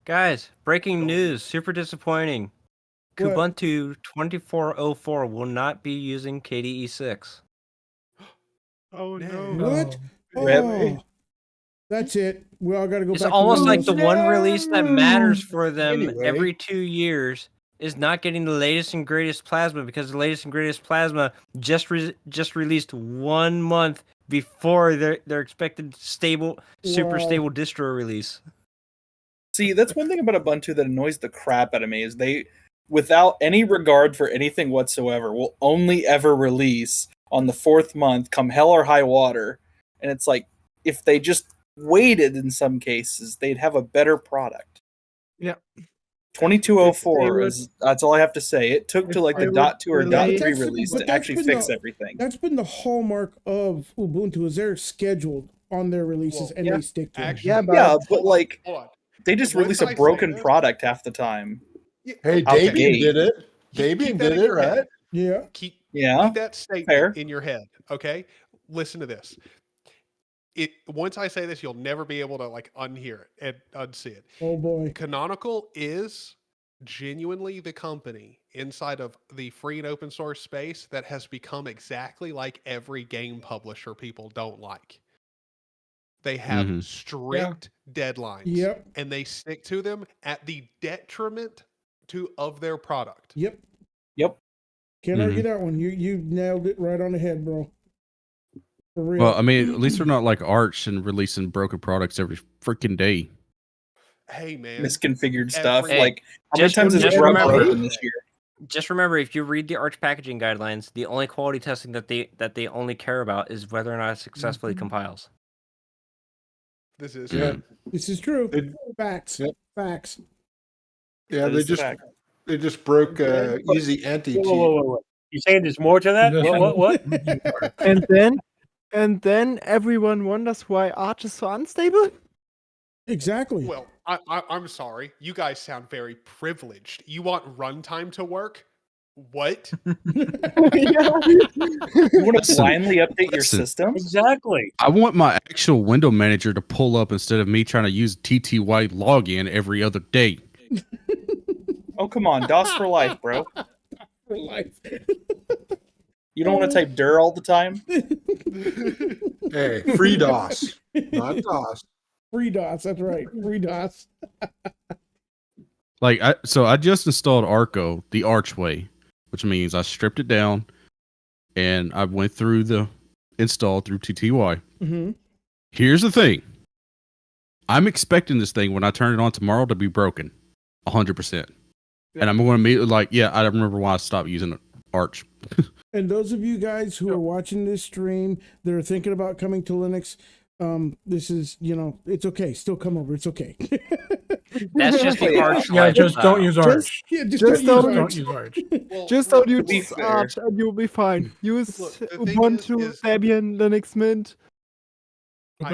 guys, breaking news! Super disappointing. What? Kubuntu 2404 will not be using KDE 6. Oh no! What? Rip. Oh, that's it. We all got to go It's back almost to like Windows. the one release that matters for them Anyway. every 2 years is not getting the latest and greatest plasma, because the latest and greatest plasma just released 1 month before their expected super Wow. stable distro release. See, that's one thing about Ubuntu that annoys the crap out of me is they, without any regard for anything whatsoever, will only ever release on the 4th month, come hell or high water. And it's like, if they just waited in some cases, they'd have a better product. Yeah. 2204 is that's all I have to say. It took to like the they would .2 or delay- .3 release but to that's actually been fix the- everything. That's been the hallmark of Ubuntu, is they're scheduled on their releases and yeah. they stick to Actually, them. Yeah, but hold on, like hold on. they just Once release I a say broken this- product half the time. Hey, Out the Dabian gate. did it. Keep Dabian that did in it, your head. right? Yeah. Keep Yeah, that statement fair. in your head, okay? Listen to this. Once I say this, you'll never be able to like unhear it and unsee it. Oh boy. Canonical is genuinely the company inside of the free and open source space that has become exactly like every game publisher people don't like. They have Mhm. strict deadlines, Yep. and they stick to them at the detriment of their product. Yep. Yep. Can't argue that one. You nailed it right on the head, bro. For real. Well, I mean, at least they're not like Arch and releasing broken products every freaking day. Hey man, Misconfigured stuff. Hey, Like how many times has just Rub remember- broken this year? Just remember, if you read the Arch packaging guidelines, the only quality testing that they only care about is whether or not it successfully compiles. this is Yeah. This is true. It- Facts. Yep. Facts. Yeah, That they is the just fact. they just broke easy anti-cheat. Whoa. You saying there's more to that? What? and then everyone wonders why Arch is so unstable. Exactly. Well, I'm sorry. You guys sound very privileged. You want runtime to work? What? You want to Listen, blindly update your listen. systems? Exactly. I want my actual window manager to pull up instead of me trying to use TTY login every other day. Oh, come on. DOS for life, bro. For life. You don't want to type dir all the time? Hey, free DOS, not DOS. Free DOS. That's right. Free DOS. Like, I just installed Arco the Archway, which means I stripped it down and I went through the install through TTY. Mm-hmm. Here's the thing. I'm expecting this thing when I turn it on tomorrow to be broken 100%. And I'm going to immediately like, yeah, I remember why I stopped using Arch. And those of you guys who are watching this stream that are thinking about coming to Linux, this is, it's okay. Still come over. It's okay. That's just the Arch. Yeah, just don't use Arch. Just don't use Arch. Well, Just don't to be use fair- Arch and you'll be fine. Use Look, the thing Ubuntu, is- Debian, Linux Mint. I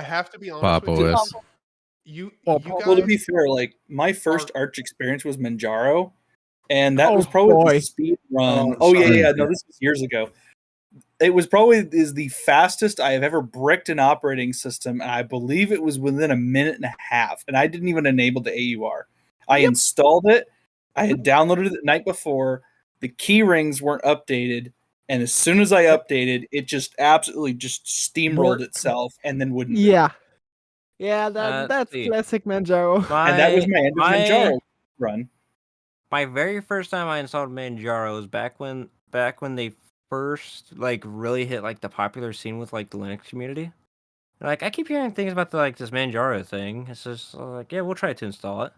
have to be honest Pop with you. OS. You Well, to be guys fair, like my first Arch experience was Manjaro, and that Oh, was probably boy. the speed run. Oh, Yeah, sorry. no, this was years ago. It was probably the fastest I have ever bricked an operating system, and I believe it was within a minute and a half. And I didn't even enable the AUR. I installed it. I had downloaded it the night before. The key rings weren't updated, and as soon as I updated, it just absolutely just steamrolled itself, and then wouldn't. Yeah. Yeah, let's that's see. classic Manjaro. And that was my end of Manjaro run. My very first time I installed Manjaro was back when they first like really hit like the popular scene with like the Linux community. Like I keep hearing things about the like this Manjaro thing. It's just like, yeah, we'll try to install it.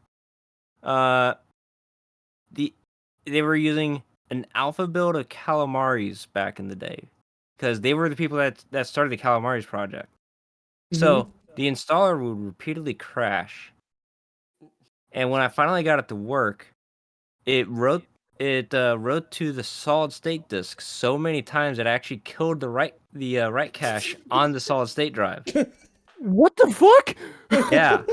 They were using an alpha build of Calamaris back in the day, because they were the people that started the Calamaris project. So the installer would repeatedly crash, and when I finally got it to work, it wrote to the solid state disk so many times that it actually killed the write cache on the solid state drive. What the fuck? Yeah.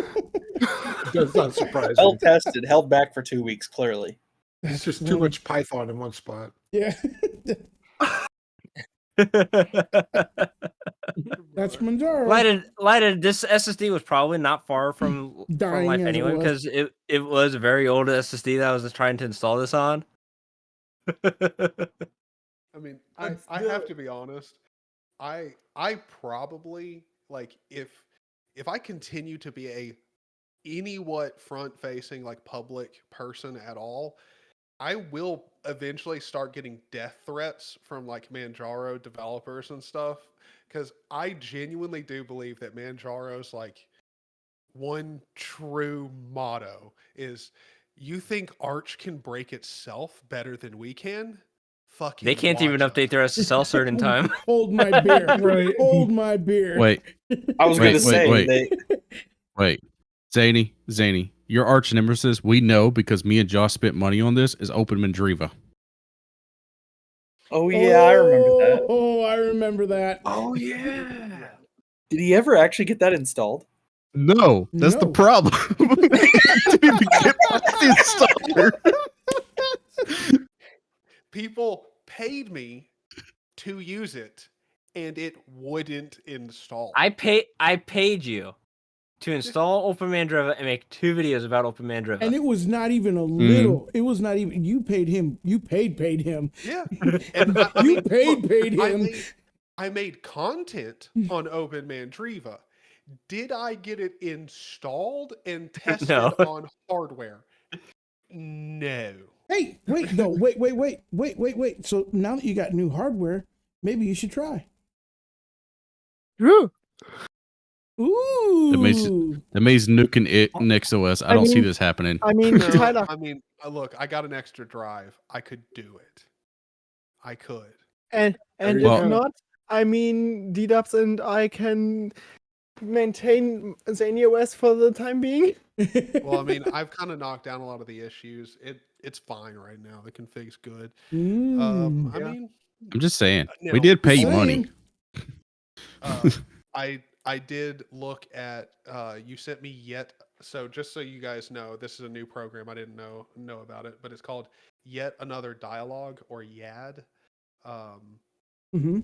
That's not surprising. Well tested, held back for 2 weeks, clearly. It's just too much Python in one spot. Yeah. That's Manjaro. Lighted. This SSD was probably not far from Dying life as it anyway, was. because it was a very old SSD that I was just trying to install this on. I mean, I have to be honest. I probably like if I continue to be a anywhat front facing like public person at all, I will eventually start getting death threats from like Manjaro developers and stuff, because I genuinely do believe that Manjaro's like one true motto is, you think Arch can break itself better than we can? Fucking They can't even update their SSL cert in time. Hold my beer. Right. Hold my beer. Wait. I was going to say Wait. Zany, your arch nemesis, we know because me and Josh spent money on this, is Open Mandriva. Oh yeah, I remember that. Oh, I remember that. Oh yeah. Did he ever actually get that installed? No, that's the problem. Didn't even get the installer. People paid me to use it, and it wouldn't install. I paid you to install OpenMandriva and make 2 videos about OpenMandriva. And it was not even a little. It was not even. You paid him. You paid him. Yeah. And I You mean, paid look, him. I made content on OpenMandriva. Did I get it installed and tested No. on hardware? No. Hey, wait, no, wait. So now that you got new hardware, maybe you should try. True. Ooh. That makes nuking it next OS. I don't see this happening. I mean, No, Tyler. I mean, look, I got an extra drive. I could do it. I could. And There if you go. not, I mean, DDubs and I can maintain ZanyOS for the time being. Well, I mean, I've kind of knocked down a lot of the issues. It's fine right now. The config's good. I mean, I'm just saying. no, We did pay you money. I did look at you sent me yet, so just so you guys know, this is a new program. I didn't know about it, but it's called Yet Another Dialogue, or YAD.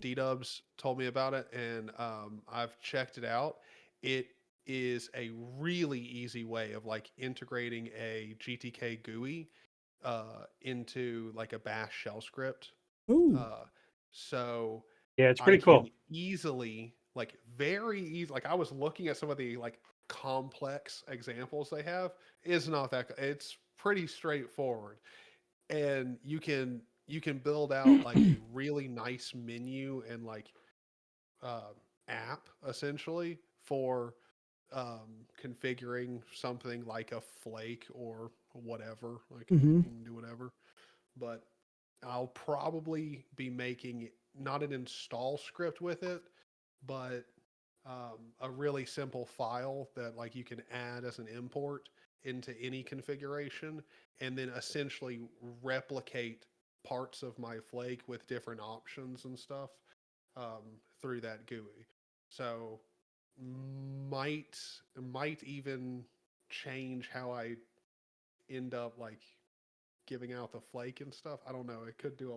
D-Dubs told me about it, and I've checked it out. It is a really easy way of like integrating a GTK GUI into like a bash shell script. So yeah, it's pretty cool. Easily, like very easy. Like I was looking at some of the like complex examples they have. It's not that. It's pretty straightforward, and you can build out like a really nice menu and like app essentially for configuring something like a flake or whatever. Like you can do whatever, but I'll probably be making not an install script with it, but a really simple file that like you can add as an import into any configuration, and then essentially replicate parts of my flake with different options and stuff through that GUI. So might even change how I end up like giving out the flake and stuff. I don't know. It could do a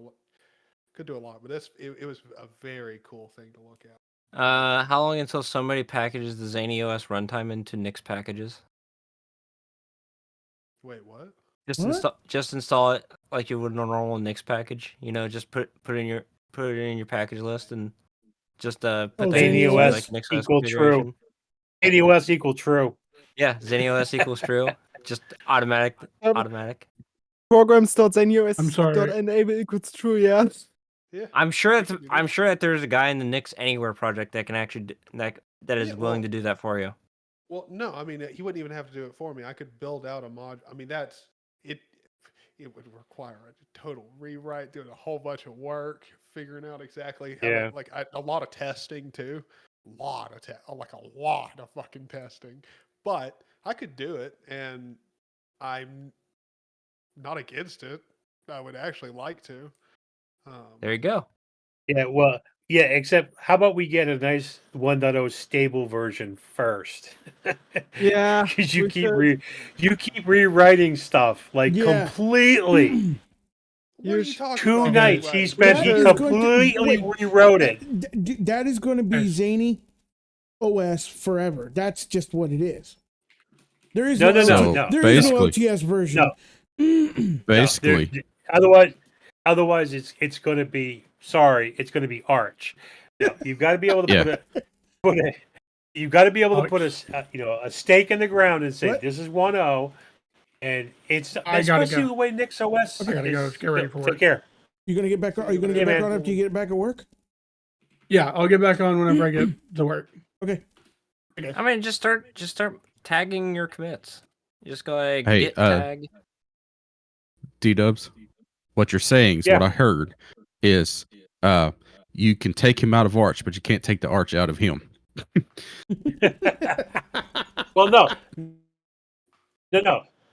lot, but it was a very cool thing to look at. How long until somebody packages the ZanyOS runtime into Nix packages? Wait, what? Just install it like you would a normal Nix package. You know, just put it in your package list and just put that into like Nix equal true. ZanyOS equal true. Yeah, ZanyOS equals true. Just automatic. Programs.zanyos.enable I'm sorry. equals true, yeah. Yeah. I'm sure I that could do I'm that. sure that there's a guy in the Nix Anywhere project that can actually that is Yeah, willing well- to do that for you. Well, no, I mean he wouldn't even have to do it for me. I could build out a mod. I mean that's it. It would require a total rewrite, doing a whole bunch of work, figuring out exactly how Yeah. to, like a lot of testing too, lot of like a lot of fucking testing. But I could do it, and I'm not against it. I would actually like to. There you go. Yeah, well, yeah, except how about we get a nice 1.0 stable version first? Yeah, Because you we keep should. you keep rewriting stuff like Yeah. completely. What are you talking Two about? nights he rewriting? spent, That he is going to- completely wait, rewrote it. That is going to be zany OS forever. That's just what it is. There is No, no, no, no, LT no. There is no Basically. LTS version. Basically. Otherwise it's going to be it's going to be Arch. No, you've got to be able to Yeah. put a you've got to be able to put a stake in the ground and say What? this is 1.0, and it's I gotta especially go. the way Nix OS. I gotta go. Let's get ready for Take work. care. You gonna get back? Are you gonna get Yeah, back man. on after you get back at work? Yeah, I'll get back on whenever I get to work. Okay. I mean, just start tagging your commits. You just go like Hey, git tag. D-dubs, what you're saying is Yeah. what I heard is you can take him out of Arch, but you can't take the Arch out of him. Well, no.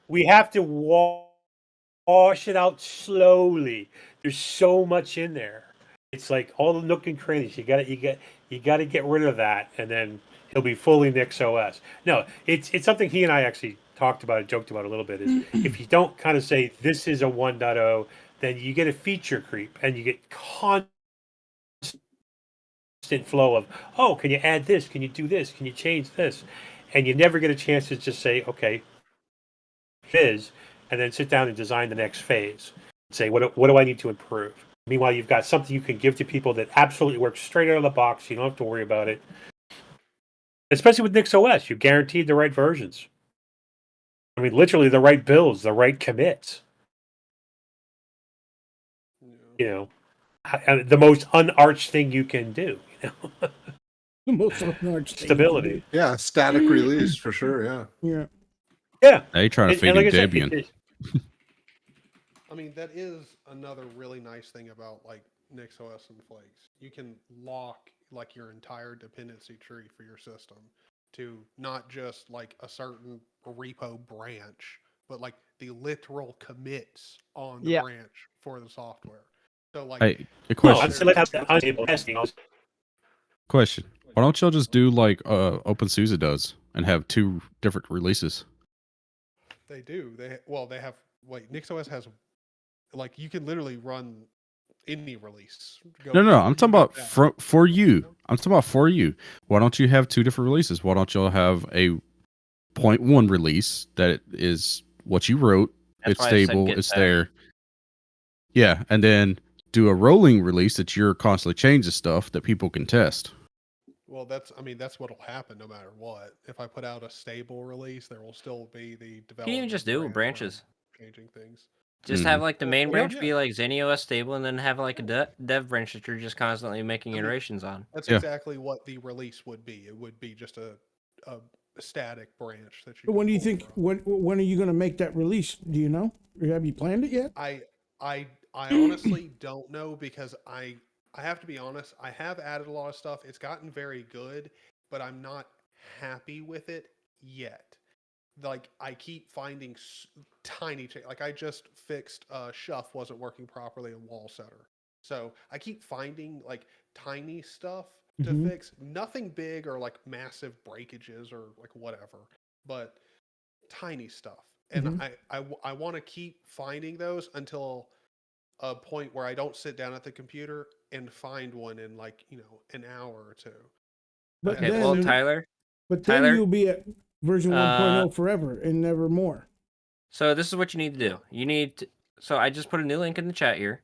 We have to wash it out slowly. There's so much in there. It's like all the nook and crannies. You got to get rid of that, and then he'll be fully Nix OS. No, it's something he and I actually talked about and joked about a little bit. Is if you don't kind of say this is a 1.0, then you get a feature creep, and you get constant flow of, oh, can you add this? Can you do this? Can you change this? And you never get a chance to just say, okay, is, and then sit down and design the next phase. Say, what do I need to improve? Meanwhile, you've got something you can give to people that absolutely works straight out of the box. You don't have to worry about it. Especially with Nix OS, you guaranteed the right versions. I mean, literally the right builds, the right commits. You know, the most unarched thing you can do. You know? The most unarched thing Stability. Yeah, static release for sure. Yeah. Yeah. Yeah. They trying to And feed like him I said, Debian. I mean, that is another really nice thing about like Nix OS and Flakes. You can lock like your entire dependency tree for your system to not just like a certain repo branch, but like the literal commits on the Yeah. branch for the software. So like, Hey, a No, question. I'm still testing. Question. Why don't y'all just do like OpenSUSE does and have two different releases? they do. They have. Wait, Nix OS has like you can literally run any release. No. I'm talking about that. for you. I'm talking about for you. Why don't you have two different releases? Why don't y'all have a 0.1 release that is what you wrote? That's It's why I said stable. git It's tag. there. Yeah, and then do a rolling release that you're constantly changing stuff that people can test. Well, that's what'll happen no matter what. If I put out a stable release, there will still be the You development. can even just do branch where I'm branches. changing things. Just Mm-hmm. have like the main Well, branch yeah. be like ZenOS stable, and then have like a dev branch that you're just constantly making iterations on. That's Yeah. exactly what the release would be. It would be just a static branch that you. But when do you pull think from. when are you going to make that release? Do you know? Or have you planned it yet? I honestly don't know because I have to be honest. I have added a lot of stuff. It's gotten very good, but I'm not happy with it yet. Like I keep finding tiny like I just fixed Shuff wasn't working properly in Wall Setter. So I keep finding like tiny stuff to Mhm. fix. Nothing big or like massive breakages or like whatever, but tiny stuff. And I want to keep finding those until a point where I don't sit down at the computer and find one in like, an hour or two. But Okay, then, well, Tyler. but then Tyler, you'll be at version 1.0 forever and never more. So this is what you need to do. You need to, so I just put a new link in the chat here.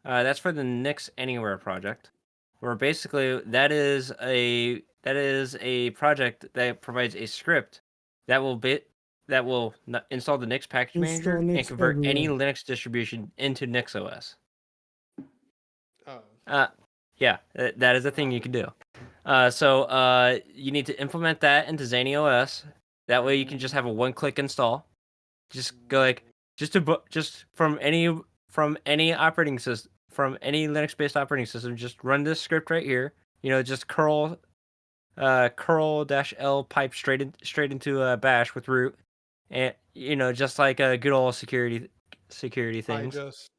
That's for the Nix Anywhere project, where basically that is a project that provides a script that will install the Nix package manager and Nix convert any everywhere. Linux distribution into Nix OS. Oh, Yeah, that is a thing you can do. So you need to implement that into Zany OS. That way you can just have a one-click install. Just go like just from any operating system, from any Linux-based operating system, just run this script right here. Just curl -L pipe straight into bash with root, and just like a good old security things.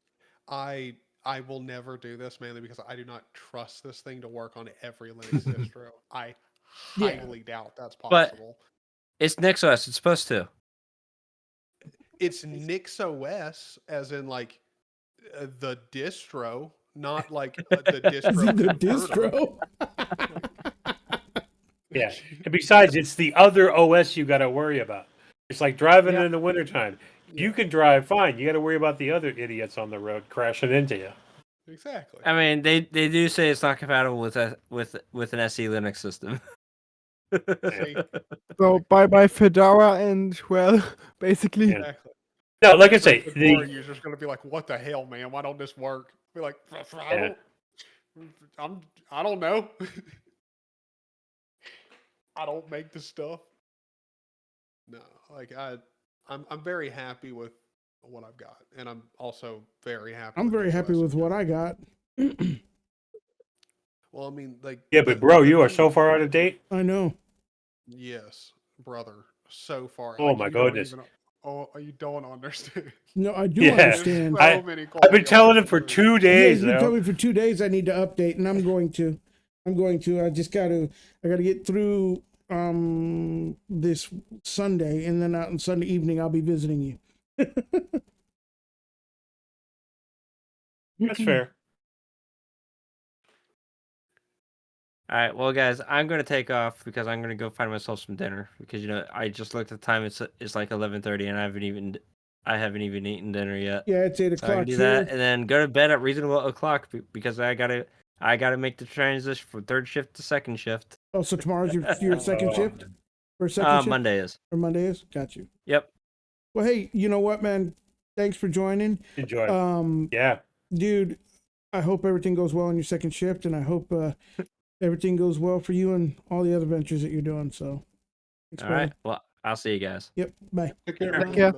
I will never do this, mainly because I do not trust this thing to work on every Linux distro. I Yeah. highly doubt that's But possible. it's NixOS. It's supposed to. It's NixOS, as in like the distro, not like the distro. The converter. distro. Yeah. And besides, it's the other OS you got to worry about. It's like driving Yeah. in the wintertime. You can drive fine. You got to worry about the other idiots on the road crashing into you. Exactly. I mean, they do say it's not compatible with an SE Linux system. See? So bye Fedora, and well, basically. Yeah. Exactly. No, like I Some say, Fedora user's going to be like, "What the hell, man? Why don't this work?" Be like, I don't know. I don't make the stuff. No, like I'm very happy with what I've got, and I'm also very happy. I'm very happy with what I got. Well, I mean, like, yeah, but bro, you are so far out of date. I know. yes, brother, so far. Oh like, my you don't goodness. even- oh, you don't understand. No, I do Yeah. understand. So many I've been quality telling him for options. 2 Yeah, days he's been now. telling me for 2 days I need to update, and I'm going to. I just I gotta get through this Sunday, and then on Sunday evening I'll be visiting you. That's fair. All right, well, guys, I'm gonna take off because I'm gonna go find myself some dinner because I just looked at the time. It's like 11:30, and I haven't even eaten dinner yet. Yeah, it's 8 So I o'clock can do here. that, and then go to bed at reasonable o'clock because I gotta make the transition from third shift to second shift. Oh, so tomorrow's your second shift? Or second shift? Monday is. Or Monday is? Got you. Yep. Well, hey, you know what, man? Thanks for joining. Enjoy. Yeah. Dude, I hope everything goes well on your second shift, and I hope everything goes well for you and all the other ventures that you're doing. So, thanks, All brother. right. Well, I'll see you guys. Yep. Bye. Take care. Take care.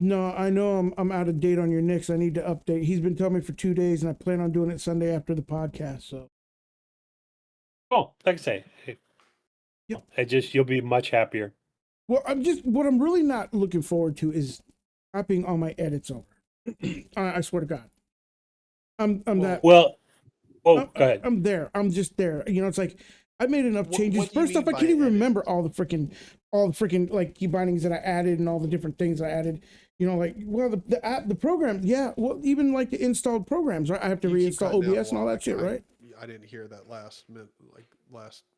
No, I know I'm out of date on your Knicks. I need to update. He's been telling me for 2 days, and I plan on doing it Sunday after the podcast. So, Oh, like I say, you'll be much happier. well, what I'm really not looking forward to is copying all my edits over. I swear to God, I'm that. Well, go ahead. I'm there. I'm just there. It's like I made enough changes. what do you First off, mean I can't by even remember all the freaking like key bindings that I added and all the different things I added. The program, yeah. Well, even like the installed programs, right? I have to You keep reinstall cutting out OBS a and all lot. that shit, right? I didn't hear that last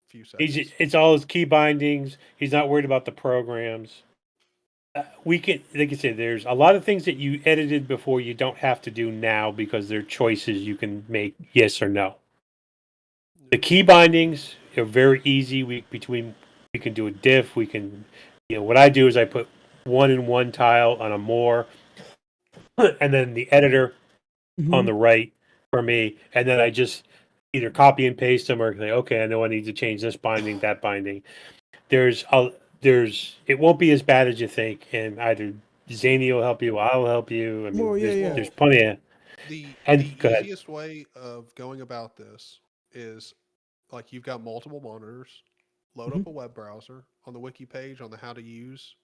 few seconds. It's all his key bindings. He's not worried about the programs. We can, like I said, there's a lot of things that you edited before you don't have to do now because they're choices you can make yes or no. The key bindings are very easy. We can do a diff. We can, what I do is I put 1-in-1 tile on a more, and then the editor on the right for me, and then I just either copy and paste them or say, okay, I know I need to change this binding, that binding. It won't be as bad as you think, and either Zany will help you, I'll help you. I mean, there's plenty of. The go ahead. easiest way of going about this is like you've got multiple monitors. Load up a web browser. On the wiki page, on the how to use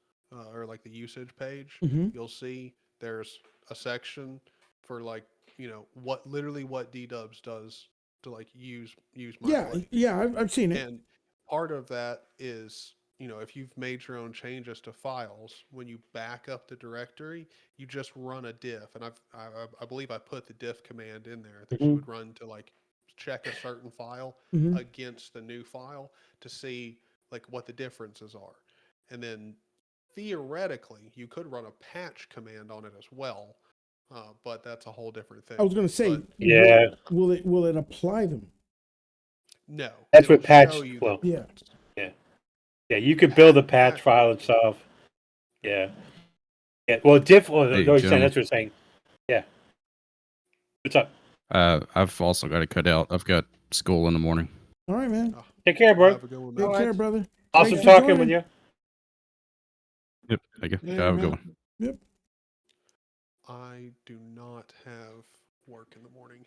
or like the usage page, you'll see there's a section for like what DDubs does to like use my play. Yeah, I've seen it. And part of that is, if you've made your own changes to files, when you back up the directory, you just run a diff. And I believe I put the diff command in there that you would run to like check a certain file against the new file to see like what the differences are. And then theoretically, you could run a patch command on it as well. But that's a whole different thing. I was going to say, yeah. Will it apply them? No. That's what patch. show you Well, the Yeah. Yeah, you could build a patch file itself. Yeah. Yeah. Well, diff. Well, Hey, no, gentlemen. that's what I'm saying. Yeah. What's up? I've also got to cut out. I've got school in the morning. All right, man. Take care, bro. Have a good one, Take man. care, brother. Awesome Thanks for talking with joining. you. Yep. Thank you. Yeah, Have a man. good one. Yep. I do not have work in the morning.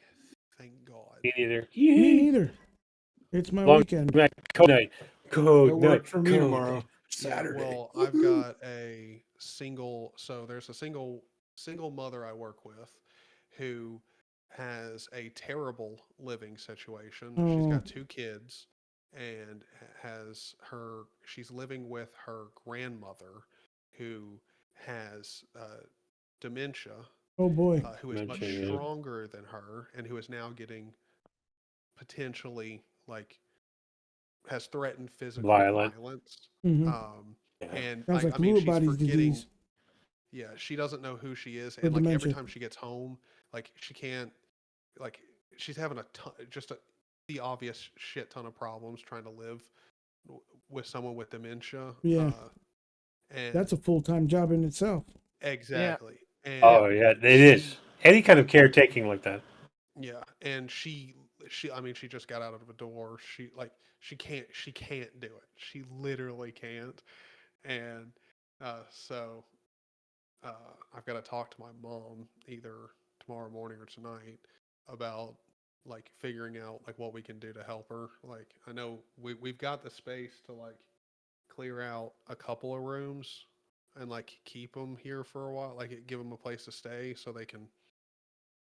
Thank God. Me neither. Me neither. It's my Long weekend. night. Code night. Code No night. work for me Code tomorrow. night. Yeah, Saturday. well, I've got a single. So there's a single mother I work with, who has a terrible living situation. She's Oh, got 2 kids, and she's living with her grandmother, who has dementia, oh boy. who is much Dementia, yeah. stronger than her, and who is now getting potentially has threatened physical Violent. violence. Mm-hmm. Yeah. And Sounds like I mean, Lewy she's body's forgetting. disease Yeah, she doesn't know who she is, or and like every dementia. time she gets home, like she can't, like she's having the obvious shit ton of problems trying to live with someone with dementia. Yeah, And that's a full-time job in itself. exactly. And Oh yeah, it is. Any kind of caretaking like that. yeah, and she I mean, she just got out of a divorce. She can't do it. She literally can't. And so I've got to talk to my mom either tomorrow morning or tonight about like figuring out like what we can do to help her. Like I know we've got the space to like clear out a couple of rooms and like keep them here for a while, like give them a place to stay so they can,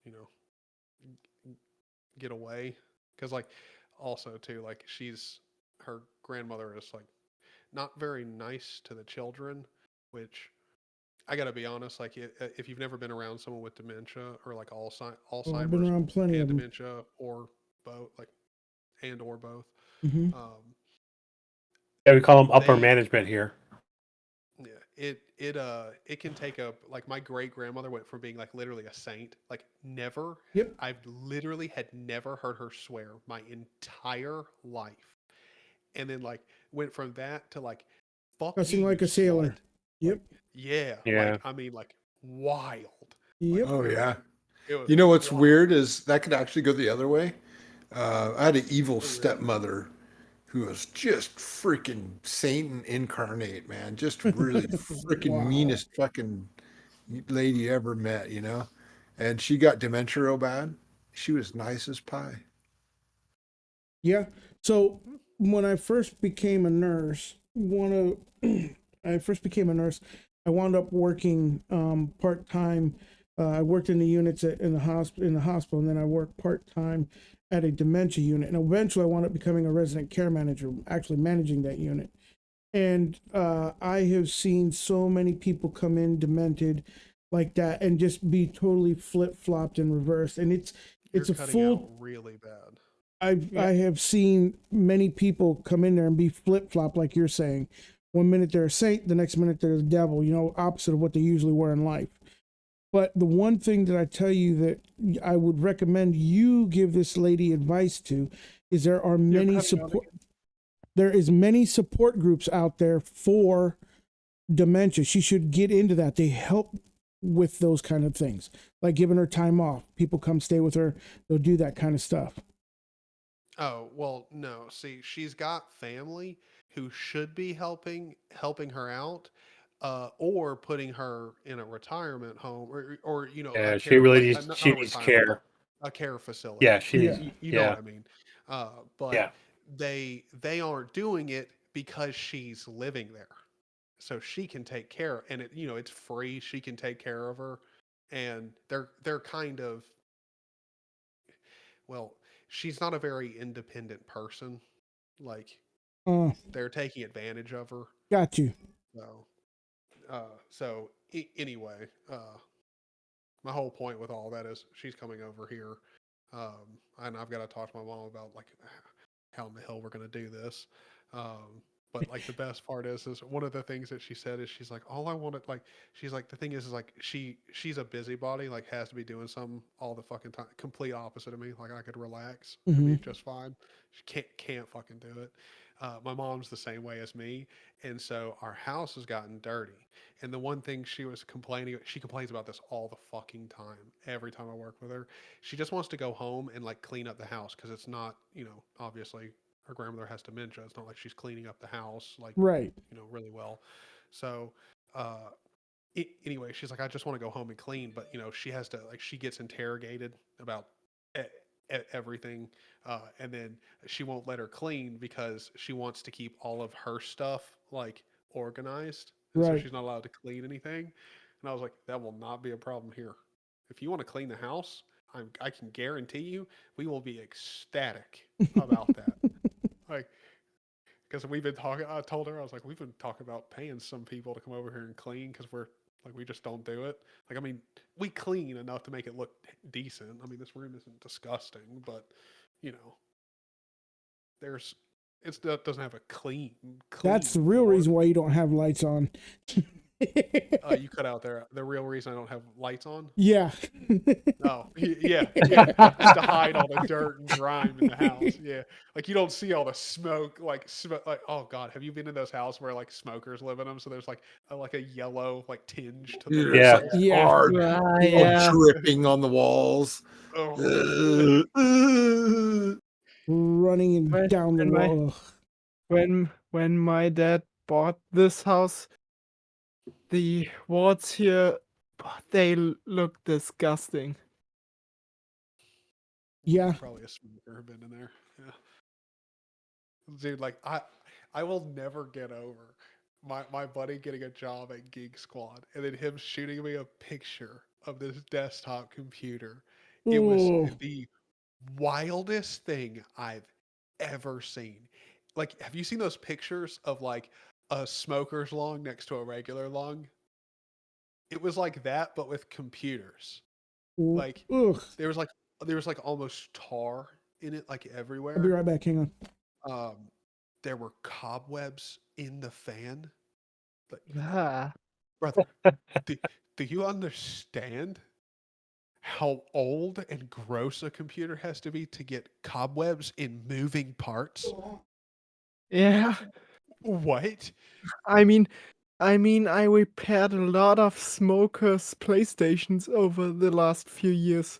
you know, get away. Because like also too, like her grandmother is like not very nice to the children, which I gotta be honest, like if you've never been around someone with dementia or like Oh, I've been Alzheimer's around plenty and of them. dementia or both, or both, Mm-hmm. Yeah, we call them upper they management here. yeah, it can take like my great grandmother went from being like literally a saint, like Yep. I've literally had never heard her swear my entire life, and then like went from that to like fuck you, Cussing you like a sailor. slut. Yep. Yeah, Yeah. like I mean like wild. Yep. Oh yeah. It was You know what's wild. weird is that could actually go the other way. I had an evil Oh, really? stepmother who was just freaking Satan incarnate, man. Just really freaking Wow. meanest fucking lady you ever met, you know? And she got dementia real bad. She was nice as pie. Yeah. So when I first became a nurse, I wound up working part time. I worked in the units in the hospital, and then I worked part time at a dementia unit. And eventually, I wound up becoming a resident care manager, actually managing that unit. And I have seen so many people come in demented like that and just be totally flip flopped and reversed. And it's You're a cutting full. out really bad. I have seen many people come in there and be flip flop like you're saying. One minute they're a saint, the next minute they're the devil. You know, opposite of what they usually were in life. But the one thing that I tell you that I would recommend you give this lady advice to is there are many support. There is many support groups out there for dementia. She should get into that. They help with those kind of things, like giving her time off. People come stay with her. They'll do that kind of stuff. Oh, well, no. See, she's got family who should be helping her out, or putting her in a retirement home or you know, a Yeah, she care really like needs not she a needs retirement home, care. a care facility. Yeah, she needs You know what yeah. I mean. But Yeah. they aren't doing it because she's living there. So she can take care, and it, you know, it's free. She can take care of her, and they're kind of, well, she's not a very independent person. Like they're taking advantage of her. Got you. Anyway, my whole point with all that is she's coming over here, and I've got to talk to my mom about like how in the hell we're gonna do this. But like the best part is one of the things that she said is she's like, all I wanted, like, she's like, the thing is like she's a busybody, like has to be doing something all the fucking time. Complete opposite of me. Like I could relax and be just fine. She can't fucking do it. My mom's the same way as me, and so our house has gotten dirty. And the one thing she complains about this all the fucking time. Every time I work with her, she just wants to go home and like clean up the house because it's not, obviously her grandmother has dementia. It's not like she's cleaning up the house like Right. really well. So anyway, she's like, I just want to go home and clean, but she has to like she gets interrogated about everything, and then she won't let her clean because she wants to keep all of her stuff like organized, and so Right. she's not allowed to clean anything. And I was like, that will not be a problem here. If you want to clean the house, I can guarantee you we will be ecstatic about that. Like, because we've been talking, I told her, I was like, we've been talking about paying some people to come over here and clean because we're like, we just don't do it. Like, I mean, we clean enough to make it look decent. I mean, this room isn't disgusting, but there's, it doesn't have a clean. That's the real reason why you don't have lights on. You cut out there. The real reason I don't have lights on? Yeah. Oh, yeah. Just to hide all the dirt and grime in the house. Yeah. Like you don't see all the smoke, like oh God, have you been in those houses where like smokers live in them? So there's like a yellow like tinge to the It's walls. like hard, all dripping on the walls. Oh. Running and down the wall. When my dad bought this house, the walls here, they look disgusting. Yeah. Probably a smoker been in there. Yeah. Dude, like I will never get over my buddy getting a job at Geek Squad and then him shooting me a picture of this desktop computer. It was the wildest thing I've ever seen. Like, have you seen those pictures of like a smoker's lung next to a regular lung? It was like that, but with computers. Like there was like almost tar in it, like everywhere. I'll be right back. Hang on. There were cobwebs in the fan. Ah. Brother, do you understand how old and gross a computer has to be to get cobwebs in moving parts? Yeah. What? I mean, I repaired a lot of smokers' PlayStations over the last few years.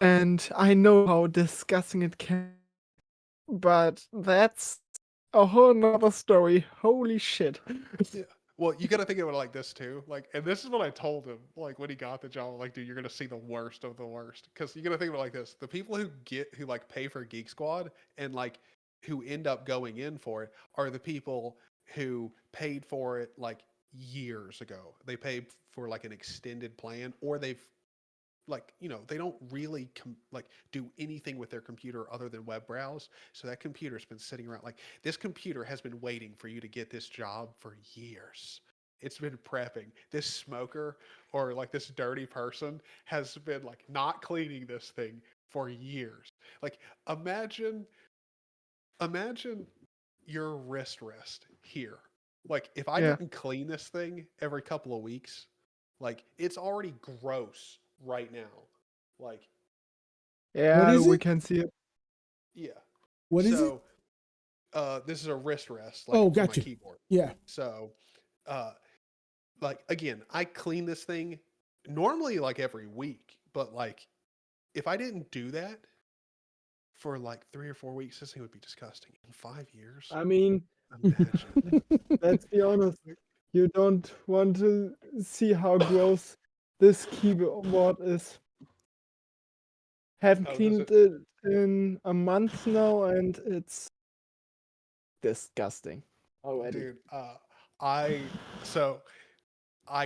And I know how disgusting it can be. But that's a whole nother story. Holy shit. Yeah. Well, you got to think of it like this too. Like, and this is what I told him. Like when he got the job, like, dude, you're gonna see the worst of the worst. Because you got to think of it like this: the people who like pay for Geek Squad and like who end up going in for it are the people who paid for it like years ago. They paid for like an extended plan, or they've like they don't really like do anything with their computer other than web browse. So that computer's been sitting around. Like this computer has been waiting for you to get this job for years. It's been prepping. This smoker or like this dirty person has been like not cleaning this thing for years. Like imagine your wrist rest here. Like if I didn't clean this thing every couple of weeks, like it's already gross right now. Like yeah, we can see it. Yeah. What is it? This is a wrist rest, like oh, for my gotcha. keyboard. Yeah. So like again, I clean this thing normally like every week, but like if I didn't do that for like 3 or 4 weeks, this thing would be disgusting. In 5 years. I mean, imagine. Let's be honest. You don't want to see how gross this keyboard is. Haven't cleaned it in a month now, and it's disgusting already. Dude, I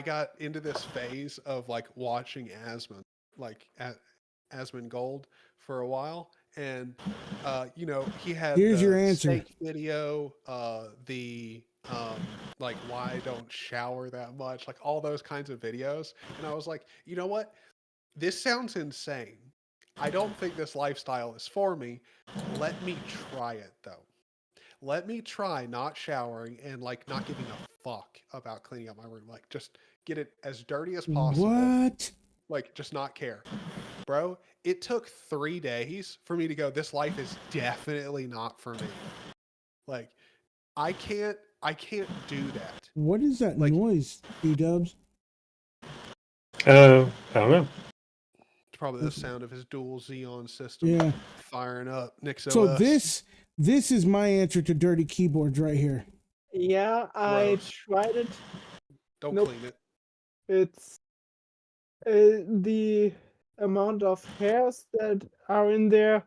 got into this phase of like watching Asmon, like at Asmon Gold for a while, and he had Here's the your answer. steak video, the like why I don't shower that much, like all those kinds of videos, and I was like, you know what? This sounds insane. I don't think this lifestyle is for me. Let me try it though. let me try not showering and like not giving a fuck about cleaning up my room. Like just get it as dirty as possible. What? Like just not care. Bro, it took 3 days for me to go, this life is definitely not for me. Like I can't do that. What is that Like- noise, D-Dubs? I don't know. It's probably the sound of his dual Xeon system Yeah. firing up. NixOS. So this is my answer to dirty keyboards right here. Yeah, I Gross. tried it. Don't Nope. clean it. It's the amount of hairs that are in there.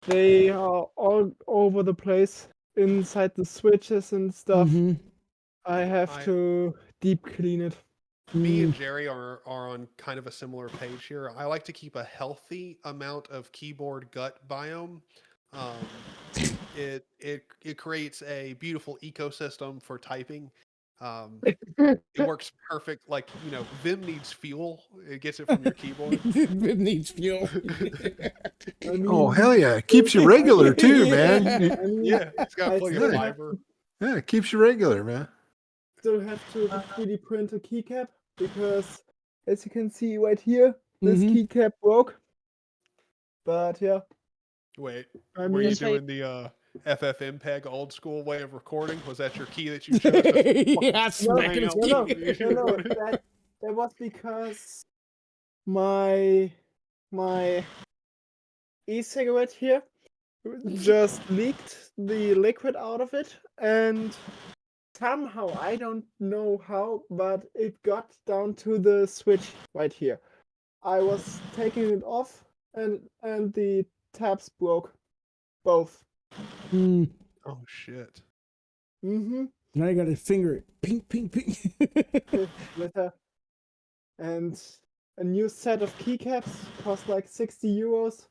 They are all over the place inside the switches and stuff. Mhm. I have to deep clean it. Me and Jerry are on kind of a similar page here. I like to keep a healthy amount of keyboard gut biome. It creates a beautiful ecosystem for typing. It works perfect. Like, you know, Vim needs fuel. It gets it from your keyboard. Vim needs fuel. I mean, Oh hell yeah! It keeps you regular too, man. I mean, Yeah, it's got I plenty still of have fiber. Yeah, it keeps you regular, man. still have to 3D print a keycap because, as you can see right here, this Mhm. keycap broke. But yeah, Wait, I were you mean, doing the FFmpeg old school way of recording? Was that your key that you chose? Yeah, smacking his no, key. that was because my e-cigarette here just leaked the liquid out of it, and somehow, I don't know how, but it got down to the switch right here. I was taking it off, and the tabs broke, both. Hmm. Oh shit. Mm-hmm. Now you gotta finger it. Ping, ping, ping. And a new set of keycaps cost like 60 euros.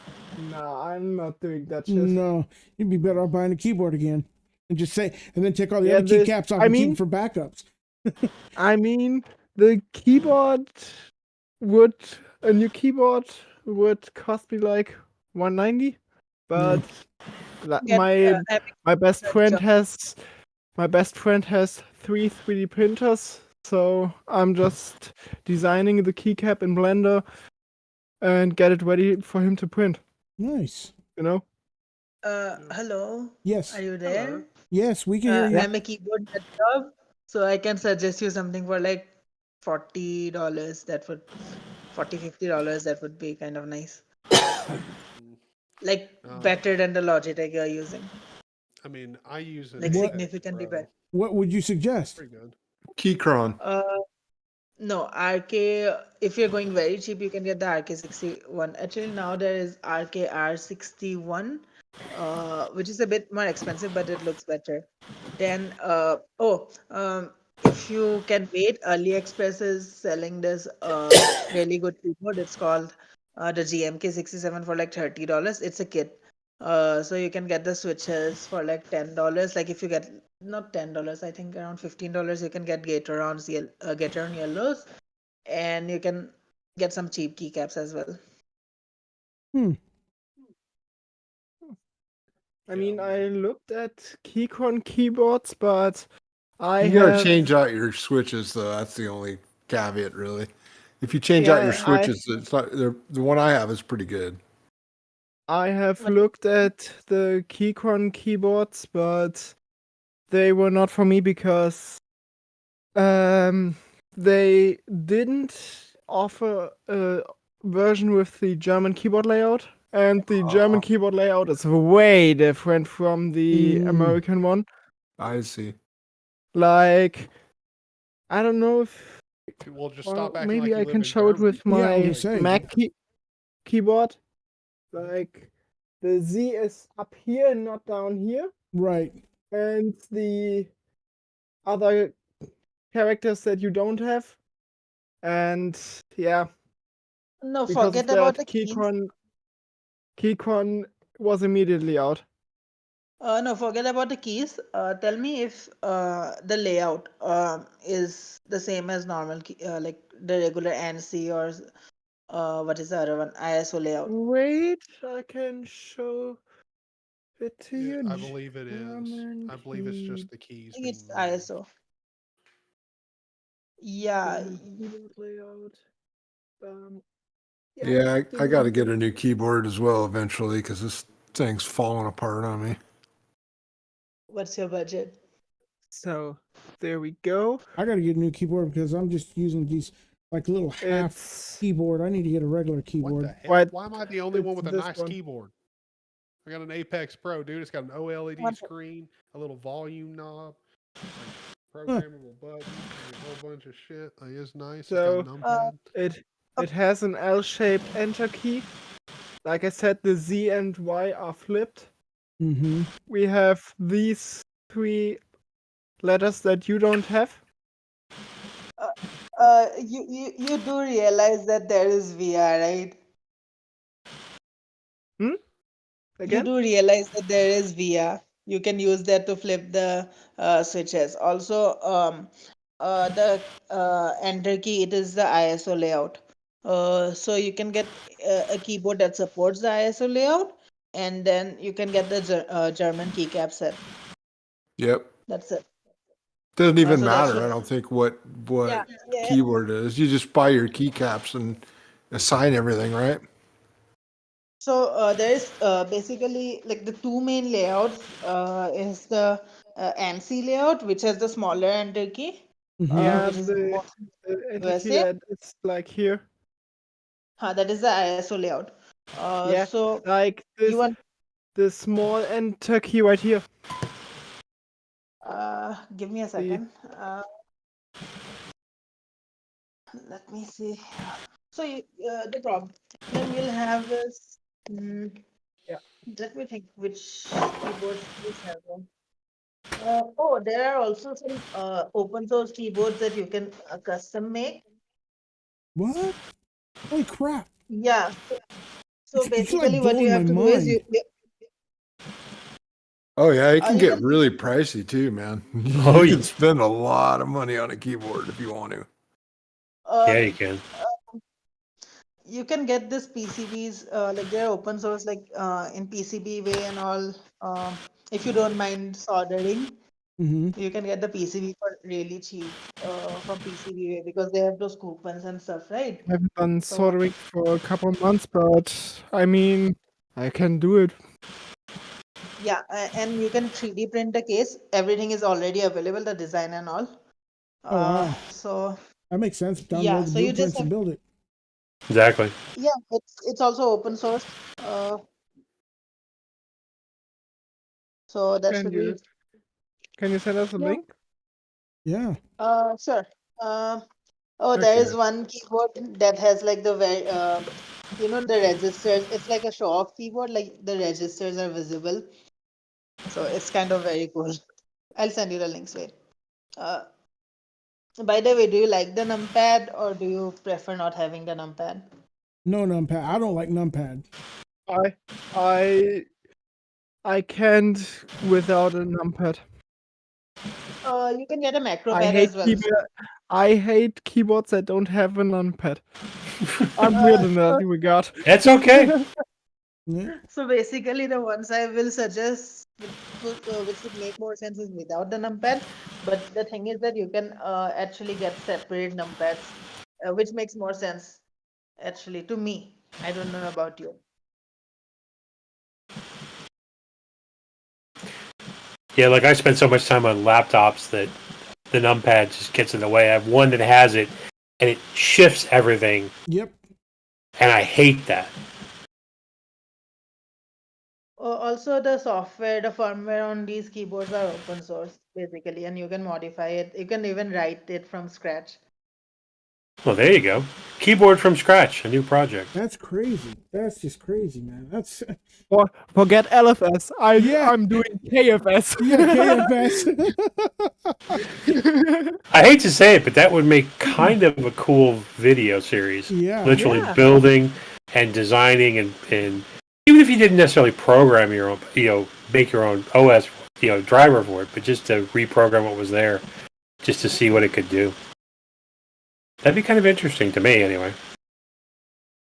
Nah, I'm not doing that shit. No, you'd be better off buying a keyboard again, and just say, and then take all the Yeah, other keycaps off I and keep mean- them for backups. I mean, the keyboard a new keyboard would cost me like 190, but Get, Epic my best Search friend of- has 3 3D printers, so I'm just designing the keycap in Blender and get it ready for him to print. Nice. You know? Hello. Yes. Are you there? Hello. Yes, we can hear you. I'm a keyboard job, so I can suggest you something for like $40. That would $50 that would be kind of nice. Like better than the Logitech you're using. I mean, I use it. Like significantly better. What would you suggest? Pretty good. Keychron. No, RK, if you're going very cheap, you can get the RK61. Actually, now there is RKR61, which is a bit more expensive, but it looks better. Then, if you can wait, AliExpress is selling this really good keyboard. It's called the GMK67 for like $30. It's a kit. So you can get the switches for like $10. Like if you get not $10, I think around $15, you can get Gateron yellows, and you can get some cheap keycaps as well. I mean, I looked at Keychron keyboards, but I You gotta have change out your switches though. That's the only caveat, really. If you change out your Yeah, switches, it's not the one I have is pretty good. I have looked at the Keychron keyboards, but they were not for me because they didn't offer a version with the German keyboard layout, and the German keyboard layout is way different from the American one. I see. Like, I don't know if Well, just well, stop acting maybe like you I live can in show it Germany. with my I was gonna say. Mac keyboard. Like, the Z is up here and not down here, Right. and the other characters that you don't have. And yeah, No, because of forget about that, the keys. Keychron was immediately out. No, forget about the keys. Tell me if the layout is the same as normal key, like the regular ANSI or what is the other one? ISO layout. Wait, I can show it to Yeah, you. I believe it is. German I believe it's just the I keys think being it's moved. ISO. Yeah. German keyboard layout. Yeah, I got to get a German- new keyboard as well eventually because this thing's falling apart on me. What's your budget? So there we go. I got to get a new keyboard because I'm just using these like little half It's keyboard. I need to get a regular What the keyboard. heck? What? Why am I the only one It's with a this nice one. keyboard? I got an Apex Pro, dude. It's got an OLED What? screen, a little volume knob, like Huh. programmable buttons, like a whole bunch of shit. Like, it's nice. It's got So a numpad. it has an L-shaped enter key. Like I said, the Z and Y are flipped. Mm-hmm. We have these 3 letters that you don't have. You do realize that there is VR, right? You Again? do realize that there is VR. You can use that to flip the switches. Also, the enter key, it is the ISO layout. So you can get a keyboard that supports the ISO layout, and then you can get the German keycap set. Yep. That's it. Doesn't even So that's matter, I what. don't think, what Yeah, yeah. keyboard it is. You just buy your keycaps and assign everything, right? So there is basically like the 2 main layouts is the ANSI layout, which has the smaller enter key, Mm-hmm. Yeah, which is the enter key USA. that is like here. That is the ISO layout. Yeah, So like you this, want the small enter key right here. give me a The second. Let me see. So the problem you'll have is yeah. let me think which keyboards this has one. There are also some open source keyboards that you can custom make. What? Holy crap! Yeah. So You're basically, like what you blowing my have to do is mind. Oh yeah, it can you get can really pricey too, man. Oh, You yeah. can spend a lot of money on a keyboard if you want to. Yeah, uh, you can. you can get this PCBs like they're open source like in PCB way and all. If you don't mind soldering, Mm-hmm. you can get the PCB for really cheap from PCB way because they have those coupons and stuff, right? I haven't done So soldering for a couple of months, but I mean, I can do it. yeah, and you can 3D print the case. Everything is already available, the design and all. Oh wow, So that makes sense. yeah, Download the so you just blueprints have and build it. Exactly. yeah, it's also open source. So that Can should be you send us a yeah. link? Yeah. Sure. There is Okay. one keyboard that has like the very the registers. It's like a show-off keyboard, like the registers are visible. So it's kind of very cool. I'll send you the links. Wait. Uh, by the way, do you like the numpad or do you prefer not having the numpad? No numpad. I don't like numpad. I can't without a numpad. You can get a macro I pad hate as well. I hate keyboards that don't have a numpad. I'm weird in that regard. That's okay. So basically, the ones I will suggest, which would make more sense, is without the numpad. But the thing is that you can actually get separate numpads, which makes more sense, actually, to me. I don't know about you. Yeah, like I spend so much time on laptops that the numpad just gets in the way. I have one that has it, and it shifts everything. Yep. And I hate that. Also, the software, the firmware on these keyboards are open source, basically, and you can modify it. You can even write it from scratch. Well, there you go. Keyboard from scratch, a new project. That's crazy. That's just crazy, man. That's Forget LFS. I'm doing KFS. Yeah, KFS. I hate to say it, but that would make kind of a cool video series. Yeah. Literally Yeah. building and designing and even if you didn't necessarily program your own, make your own OS, driver for it, but just to reprogram what was there, just to see what it could do. That'd be kind of interesting to me, anyway.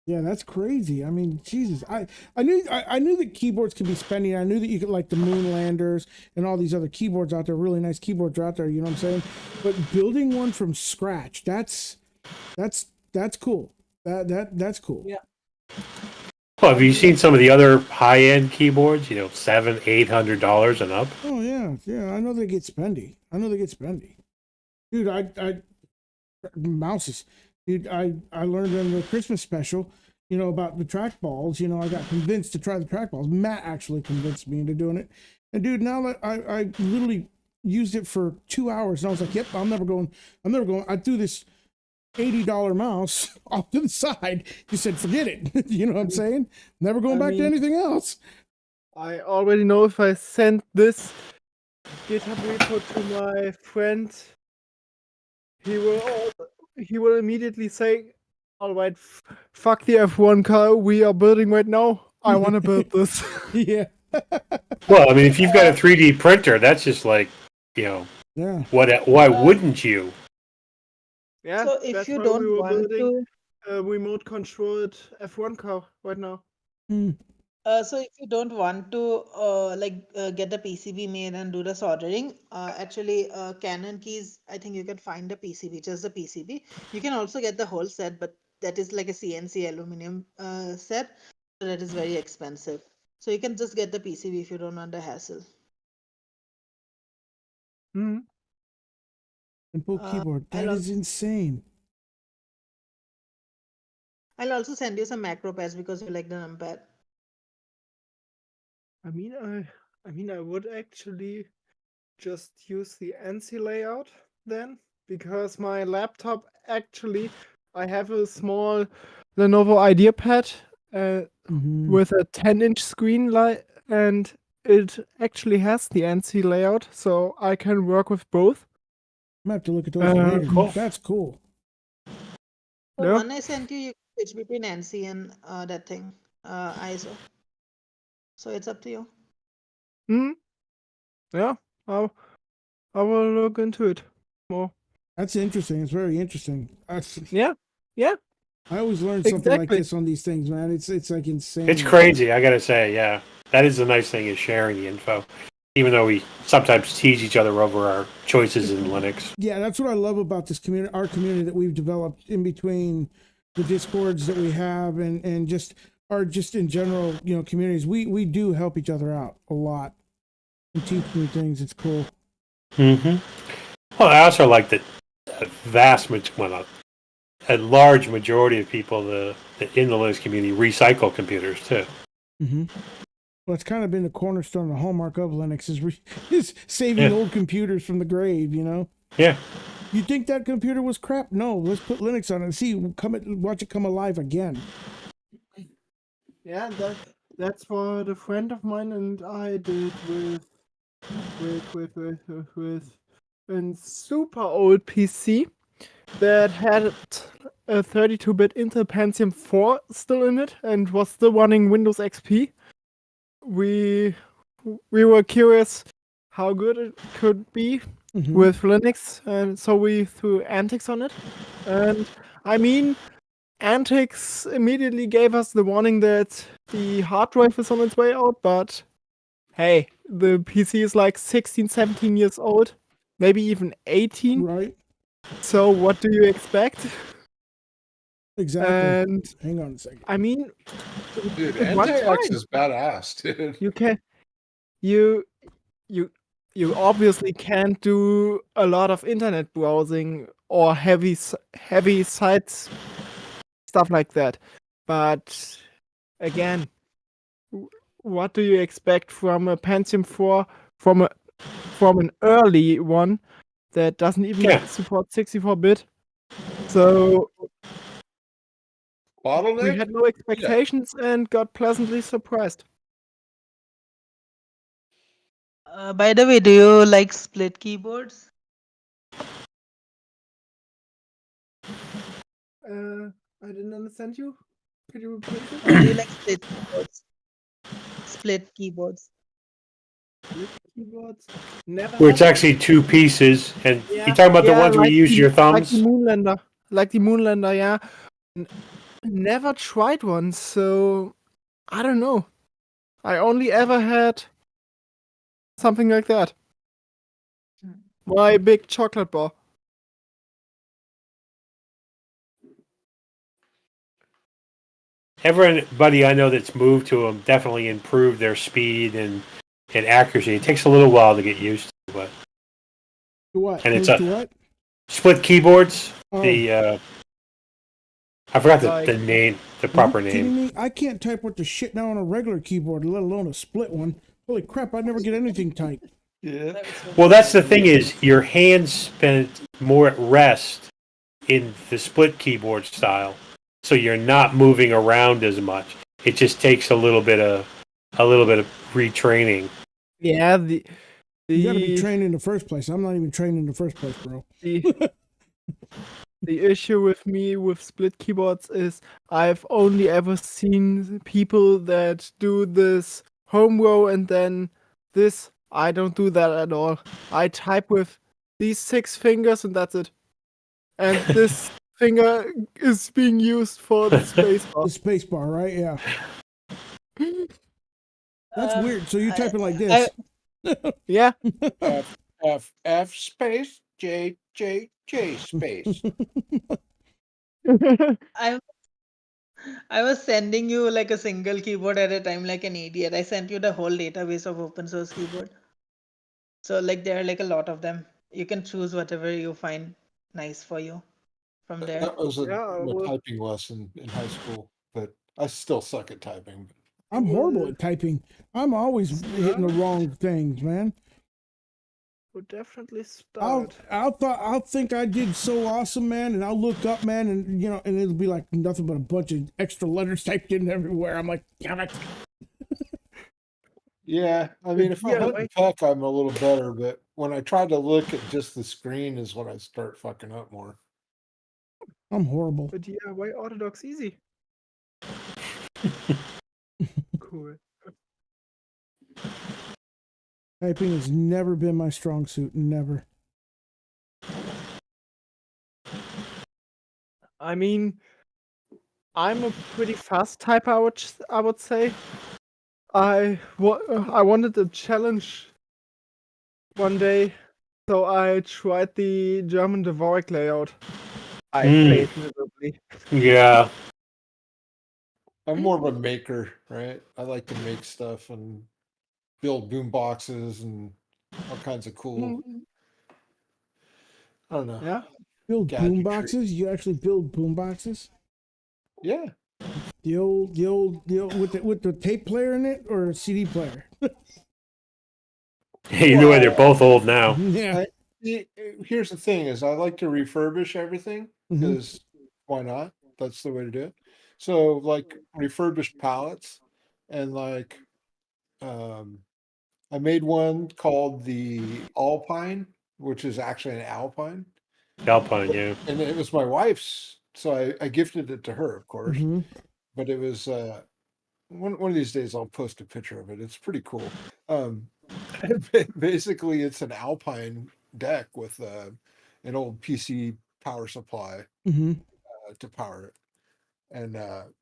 Yeah, that's crazy. I mean, Jesus, I knew that keyboards could be spending. I knew that you could like the Moonlanders and all these other keyboards out there. Really nice keyboards are out there. You know what I'm saying? But building one from scratch, that's cool. That's cool. Yeah. Well, have you seen some of the other high-end keyboards? You know, $700-800 and up. Oh yeah, yeah. I know they get spendy. Dude. I mouses. Dude, I learned in the Christmas special, you know, about the trackballs. You know, I got convinced to try the trackballs. Matt actually convinced me into doing it. And dude, now that I literally used it for 2 hours, and I was like, yep, I'm never going. I threw this $80 mouse off to the side. He said, forget it. You know what I'm saying? Never going back to anything else. I already know if I send this GitHub repo to my friend, he will immediately say, "All right, fuck the F1 car we are building right now. I want to build this." Yeah. Well, I mean, if you've got a 3D printer, that's just like, you know, yeah. Why wouldn't you? Yeah. So if that's you why don't we were want building to, a remote controlled F1 car right now. so if you don't want to get the PCB made and do the soldering, actually Canon keys, I think you can find the PCB, just the PCB. You can also get the whole set, but that is like a CNC aluminum set, so that is very expensive. So you can just get the PCB if you don't want the hassle. Simple keyboard. That I'll is insane. also send you some macro pads because you like the numpad. I mean, I would actually just use the ANSI layout then, because my laptop actually, I have a small Lenovo IdeaPad with a 10-inch screen and it actually has the ANSI layout, so I can work with both. I'm gonna have to look at those later. Cool. That's cool. The Yeah. one I sent you, you can switch between NC and that thing, ISO. So it's up to you. Yeah, I will look into it more. That's interesting. It's very interesting. Yeah. I always learn something like Exactly. this on these things, man. It's like insane. It's crazy, I gotta say. Yeah, that is the nice thing is sharing the info, even though we sometimes tease each other over our choices in Linux. Yeah, that's what I love about this community, our community that we've developed in between the Discords that we have and just in general, you know, communities. We do help each other out a lot and teach new things. It's cool. Mm-hmm. Well, I also like that a large majority of people in the Linux community recycle computers too. Mm-hmm. Well, it's kind of been the cornerstone, the hallmark of Linux is saving old computers from the grave. You know. Yeah. You think that computer was crap? No, let's put Linux on it and see watch it come alive again. Yeah, that's what a friend of mine and I did with a super old PC that had a 32-bit Intel Pentium 4 still in it and was still running Windows XP. We were curious how good it could be with Linux, and so we threw Antix on it. And I mean, Antix immediately gave us the warning that the hard drive is on its way out, but hey, the PC is like 16, 17 years old, maybe even 18. Right. So what do you expect? Exactly. And hang on a second. I mean, dude, at one NTX time, is badass, dude. You obviously can't do a lot of internet browsing or heavy sites, stuff like that. But again, what do you expect from a Pentium 4 from an early one that doesn't even support 64-bit? So Bottleneck? we had no expectations and got pleasantly surprised. By the way, do you like split keyboards? I didn't understand you. Could you repeat it? Do you like split keyboards? Split keyboards. Split keyboards? Never. Where it's actually two pieces, and you're talking about the ones where you use your thumbs. Like the Moonlander, yeah. never tried one, so I don't know. I only ever had something like that. My big chocolate bar. Everybody I know that's moved to them definitely improved their speed and accuracy. It takes a little while to get used to, but To what? and it's Move to a what? split keyboards. Oh. The I forgot Like- the name, the Are proper you kidding name. me? I can't type with the shit now on a regular keyboard, let alone a split one. Holy crap! I never get anything typed. Yeah. Well, that's the thing is your hands spend more at rest in the split keyboard style, so you're not moving around as much. It just takes a little bit of retraining. Yeah, the You got to be trained in the first place. I'm not even trained in the first place, bro. The issue with me with split keyboards is I've only ever seen people that do this home row and then this. I don't do that at all. I type with these 6 fingers and that's it. And this finger is being used for the space bar. The space bar, right? Yeah. That's weird. So you're typing like this. Yeah. F F F space J J J space. I was sending you like a single keyboard at a time, like an idiot. I sent you the whole database of open source keyboard. So like there are like a lot of them. You can choose whatever you find nice for you from there. That was Yeah, a well- typing lesson in high school, but I still suck at typing. I'm horrible at typing. I'm always hitting the wrong things, man. Would definitely start. I'll think I did so awesome, man, and I'll look up, man, and you know, and it'll be like nothing but a bunch of extra letters typed in everywhere. I'm like, damn it. Yeah, I mean, if I Yeah, hunt like- and peck, I'm a little better, but when I try to look at just the screen is when I start fucking up more. I'm horrible. But yeah, why orthodox easy? Cool. Typing has never been my strong suit. Never. I mean, I'm a pretty fast typer, I would say. I wanted a challenge one day, so I tried the German Dvorak layout. I failed miserably. Yeah. I'm more of a maker, right? I like to make stuff and build boom boxes and all kinds of cool. I don't know. Yeah. Build Gadgetry. boom boxes. You actually build boom boxes. Yeah. The old with the tape player in it or a CD player. You know why they're both old now. Yeah. Here's the thing: is I like to refurbish everything Mhm. because why not? That's the way to do it. So like refurbished pallets, and like I made one called the Alpine, which is actually an Alpine. Alpine, yeah. And it was my wife's, so I gifted it to her, of course. Mhm. But it was one of these days I'll post a picture of it. It's pretty cool. Basically, it's an Alpine deck with an old PC power supply Mhm. to power it, and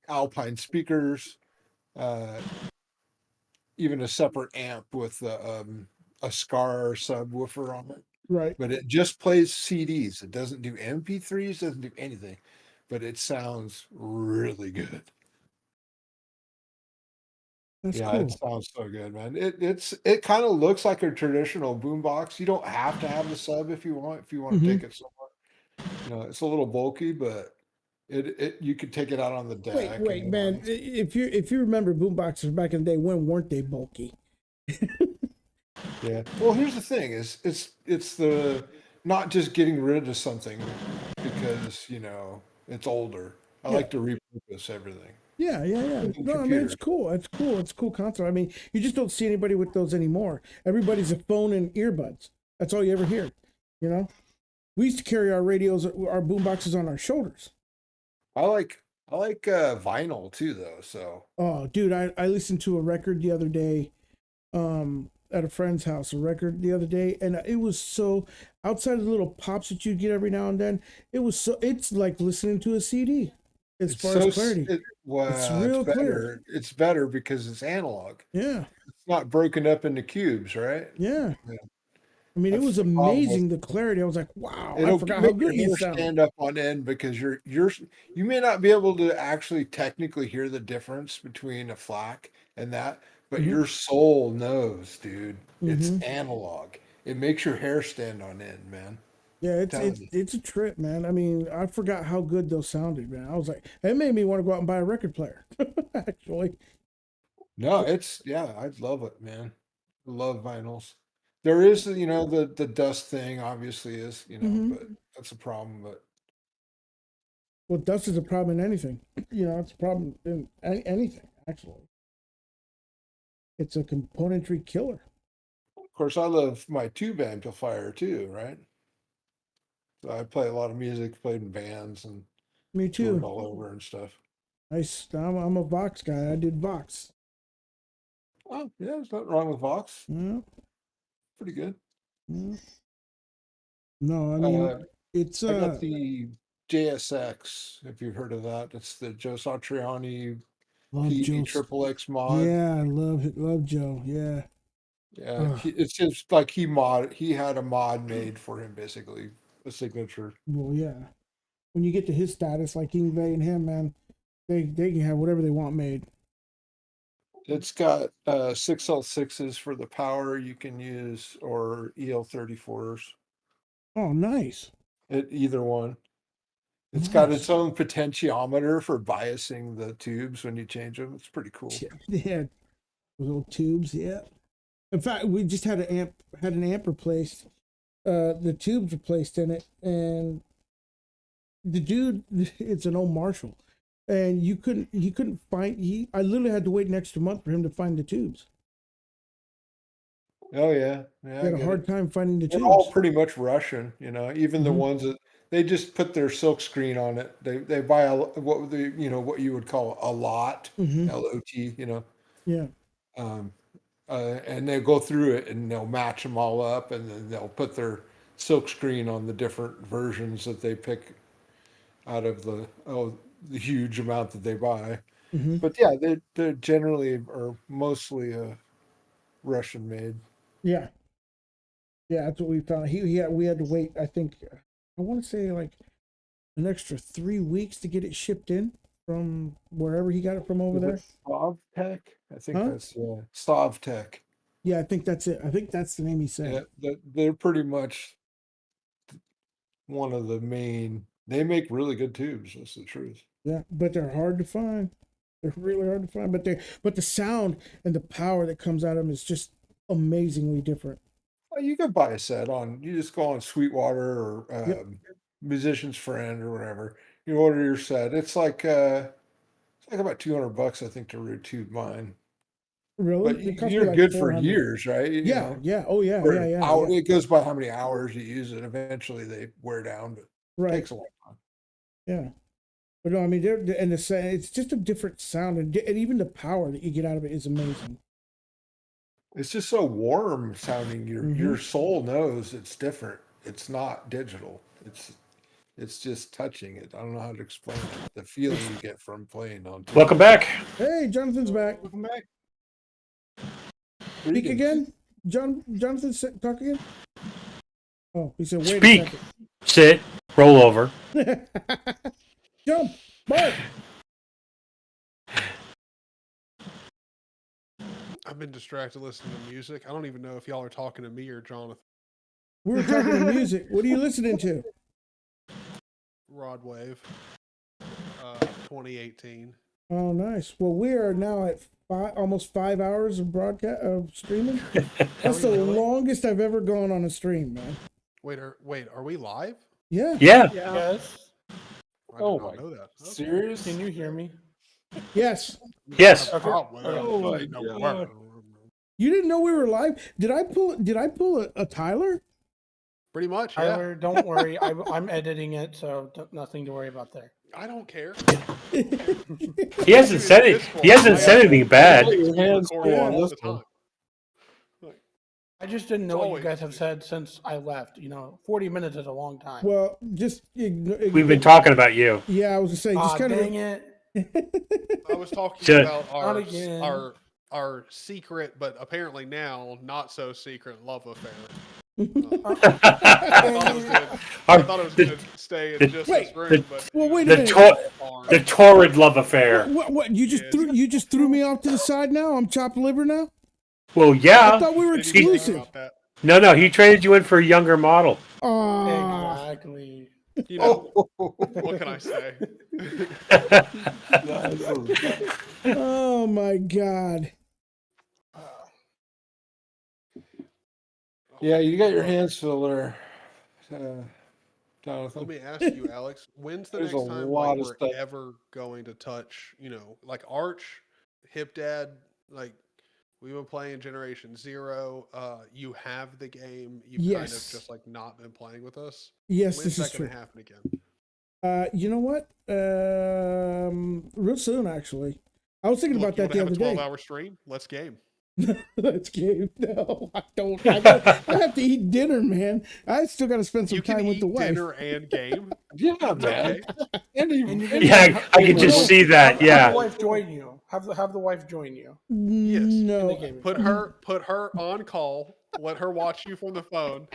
Alpine speakers, even a separate amp with a Scar subwoofer on it. Right. But it just plays CDs. It doesn't do MP3s, doesn't do anything, but it sounds really good. That's Yeah, cool. it sounds so good, man. It kind of looks like a traditional boombox. You don't have to have the sub if you want to take it somewhere. You know, it's a little bulky, but it you could take it out on the deck. Wait, and man. If you remember boom boxes back in the day, when weren't they bulky? Yeah. Well, here's the thing: is it's the not just getting rid of something because it's older. I like to repurpose everything. Yeah. Even No, I mean it's cool. It's cool. It's a cool concept. I mean, you just don't see anybody with those anymore. Everybody's a phone and earbuds. That's all you ever hear. You know, we used to carry our radios, our boom boxes on our shoulders. I like vinyl too, though. So Oh, dude, I listened to a record the other day, at a friend's house, and it was so outside of the little pops that you get every now and then. It's like listening to a CD. as It's far so as clarity. It's well, real it's clear. better. It's better because it's analog. Yeah. It's not broken up into cubes, right? Yeah. Yeah. I mean, it That's was the problem with amazing, the clarity. I was like, wow, I it'll forgot how make your good hair these sound. stand up on end because you may not be able to actually technically hear the difference between a FLAC and that, but Mhm. your soul knows, dude. It's Mhm. analog. It makes your hair stand on end, man. Yeah, I'm it's telling it's you. it's a trip, man. I mean, I forgot how good those sounded, man. I was like, it made me want to go out and buy a record player. Actually, No, it's yeah, I love it, man. I love vinyls. There is, the dust thing obviously is, Mhm. but that's a problem. But well, dust is a problem in anything. It's a problem in anything. Actually, it's a componentry killer. of course, I love my tube amplifier too, right? So I play a lot of music, played in bands and Me toured too. all over and stuff. I'm a Vox guy. I did Vox. Oh, yeah, there's nothing wrong with Vox. Yeah. Pretty good. Yeah. No, I mean, Uh, it's I got the JSX, if you've heard of that. It's the Joe Satriani love PV Joe. Triple X mod. Yeah, I love Joe. Yeah. Yeah, Ugh. it's just like he had a mod made for him, basically, a signature. Well, yeah. When you get to his status, like Ingve and him, man, they can have whatever they want made. It's got 6L6s for the power you can use, or EL34s. Oh, nice. Either one. It's got Nice. its own potentiometer for biasing the tubes when you change them. It's pretty cool. Yeah, little tubes. Yeah. In fact, we just had an amp replaced. The tubes replaced in it, and the dude, it's an old Marshall, and he couldn't find. I literally had to wait an extra month for him to find the tubes. Oh yeah, yeah. He I had a get hard it. time finding the They're tubes. all pretty much Russian, even the Mhm. ones that they just put their silk screen on it. They buy what you would call a lot, Mhm. LOT, Yeah. um, and they'll go through it and they'll match them all up, and then they'll put their silk screen on the different versions that they pick out of the huge amount that they buy. Mhm. But yeah, they generally are mostly Russian made. Yeah. Yeah, that's what we found. We had to wait. I think I want to say like an extra 3 weeks to get it shipped in from wherever he got it from over Is there. it Slavtech? I think Huh? that's Slavtech. Yeah, I think that's it. I think that's the name he said. Yeah, they're pretty much one of the main. They make really good tubes. That's the truth. Yeah, but they're hard to find. They're really hard to find. But the sound and the power that comes out of them is just amazingly different. Well, you could buy a set on. You just go on Sweetwater or Yep. Musician's Friend or whatever. You order your set. It's like about $200, I think, to root tube mine. Really? But It cost me you're like good for 400. years, right? Yeah, yeah. Oh yeah, For yeah, an yeah, hour, yeah. it goes by how many hours you use it. Eventually, they wear down, but it Right. takes a long time. Yeah. But no, I mean, it's just a different sound, and even the power that you get out of it is amazing. It's just so warm sounding. Your Mhm. soul knows it's different. It's not digital. It's just touching it. I don't know how to explain it. The feeling you get from playing on TV. Welcome back. Hey, Jonathan's back. Welcome back. Speak again, Jonathan. Talk again. Oh, he said, "Wait Speak, a second." sit, roll over. Jump, bark. I've been distracted listening to music. I don't even know if y'all are talking to me or Jonathan. We were talking to music. What are you listening to? Rod Wave, 2018. Oh, nice. Well, we are now at almost 5 hours of broadcast of streaming. That's the longest I've ever gone on a stream, man. Wait, are we live? Yeah. Yes. I did not know that. Okay. Serious? Can you hear me? Yes. Yes. Okay. Oh my God. You didn't know we were live? Did I pull a Tyler? Pretty much, yeah. Tyler, don't worry. I'm editing it, so nothing to worry about there. I don't care. He hasn't said it. He hasn't said anything bad. Your hands full on all this the one. time. I just didn't know what you always guys have said since I left. 40 minutes is a long time. Well, just We've been talking about you. Yeah, I was gonna say just kind dang it. I was talking So- about Not again. our secret, but apparently now not so secret love affair. I thought it was going to stay in just this room, but well, wait a minute. The torrid love affair. What? You just threw me off to the side now? I'm chopped liver now? Well, yeah. I thought we were exclusive. No, he traded you in for a younger model. Exactly. What can I say? Oh my God. Yeah, you got your hands full there, Jonathan. Let me ask you, Alex, when's the There's next a time lot like, of we're stuff. ever going to touch, like Arch, Hip Dad, like we've been playing Generation Zero. You have the game. You've kind of Yes. just like not been playing with us. Yes, When's this that is going true. to happen again? You know what? Real soon, actually. I was thinking Look, about you that the wanna other have a day. 12-hour stream? Let's game. Let's game. No, I don't. I have to eat dinner, man. I still got to spend some You can time with eat the wife. dinner and game. Yeah, It's man. okay. Yeah, I can just see that. Have Yeah. the wife join you. Have the wife join you. Yes. No. Put her on call. Let her watch you from the phone.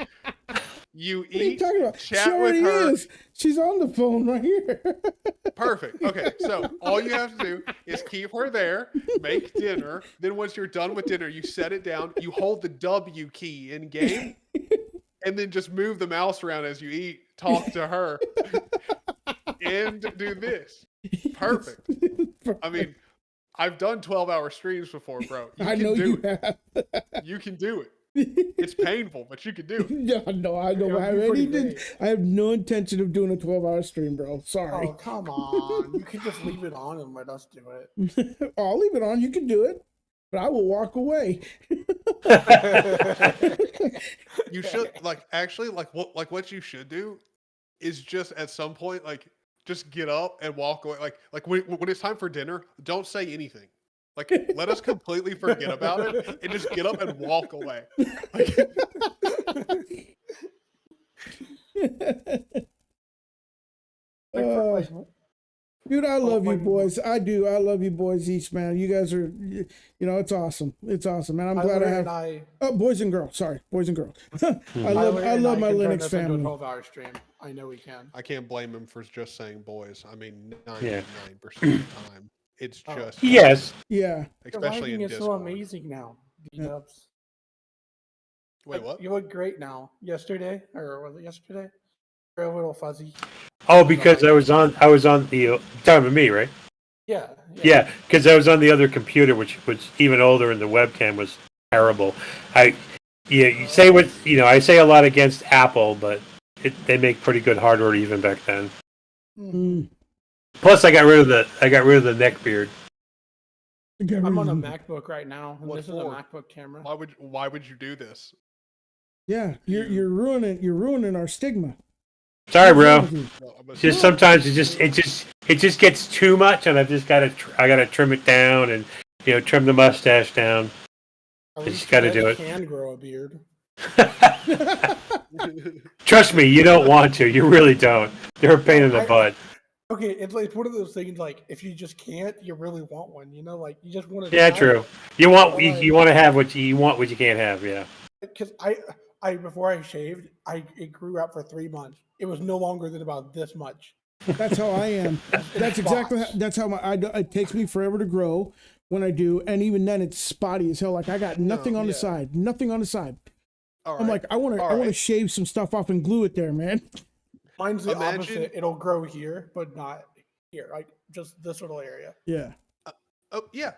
You What are you eat. talking about? Chat She already with her. is. She's on the phone right here. Perfect. Okay, so all you have to do is keep her there, make dinner. Then once you're done with dinner, you set it down. You hold the W key in game, and then just move the mouse around as you eat. Talk to her, and do this. Perfect. I mean, I've done 12-hour streams before, bro. You I can know do you it. have. You can do it. It's painful, but you can do it. No, I know. I have no intention of doing a 12-hour stream, bro. Sorry. Oh, come on. You can just leave it on and let us do it. I'll leave it on. You can do it, but I will walk away. You should actually what you should do is just at some point just get up and walk away. Like when it's time for dinner, don't say anything. Like let us completely forget about it and just get up and walk away. Dude, I love you boys. I do. I love you boys each, man. You guys are, it's awesome. It's awesome, man. I'm glad I have boys and girls. Sorry, boys and girls. I love my Linux family. 12-hour stream. I know we can. I can't blame him for just saying boys. I mean, 99% of the time, it's just Yes. Yeah. Your Especially in lighting is so Discord. amazing now. D-dubs. Wait, what? You look great now. Yesterday, or was it yesterday? You're a little fuzzy. Oh, because I was on the talking to me, right? Yeah. Yeah, because I was on the other computer, which was even older, and the webcam was terrible. You say what I say a lot against Apple, but they make pretty good hardware even back then. Mm. Plus, I got rid of the neck beard. I'm on a MacBook right now, and What this is a for? MacBook camera. Why would you do this? Yeah, you're ruining our stigma. Sorry, bro. What's wrong with you? Just sometimes it just gets too much, and I gotta trim it down and trim the mustache down. I just gotta do it. Can grow a beard. Trust me, you don't want to. You really don't. They're a pain in the butt. Okay, it's one of those things. Like if you just can't, you really want one. Like you just want to. Yeah, true. You want to have what you want, what you can't have. Yeah. Because I before I shaved, it grew out for 3 months. It was no longer than about this much. That's how I am. That's exactly. That's how it takes me forever to grow when I do, and even then it's spotty as hell. Like I got nothing on the side. Nothing on the side. I'm like I want to shave some stuff off and glue it there, man. Mine's the opposite. It'll grow here, but not here. Like just this little area. Yeah. Yeah.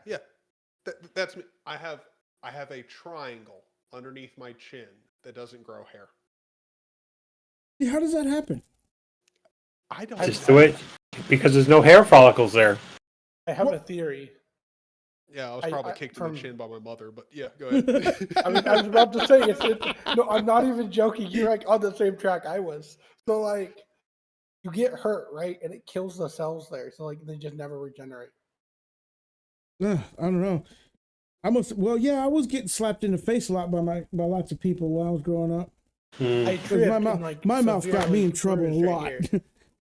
That's me. I have a triangle underneath my chin that doesn't grow hair. How does that happen? I don't. Just do it because there's no hair follicles there. I have a theory. Yeah, I was probably kicked in the chin by my mother, but yeah, go ahead. I was about to say no, I'm not even joking. You're like on the same track I was. So like, you get hurt, right, and it kills the cells there. So like, they just never regenerate. I don't know. I was getting slapped in the face a lot by lots of people when I was growing up. I 'Cause tripped my and mouth, like my mouth got me in trouble a bruised right lot. here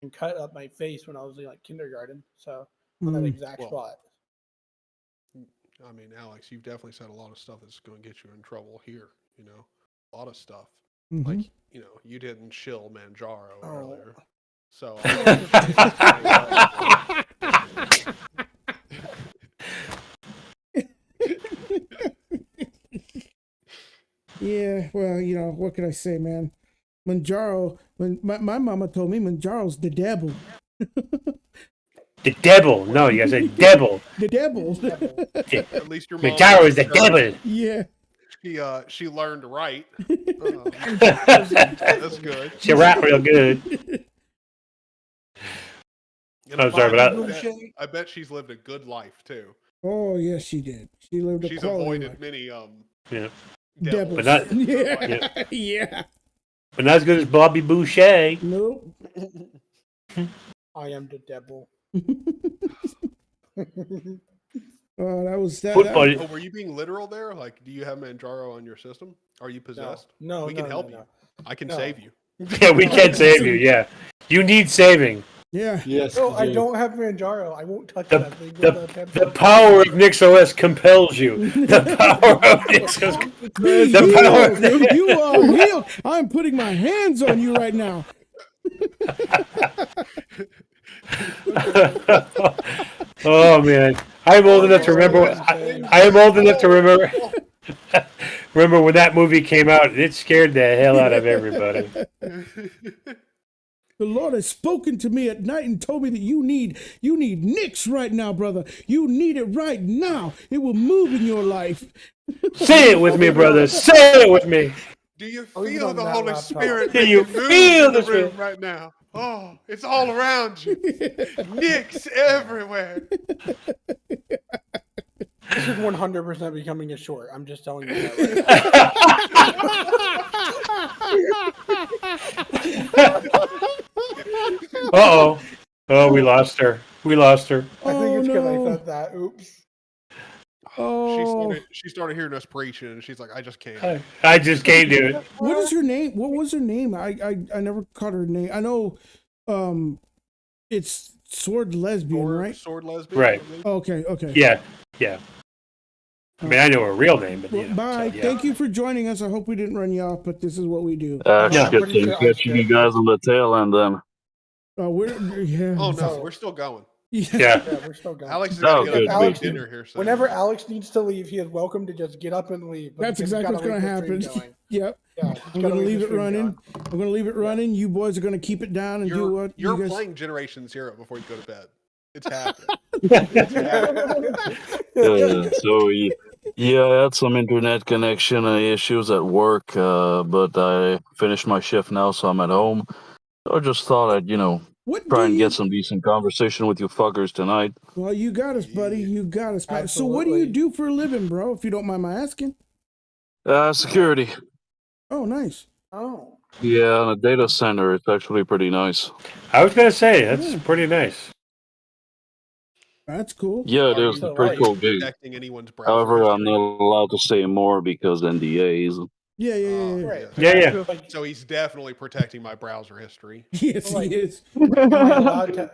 and cut up my face when I was in like kindergarten. So on that exact spot. I mean, Alex, you've definitely said a lot of stuff that's going to get you in trouble here. You know, a lot of stuff. Like, you know, you didn't chill Manjaro earlier. So. Yeah, well, you know, what can I say, man? Manjaro, when my mama told me Manjaro's the devil. The devil. No, you gotta say devil. The devil. At least your mom. Manjaro is the devil. Yeah. She learned to write. That's good. She write real good. And sorry, but I bet she's lived a good life too. Oh yes, she did. She lived a She's quality avoided life. many Devils. But not, yeah. Yeah. But not as good as Bobby Boucher. Nope. I am the devil. Oh, that was that. Oh, were you being literal there? Like, do you have Manjaro on your system? Are you possessed? No, we can no, help no. you. I can No. save you. Yeah, we can save you. Yeah, you need saving. Yeah. Yes. No, I don't have Manjaro. I won't touch The, that thing with the, a 10 the power of NixOS compels you. The power of NixOS. The power of You are healed. I'm putting my hands on you right now. Oh man, I'm old enough to remember. I am old enough to remember. Remember when that movie came out? It scared the hell out of everybody. The Lord has spoken to me at night and told me that you need Nix right now, brother. You need it right now. It will move in your life. Say it with me, brother. Say it with me. Do you feel the Holy Spirit? Do you feel the room Spirit right now? Oh, it's all around you. Nicks everywhere. This is 100% becoming a short. I'm just telling you that Uh-oh. Oh, we lost her. We lost her. I think it's because I said that. Oops. Oh. She started hearing us preaching, and she's like, "I just can't. I just can't do it." What is her name? What was her name? I never caught her name. I know, it's Sword Lesbian, right? Sword Lesbian. Right. Okay. Okay. Yeah. Yeah. I mean, I know her real name, but Well, you know, bye. so, yeah. Thank you for joining us. I hope we didn't run you off, but this is what we do. Catching you guys on the tail end then. Yeah. Oh no, we're still going. Yeah. We're still going. Alex is Oh, gonna good. get up to dinner here soon. Whenever Alex needs to leave, he is welcome to just get up and leave. but That's he's exactly gotta what's going to leave the stream happen. going. Yep. Yeah, I'm going to leave it running. I'm going to leave it running. You boys are going to keep it down and do what You're you guys. playing Generation Zero before you go to bed. It's happening. Yeah, I had some internet connection issues at work, but I finished my shift now, so I'm at home. I just thought I'd, try and get some decent conversation with you fuckers tonight. Well, you got us, buddy. You got us. Man. So, what do you do for a living, bro? If you don't mind my asking. Security. Oh, nice. Oh. Yeah, on a data center, it's actually pretty nice. I was gonna say that's pretty nice. That's cool. Yeah, it is a pretty cool gig. Protecting anyone's browser However, I'm not allowed to say more because NDAs. Yeah. So he's definitely protecting my browser history. Yes, he is. Am I allowed to?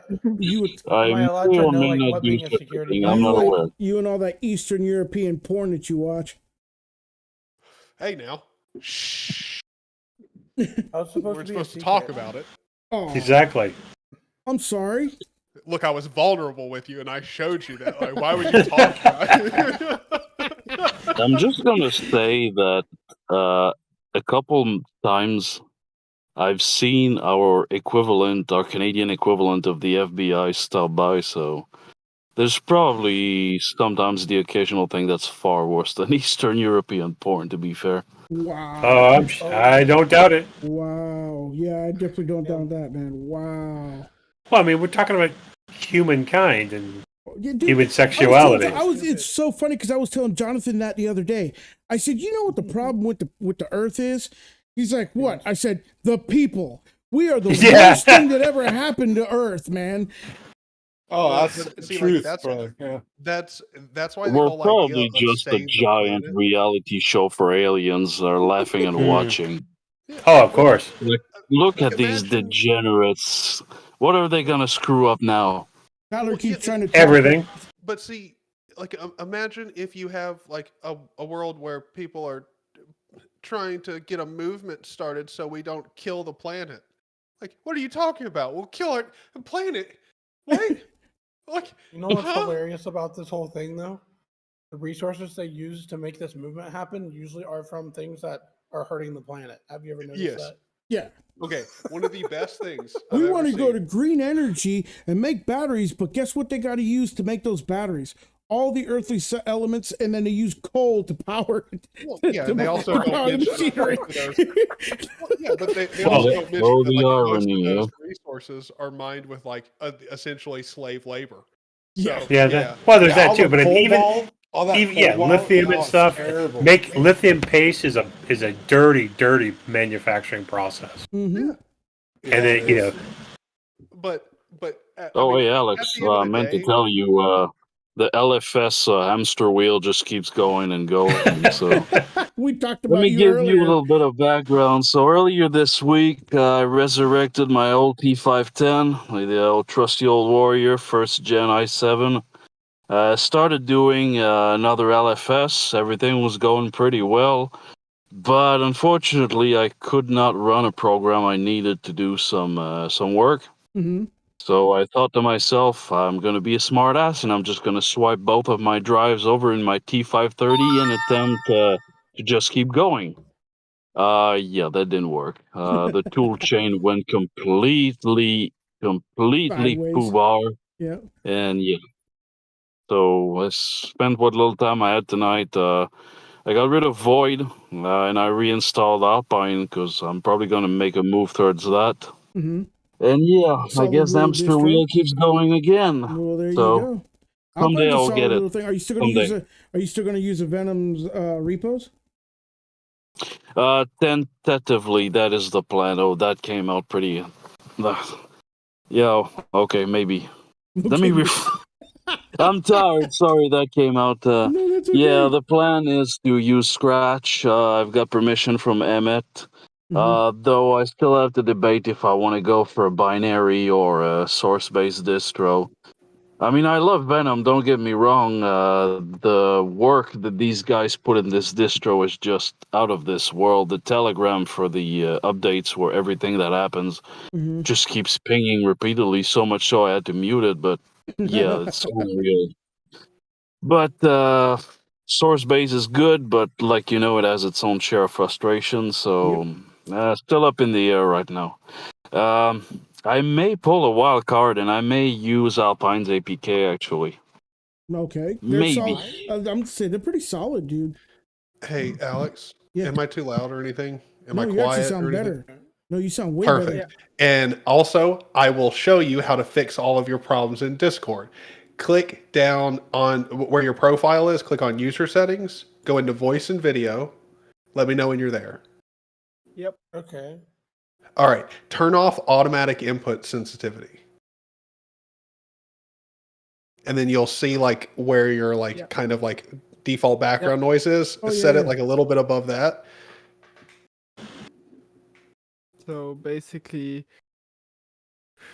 I Am I allowed may to or know may like not what do being a such security? thing. I'm not aware. You and all that Eastern European porn that you watch. Hey, now. Shh. I was We're supposed to talk about it. Oh, Exactly. I'm sorry. Look, I was vulnerable with you, and I showed you that. Like, why would you talk about it? I'm just gonna say that a couple times I've seen our Canadian equivalent of the FBI stop by, so there's probably sometimes the occasional thing that's far worse than Eastern European porn, to be fair. Wow. I don't doubt it. Wow. Yeah, I definitely don't doubt that, man. Wow. Well, I mean, we're talking about humankind and Yeah, dude, human sexuality. It's so funny because I was telling Jonathan that the other day. I said, you know what the problem with the Earth is? He's like, what? I said, the people. We are the worst thing that ever happened to Earth, man. Oh, Well, that's but see, like truth, brother. Yeah. that's why the We're whole idea probably of just a save the giant planet. reality show for aliens that are laughing and watching. Oh, of course. Like, look Like, at these imagine. degenerates. What are they gonna screw up now? Tyler Well, keeps yeah, trying to talk. Everything. But see, like, imagine if you have like a world where people are trying to get a movement started so we don't kill the planet. Like, what are you talking about? We'll kill our planet. What? Like, You know what's huh? hilarious about this whole thing, though? The resources they use to make this movement happen usually are from things that are hurting the planet. Have you ever noticed Yes. that? Yeah. Okay, one of the best things We I've want ever to go seen. to green energy and make batteries, but guess what they got to use to make those batteries? All the earthly elements, and then they use coal to power it. Well, yeah, and they also don't power the mention that machinery. most of those. Well, yeah, but they Oh, also don't mention oh, that the like most of irony, yeah. those resources are mined with like essentially slave labor. Yeah. So, Yeah. yeah. Well, there's Yeah, all that too. the But even cobalt, all that yeah, cobalt, lithium and it's stuff. terrible. Make lithium paste is a dirty manufacturing process. Mm-hmm. Yeah, And then it is. But I Oh, mean, hey, at Alex, the end of the meant to day, tell you, the LFS hamster wheel just keeps going and going. So We talked let about me you give you a earlier. little bit of background. So earlier this week, I resurrected my old T510, the old trusty old warrior, first gen i7. Started doing another LFS. Everything was going pretty well. But unfortunately, I could not run a program I needed to do some work. Mm-hmm. So I thought to myself, I'm going to be a smartass and I'm just going to swipe both of my drives over in my T530 and attempt to just keep going. Yeah, that didn't work. The tool chain went completely Sideways. poobar. Yeah. And yeah. So I spent what little time I had tonight. I got rid of Void and I reinstalled Alpine because I'm probably going to make a move towards that. Mm-hmm. And yeah, I Solid guess the little hamster distro. wheel keeps going again. Well, there you So go. someday Alpine's a I'll solid get it. little thing. Are you still going to use Someday. Are you still going to use a Venom's repos? Tentatively, that is the plan. Oh, that came out pretty. Yeah, okay, maybe. Let me. I'm tired. Sorry, that came out. No, that's okay. Yeah, the plan is to use Scratch. I've got permission from Emmet. Though I still have to debate if I want to go for a binary or a source-based distro. I mean, I love Venom, don't get me wrong. The work that these guys put in this distro is just out of this world. The telegram for the updates where everything that happens just keeps pinging repeatedly, so much so I had to mute it, but yeah, it's unreal. But source base is good, but like you know, it has its own share of frustration, so still up in the air right now. I may pull a wild card and I may use Alpine's APK actually. Okay. They're Maybe. solid. I'm saying they're pretty solid, dude. hey Alex, Yeah. am I too loud or anything? Am No, I you actually quiet sound or anything? better. No, you sound way Perfect. better. And also, I will show you how to fix all of your problems in Discord. Click down on where your profile is, click on user settings, go into voice and video. Let me know when you're there. Yep. Okay. All right, turn off automatic input sensitivity. And then you'll see like where your like kind of like default background noise is. Oh, Set yeah, it yeah. like a little bit above that. So basically,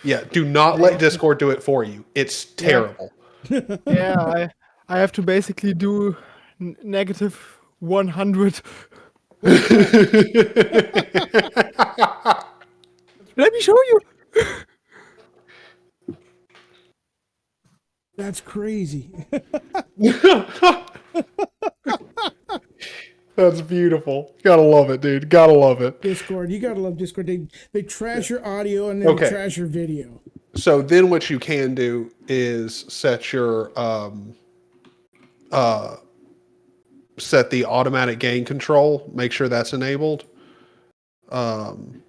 Yeah, do not let Discord do it for you. It's terrible. yeah, I have to basically do negative 100. Let me show you. That's crazy. That's beautiful. Gotta love it, dude. Gotta love it. Discord, you gotta love Discord. They trash your audio and then Okay. they trash your video. So then what you can do is set your set the automatic gain control, make sure that's enabled. And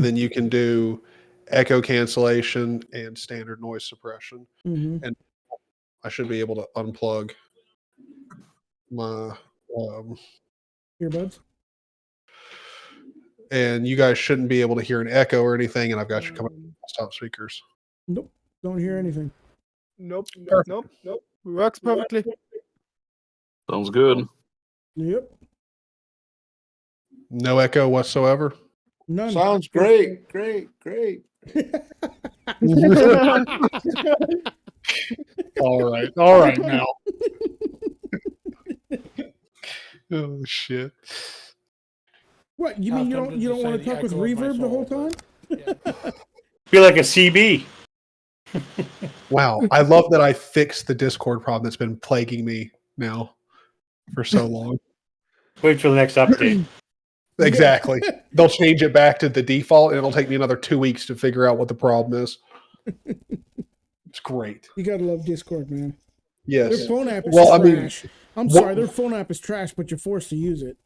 then you can do echo cancellation and standard noise suppression. And I should be able to unplug my earbuds. And you guys shouldn't be able to hear an echo or anything, and I've got you coming from desktop speakers. Nope. Don't hear anything. Nope. Perfect. Nope. Works perfectly. Sounds good. Yep. No echo whatsoever. None. Sounds great. Great. All right now. Oh shit. What you mean you don't want to talk with reverb the whole time? Be like a CB. Wow, I love that I fixed the Discord problem that's been plaguing me now for so long. Wait for the next update. Exactly. They'll change it back to the default, and it'll take me another 2 weeks to figure out what the problem is. It's great. You gotta love Discord, man. Yes. Their phone app is Well, I trash. mean, I'm what- sorry, their phone app is trash, but you're forced to use it.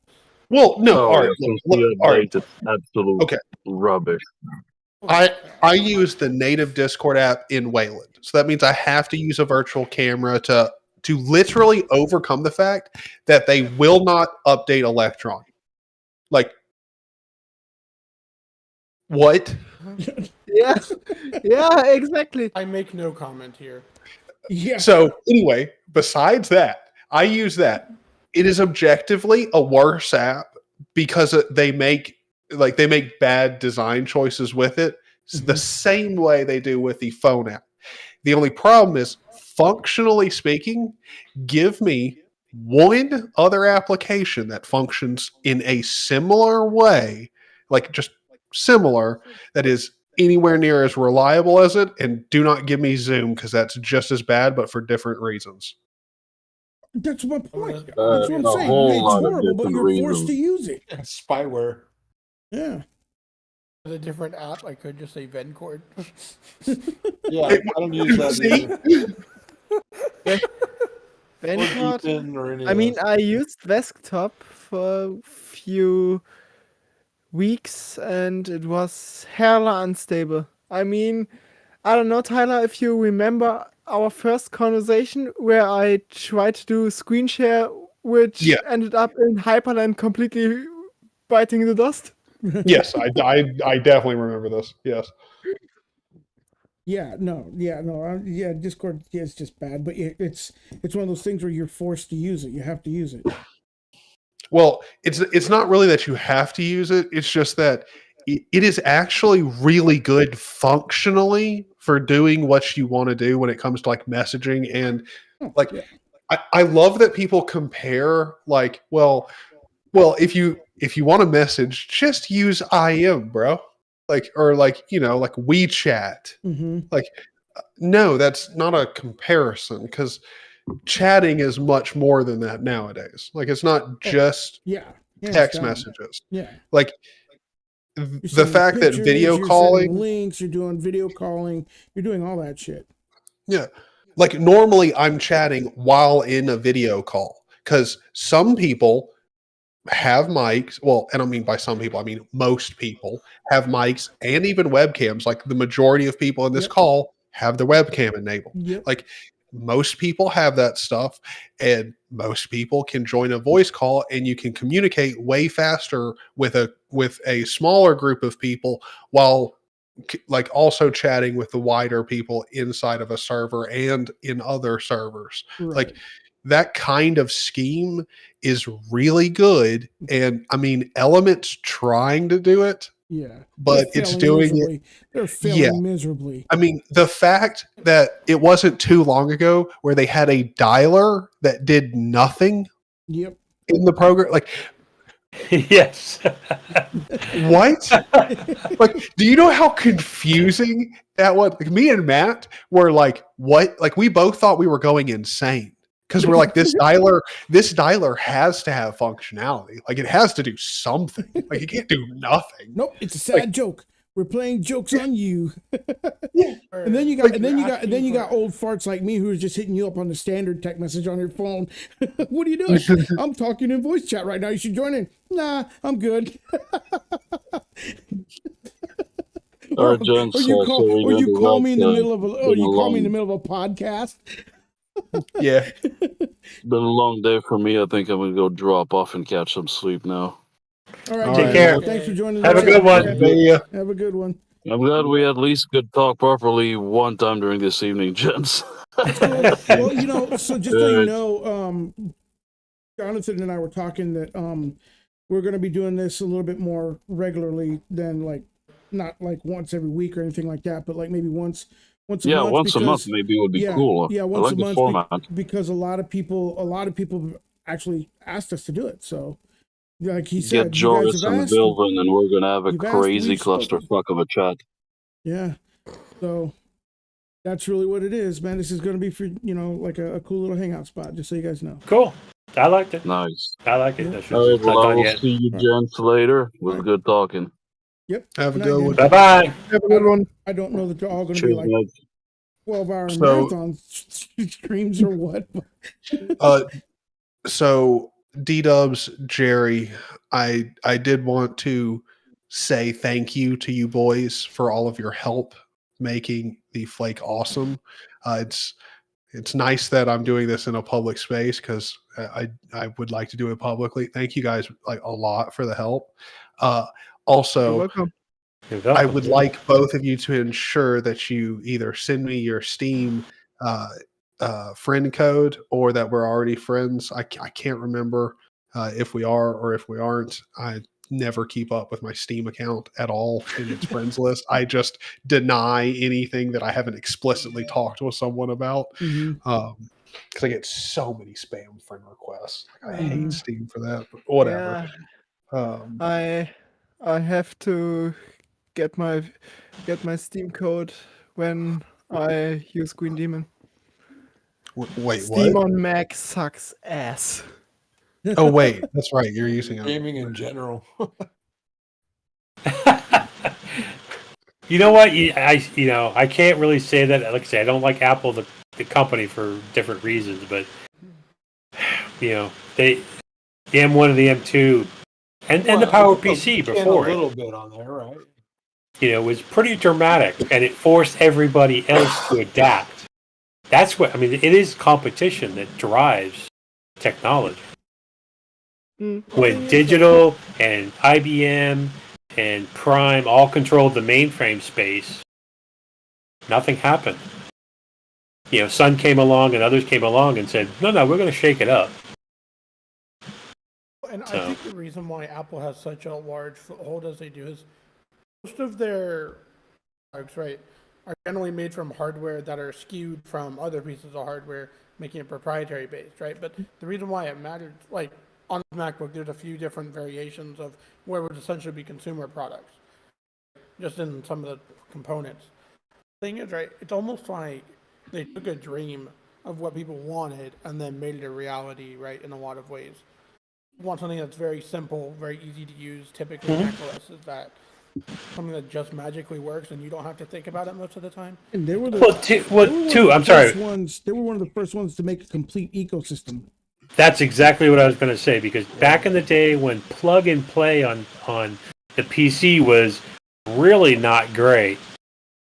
Well, no. Oh, All right. since Look, the all right. update, it's absolute rubbish. I use the native Discord app in Wayland, so that means I have to use a virtual camera to literally overcome the fact that they will not update Electron. Like, what? Yeah, exactly. I make no comment here. Yeah. So anyway, besides that, I use that. It is objectively a worse app because they make bad design choices with it. It's the same way they do with the phone app. The only problem is, functionally speaking, give me one other application that functions in a similar way, like just similar, that is anywhere near as reliable as it, and do not give me Zoom because that's just as bad, but for different reasons. That's my point. That's A what I'm saying. whole It's lot of horrible, but different you're forced to reasons. use it. Spyware. Yeah. With a different app, I could just say Vencord. Yeah, I don't use that either. Vencord. Deepin or any I of mean, those. I used Desktop for a few weeks, and it was hella unstable. I mean, I don't know, Tyler, if you remember our first conversation where I tried to do screen share, which ended up in Hyperland completely biting the dust. Yes, I definitely remember this. Yes. Yeah, Discord is just bad, but it's one of those things where you're forced to use it. You have to use it. Well, it's not really that you have to use it. It's just that it is actually really good functionally for doing what you want to do when it comes to like messaging and like. I love that people compare like, well, if you want to message, just use IM, bro. Like, or like, like WeChat. Mm-hmm. Like, no, that's not a comparison because chatting is much more than that nowadays. Like, it's not just text down. messages. Yeah. Like, You're the sending fact that pictures, video you're calling, sending links, you're doing video calling, you're doing all that shit. yeah. Like normally I'm chatting while in a video call because some people have mics. Well, and I mean by some people, I mean most people have mics and even webcams. Like the majority of people in this call have the webcam enabled. Like most people have that stuff, and most people can join a voice call, and you can communicate way faster with a smaller group of people while like also chatting with the wider people inside of a server and in other servers. Like that kind of scheme is really good. And I mean, Element's trying to do it. Yeah. But it's doing it. They're failing miserably. I mean, the fact that it wasn't too long ago where they had a dialer that did nothing in the program, like yes. What? Like, do you know how confusing that was? Like, me and Matt were like, "What?" Like, we both thought we were going insane because we're like, "This dialer has to have functionality. Like, it has to do something. Like, it can't do nothing." Nope, it's a sad joke. We're playing jokes on you. And then you got old farts like me who are just hitting you up on the standard text message on your phone. What are you doing? I'm talking in voice chat right now. You should join in. Nah, I'm good. All right, gents. Or you call me in the middle of a podcast. Yeah. It's been a long day for me. I think I'm gonna go drop off and catch some sleep now. All right, Take care. Thanks for joining. Have a good one. Yeah. Have a good one. I'm glad we at least could talk properly one time during this evening, gents. Well, you know, so just so you Good. know, Jonathan and I were talking that we're going to be doing this a little bit more regularly than like not like once every week or anything like that, but like maybe once a Yeah, month. once a month Because maybe would be yeah, cool. yeah, I once like a the month format. because a lot of people actually asked us to do it. So like he Get said, you guys Joris have and asked, Vilvin, and we're gonna have a you've asked, crazy we've spoken. clusterfuck of a chat. Yeah. So that's really what it is, man. This is going to be for, you know, like a cool little hangout spot, just so you guys know. Cool. I liked it. Nice. I like it. Yep. That's All right, it's not well, I done will yet. see you gents later. It was good talking. Yep. Have a Good night, good Dan. one. Bye bye. Have a good one. I don't know that they're all going to be Cheers, like mate. 12-hour So- marathon streams or what. So D-Dubs, Jerry, I did want to say thank you to you boys for all of your help making the flake awesome. It's nice that I'm doing this in a public space because I would like to do it publicly. Thank you guys like a lot for the help. You're Also, welcome. You're I welcome. would like both of you to ensure that you either send me your Steam friend code or that we're already friends. I can't remember if we are or if we aren't. I never keep up with my Steam account at all in its friends list. I just deny anything that I haven't explicitly talked with someone about. Because I get so many spam friend requests. Like, I hate Steam for that, but whatever. Yeah. I have to get my Steam code when I use Green Demon. Wait, Steam what? on Mac sucks ass. Oh wait, that's right. You're using it. Gaming in general. You know what? I can't really say that. Like I say, I don't like Apple, the company, for different reasons. But the M1 and the M2, and the Power PC before a it, little bit on there, right? was pretty dramatic, and it forced everybody else to adapt. That's what I mean. It is competition that drives technology. When Digital and IBM and Prime all controlled the mainframe space, nothing happened. Sun came along and others came along and said, no, we're going to shake it up. And I think the reason why Apple has such a large foothold as they do is most of their products, right, are generally made from hardware that are skewed from other pieces of hardware, making it proprietary based, right? But the reason why it mattered, like on the MacBook, there's a few different variations of where would essentially be consumer products, just in some of the components. The thing is, right, it's almost like they took a dream of what people wanted and then made it a reality, right, in a lot of ways. You want something that's very simple, very easy to use. Typically, macOS is that something that just magically works and you don't have to think about it most of the time. And they were the I'm sorry. They were one of the first ones to make a complete ecosystem. That's exactly what I was going to say, because back in the day when plug and play on the PC was really not great,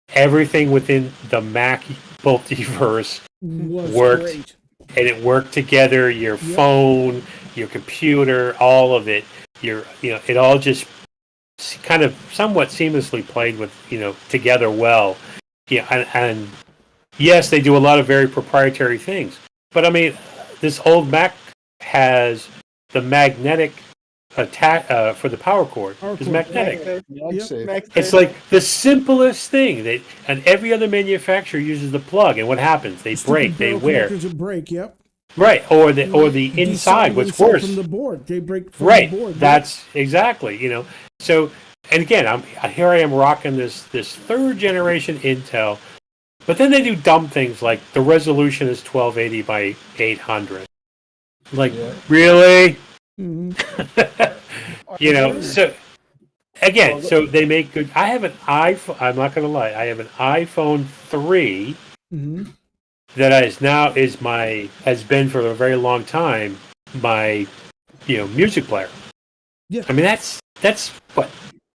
everything within the Mac multiverse worked, great. and it worked together. Your phone, your computer, all of it. It all just kind of somewhat seamlessly played with together well. And yes, they do a lot of very proprietary things, but I mean, this old Mac has the magnetic attack for the power cord. It's magnetic. It's like the simplest thing and every other manufacturer uses the plug. And what happens? They break. They wear. Break. Yep. Right, or the inside. What's worse? From the board, they break from right. the board. That's exactly. So, and again, here I am rocking this third generation Intel. But then they do dumb things like the resolution is 1280 by 800. Like, really? So again, so they make good. I have an iPhone. I'm not going to lie. I have an iPhone 3 that has been for a very long time my music player. Yeah. I mean that's what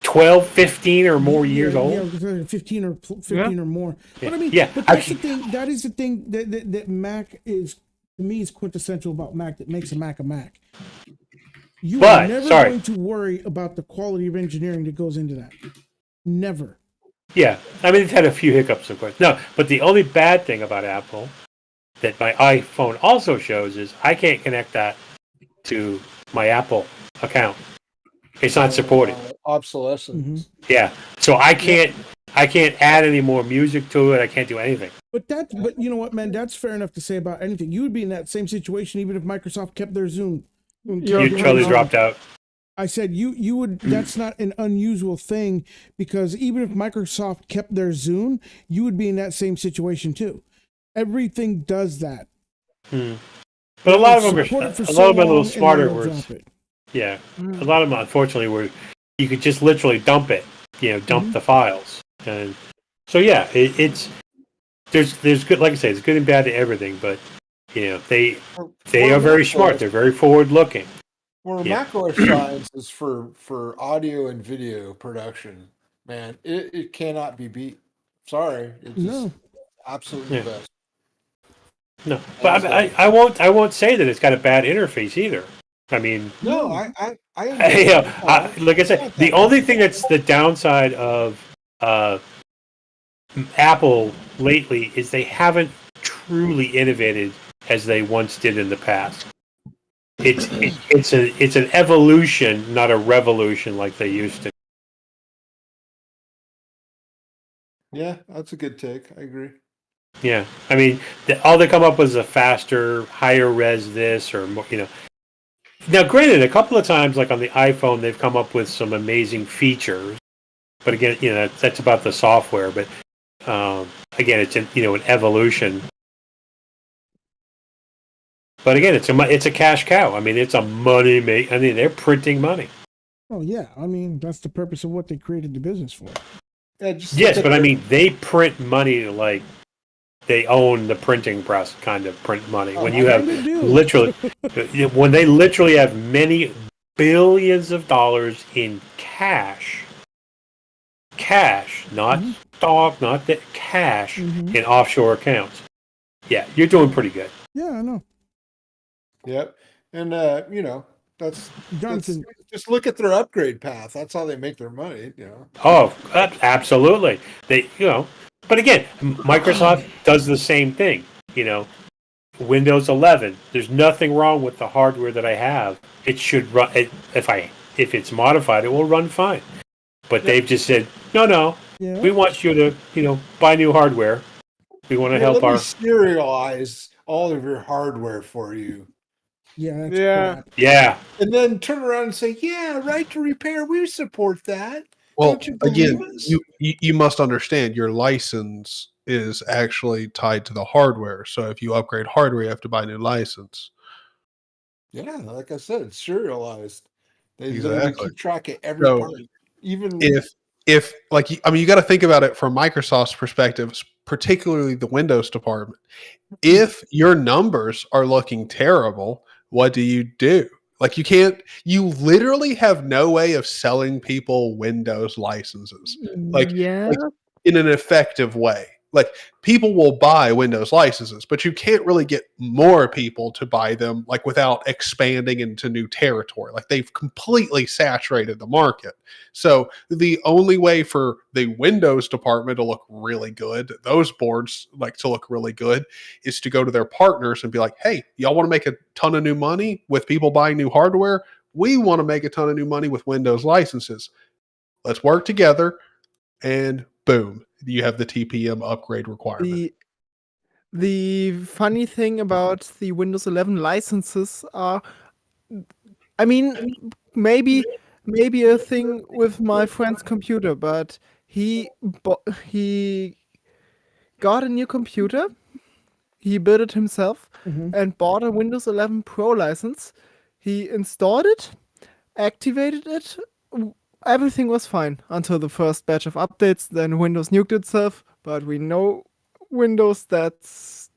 12, 15 or more years old. Yeah, 15 or more. Yeah. But I mean, but that's the thing. That is the thing that Mac is, to me, is quintessential about Mac that makes a Mac a Mac. You are never going to worry about the quality of engineering that goes into that. Never. Yeah, I mean, it's had a few hiccups, of course. No, but the only bad thing about Apple that my iPhone also shows is I can't connect that to my Apple account. It's not supported. Obsolescence. Yeah, so I can't add any more music to it. I can't do anything. But you know what, man? That's fair enough to say about anything. You would be in that same situation even if Microsoft kept their Zoom. You totally dropped out. I said you would. That's not an unusual thing because even if Microsoft kept their Zoom, you would be in that same situation too. Everything does that. But a lot of them are support it for a so lot of them are a little long, and then smarter. they'll Where drop it. yeah, a lot of them unfortunately were you could just literally dump it. Dump the files, and so yeah, it's there's good, like I say, it's good and bad to everything. But they are very smart. They're very forward looking. Where macOS shines is for audio and video production. Man, it cannot be beat. Sorry, it's just absolutely the best. No, but I won't say that it's got a bad interface either. I mean, No, I like I said, the only thing that's the downside of Apple lately is they haven't truly innovated as they once did in the past. It's an evolution, not a revolution like they used to. Yeah, that's a good take. I agree. Yeah, I mean, all they come up with is a faster, higher res this or more, Now, granted, a couple of times, like on the iPhone, they've come up with some amazing features. But again, that's about the software. But again, it's an evolution. But again, it's a cash cow. I mean, it's a money make. I mean, they're printing money. Oh yeah, I mean that's the purpose of what they created the business for. Yeah, yes, but I mean, they print money like they own the printing press, kind of print money. When you have literally, when they literally have many billions of dollars in cash, not stock, not that cash in offshore accounts. Yeah, you're doing pretty good. Yeah, I know. Yep, and that's Jonathan. Just look at their upgrade path. That's how they make their money. Oh, absolutely. But again, Microsoft does the same thing. Windows 11. There's nothing wrong with the hardware that I have. It should run. If it's modified, it will run fine. But they've just said, no. Yeah. We want you to, buy new hardware. We want to help let me our serialize all of your hardware for you. Yeah. Yeah. Yeah. And then turn around and say, yeah, right to repair. We support that. Well, Don't you believe again, us? you must understand your license is actually tied to the hardware. So if you upgrade hardware, you have to buy a new license. Yeah, like I said, it's serialized. They literally Exactly. keep track of every So part. Even if like you got to think about it from Microsoft's perspective, particularly the Windows department. If your numbers are looking terrible, what do you do? Like you literally have no way of selling people Windows licenses. Like in an effective way. Like people will buy Windows licenses, but you can't really get more people to buy them like without expanding into new territory. Like they've completely saturated the market. So the only way for the Windows department to look really good, those boards like to look really good, is to go to their partners and be like, hey, y'all want to make a ton of new money with people buying new hardware? We want to make a ton of new money with Windows licenses. Let's work together, and boom, you have the TPM upgrade requirement. The funny thing about the Windows 11 licenses are, I mean, maybe a thing with my friend's computer, but he got a new computer. He built it himself and bought a Windows 11 Pro license. He installed it, activated it. Everything was fine until the first batch of updates. Then Windows nuked itself. But we know Windows that's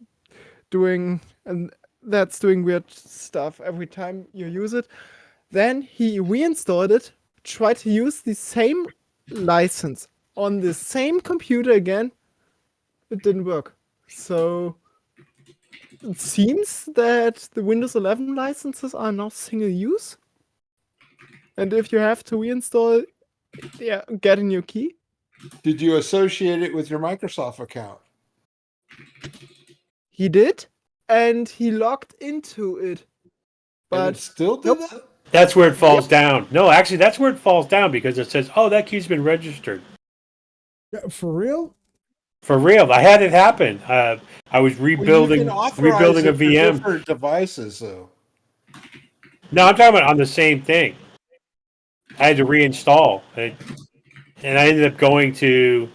doing weird stuff every time you use it. Then he reinstalled it, tried to use the same license on the same computer again. It didn't work. So it seems that the Windows 11 licenses are now single use. And if you have to reinstall, get a new key. Did you associate it with your Microsoft account? He did, and he logged into it. But and it still did that? That's where it falls down. No, actually, that's where it falls down because it says, "Oh, that key's been registered." For real? For real, I had it happen. I was Well, you rebuilding can authorize rebuilding a it for VM. different devices, though. No, I'm talking about on the same thing. I had to reinstall it, and I ended up going to,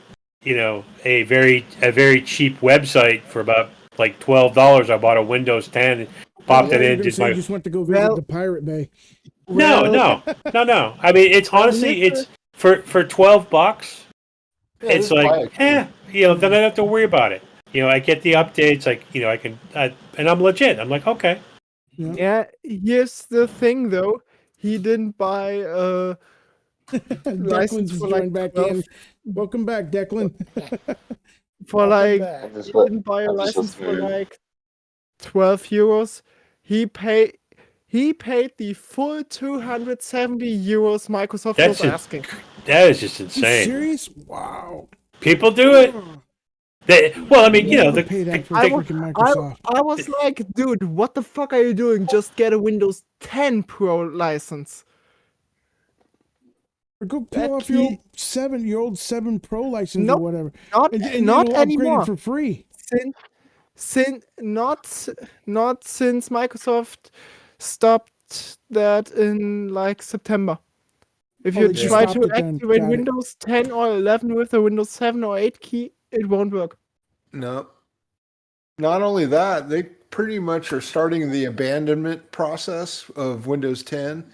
a very cheap website for about like $12. I bought a Windows 10, and popped it You're in. gonna Did say you my just went to go visit the Pirate Bay. no. I mean, it's honestly, it's for $12. Yeah, It's just buy like, it. then I don't have to worry about it. I get the updates, like, I can, and I'm legit. I'm like, okay. Yeah, here's the thing though. He didn't buy a license Declan's for like joined back 12 in. Welcome back, Declan. for like he li- didn't buy a I'm just license for listening. like 12 euros. He paid the full 270 euros Microsoft That's was asking. That is just You insane. serious? Wow. People do it. Well, I mean, pay that for freaking Microsoft. I was like, dude, what the fuck are you doing? Just get a Windows 10 Pro license. Or go peel off your old 7 Pro license Nope, or whatever. Not and not you'll upgrade anymore. it for free. Not since Microsoft stopped that in like September. If Oh, you they just try stopped to it then. activate Got it. Windows 10 or 11 with a Windows 7 or 8 key, it won't work. No. Not only that, they pretty much are starting the abandonment process of Windows 10.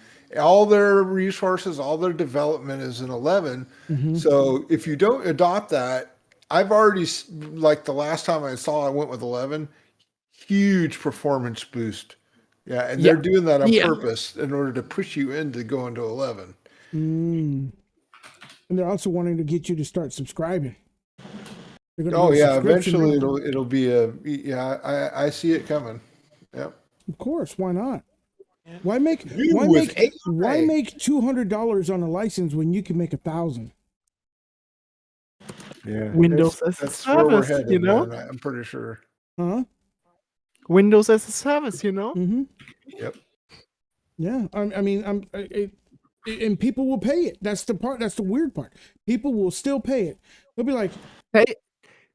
All their resources, all their development is in 11. Mhm. So if you don't adopt that, I've already, like the last time I saw, I went with 11, huge performance boost. Yeah, and they're doing that on purpose in order to push you into going to 11. Mm. And they're also wanting to get you to start subscribing. They're gonna Oh do a yeah, subscription eventually now. it'll be I see it coming. Yep. Of course, why not? Why make You with $200 on a license when you can make 1,000? Yeah, Windows as a that's where we're service, headed, you know? man. I'm pretty sure. Huh? Windows as a service, you know? Mm-hmm. Yep. Yeah, I mean, and people will pay it. That's the part. That's the weird part. People will still pay it. They'll be like, Hey,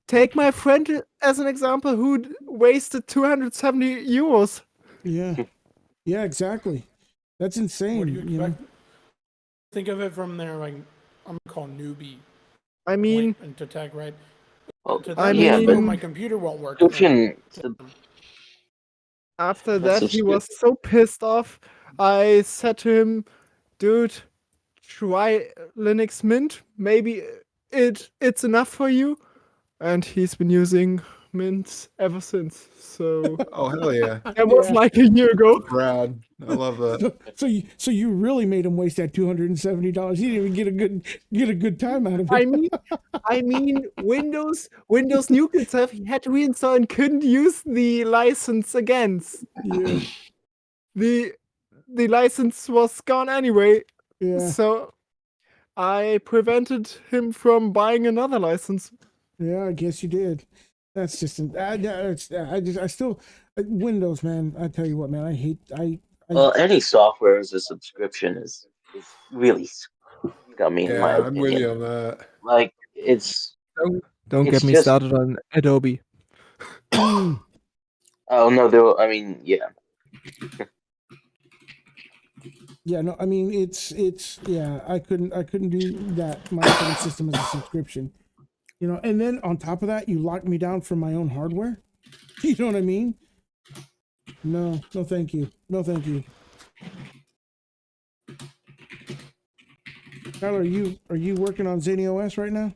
take my friend as an example who wasted 270 euros. yeah, yeah, exactly. That's insane. What do you you know? expect? Think of it from their, like, I'm gonna call newbie I mean, point into tech, right? Well, To I them, yeah, it's, but "Oh, my computer won't work." subscription. after That's that, he was so pissed off. I said to him, dude, try Linux Mint. Maybe it's enough for you. And he's been using Mint ever since. So Oh hell yeah! that was like a year ago. Brad, I love that. So you really made him waste that $270. He didn't even get a good time out of it. I mean, Windows new kit stuff. He had to reinstall and couldn't use the license again. Yeah. The license was gone anyway. Yeah. So I prevented him from buying another license. Yeah, I guess you did. That's just I still Windows, man. I tell you what, man. I hate Well, any software as a subscription is really scummy in my Yeah, I'm with opinion. you on that. Like it's Don't it's get me just started on Adobe. oh no, I mean yeah. Yeah, no, I mean it's yeah, I couldn't do that my operating system as a subscription. You know, and then on top of that, you locked me down from my own hardware. You know what I mean? No, thank you. No, thank you. Tyler, are you working on Zany OS right now?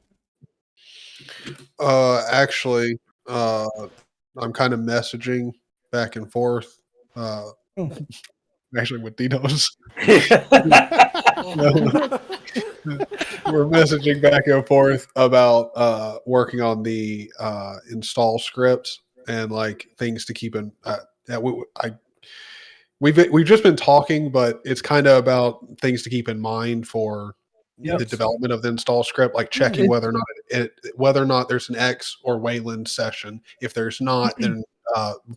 Actually, I'm kind of messaging back and forth. Actually, with DDoS. We're messaging back and forth about working on the install scripts and like things to keep in. We've just been talking, but it's kind of about things to keep in mind for the development of the install script, like checking whether or not there's an X or Wayland session. If there's not, then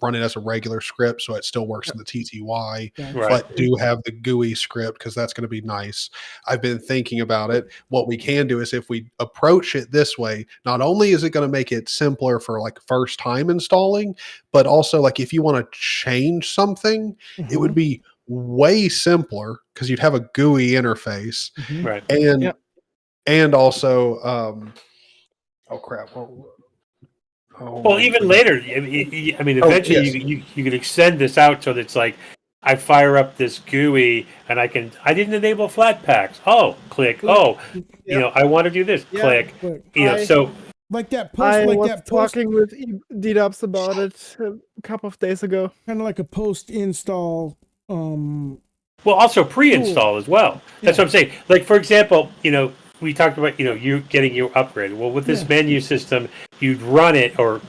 run it as a regular script so it still works in the TTY, but do have the GUI script because that's going to be nice. I've been thinking about it. What we can do is if we approach it this way, not only is it going to make it simpler for like first time installing, but also like if you want to change something, it would be way simpler because you'd have a GUI interface, Right? And also, oh crap! Well, even later, I mean, eventually you could extend this out so that it's like I fire up this GUI and I didn't enable flat packs. Oh, click. Oh, you know, I want to do this. Click. You know, so like that post. I like was that post, talking with D-Dubs about it a couple of days ago. Kind of like a post-install. Well, also pre-install as well. That's what I'm saying. Like, for example, you know, we talked about, you know, you getting your upgrade. Well, with this menu system, you'd run it, or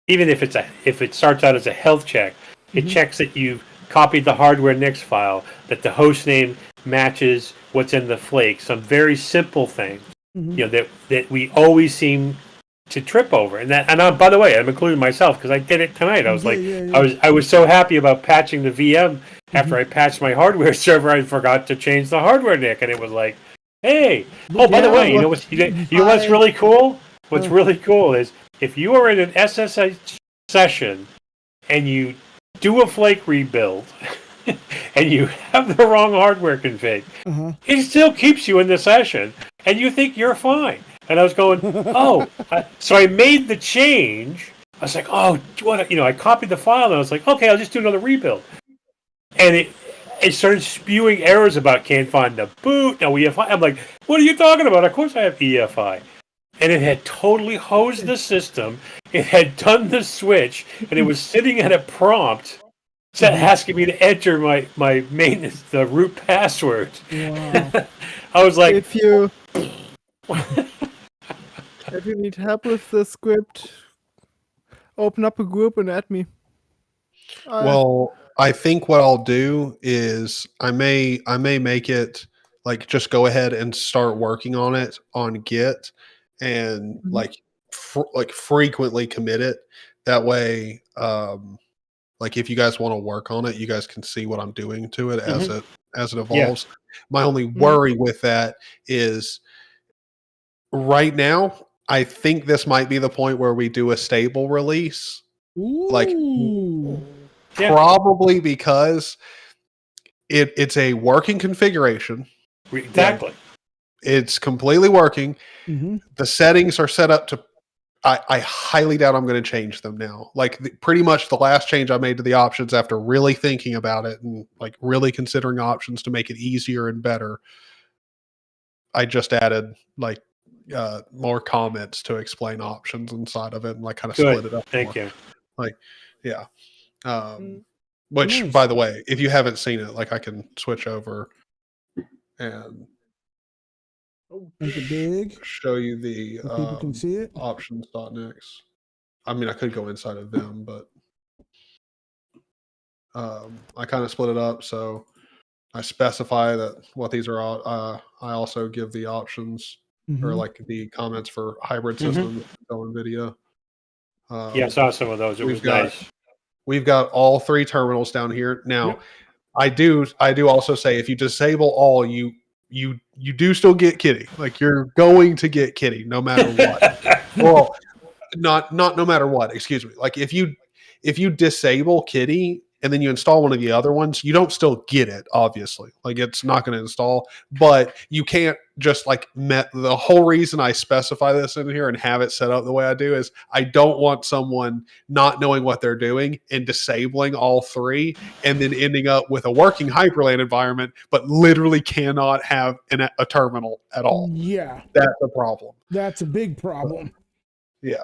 even if it starts out as a health check, it checks that you've copied the hardware NIX file, that the host name matches what's in the flake. Some very simple things, you know, that we always seem to trip over. And by the way, I'm including myself because I did it tonight. I was I was so happy about patching the VM after I patched my hardware server. I forgot to change the hardware NIC, and it was like, hey. Oh, by the way, you know what's really cool? What's really cool is if you are in an SSH session and you do a flake rebuild and you have the wrong hardware config, it still keeps you in the session, and you think you're fine. And I was going, so I made the change. I was like, I copied the file, and I was like, okay, I'll just do another rebuild. And it started spewing errors about can't find the boot. No EFI. I'm like, what are you talking about? Of course I have EFI. And it had totally hosed the system. It had done the switch, and it was sitting at a prompt asking me to enter my maintenance, the root password. Wow. I was like, if you need help with the script, open up a group and add me. Well, I think what I'll do is I may make it like just go ahead and start working on it on Git and like frequently commit it. That way, like if you guys want to work on it, you guys can see what I'm doing to it as it evolves. My only worry with that is right now, I think this might be the point where we do a stable release. Like probably because it's a working configuration. Exactly. It's completely working. The settings are set up to I highly doubt I'm going to change them now. Like pretty much the last change I made to the options after really thinking about it and like really considering options to make it easier and better. I just added like more comments to explain options inside of it and like kind of split it up. Thank you. Like, yeah. Which, by the way, if you haven't seen it, like I can switch over and make it big. Show you the so people can see it. options.next. I mean, I could go inside of them, but I kind of split it up. So I specify that what these are. I also give the options or like the comments for hybrid systems on NVIDIA. I saw some of those. It was nice. We've got all three terminals down here now. I do also say if you disable all, you do still get Kitty. Like you're going to get Kitty no matter what. Well, not no matter what. Excuse me. Like if you disable Kitty and then you install one of the other ones, you don't still get it. Obviously, like it's not going to install. But you can't just like the whole reason I specify this in here and have it set up the way I do is I don't want someone not knowing what they're doing and disabling all three and then ending up with a working Hyperland environment, but literally cannot have a terminal at all. Yeah. That's a problem. That's a big problem. Yeah.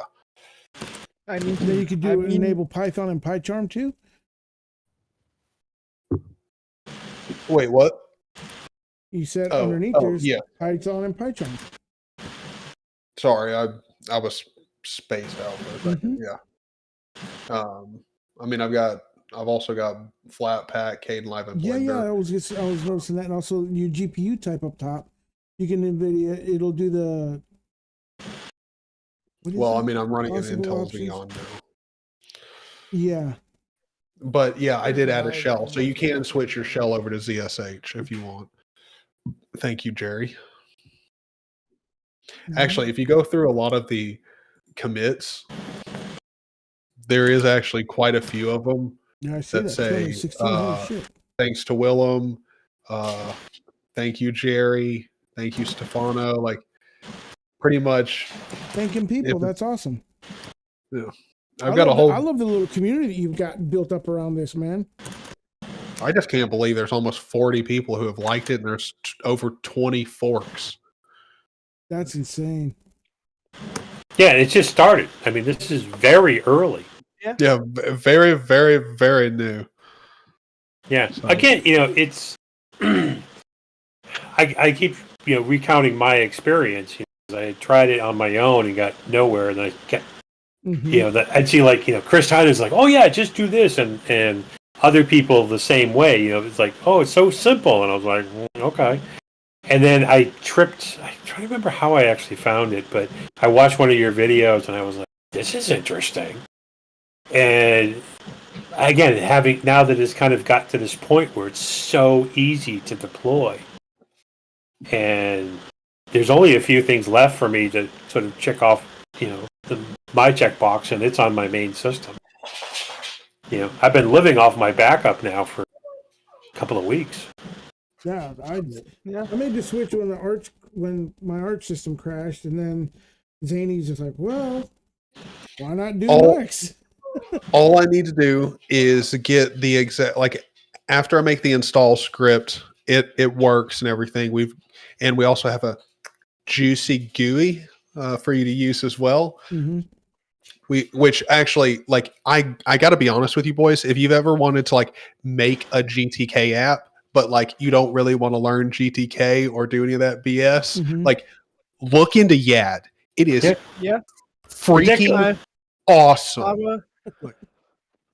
I mean, then you could enable Python and PyCharm too. Wait, what? You said underneath there's Python and PyCharm. Sorry, I was spaced out for a second. Yeah. I mean, I've also got Flatpak, Kdenlive, and Blender. Yeah. I was noticing that, and also your GPU type up top. You can NVIDIA. It'll do the. What is Well, I it? mean, I'm running an Possible Intel's options? Beyond now. Yeah. But yeah, I Here's did what add a I shell, do. so you can switch your shell over to ZSH if you want. Thank you, Jerry. Actually, if you go through a lot of the commits, there is actually quite a few of them Yeah, I see that that. say 216. Holy shit. thanks to Willem, thank you, Jerry, thank you, Stefano. Like pretty much Thanking people. if That's awesome. yeah. I I've got a whole. love the little community that you've got built up around this, man. I just can't believe there's almost 40 people who have liked it, and there's over 20 forks. That's insane. Yeah, it just started. I mean, this is very early. Yeah, very, very, very new. Yeah. So- Again, it's. I keep recounting my experience. I tried it on my own and got nowhere, and I kept. That I'd see Chris Tyler's like, oh yeah, just do this, and other people the same way. It's like, oh, it's so simple, and I was like, okay. And then I tripped. I try to remember how I actually found it, but I watched one of your videos, and I was like, this is interesting. And again, now that it's kind of got to this point where it's so easy to deploy, and there's only a few things left for me to sort of check off, my checkbox, and it's on my main system. I've been living off my backup now for a couple of weeks. Yeah, I made the switch when my Arch system crashed, and then Zany's just like, well, why not do Lex? All I need to do is get the exact after I make the install script, it works and everything. We also have a juicy GUI for you to use as well. Mm-hmm. Which actually, I got to be honest with you boys. If you've ever wanted to make a GTK app, but you don't really want to learn GTK or do any of that BS, look into YAD. It is freaking awesome.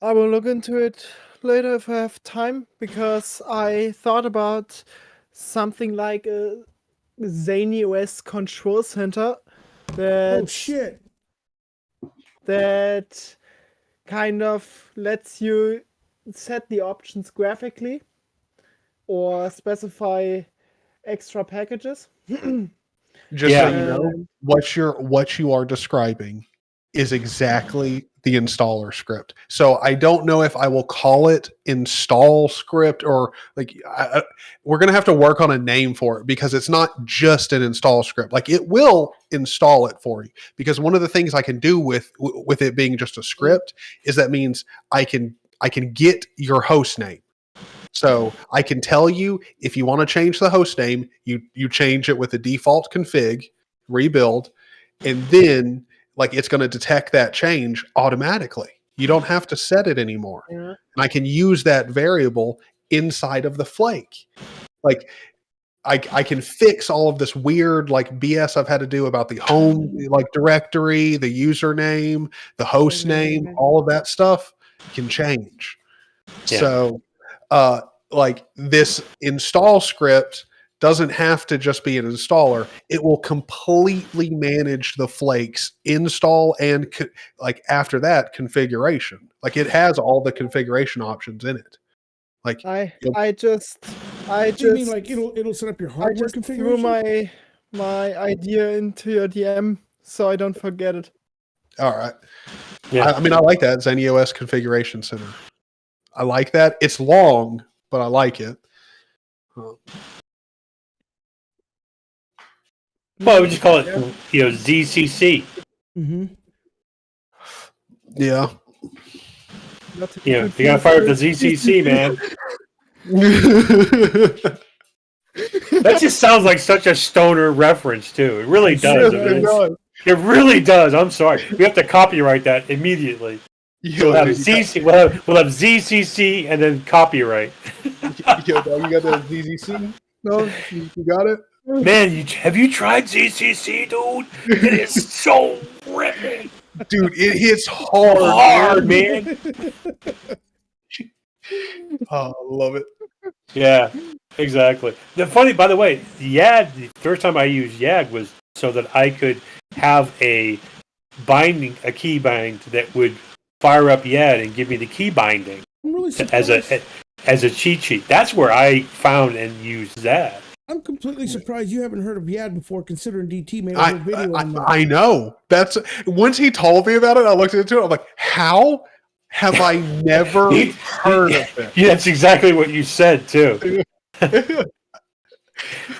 I will look into it later if I have time, because I thought about something like a Zany OS control center that that kind of lets you set the options graphically or specify extra packages. Just so you know, what you are describing is exactly the installer script. So I don't know if I will call it install script or we're going to have to work on a name for it, because it's not just an install script. It will install it for you, because one of the things I can do with it being just a script is that means I can get your host name. So I can tell you, if you want to change the host name, you change it with the default config, rebuild, and then it's going to detect that change automatically. You don't have to set it anymore. Yeah. And I can use that variable inside of the flake. I can fix all of this weird BS I've had to do about the home directory, the username, the host name, all of that stuff can change. Yeah. So this install script doesn't have to just be an installer. It will completely manage the flakes install and after that configuration. It has all the configuration options in it. I just You mean it'll set up your hardware threw configuration? my idea into your DM so I don't forget it. All right. Yeah. I mean, I like that Zany OS configuration center. I like that. It's long, but I like it. Well, we just call it, ZCC. Mm-hmm. Yeah. You gotta fire up the ZCC, man. That just sounds like such a stoner reference, too. It really does. It really does. I'm sorry. We have to copyright that immediately. We'll have ZCC and then copyright. Yo, dog, you got the ZCC? No, you got it. Man, have you tried ZCC, dude? It is so ripping. Dude, it hits hard, man. Oh, I love it. Yeah, exactly. By the way, the first time I used YAG was so that I could have a key bind that would fire up YAD and give me the key binding I'm really as surprised. a cheat sheet. That's where I found and used that. I'm completely surprised you haven't heard of YAD before, considering DT made a whole video on that. I know. That's once he told me about it, I looked into it. I'm like, how have I never heard of it? Yeah, that's exactly what you said too. I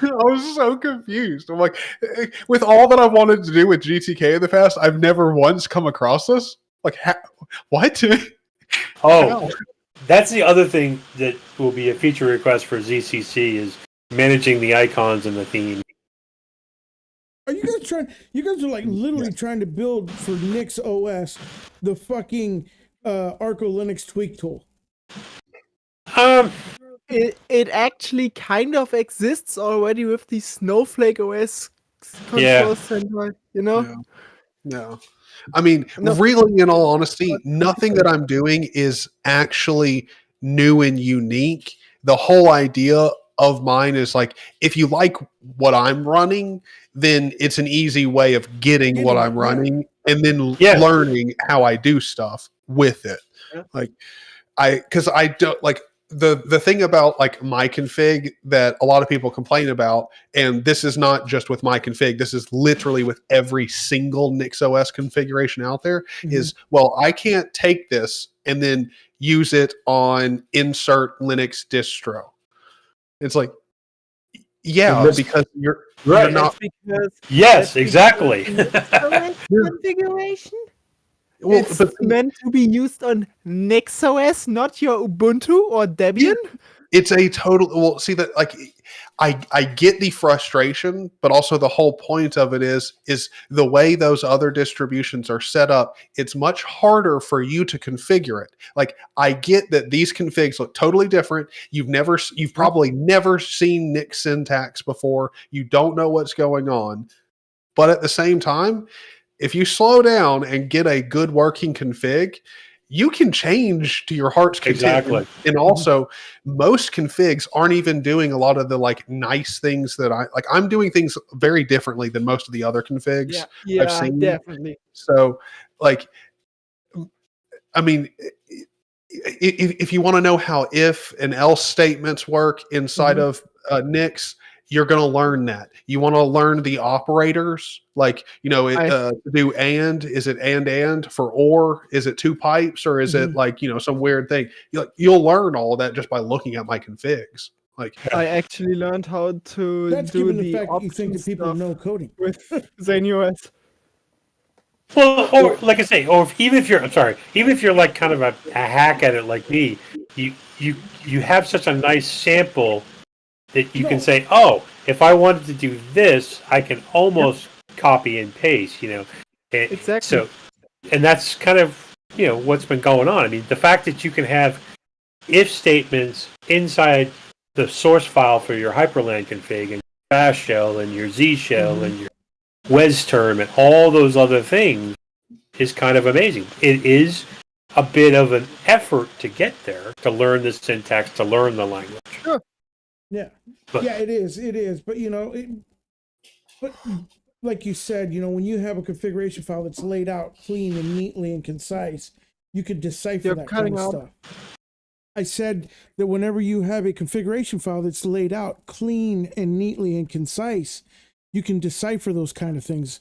was so confused. I'm like, with all that I wanted to do with GTK in the past, I've never once come across this. Like, what? Oh, that's the other thing that will be a feature request for ZCC is managing the icons and the theme. Are you guys trying? You guys are like literally trying to build for Nix OS the fucking Arco Linux tweak tool. It actually kind of exists already with the Snowflake OS control center, you know? No. I mean, really, in all honesty, nothing that I'm doing is actually new and unique. The whole idea of mine is like, if you like what I'm running, then it's an easy way of getting what I'm running and then learning how I do stuff with it. Like, because I don't like the thing about like my config that a lot of people complain about, and this is not just with my config, this is literally with every single NixOS configuration out there, is, well, I can't take this and then use it on insert Linux distro. It's like, yeah, because you're not. Yes, exactly. Configuration? Well, it's meant to be used on NixOS, not your Ubuntu or Debian. It's a total. Well, see that like I get the frustration, but also the whole point of it is the way those other distributions are set up. It's much harder for you to configure it. Like I get that these configs look totally different. You've probably never seen Nix syntax before. You don't know what's going on, but at the same time, if you slow down and get a good working config, you can change to your heart's content. Exactly. And also, most configs aren't even doing a lot of the like nice things that I'm doing things very differently than most of the other configs I've seen. Definitely. So, like, I mean, if you want to know how if and else statements work inside of Nix, you're going to learn that. You want to learn the operators, like, to do is it and for or? Is it two pipes or is it like, some weird thing? You'll learn all of that just by looking at my configs. Like I actually learned how to That's do given the the fact that you think that people stuff know coding with ZenOS. Well, or like I say, or even if you're like kind of a hack at it like me, you have such a nice sample that you can say, oh, if I wanted to do this, I can almost copy and paste, Exactly. So, and that's kind of, what's been going on. I mean, the fact that you can have if statements inside the source file for your Hyperland config and Bash shell and your Z shell and your Wes term and all those other things is kind of amazing. It is a bit of an effort to get there, to learn the syntax, to learn the language. Sure. Yeah, But- it is. But but like you said, when you have a configuration file that's laid out clean and neatly and concise, you could decipher that kind of stuff. I said that whenever you have a configuration file that's laid out clean and neatly and concise, you can decipher those kind of things.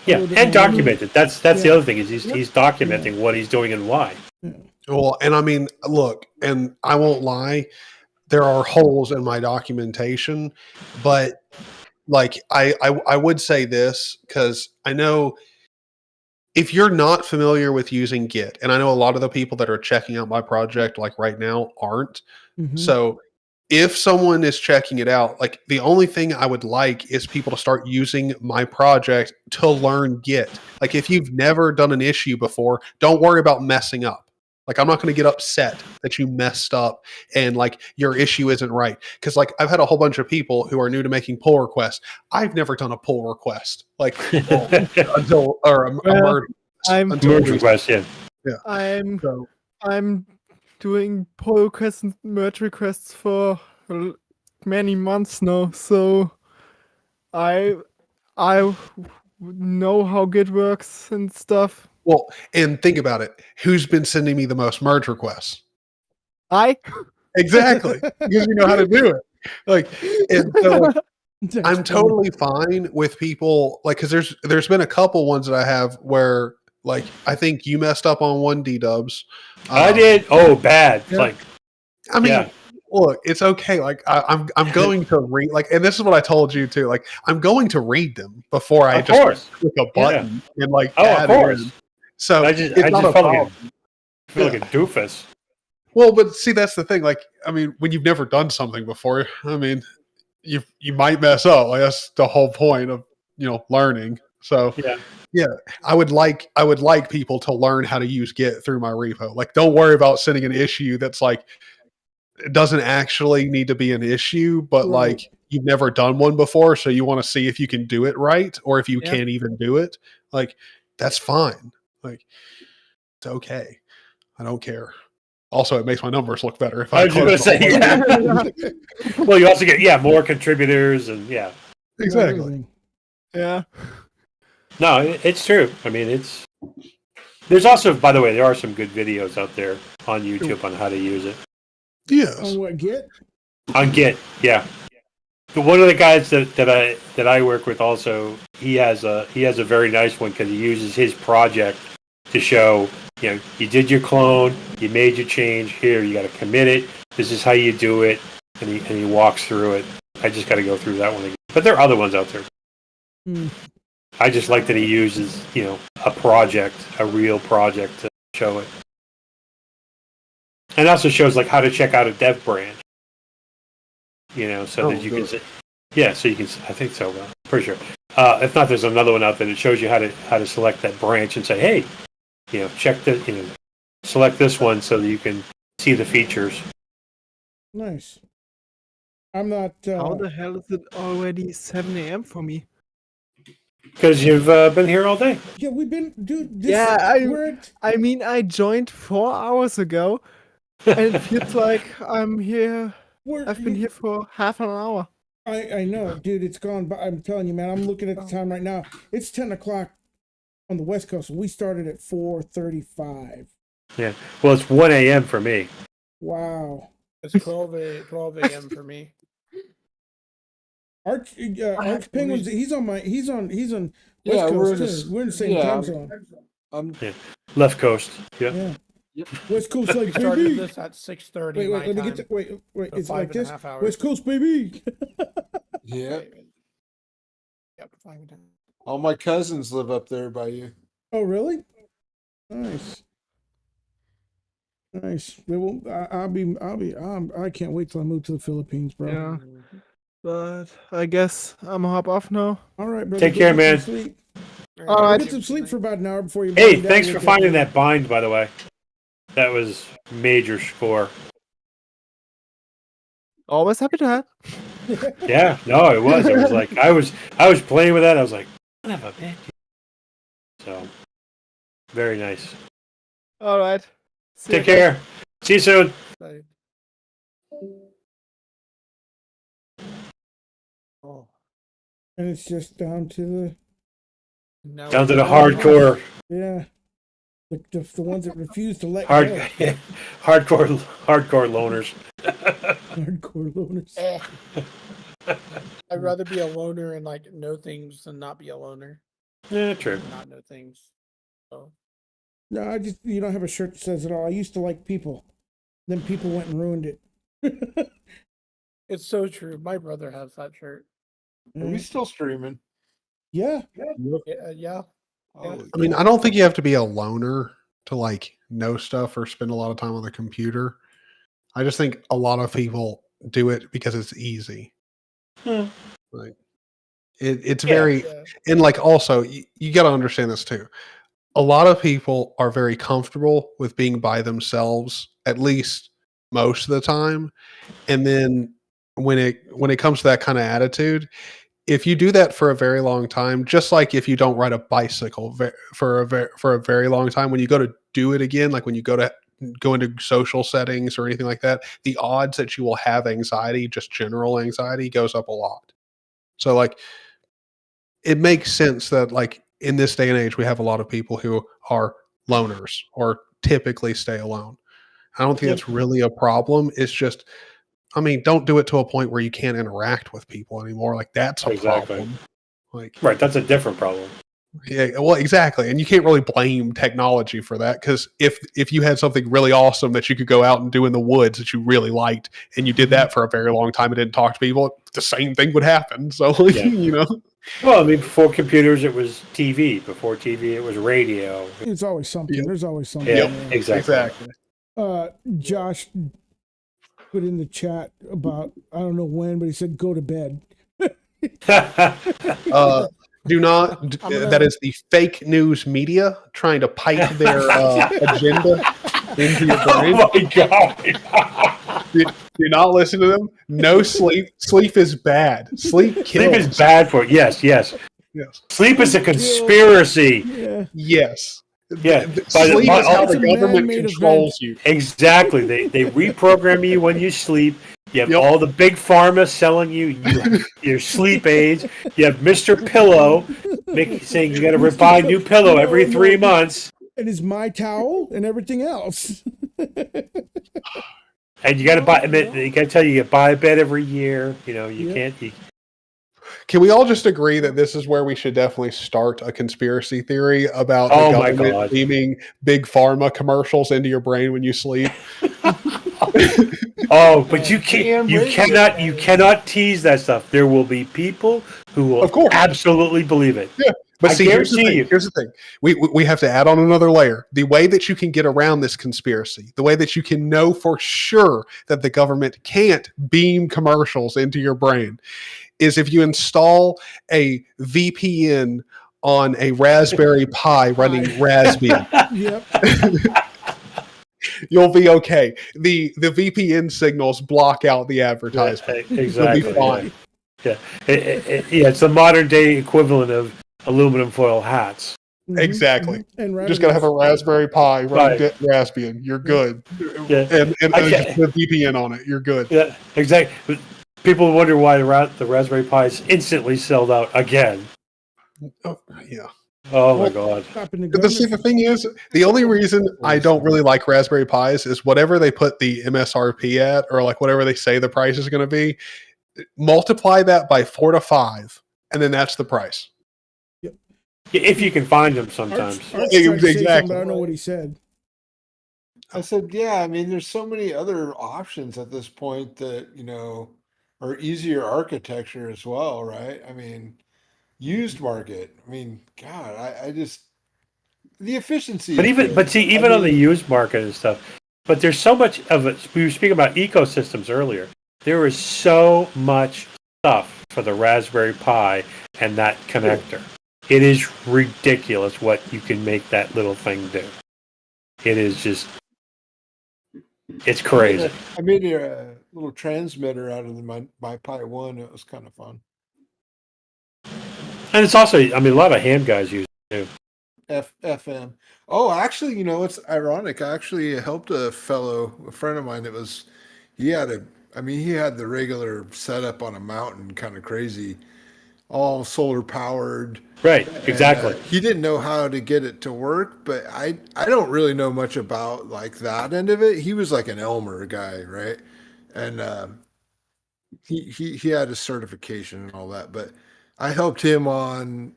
Yeah, and document it. That's the other thing is he's documenting what he's doing and why. Well, and I mean, look, and I won't lie, there are holes in my documentation, but like I would say this because I know if you're not familiar with using Git, and I know a lot of the people that are checking out my project like right now aren't. So if someone is checking it out, like the only thing I would like is people to start using my project to learn Git. Like if you've never done an issue before, don't worry about messing up. Like I'm not going to get upset that you messed up and like your issue isn't right. Because like I've had a whole bunch of people who are new to making pull requests. I've never done a pull request like until merge request. I'm doing pull requests and merge requests for many months now, so I know how Git works and stuff. Well, and think about it. Who's been sending me the most merge requests? Exactly. Because you know how to do it. Like, and so like, I'm totally fine with people like because there's been a couple ones that I have where like I think you messed up on one D-dubs. I did. Oh, bad. Like, I mean, yeah. look, it's okay. Like I'm going to read like, and this is what I told you too. Like I'm going to read them before I Of just course. click a button and like Oh, of add it course. in. So I just it's not a felt problem. like a doofus. Well, but see, that's the thing. Like, I mean, when you've never done something before, I mean, you might mess up. Like that's the whole point of learning. So yeah, I would like people to learn how to use Git through my repo. Like, don't worry about sending an issue that's like it doesn't actually need to be an issue, but like you've never done one before, so you want to see if you can do it right or if you can't even do it. Like, that's fine. Like, it's okay. I don't care. Also, it makes my numbers look better if I I was going to say, yeah. Well, you also get more contributors and exactly. Yeah. No, it's true. I mean, there's also, by the way, there are some good videos out there on YouTube on how to use it. Yes. On what, Git? On Git, yeah. But one of the guys that I work with also, he has a very nice one because he uses his project to show, you did your clone, you made your change, here, you got to commit it, this is how you do it, and he walks through it. I just got to go through that one again. But there are other ones out there. I just like that he uses, a project, a real project to show it. And also shows like how to check out a dev branch. So that you can so you can, I think so, pretty sure. If not, there's another one out there that shows you how to select that branch and say, hey, check the, select this one so that you can see the features. Nice. I'm not. How the hell is it already 7 a.m. for me? Because you've been here all day. Yeah, we've been, dude. I mean, I joined 4 hours ago, and it feels like I'm here. I've been here for half an hour. I know, dude. It's gone by. I'm telling you, man. I'm looking at the time right now. It's 10 o'clock on the West Coast. We started at 4:35. Yeah. Well, it's 1 a.m. for me. Wow. It's 12 a.m. for me. Arch Penguins. He's on West Yeah, Coast too. We're in the same time zone. Yeah. Left Coast. Yeah. West Coast, like, Started baby. this at 6:30. Wait, let me get to, wait. It's like this. West Coast, baby. Yeah. Yep, 5:10. All my cousins live up there by you. Oh, really? Nice. Nice. They will. I can't wait till I move to the Philippines, bro. Yeah. But I guess I'm hop off now. All right, brother. Take care, man. Sleep. All right. Get some sleep for about an hour before you. Hey, thanks for finding that bind, by the way. That was major score. Always happy to help. Yeah, no, it was. It was like I was playing with that. I was like, son of a bitch. So, very nice. All right. Take care. See you soon. Bye. Oh. And it's just down to the. Down to the hardcore. Yeah. The ones that refuse to let go. Hardcore loners. Hardcore loners. I'd rather be a loner and like know things than not be a loner. Yeah, true. Not know things. So. No, you don't have a shirt that says it all. I used to like people. Then people went and ruined it. It's so true. My brother has that shirt. Are we still streaming? Yeah. Yeah. I mean, I don't think you have to be a loner to like know stuff or spend a lot of time on the computer. I just think a lot of people do it because it's easy. Like it's very and like also you got to understand this too. A lot of people are very comfortable with being by themselves, at least most of the time. And then when it comes to that kind of attitude, if you do that for a very long time, just like if you don't ride a bicycle for a very long time, when you go to do it again, like when you go to go into social settings or anything like that, the odds that you will have anxiety, just general anxiety, goes up a lot. So like it makes sense that like in this day and age we have a lot of people who are loners or typically stay alone. I don't think Yeah. that's really a problem. It's just, I mean, don't do it to a point where you can't interact with people anymore. Like that's a Exactly. problem. Like Right, that's a different problem. yeah, well, exactly, and you can't really blame technology for that because if you had something really awesome that you could go out and do in the woods that you really liked, and you did that for a very long time and didn't talk to people, the same thing would happen. So, Yeah. you know, Well, I mean, before computers, it was TV. Before TV, it was radio. It's always something. Yep. There's always something. Yeah, there. exactly. Josh put in the chat about I don't know when, but he said go to bed. do not. That is the fake news media trying to pipe their agenda into your brain. Oh my god! Do not listen to them. No sleep. Sleep is bad. Sleep kills. Sleep is bad for it. Yes, yes. Yes. Sleep is a conspiracy. Yeah. Yes. Yeah. Sleep is how the It's a government man-made controls you. Exactly. They reprogram you when you sleep. You have all the big pharma selling you your sleep aids. You have Mr. Pillow saying you got to buy a new pillow every 3 months. And is my towel and everything else. And you got to buy. They got to tell you buy a bed every year. You know you can't. Can we all just agree that this is where we should definitely start a conspiracy theory about the Oh my government God. beaming big pharma commercials into your brain when you sleep? Oh, but you can't. You cannot tease that stuff. There will be people who will, of course, absolutely believe it. Yeah, but I see, here's the guarantee thing. you. Here's the thing. We have to add on another layer. The way that you can get around this conspiracy, the way that you can know for sure that the government can't beam commercials into your brain, is if you install a VPN on a Raspberry Pi running Raspbian. Yep. You'll be okay. The VPN signals block out the advertisement. Exactly. You'll be fine. Yeah, yeah. It's the modern day equivalent of aluminum foil hats. Exactly. And You just gotta have a Raspberry Pi running Right. Raspbian. You're good. Yeah. And I just can't- put a VPN on it. You're good. Yeah, exactly. People wonder why the Raspberry Pi is instantly sold out again. Oh, yeah. Oh my god. The thing is, the only reason I don't really like Raspberry Pis is whatever they put the MSRP at, or like whatever they say the price is going to be, multiply that by 4 to 5, and then that's the price. If you can find them sometimes. Arch tried to say something, Exactly. but I don't know what he said. I said, yeah, I mean, there's so many other options at this point that, you know, are easier architecture as well, right? I mean, used market. I mean, God, I just, the efficiency. But is even good. but see, I even on the mean, used market and stuff, but there's so much of it. We were speaking about ecosystems earlier. There is so much stuff for the Raspberry Pi and that connector. It is ridiculous what you can make that little thing do. It is just, it's crazy. I made a little transmitter out of my Pi 1. It was kind of fun. And it's also, I mean, a lot of ham guys use it too. FM. Oh, actually, you know, it's ironic. I actually helped a friend of mine that was, he had the regular setup on a mountain, kind of crazy, all solar powered. Right, And, exactly. he didn't know how to get it to work, but I don't really know much about like that end of it. He was like an Elmer guy, right? And he had a certification and all that, but I helped him on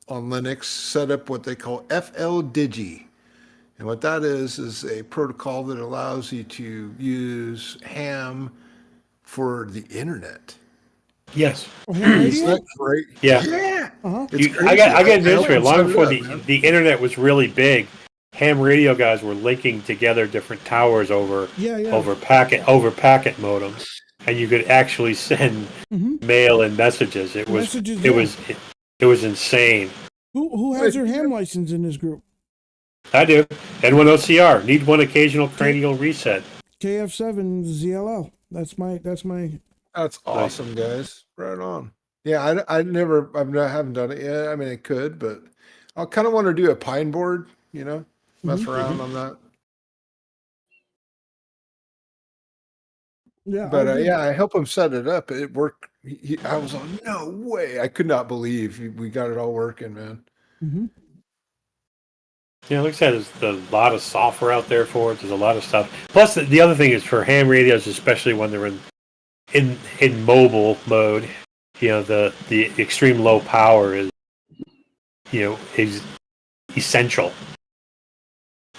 Linux set up what they call FLDigi. And what that is a protocol that allows you to use ham for the internet. Yes. Isn't that great? Yeah. Yeah. It's I crazy. got news went for you. and Long set it before up, man. the internet was really big, ham radio guys were linking together different towers over packet modems, and you could actually send mail and messages. It was Messages, it was insane. Who has your ham license in this group? I do. N1OCR. Need one occasional cranial reset. KF7 ZLL. That's my. That's awesome, guys. Right on. Yeah, I haven't done it yet. I mean, I could, but I kind of want to do a pine board. You know, mess around on that. Yeah, But I did. yeah, I helped him set it up. It worked. I was like, no way! I could not believe we got it all working, man. Mm-hmm. Yeah, like I said, there's a lot of software out there for it. There's a lot of stuff. Plus, the other thing is for ham radios, especially when they're in mobile mode. You know, the extreme low power is essential.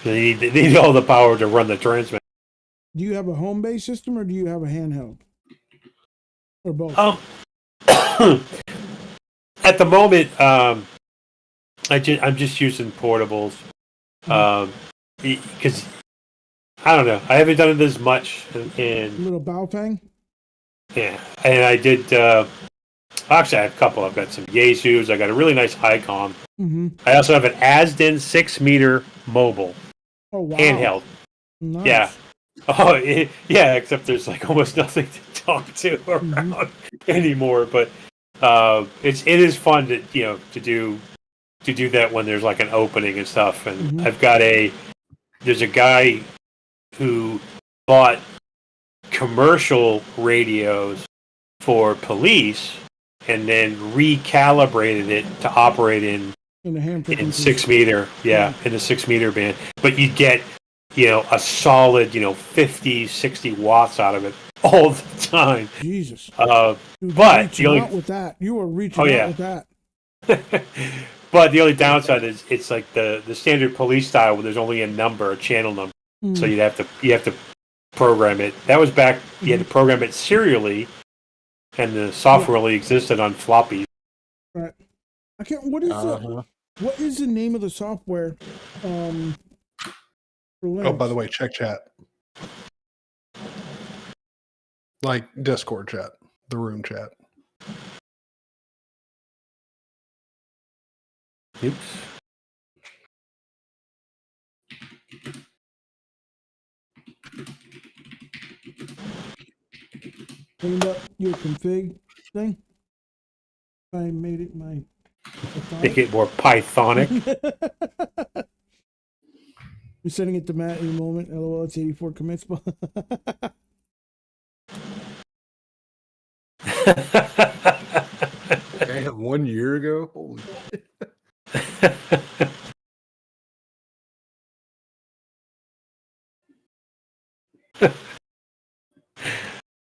They need all the power to run the transmitter. Do you have a home-based system or do you have a handheld? Or both? Oh, at the moment, I'm just using portables because I don't know. I haven't done it as much in little Baofeng. Yeah, and I did. Actually, I have a couple. I've got some Yaesus. I got a really nice Icom. Mm-hmm. I also have an Asden 6-meter mobile Oh wow! handheld. Nice. Yeah. Oh, yeah. Except there's like almost nothing to talk to around anymore. But it is fun to do that when there's like an opening and stuff. And I've got there's a guy who bought commercial radios for police and then recalibrated it to operate in In the ham in frequencies. 6-meter, in the 6-meter band. But you get a solid 50, 60 watts out of it all the time. Jesus. Dude, But the out only with that, you were reaching out with that. but the only downside is it's like the standard police style where there's only a channel number. So you have to program it. That was back you had to program it serially, and the software only existed on floppies. Right. I can't. What is the name of the software? For Linux? Oh, by the way, check chat. Like Discord chat, the room chat. Oops. Cleaned up your config thing. I made it my. Make it more Pythonic. We're sending it to Matt in a moment. LOL, it's 84 commits. Damn, 1 year ago. Holy shit.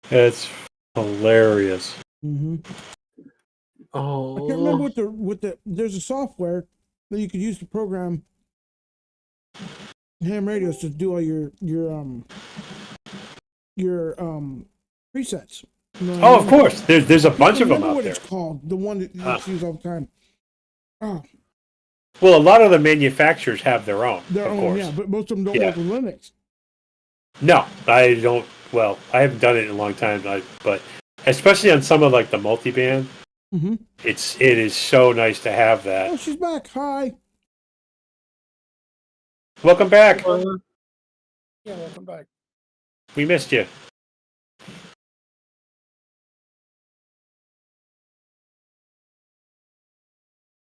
That's hilarious. Mm-hmm. Oh, I can't remember what the. There's a software that you could use to program ham radios to do all your presets. You know what I Of mean? course. There's a bunch of them out what there. It's called the one that you use all the time. Oh, Well, a lot of the manufacturers have their own. their of own, course. yeah, but most of them don't work with Linux. No, I don't. Well, I haven't done it in a long time, but especially on some of like the multiband, it is so nice to have that. Oh, she's back. Hi. Welcome back. Yeah, welcome back. We missed you.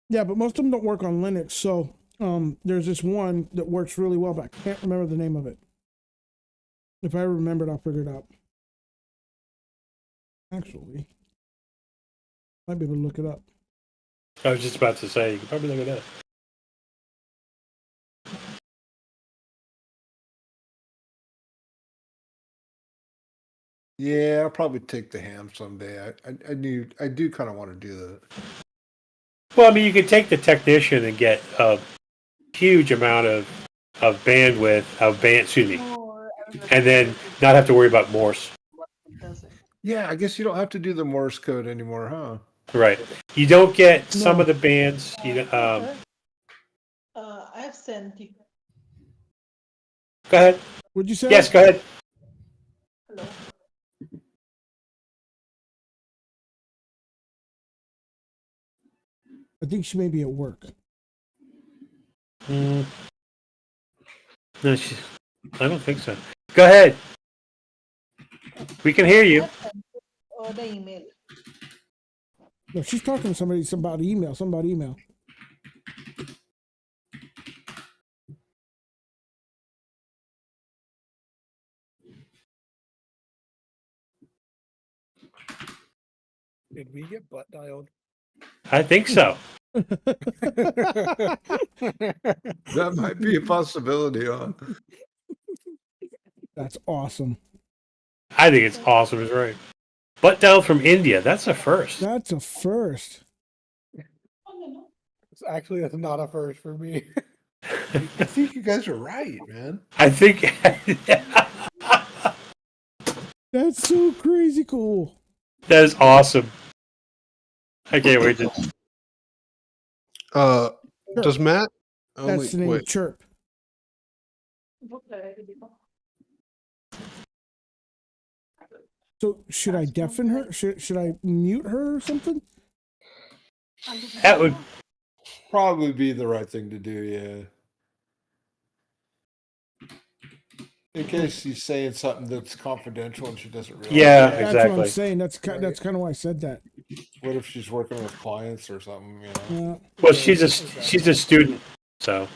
Yeah, but most of them don't work on Linux. So there's this one that works really well, but I can't remember the name of it. If I remember it, I'll figure it out. Actually, might be able to look it up. I was just about to say, you can probably look at that. Yeah, I'll probably take the ham someday. I do kind of want to do that. Well, I mean, you could take the technician and get a huge amount of bandwidth, and then not have to worry about Morse. Yeah, I guess you don't have to do the Morse code anymore, huh? Right. You don't get some of the bands. I have sent you. Go ahead. What'd you say? Yes, go ahead. Hello. I think she may be at work. No, I don't think so. Go ahead. We can hear you. Or the email. No, she's talking to somebody about email. Somebody email. Did we get butt dialed? I think so. That might be a possibility, huh? That's awesome. I think it's awesome. Is right. Butt dialed from India. That's a first. That's a first. Actually, that's not a first for me. I think you guys are right, man. I think. That's so crazy cool. That is awesome. I can't wait to. Does Matt? That's the name of Chirp. So should I deafen her? Should I mute her or something? That would probably be the right thing to do. Yeah. In case she's saying something that's confidential and she doesn't realize. Yeah, That's exactly. what I'm saying. That's kind of why I said that. What if she's working with clients or something? You know. Well, she's a student, so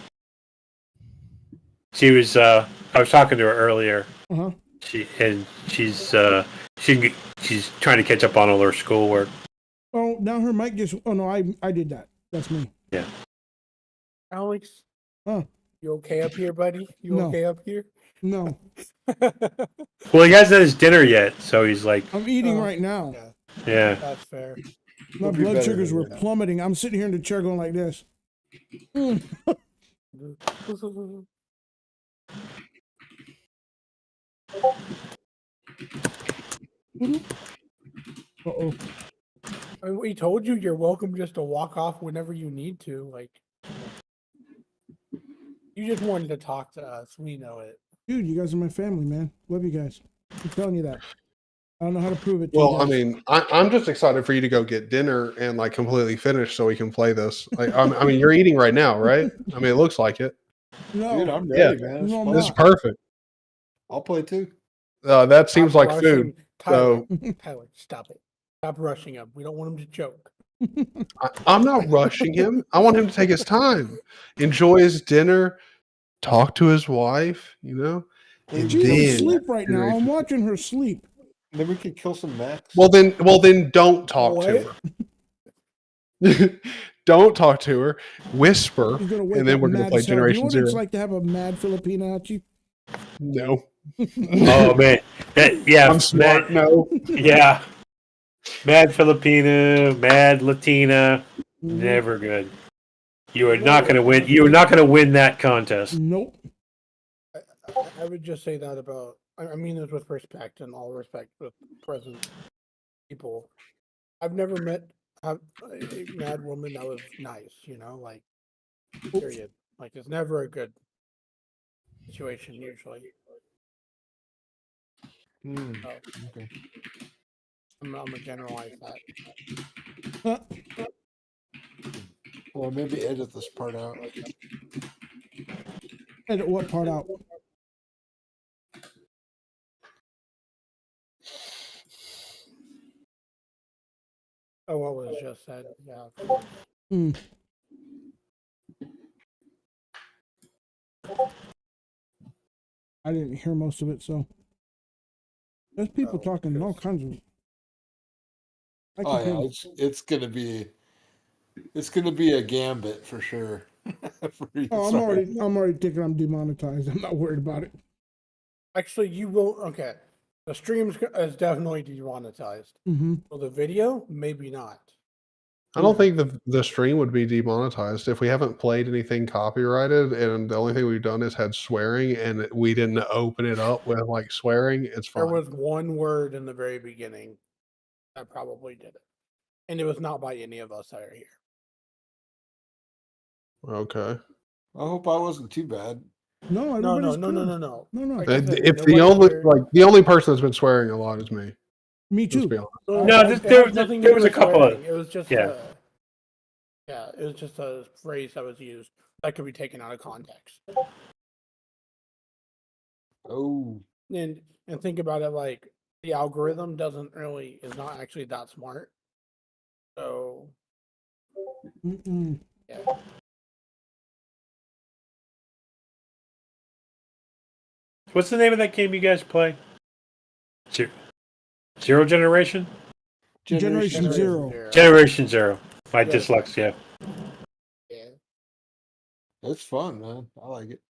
she was. I was talking to her earlier. Uh-huh. She's trying to catch up on all her schoolwork. Oh, now her mic just. Oh no, I did that. That's me. Yeah. Alex, oh, you okay up here, buddy? You No. okay up here? No, Well, he hasn't had his dinner yet, so he's like, I'm eating right now. yeah. That's fair. My We'll be blood better sugars than were you now. plummeting. I'm sitting here in the chair going like this. Mm. Uh-oh. I mean, we told you you're welcome just to walk off whenever you need to. Like, you just wanted to talk to us. We know it. Dude, you guys are my family, man. Love you guys. I'm telling you that. I don't know how to prove it to you Well, I guys. mean, I'm just excited for you to go get dinner and like completely finish so we can play this. I mean, you're eating right now, right? I mean, it looks like it. No, Dude, I'm Yeah. ready, man. No, I'm This is not. perfect. I'll play too. That seems Stop like food. rushing- Tyler, So Tyler, stop it. Stop rushing him. We don't want him to choke. I'm not rushing him. I want him to take his time, enjoy his dinner, talk to his wife, you know. And She's then, asleep right now. I'm watching her sleep. Then we could kill some Max. well, then don't talk to her. Don't talk to her. Whisper, She's gonna wake and then up we're gonna mad play as hell. You know Generation what Zero. it's like to have a mad Filipina at you? No. Oh man, yeah, I'm smart. Mad, No. yeah, mad Filipina, mad Latina, Mm-hmm. never good. You are not going to win. You are not going to win that contest. Nope. I would just say that about. I mean this with respect and all respect with present people. I've never met a mad woman that was nice. You know, like period. Like it's never a good situation usually. So, Okay. I'm gonna generalize that. Well, maybe edit this part out. Edit what part out? Oh, what was just said? Yeah. Of course. Mm. I didn't hear most of it, so there's people talking all kinds of. I Oh can hear yeah, them. it's gonna be a gambit for sure. For you, Oh, sorry. I'm already thinking I'm demonetized. I'm not worried about it. Actually, you will. Okay, the stream is definitely demonetized. Mm-hmm. Well, the video, maybe not. I don't think the stream would be demonetized if we haven't played anything copyrighted, and the only thing we've done is had swearing, and we didn't open it up with like swearing. It's There fine. was one word in the very beginning that probably did it, and it was not by any of us that are here. Okay. I hope I wasn't too bad. No, No, everybody's no, good. no, no, no. No. Like I said, If the nobody only here- the only person that's been swearing a lot is me. Me Let's too. be honest. No, it there has nothing to there do was a with couple swearing. of It was just yeah. it was just a phrase that was used that could be taken out of context. Oh. And think about it, like the algorithm is not actually that smart. So Mm-mm. yeah. What's the name of that game you guys play? Zero Generation. Generation Zero. Generation Zero. My Yeah. dyslexia. It's fun, man. I like it.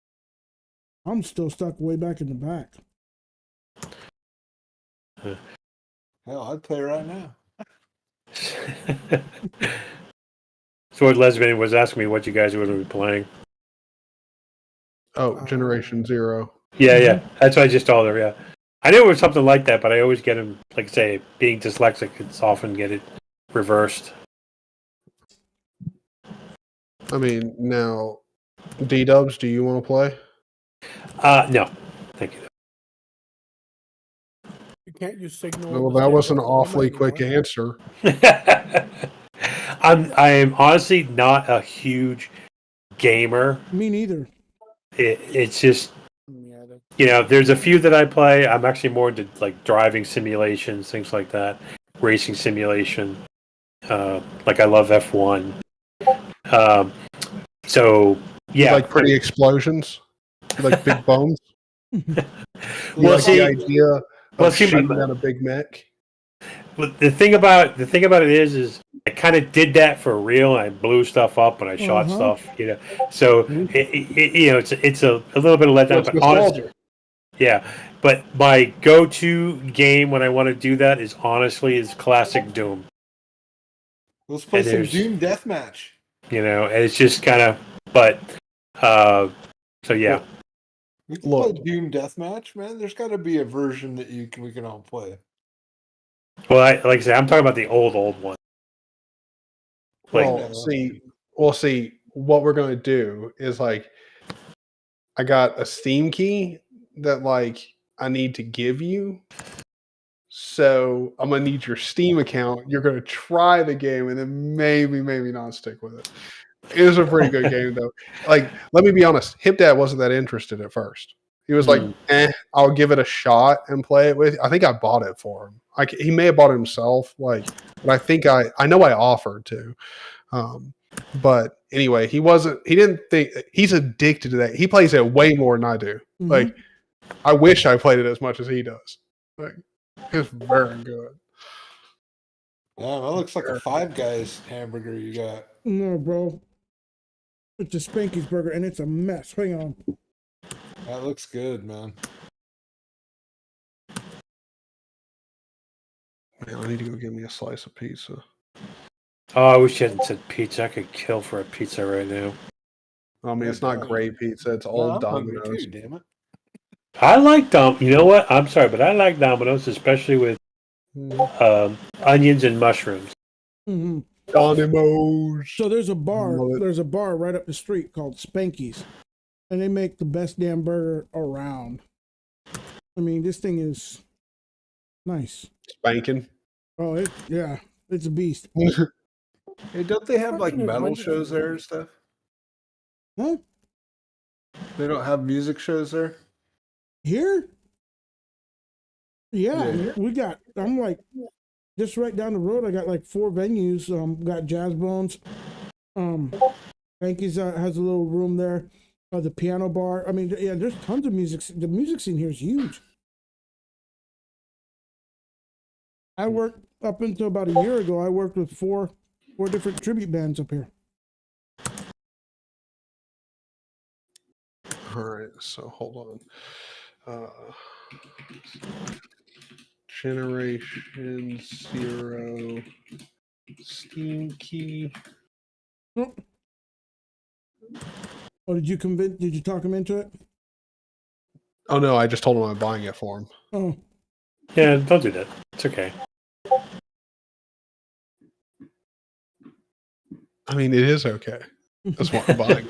I'm still stuck way back in the back. Hell, I'd play right now. So what Lesbian was asking me what you guys would be playing. Oh, Generation Zero. Yeah, yeah. That's what I just told her, yeah. I knew it was something like that, but I always get him, like I say, being dyslexic, it's often get it reversed. I mean, now, D-Dubs, do you want to play? No. Thank you. You can't use Signal. Well, to that was an stand up awfully anymore. quick answer. I am honestly not a huge gamer. Me neither. It's just, you know, there's a few that I play. I'm actually more into like driving simulations, things like that, racing simulation. Like I love F1. So You yeah, like pretty explosions? You like big bones? You Well, like see- the idea of well, see, shooting but- at a big mech? But the thing about it is I kind of did that for real, and I blew stuff up and I shot stuff, you know. So you know, it's a little bit of letdown, It's but honestly, nostalgia. yeah. But my go-to game when I want to do that is honestly classic Doom. Let's play And some there's- Doom Deathmatch. You know, and it's just kind of, but so yeah. We can play Doom Deathmatch, man. There's got to be a version that we can all play. Well, like I said, I'm talking about the old one. Like, Well, see, what we're going to do is like, I got a Steam key that like I need to give you. So I'm gonna need your Steam account. You're gonna try the game and then maybe not stick with it. It was a pretty good game though. Like, let me be honest, Hip Dad wasn't that interested at first. He was like, I'll give it a shot and play it with. I think I bought it for him. Like he may have bought it himself, like, but I think I know I offered to. But anyway, he didn't think he's addicted to that. He plays it way more than I do. Mm-hmm. Like, I wish I played it as much as he does. Like, it's very good. Yeah, that looks like a Five Guys hamburger you got. No, bro. It's a Spanky's burger and it's a mess. Hang on. That looks good, man. Man, I need to go get me a slice of pizza. oh, I wish you hadn't said pizza. I could kill for a pizza right now. I mean, it's not great pizza. It's old I'm hungry Domino's. too, damn it. I like You know what? I'm sorry, but I like Domino's, especially with onions and mushrooms. Mm-hmm. Domino's. So there's a bar. Love it. There's a bar right up the street called Spanky's, and they make the best damn burger around. I mean, this thing is nice. Spanking. Oh, it's a beast. Hey, don't they have like metal shows there and stuff? Huh? They don't have music shows there? Here? Yeah, Yeah. we got. I'm like, just right down the road. I got like 4 venues. Got Jazz Bones. Spanky's has a little room there. The piano bar. I mean, yeah, there's tons of music. The music scene here is huge. I worked up until about a year ago. I worked with four different tribute bands up here. All right, so hold on. Generation Zero Steam key. Oh, did you talk him into it? Oh no, I just told him I'm buying it for him. Oh. Yeah, don't do that. It's okay. I mean, it is okay. That's what I'm buying.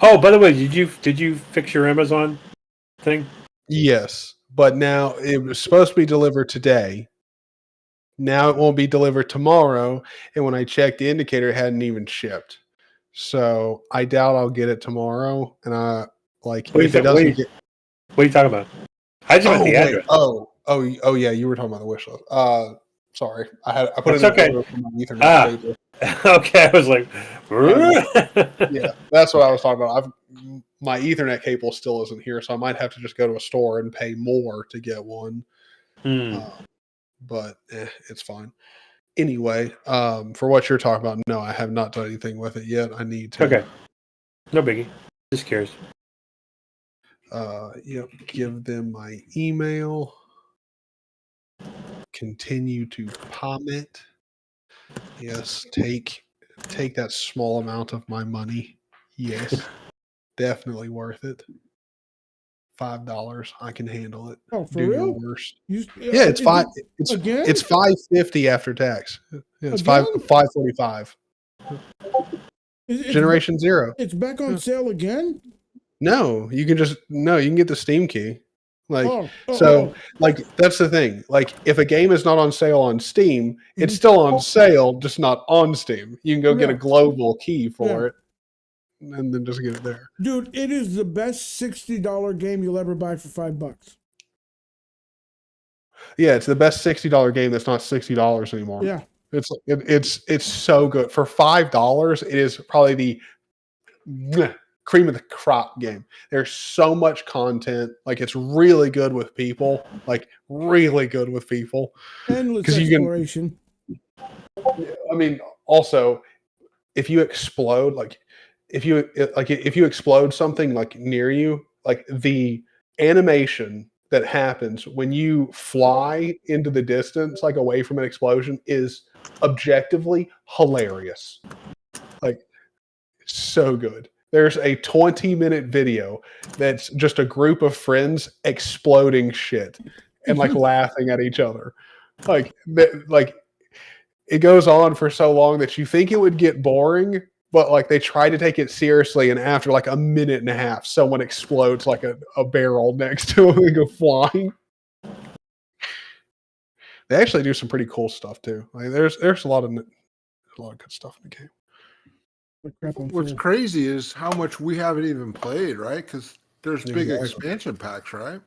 Oh, by the way, did you fix your Amazon thing? Yes, but now it was supposed to be delivered today. Now it won't be delivered tomorrow, and when I checked the indicator, it hadn't even shipped. So I doubt I'll get it tomorrow. And if it doesn't get, what are you talking about? I just want the wait. address. Oh yeah, you were talking about the wish list. Sorry, I put That's it in okay. order for my Ethernet cable. Okay, I was like, Yeah, that's what I was talking about. My Ethernet cable still isn't here, so I might have to just go to a store and pay more to get one. but it's fine. Anyway, for what you're talking about, no, I have not done anything with it yet. I need to. Okay. No biggie. Just curious. Yep. Give them my email. Continue to comment. Yes. Take that small amount of my money. Yes. Definitely worth it. $5. I can handle it. Oh, for Do your real? worst. You, Yeah, it's is five. it again? It's $5.50 after tax. Yeah, it's Again? $5.45. It's Generation Zero. It's back on sale again? No, you can get the Steam key. Like Oh. like that's the thing. Like if a game is not on sale on Steam, it's Mhm. still on sale, just not on Steam. You can go get a Yeah. global key for Yeah. it, and then just get it there. Dude, it is the best $60 game you'll ever buy for $5. Yeah, it's the best $60 game that's not $60 anymore. Yeah. It's so good. For $5, it is probably the cream of the crop game. There's so much content. Like it's really good with people. Like really good with people. Endless 'Cause you can exploration. I mean, also, if you explode, if you explode something like near you, like the animation that happens when you fly into the distance, like away from an explosion, is objectively hilarious. Like so good. There's a 20-minute video that's just a group of friends exploding shit and like laughing at each other. Like it goes on for so long that you think it would get boring, but like they try to take it seriously, and after like a minute and a half, someone explodes like a barrel next to them and go flying. They actually do some pretty cool stuff too. Like there's a lot of good stuff in the game. What's crazy is how much we haven't even played, right? Because there's big Exactly. expansion packs, right?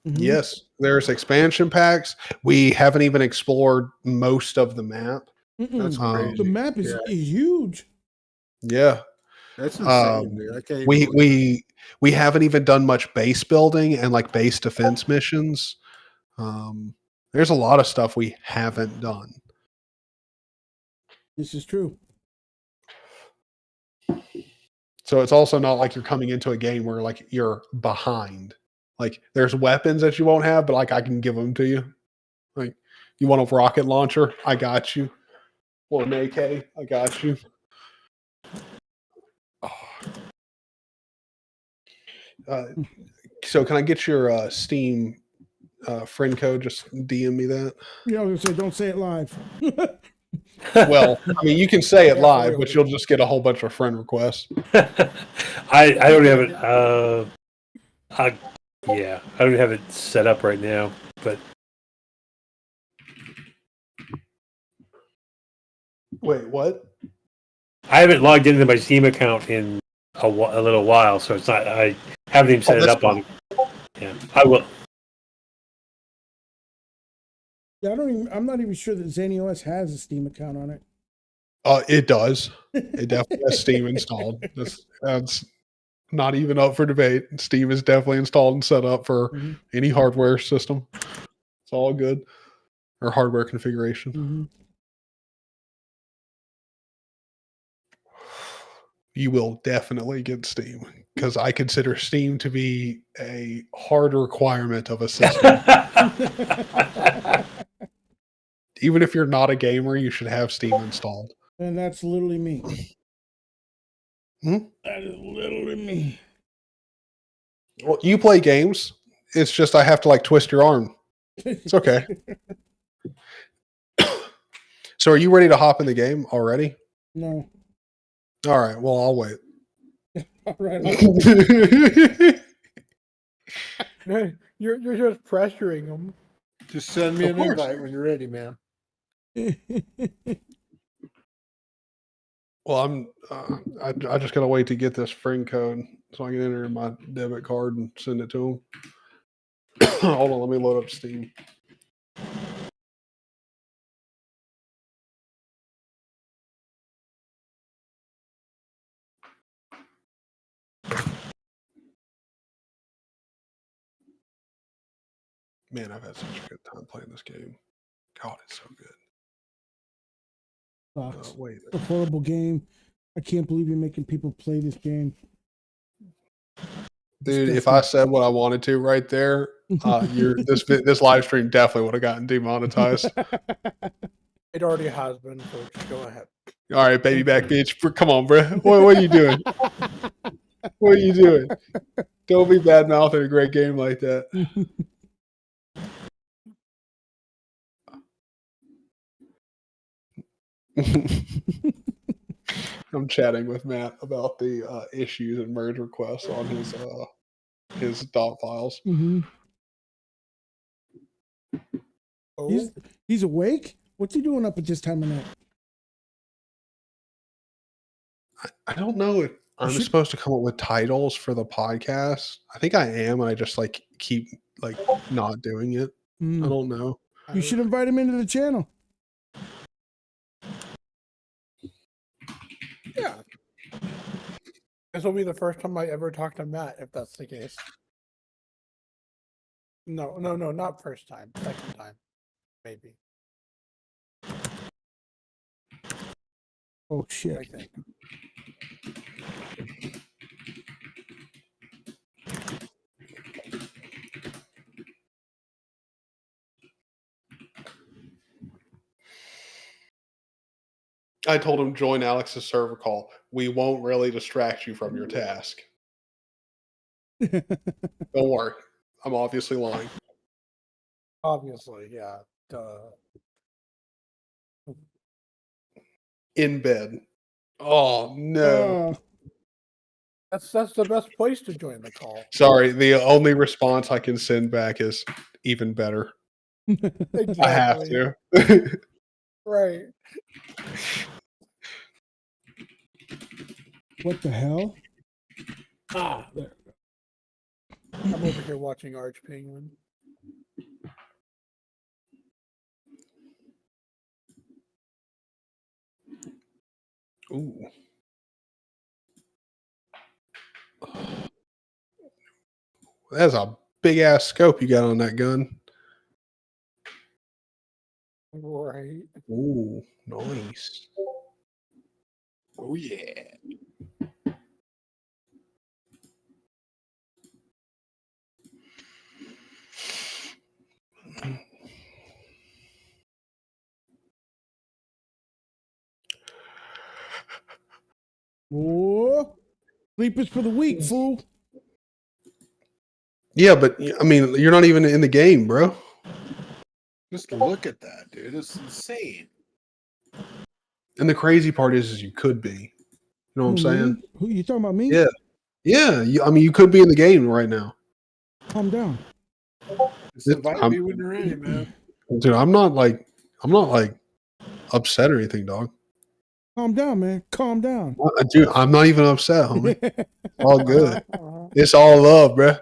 Yes, there's expansion packs. We haven't even explored most of the map. That's crazy. The map is huge. Yeah. That's insane, dude. I can't even believe We haven't even done much base building and like base defense missions. There's a lot of stuff we haven't done. This is true. So it's also not like you're coming into a game where like you're behind. Like there's weapons that you won't have, but like I can give them to you. Like you want a rocket launcher? I got you. Or an AK? I got you. So can I get your Steam friend code? Just DM me that. You know, I was gonna say, don't say it live. Well, I mean, you can say it Yeah, for live, real. but you'll just get a whole bunch of friend requests. I don't have it. I don't have it set up right now, but Wait, what? I haven't logged into my Steam account in a little while, so it's not. I haven't even set it that's up on. Yeah, I will. Yeah, I'm not even sure that ZanyOS has a Steam account on it. It does. It definitely has Steam installed. That's not even up for debate. Steam is definitely installed and set up for any hardware system. It's all good. Or hardware configuration. You will definitely get Steam because I consider Steam to be a hard requirement of a system. Even if you're not a gamer, you should have Steam installed. And that's literally me. Hmm? That is literally me. Well, you play games. It's just I have to like twist your arm. It's okay. So are you ready to hop in the game already? No. All right. Well, I'll wait. All right. You're just pressuring them. Just send me Of an course. invite when you're ready, man. Well, I just gotta wait to get this friend code so I can enter my debit card and send it to him. Hold on, let me load up Steam. Man, I've had such a good time playing this game. God, it's so good. Sucks. Wait. It's a horrible game. I can't believe you're making people play this game. Dude, if I said what I wanted to right there, this live stream definitely would have gotten demonetized. It already has been, so just go ahead. All right, baby back bitch. Come on, bro. What are you doing? What are you doing? Don't be bad mouthing a great game like that. I'm chatting with Matt about the issues and merge requests on his dot files. Mm-hmm. He's awake? What's he doing up at this time of night? I don't know if I'm supposed to come up with titles for the podcast. I think I am, and I just like keep like not doing it. I don't know. You should invite him into the channel. Yeah. This will be the first time I ever talk to Matt, if that's the case. No, not first time. Second time. Maybe. Oh, shit. I think. I told him join Alex's server call. We won't really distract you from your task. Don't worry. I'm obviously lying. Obviously, yeah. Duh. In bed. Oh no. That's the best place to join the call. Sorry, the only response I can send back is even better. Exactly. I have to. Right. What the hell? Ah, there. I'm over here watching Arch Penguin. Ooh. That's a big ass scope you got on that gun. Right. Ooh, nice. Oh yeah. Oh, sleep is for the weak, fool. Yeah, but I mean, you're not even in the game, bro. Just look at that, dude. It's insane. And the crazy part is you could be. You know what I'm saying? Who you talking about? Me? Yeah. Yeah. I mean, you could be in the game right now. Calm down. Just invite me when you're ready, man. Dude, I'm not like upset or anything, dog. Calm down, man. Calm down. Dude, I'm not even upset, homie. It's all good. It's all love, bro.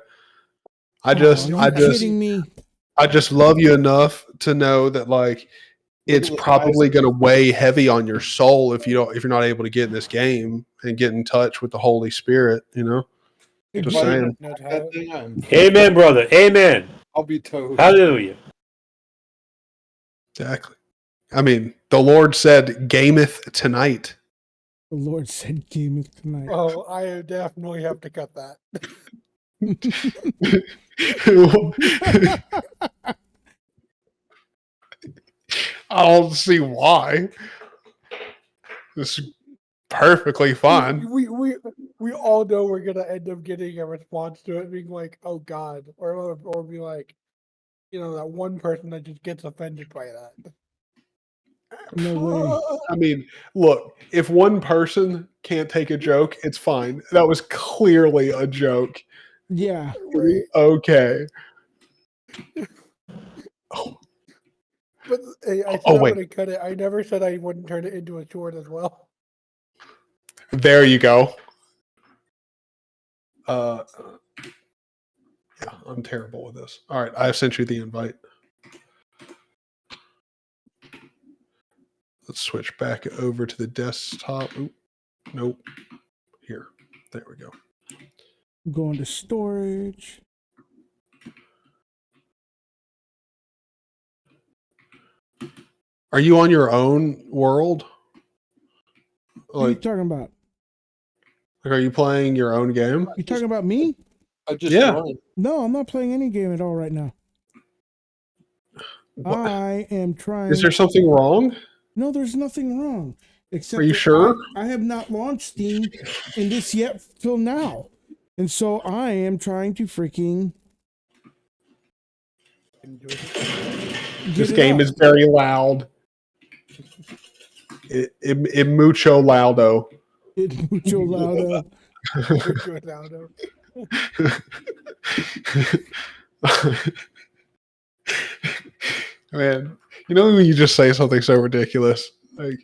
I just kidding me. I just love you enough to know that like it's probably going to weigh heavy on your soul if you're not able to get in this game and get in touch with the Holy Spirit, you know. Just saying. Amen, brother. Amen. I'll be toast. Hallelujah. Exactly. I mean, the Lord said, "Gameth tonight." The Lord said, "Gameth tonight." Oh, I definitely have to cut that. I don't see why. This is perfectly fine. We all know we're gonna end up getting a response to it being like, "Oh God," or be like, that one person that just gets offended by that. No way. I mean, look, if one person can't take a joke, it's fine. That was clearly a joke. Yeah. Okay. But hey, I said Oh, I wait. wouldn't cut it. I never said I wouldn't turn it into a short as well. There you go. Yeah, I'm terrible with this. All right, I've sent you the invite. Let's switch back over to the desktop. Oop, nope. Here. There we go. I'm going to storage. Are you on your own world? What are you Like, talking about? are you playing your own game? You talking about me? I just Yeah. joined. No, I'm not playing any game at all right now. I am trying. Is there something wrong? No, there's nothing wrong. Except Are you that sure? I have not launched Steam in this yet till now. And so I am trying to freaking This game is very loud. It mucho loudo. It mucho loudo. Mucho loudo. Man, you know when you just say something so ridiculous? Like,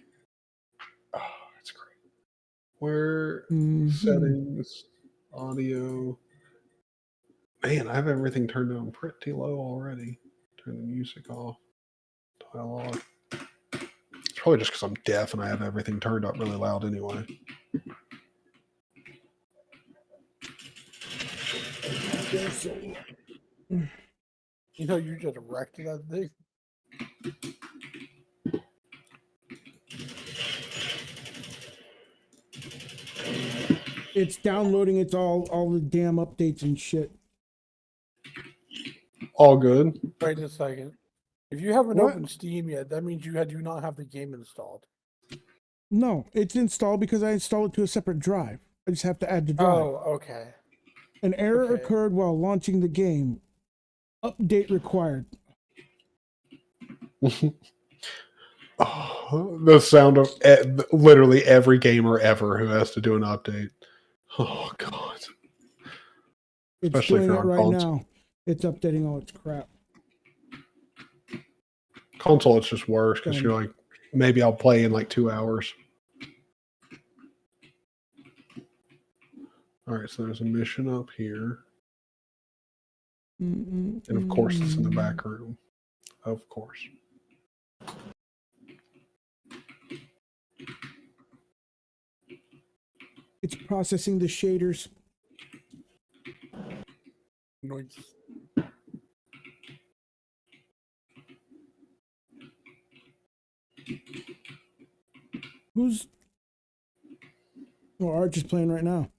oh, it's great. Where settings, audio. Man, I have everything turned down pretty low already. Turn the music off. Dialogue. It's probably just because I'm deaf and I have everything turned up really loud anyway. You know, you just wrecked that thing. It's downloading. It's all the damn updates and shit. All good. Wait a second. If you haven't What? opened Steam yet, that means you do not have the game installed. No, it's installed because I installed it to a separate drive. I just have to add the drive. Oh, okay. An error Okay. occurred while launching the game. Update required. Oh, the sound of literally every gamer ever who has to do an update. Oh god! It's Especially if doing you're it on right console. now. It's updating all its crap. Console, it's just worse because Done. you're like, maybe I'll play in like 2 hours. All right, so there's a mission up here, and of course, it's in the back room. Of course. It's processing the shaders. Noise. Who's? Well, Arch is playing right now.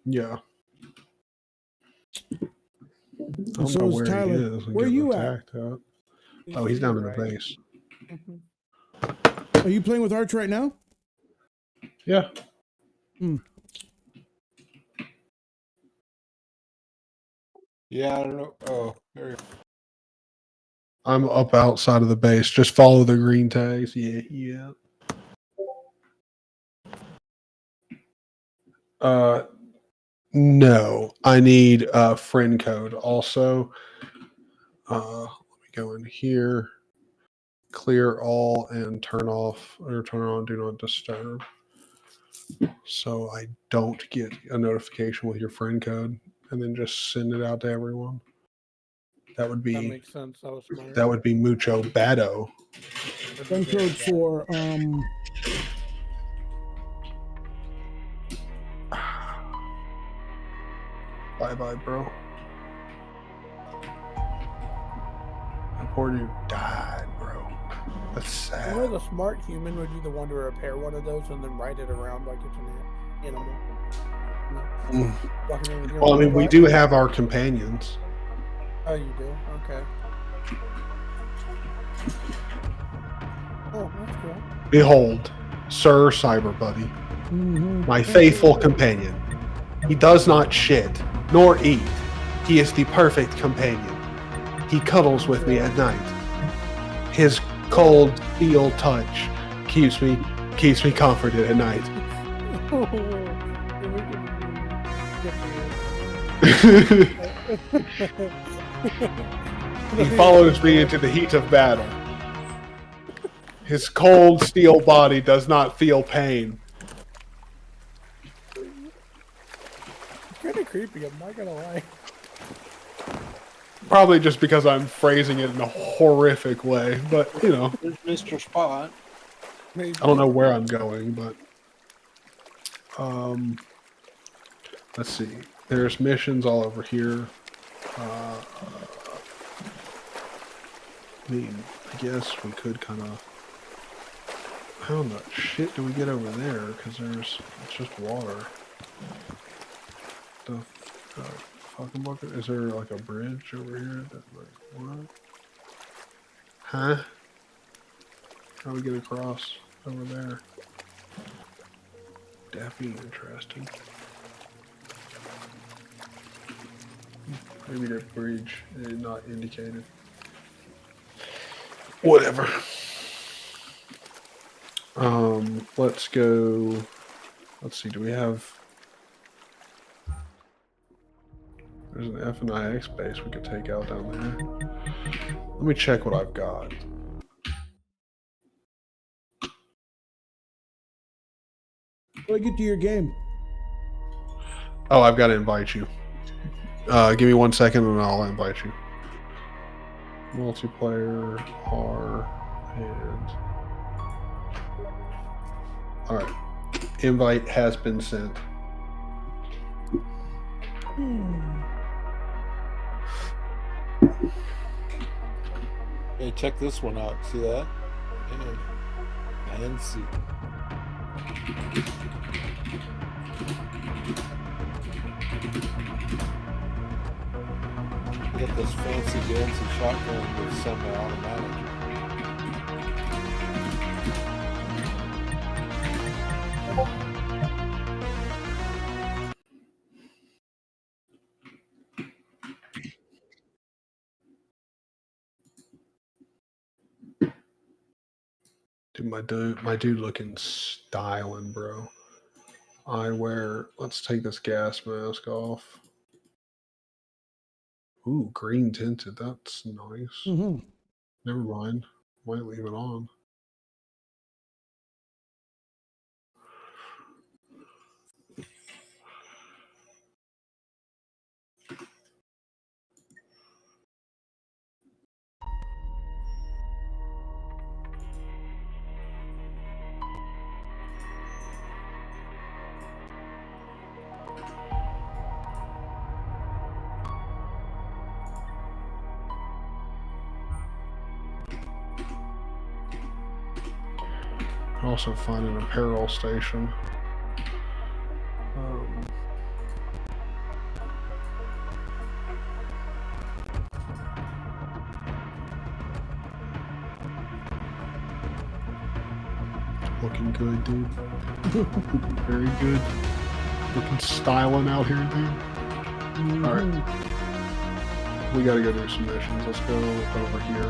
Yeah. I don't So know is where Tyler. he is. and Where get you at? attacked out. Oh, he's down in the Right. base. Are you playing with Arch right now? Yeah. Yeah, I don't know. Oh, there you go. I'm up outside of the base. Just follow the green tags. Yeah, yeah. No, I need a friend code. Also, let me go in here, clear all, and turn off or turn on do not disturb. So I don't get a notification with your friend code, and then just send it out to everyone. That would That be makes sense. That was smart. that would be mucho bado. Friend code for Bye bye, bro. My poor dude died, bro. That's sad. You know, the smart human would be the one to repair one of those and then ride it around like it's an animal. Walking over here Well, I on mean, we the do bike. have our companions. Oh, you do? Okay. Oh, that's cool. Behold, Sir Cyber Buddy, my faithful companion. He does not shit, nor eat. He is the perfect companion. He cuddles with me at night. His cold steel touch keeps me comforted at night. He follows me into the heat of battle. His cold steel body does not feel pain. It's kind of creepy, I'm not gonna lie. Probably just because I'm phrasing it in a horrific way, but you know, There's Mr. Spot. I don't know where I'm going, but let's see. There's missions all over here. I mean, I guess we could kind of. How the shit do we get over there? Because it's just water. The fucking bucket. Is there like a bridge over here? What? Huh? How do we get across over there? That'd be interesting. Maybe the bridge is not indicated. Whatever. Let's go. Let's see. Do we have? There's an F and IX base we could take out down there. Let me check what I've got. Let me get to your game. Oh, I've got to invite you. Give me 1 second and I'll invite you. Multiplayer R and all right. Invite has been sent. Hey, check this one out. See that? And see. Get this fancy fancy shotgun with semi-automatic. Dude, my dude looking styling, bro. Let's take this gas mask off. Ooh, green tinted. That's nice. Mm-hmm. Never mind. Might leave it on. Also find an apparel station. Looking good, dude. Very good. Looking styling out here, dude. All right. We gotta go do some missions. Let's go over here.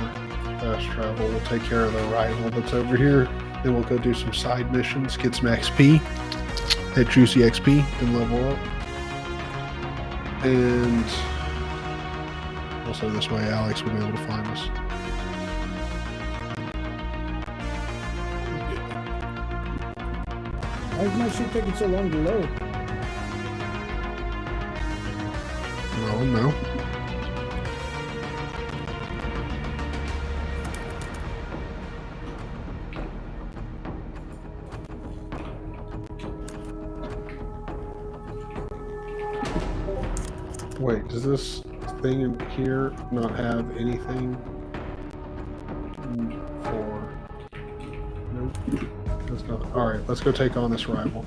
Fast travel. We'll take care of the rival that's over here. Then we'll go do some side missions, get some XP, hit juicy XP, and level up. And also this way, Alex will be able to find us. Why is my shit taking so long to load? No. Wait, does this thing in here not have anything for... Nope. That's not... Alright, let's go take on this rival.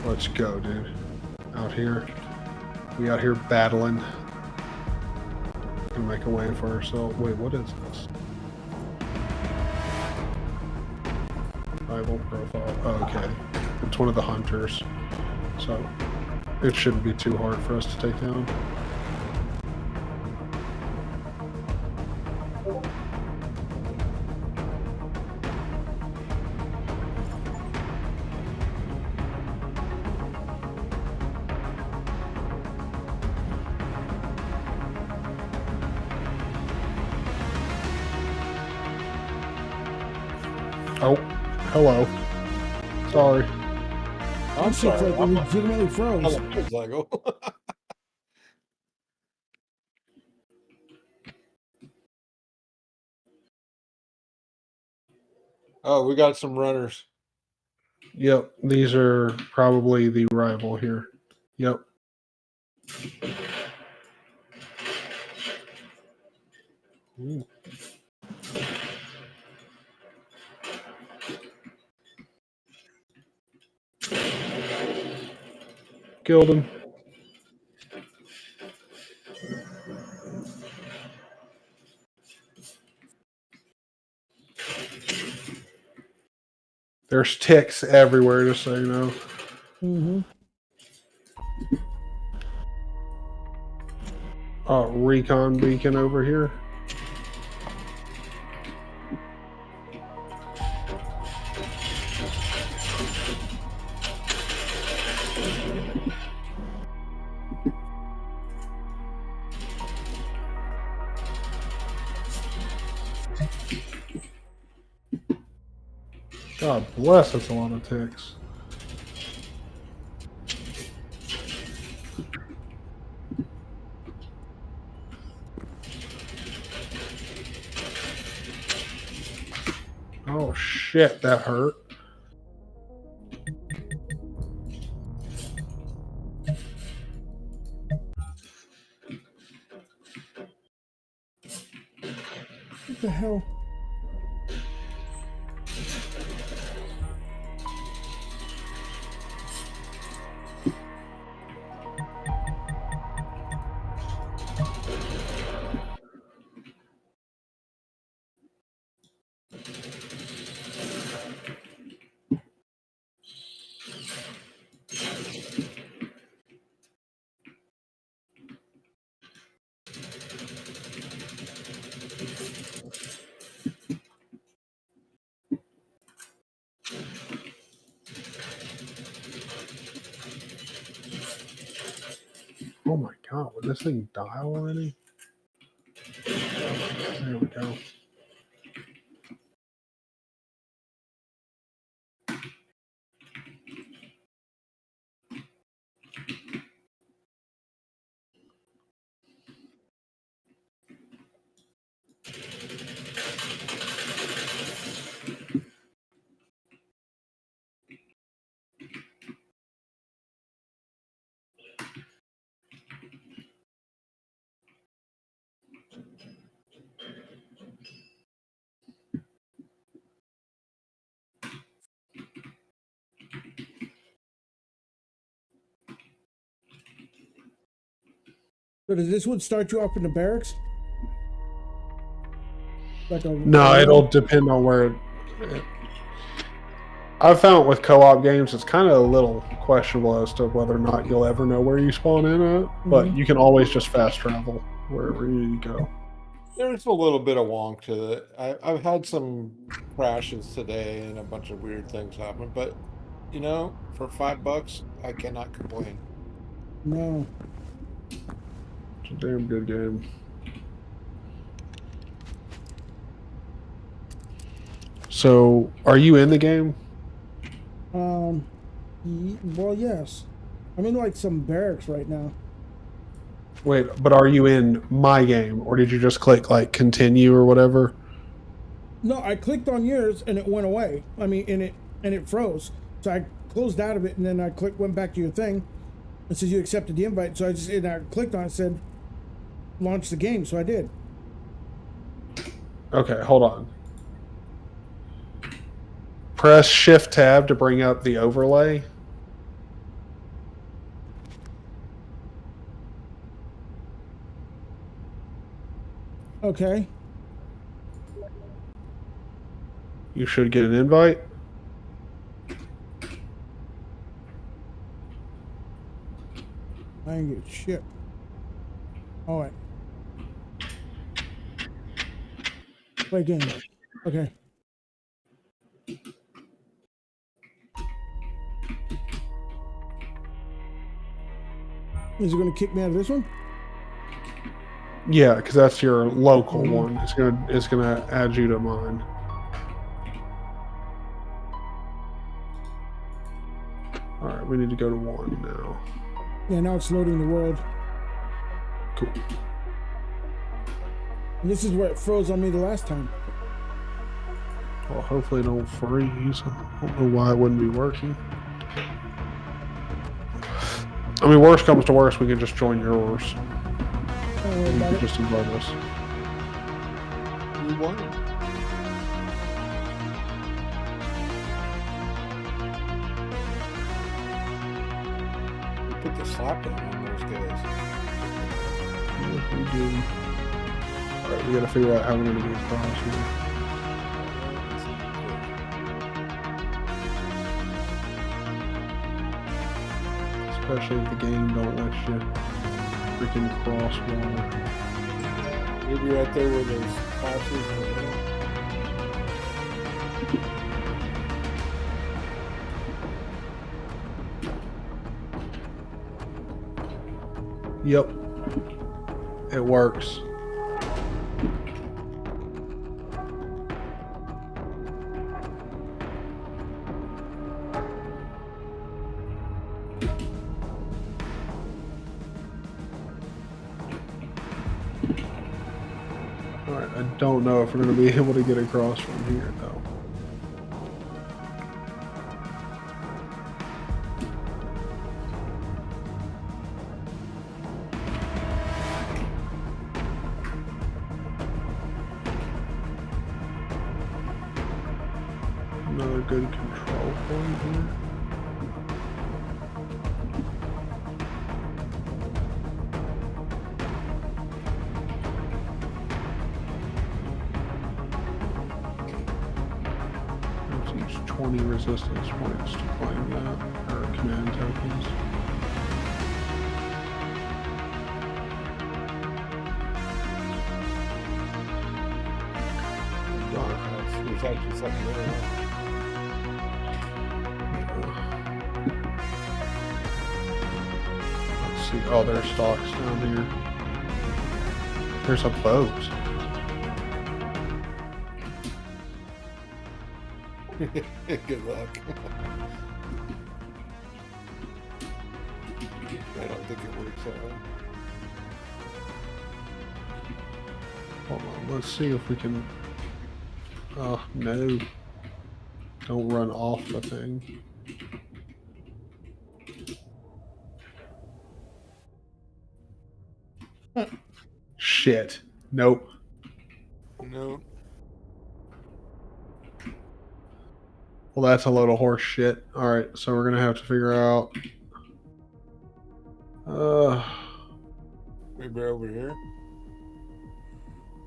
Let's go, dude. Out here. We out here battling. Gonna make a way for ourselves. Wait, what is this? Rival profile. Oh, okay. It's one of the hunters. So it shouldn't be too hard for us to take down. Oh, hello. Sorry. I'm Shit's sorry. like I'm legitimately froze. Oh, we got some runners. Yep, these are probably the rival here. Yep. Ooh. Killed him. There's ticks everywhere, just so you know. Mm-hmm. Recon beacon over here. God bless, that's a lot of ticks. Oh shit, that hurt. What the hell? Oh my god, would this thing die already? There we go. So does this one start you off in the barracks? Like No, it'll depend on where. I've found with co-op games, it's kind of a little questionable as to whether or not you'll ever know where you spawn in at. But you can always just fast travel wherever you go. There's a little bit of wonk to it. I've had some crashes today and a bunch of weird things happen, but you know, for $5, I cannot complain. No. It's a damn good game. So, are you in the game? Well, yes. I'm in like some barracks right now. Wait, but are you in my game, or did you just click like continue or whatever? No, I clicked on yours and it went away. I mean, and it froze. So I closed out of it and then I went back to your thing. It says you accepted the invite. So I clicked on it, said launch the game. So I did. Okay, hold on. Press Shift Tab to bring up the overlay. Okay. You should get an invite. I ain't get shit. All right. Play game. Okay. Is it going to kick me out of this one? Yeah, because that's your local one. It's gonna add you to mine. All right, we need to go to 1 now. Yeah, now it's loading the world. Cool. And this is where it froze on me the last time. Well, hopefully it don't freeze. I don't know why it wouldn't be working. I mean, worst comes to worst, we can just join yours. Don't worry You about can it. just invite us. We won. We put the slap down on those guys. Yeah, we do. Alright, we gotta figure out how we're gonna get across here. Especially if the game don't let you freaking cross water. Maybe right there where those passes in the middle. Yep. It works. Alright, I don't know if we're going to be able to get across from here, though. Another good control point here. Let's use 20 resistance points to claim that, or command tokens. There's actually something there. Let's see. Oh, there's stocks down here. There's a boat. Good luck. I don't think it works out. Hold on. Let's see if we can. Oh, no. Don't run off the thing. Shit. Nope. No. Well, that's a load of horse shit. Alright, so we're gonna have to figure out. Maybe over here.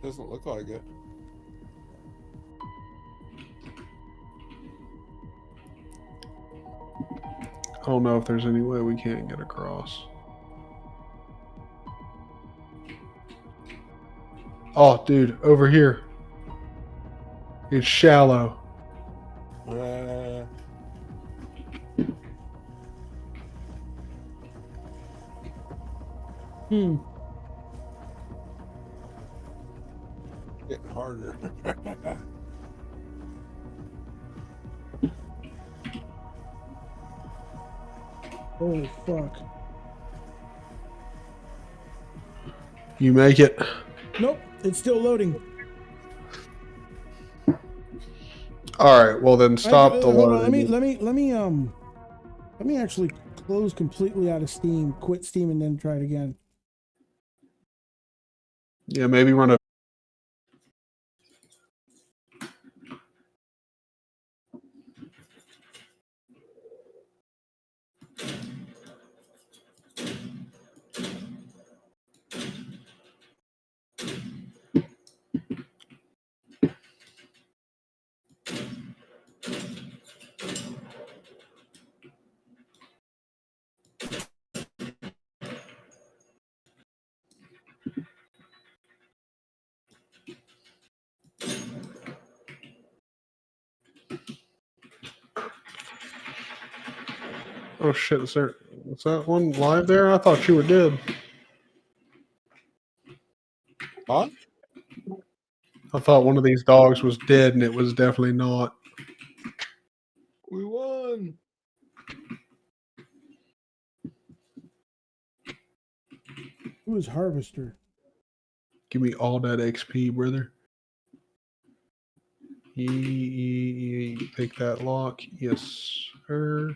Doesn't look like it. I don't know if there's any way we can't get across. Oh, dude, over here. It's shallow. Getting harder. Holy fuck. You make it. Nope, it's still loading. Alright, well then stop the Hold on, loading. let me actually close completely out of Steam, quit Steam, and then try it again. Yeah, maybe run a. Oh shit, is that one live there? I thought you were dead. Huh? I thought one of these dogs was dead, and it was definitely not. We won. Who is Harvester? Give me all that XP, brother. Pick that lock. Yes, sir.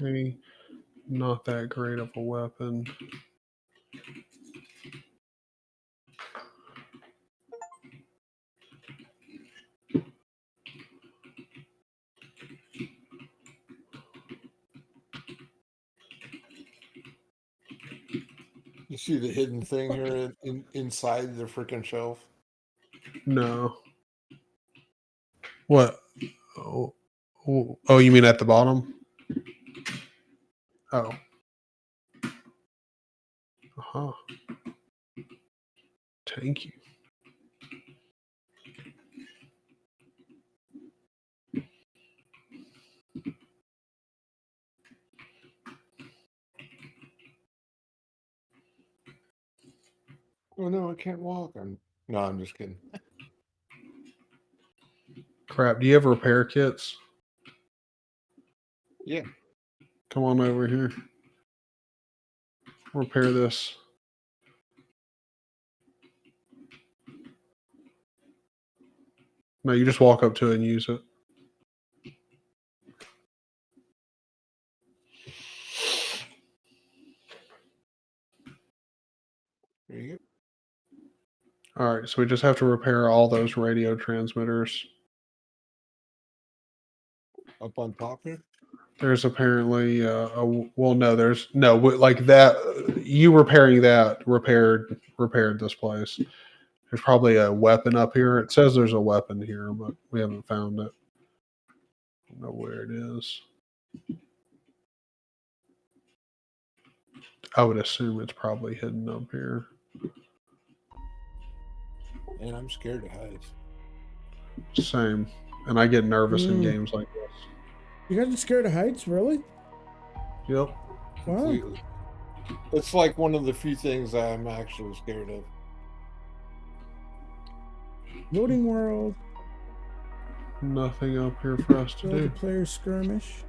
Maybe not that great of a weapon. You see the hidden thing here inside the freaking shelf? No. What? Oh, you mean at the bottom? Oh. Uh-huh. Thank you. Oh no, I can't walk. No, I'm just kidding. Crap, do you have repair kits? Yeah. Come on over here. Repair this. No, you just walk up to it and use it. There you All right, so we just have to repair all those radio transmitters. go. Up on top here? There's apparently there's no like that. You repairing that repaired this place. There's probably a weapon up here. It says there's a weapon here, but we haven't found it. I don't know where it is. I would assume it's probably hidden up here. Man, I'm scared of heights. Same, and I get nervous in games like this. You guys are scared of heights, really? Yep. Wow. Completely. It's like one of the few things I'm actually scared of. Loading world. Nothing up here for us to do. Player skirmish.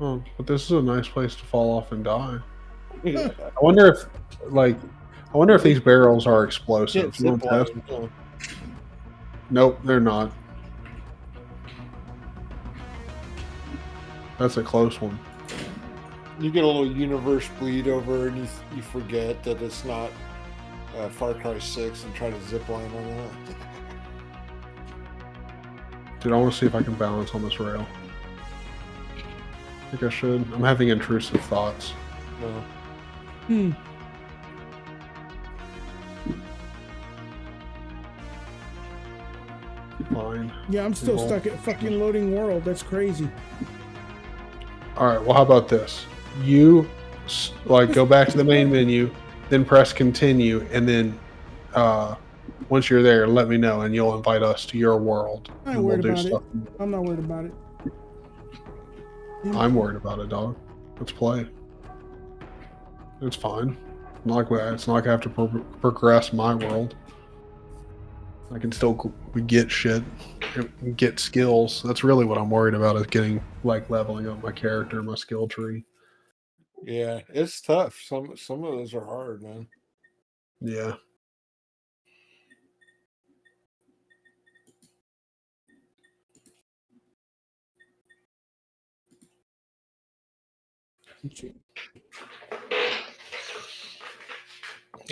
Oh, but this is a nice place to fall off and die. I wonder if these barrels are explosive. You want to test? Nope, they're not. That's a close one. You get a little universe bleed over, and you forget that it's not Far Cry 6, and try to zip line on that. Dude, I want to see if I can balance on this rail. I think I should. I'm having intrusive thoughts. No. Fine. Yeah, I'm still stuck at fucking loading world. That's crazy. All right. Well, how about this? You go back to the main menu, then press continue, and then once you're there, let me know, and you'll invite us to your world. I'm not and worried do about it. stuff. I'm not worried about it. I'm worried about it, dog. Let's play. It's fine. It's not like I have to progress my world. I can still get shit, get skills. That's really what I'm worried about, is getting leveling up my character, my skill tree. Yeah, it's tough. Some of those are hard, man. Yeah.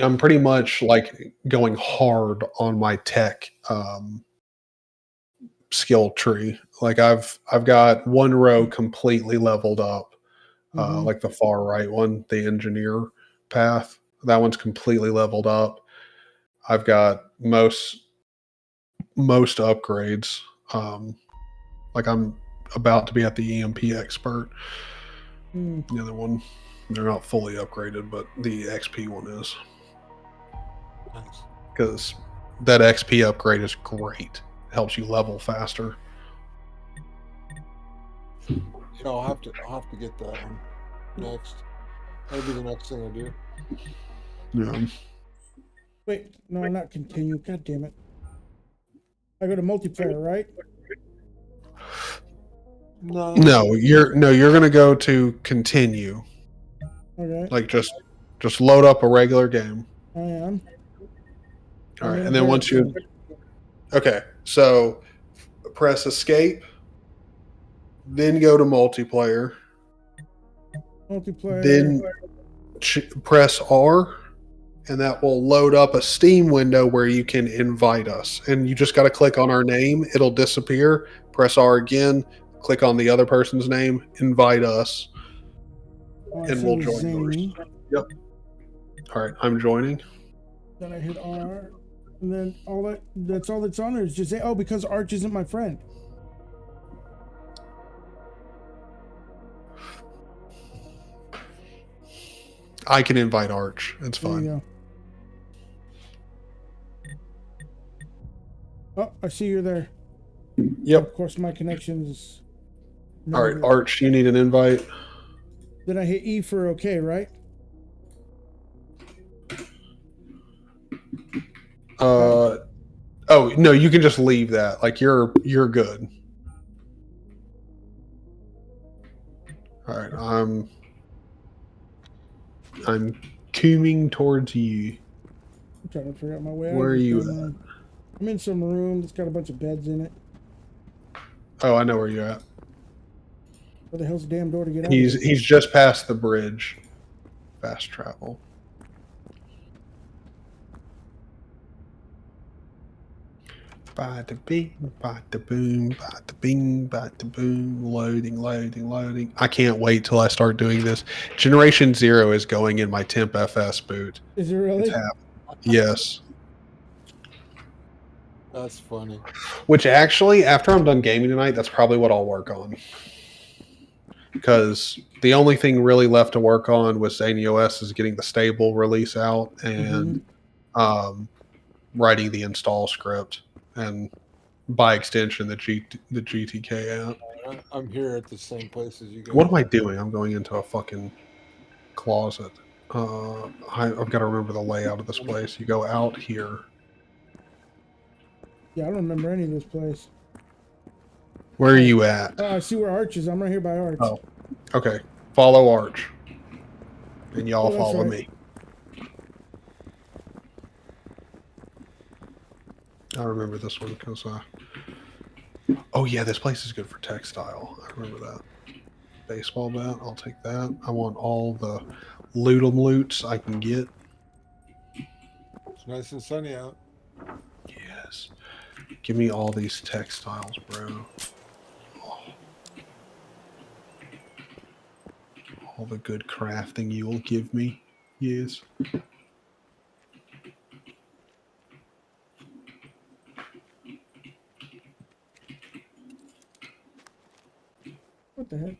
I'm pretty much going hard on my tech skill tree. I've got one row completely leveled up, like the far right one, the engineer path. That one's completely leveled up. I've got most upgrades. I'm about to be at the EMP expert. The other one, they're not fully upgraded, but the XP one is. Because that XP upgrade is great. Helps you level faster. Yeah, I'll have to get that one next. That'll be the next thing I do. Yeah. Wait, no, not continue. God damn it. I go to multiplayer, right? No, you're gonna go to continue. Okay. Just load up a regular game. I am. All right, and then once you, okay, so press escape, then go to multiplayer, Multiplayer. Then press R, and that will load up a Steam window where you can invite us. And you just got to click on our name; it'll disappear. Press R again. Click on the other person's name. Invite us, Oh, I and see we'll the join yours. Zane. Yep. All right, I'm joining. Then I hit R, and then that's all that's on there is just say, oh, because Arch isn't my friend. I can invite Arch. It's There you fine. go. Oh, I see you're there. Yep. Of course, my connection is. All right, Arch, you need an invite. Then I hit E for okay, right? Oh no, you can just leave that. Like you're good. All right, I'm coming towards you. I'm trying to figure out my way out. Where of are this you damn at? room. I'm in some room that's got a bunch of beds in it. Oh, I know where you're at. Where the hell's the damn door to get out? He's just past the bridge. Fast travel. Bada bing, bada boom, bada bing, bada boom. Loading. I can't wait till I start doing this. Generation 0 is going in my temp FS boot. Is it really? It's happening. Yes. That's funny. Which actually, after I'm done gaming tonight, that's probably what I'll work on. Because the only thing really left to work on with ZaneOS is getting the stable release out and writing the install script, and by extension, the GTK app. I'm here at the same place as you guys. What am I doing? I'm going into a fucking closet. I've got to remember the layout of this place. You go out here. Yeah, I don't remember any of this place. Where are you at? Oh, I see where Arch is. I'm right here by Arch. Oh, okay. Follow Arch. And y'all that's follow right. me. I remember this one because oh yeah, this place is good for textile. I remember that. Baseball bat, I'll take that. I want all the loots I can get. It's nice and sunny out. Yes. Give me all these textiles, bro. All the good crafting you will give me. Yes. What the heck?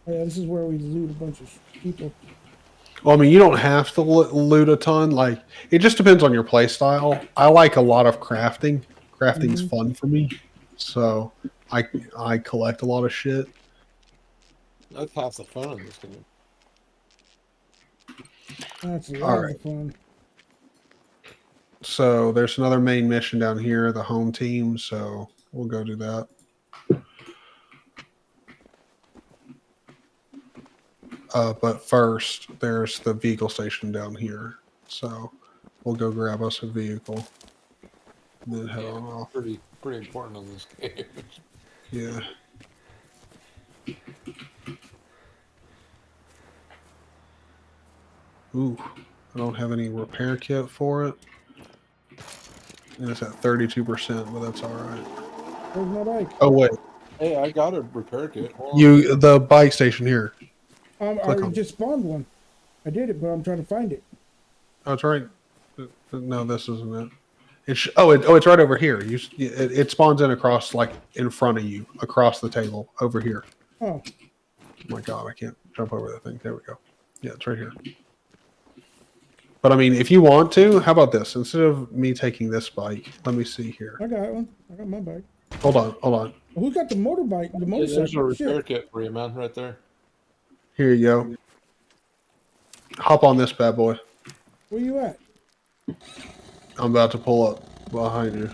Oh, yeah, this is where we loot a bunch of people. Well, I mean, you don't have to loot a ton. Like, it just depends on your play style. I like a lot of crafting. Crafting's fun for me, so I collect a lot of shit. That's half the fun of this game. That's a All lot right. of fun. So there's another main mission down here, the home team. So we'll go do that. But first, there's the vehicle station down here. So we'll go grab us a vehicle. And then head on off. Pretty important on this game. Yeah. Ooh, I don't have any repair kit for it. And it's at 32%, but that's all right. Where's my bike? Oh wait, Hey, I got a repair kit. Hold on. the bike station here. I Click already on it. just spawned one. I did it, but I'm trying to find it. Oh, it's right. No, this isn't it. It's right over here. It spawns in across, like in front of you, across the table, over here. Oh, Oh my god, I can't jump over that thing. There we go. Yeah, it's right here. But I mean, if you want to, how about this? Instead of me taking this bike, let me see here. I got one. I got my bike. Hold on. Who's got the motorbike? The Hey, there's a motorcycle? repair Shit. kit for you, man, right there. Here you go. Hop on this bad boy. Where you at? I'm about to pull up behind you.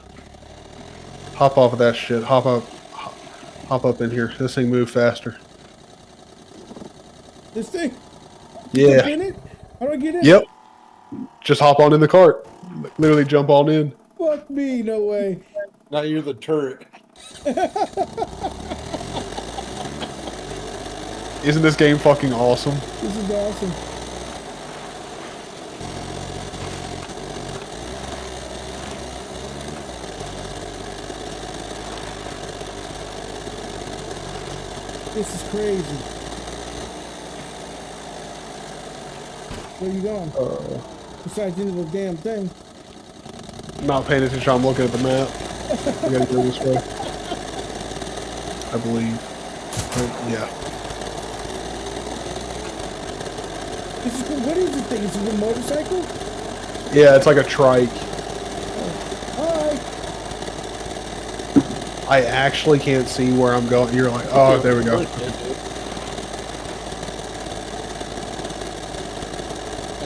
Hop off of that shit. Hop up in here. This thing moves faster. This thing? Yeah. Jump in it? How do I get in? Yep. Just hop on in the cart. Literally jump on in. Fuck me, no way. Now you're the turret. Isn't this game fucking awesome? This is awesome. This is crazy. Where you going? Besides into the damn thing. Not paying attention. I'm looking at the map. I gotta go this way. I believe. Yeah. This is cool. What is this thing? Is it a motorcycle? Yeah, it's like a trike. Hi. I actually can't see where I'm going. You're like, oh, there we go.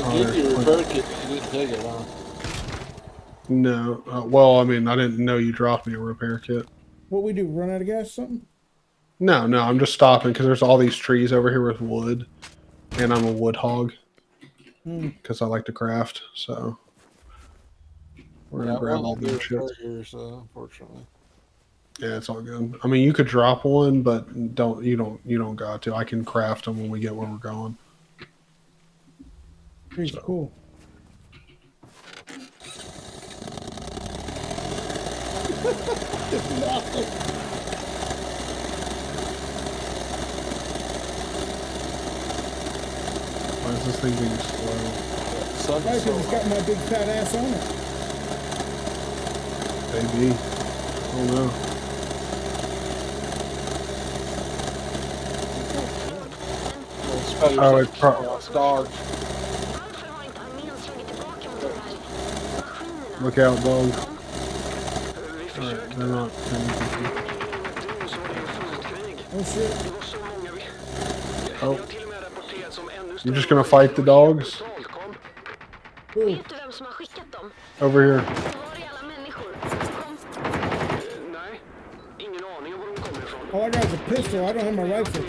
I gave you a repair kit, but you didn't take it, huh? No. Well, I mean, I didn't know you dropped me a repair kit. What we do? Run out of gas or something? No, I'm just stopping because there's all these trees over here with wood, and I'm a wood hog because I like to craft. So we're gonna grab all the shit. Here, so unfortunately. Yeah, it's all good. I mean, you could drop one, but you don't got to. I can craft them when we get where we're going. Pretty cool. This is awesome. Why is this thing being slow? Right, 'cause it's got my big fat ass on it. Maybe. Oh no. Oh, it's dogs. Look out, dog. Alright, they're not. Oh shit. Oh. You're just gonna fight the dogs? Ooh. Over here. All I got is a pistol. I don't have my rifle.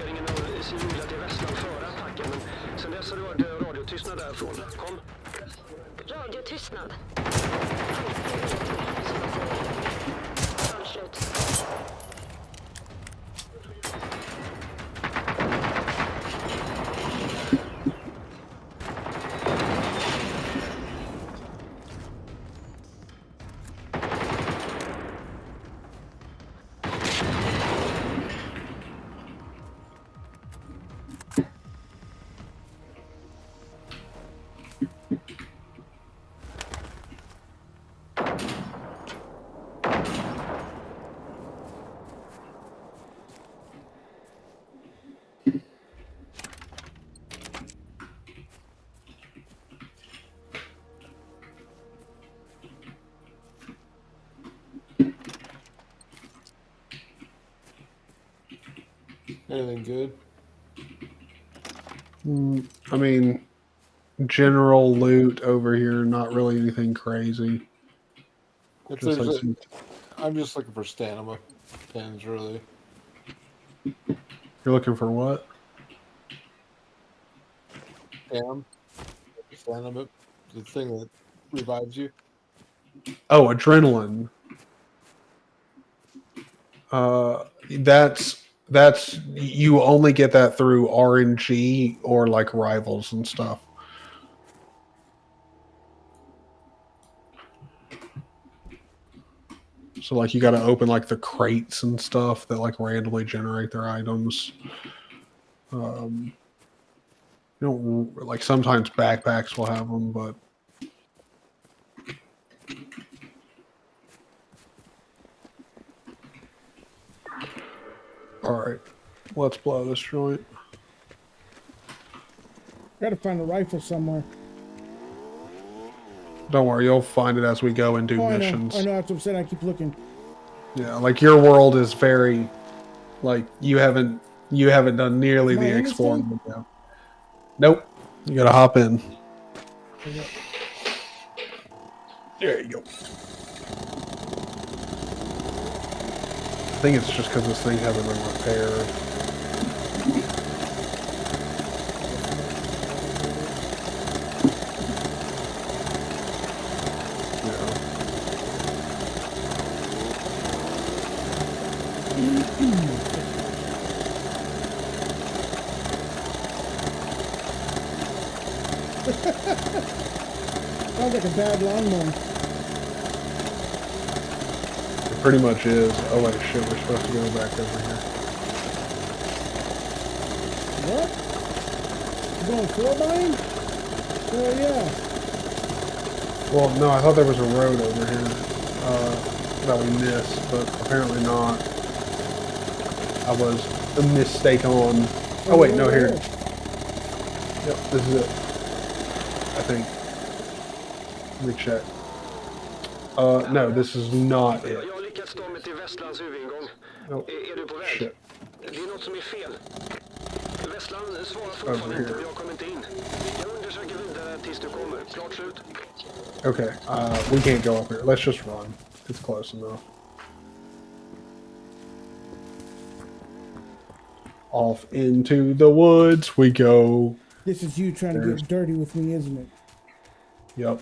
Anything good? I mean, general loot over here, not really anything crazy. If Just there's like a, some, I'm just looking for stamina pins, really. you're looking for what? Stamina, the thing that revives you. Oh, adrenaline. That's you only get that through RNG or like rivals and stuff. So like you got to open like the crates and stuff that like randomly generate their items. You know, like sometimes backpacks will have them, but all right, let's blow this joint. Gotta find a rifle somewhere. Don't worry, you'll find it as we go and do Oh, missions. I know. That's what I'm saying. I keep looking. Yeah, like your world is very, like you haven't done nearly Am I the in this exploring. thing? Yeah. Nope, you gotta hop in. There you go. I think it's just because this thing hasn't been repaired. Sounds like a bad lawnmower. It pretty much is. Oh wait, shit, we're supposed to go back over here. What? You going 4-by? Oh yeah. Well, no, I thought there was a road over here that we missed, but apparently not. I was mistaken on. Oh wait, no, here. Yep, this is it. I think. Let me check. No, this is not it. Oh, shit. Over here. Okay, we can't go up here. Let's just run. It's close enough. Off into the woods we go. This is you trying to get dirty with me, isn't it? Yep.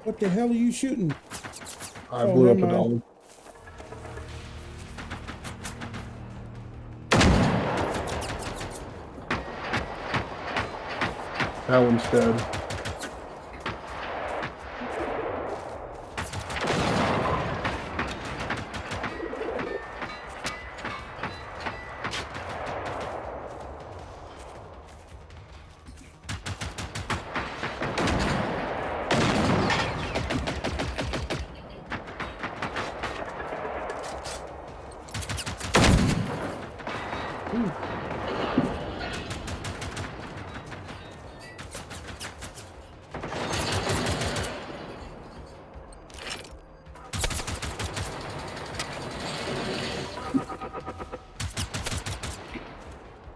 What the hell are you shooting? I blew up a dog. That one's dead.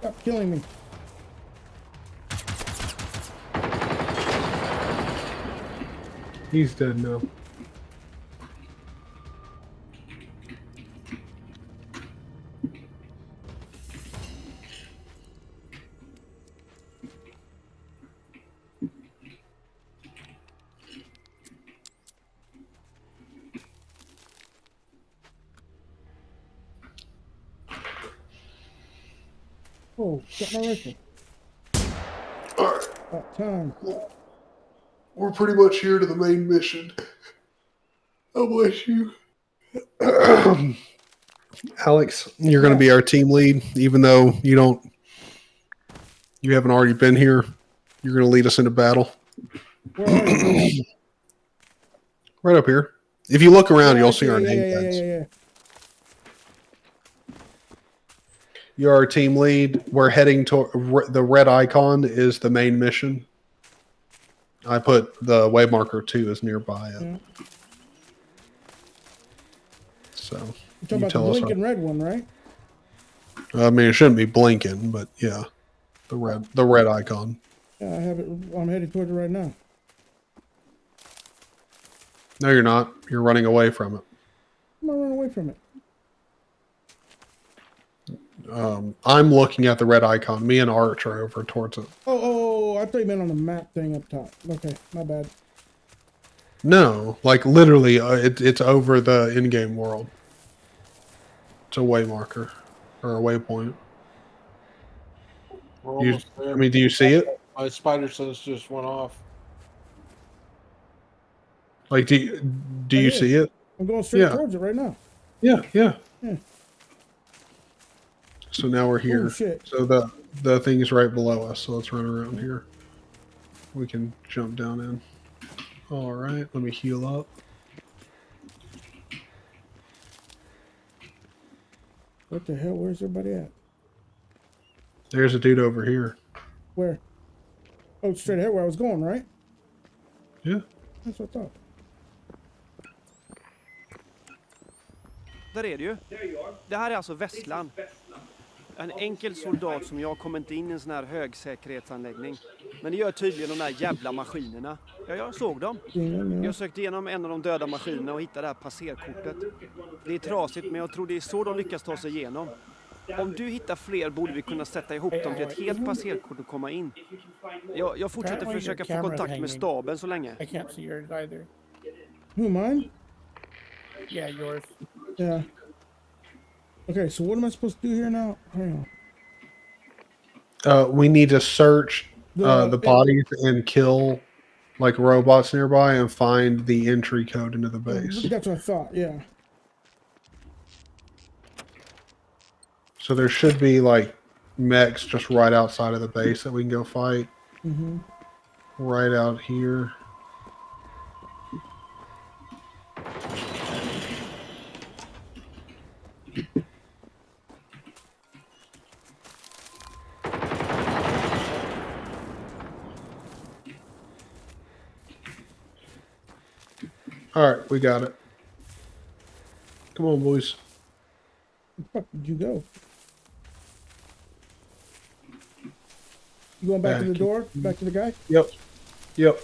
Stop killing me. He's dead now. Oh, got my rifle. About time. We're pretty much here to the main mission. Oh, bless you. Alex, you're going to be our team lead, even though you haven't already been here. You're going to lead us into battle. Where are you? Right up here. If you look around, you'll see our name tags. Yeah. You're our team lead. We're heading to the red icon is the main mission. I put the wave marker 2 as nearby it. Yeah. So You're talking about the blinking red one, right? I mean, it shouldn't be blinking, but yeah, the red icon. Yeah, I have it. I'm headed towards it right now. No, you're not. You're running away from it. I'm gonna run away from it. I'm looking at the red icon. Me and Arch are over towards it. Oh, I thought you meant on the map thing up top. Okay, my bad. No, like literally, it's over the in-game world. It's a way marker or a waypoint. We're almost there. I mean, do you see it? My spider sense just went off. Like, do you see it? I'm going straight towards it right now. Yeah. Yeah. So now we're here. Oh, shit. So the thing is right below us. So let's run around here. We can jump down in. All right. Let me heal up. What the hell? Where's everybody at? There's a dude over here. Where? Oh, straight ahead where I was going, right? Yeah. That's what I thought. Där är det ju. Det här är alltså Vesslan. En enkel soldat som jag kommer inte in i en sån här högsäkerhetsanläggning. Men det gör tydligen de där jävla maskinerna. Ja, jag såg dem. Jag sökte igenom en av de döda maskinerna och hittade det här passerkortet. Det är trasigt, men jag tror det är så de lyckas ta sig igenom. Om du hittar fler borde vi kunna sätta ihop dem till ett helt passerkort och komma in. Jag fortsätter försöka få kontakt med staben så länge. I can't see yours either. Who, mine? Yeah, yours. Yeah. Okay, so what am I supposed to do here now? Hang on. We need to search the bodies and kill like robots nearby and find the entry code into the base. That's what I thought. Yeah. So there should be like mechs just right outside of the base that we can go fight. Mm-hmm. Right out here. All right, we got it. Come on, boys. Where the fuck did you go? You going back to the door? Back to the guy? Yep. Yep.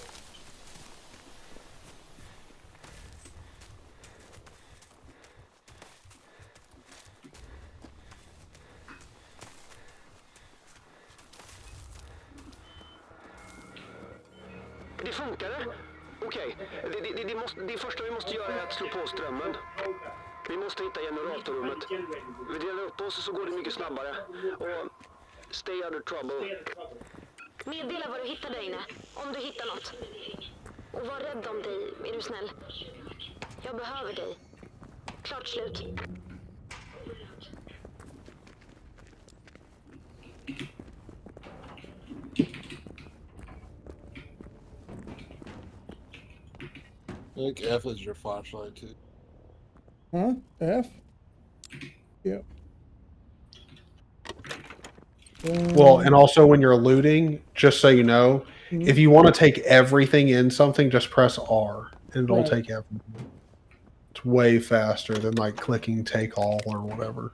Det funkar det? Okej. Det första vi måste göra är att slå på strömmen. Vi måste hitta generatorrummet. Vi delar upp oss så går det mycket snabbare. Och stay out of trouble. Meddela vad du hittar där inne, om du hittar något. Och var rädd om dig, är du snäll. Jag behöver dig. Klart slut. I think F is your flashlight too. Huh? F? Yep. Well, and also when you're looting, just so you know, if you want to take everything in something, just press R and it'll Right. take everything. It's way faster than like clicking take all or whatever.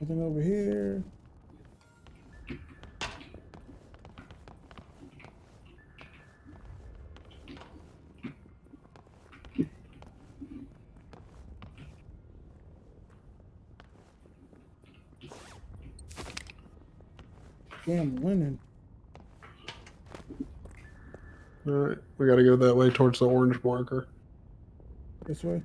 Nothing over here. Damn linen. All right, we got to go that way towards the orange marker. This way.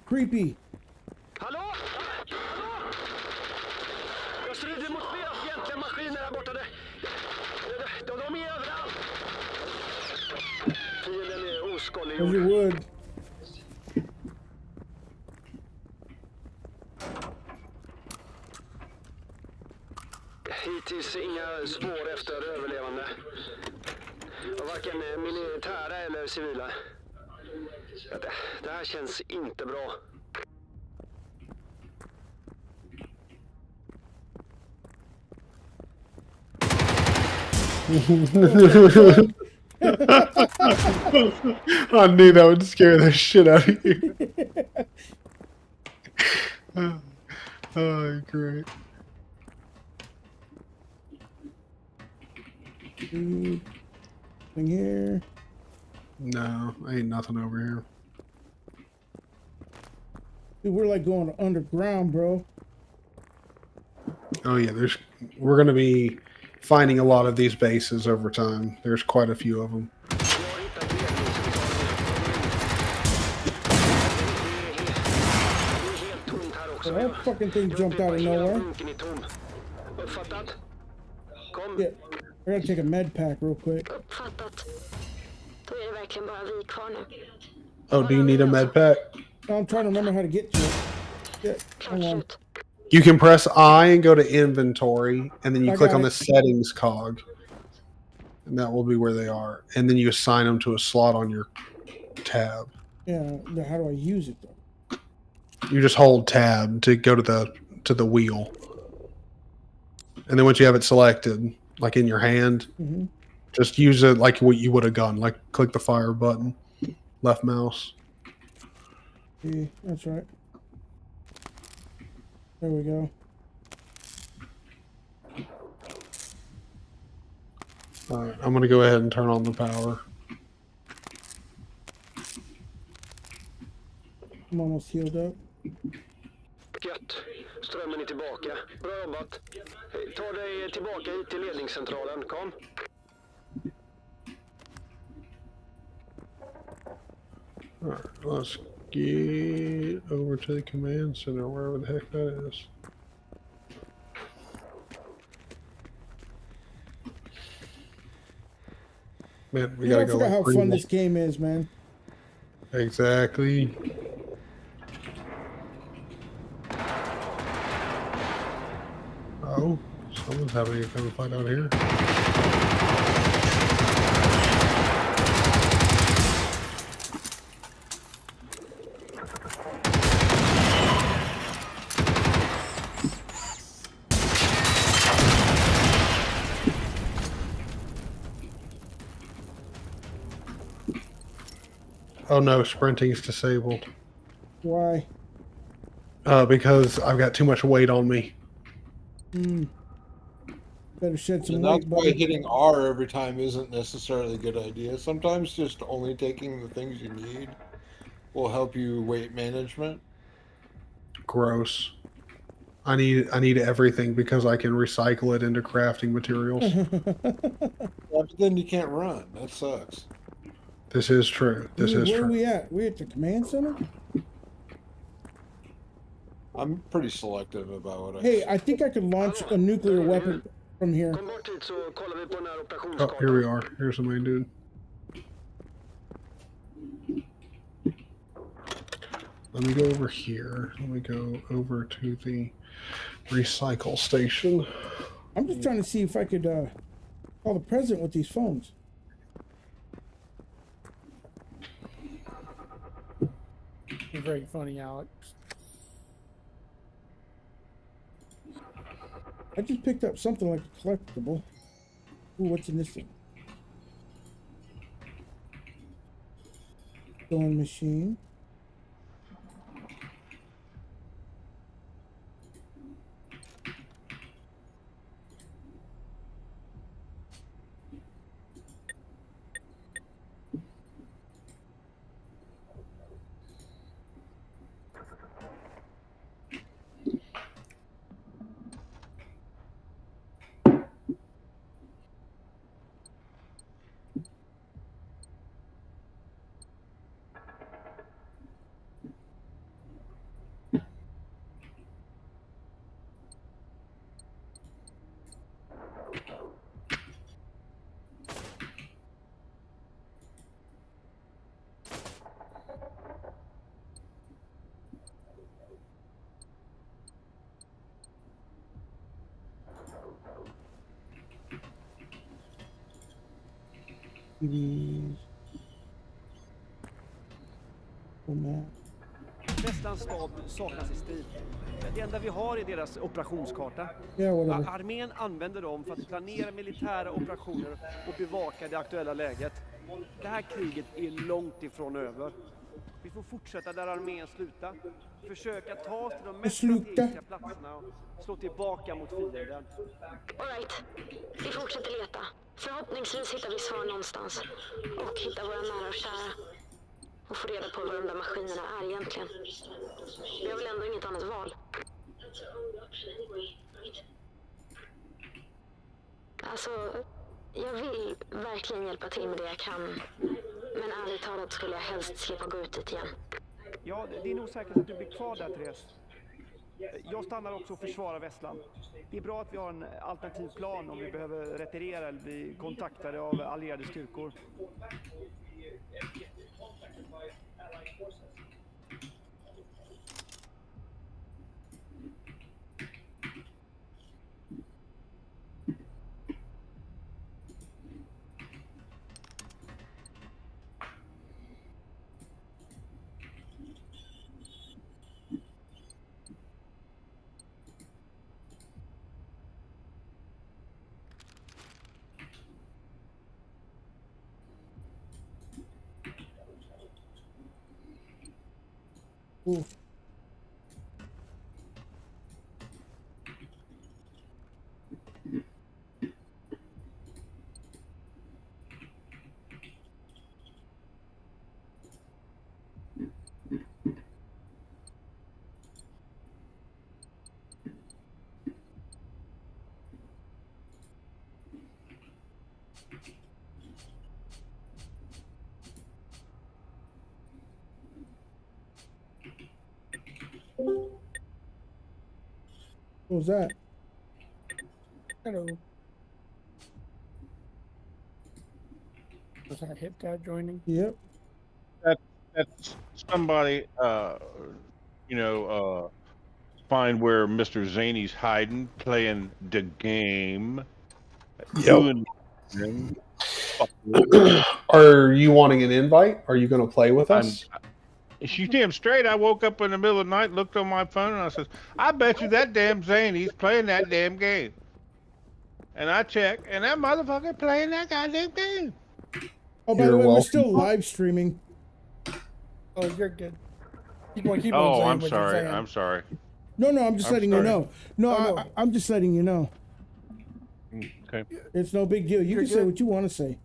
Creepy. Hallå? Jag strider mot fientliga maskiner här borta. De är överallt. Fienden är There's oskadliggjord. your wood. Hittills inga spår efter överlevande. Varken militära eller civila. Det här känns inte bra. I knew that would scare the shit out of you. Oh, great. Thing here. No, ain't nothing over here. Dude, we're like going underground, bro. Oh yeah, we're gonna be finding a lot of these bases over time. There's quite a few of them. So that fucking thing jumped out of nowhere. Yeah, I gotta take a med pack real quick. Uppfattat. Då är det verkligen bara vi kvar nu. Oh, do you need a med pack? I'm trying to remember how to get to it. Yeah, hold on. You can press I and go to inventory, and then you I click got on the it. settings cog, and that will be where they are. And then you assign them to a slot on your tab. Yeah, how do I use it though? You just hold tab to go to the wheel, and then once you have it selected, like in your hand, Mhm. just use it like what you would have done. Like click the fire button, left mouse. Yeah, that's right. There we go. All right, I'm going to go ahead and turn on the power. I'm almost healed up. Gött. Strömmen är tillbaka. Bra jobbat. Ta dig tillbaka hit till ledningscentralen. Kom. All right, let's get over to the command center, wherever the heck that is. Man, we You gotta don't go forget like how 3 fun minutes. this game is, man. Exactly. Oh, someone's having a kind of fight out here. Oh no, sprinting's disabled. Why? Because I've got too much weight on me. Better shed some And weight, that's why buddy. hitting R every time isn't necessarily a good idea. Sometimes just only taking the things you need will help you weight management. Gross. I need everything because I can recycle it into crafting materials. Yeah, but then you can't run. That sucks. This is true. This is Where are true. we at? We at the command center? I'm pretty selective about what I. Hey, I think I could launch a nuclear weapon from here. Kom bort hit så kollar vi på den här Oh, operationskartan. here we are. Here's the main dude. Let me go over here. Let me go over to the recycle station. I'm just trying to see if I could call the president with these phones. You're very funny, Alex. I just picked up something like a collectible. Ooh, what's in this thing? Sewing machine. TVs. Västlands stab saknas i stil. Det enda vi har är deras operationskarta. Yeah, whatever. Armén använder dem för att planera militära operationer och bevaka det aktuella läget. Det här kriget är långt ifrån över. Vi får fortsätta där armén slutar. Försöka ta oss till de mest strategiska platserna och slå tillbaka mot fienden. All right. Vi fortsätter leta. Förhoppningsvis hittar vi svar någonstans. Och hittar våra nära och kära. Och få reda på vad de där maskinerna är egentligen. Vi har väl ändå inget annat val. Alltså, jag vill verkligen hjälpa till med det jag kan. Men ärligt talat skulle jag helst slippa gå ut dit igen. Ja, det är nog säkert att du blir kvar där, Therese. Jag stannar också och försvarar Västland. Det är bra att vi har en alternativ plan om vi behöver retirera eller bli kontaktade av allierade styrkor. Ooh. What was that? Hello. Was that hip dad joining? Yep. That's somebody, find where Mr. Zany's hiding, playing the game, doing nothing. Are you wanting an invite? Are you going to play with I'm. us? She damn straight. I woke up in the middle of the night, looked on my phone, and I says, "I bet you that damn Zany's playing that damn game." And I check, and that motherfucker playing that goddamn game. Oh, by the way, we're still live streaming. Oh, you're good. Keep on Oh, saying I'm what you're sorry. saying. I'm sorry. No, I'm just letting you know. No, Oh, no. I'm just letting you know. Okay. It's no big deal. You You're can say good. what you want to say.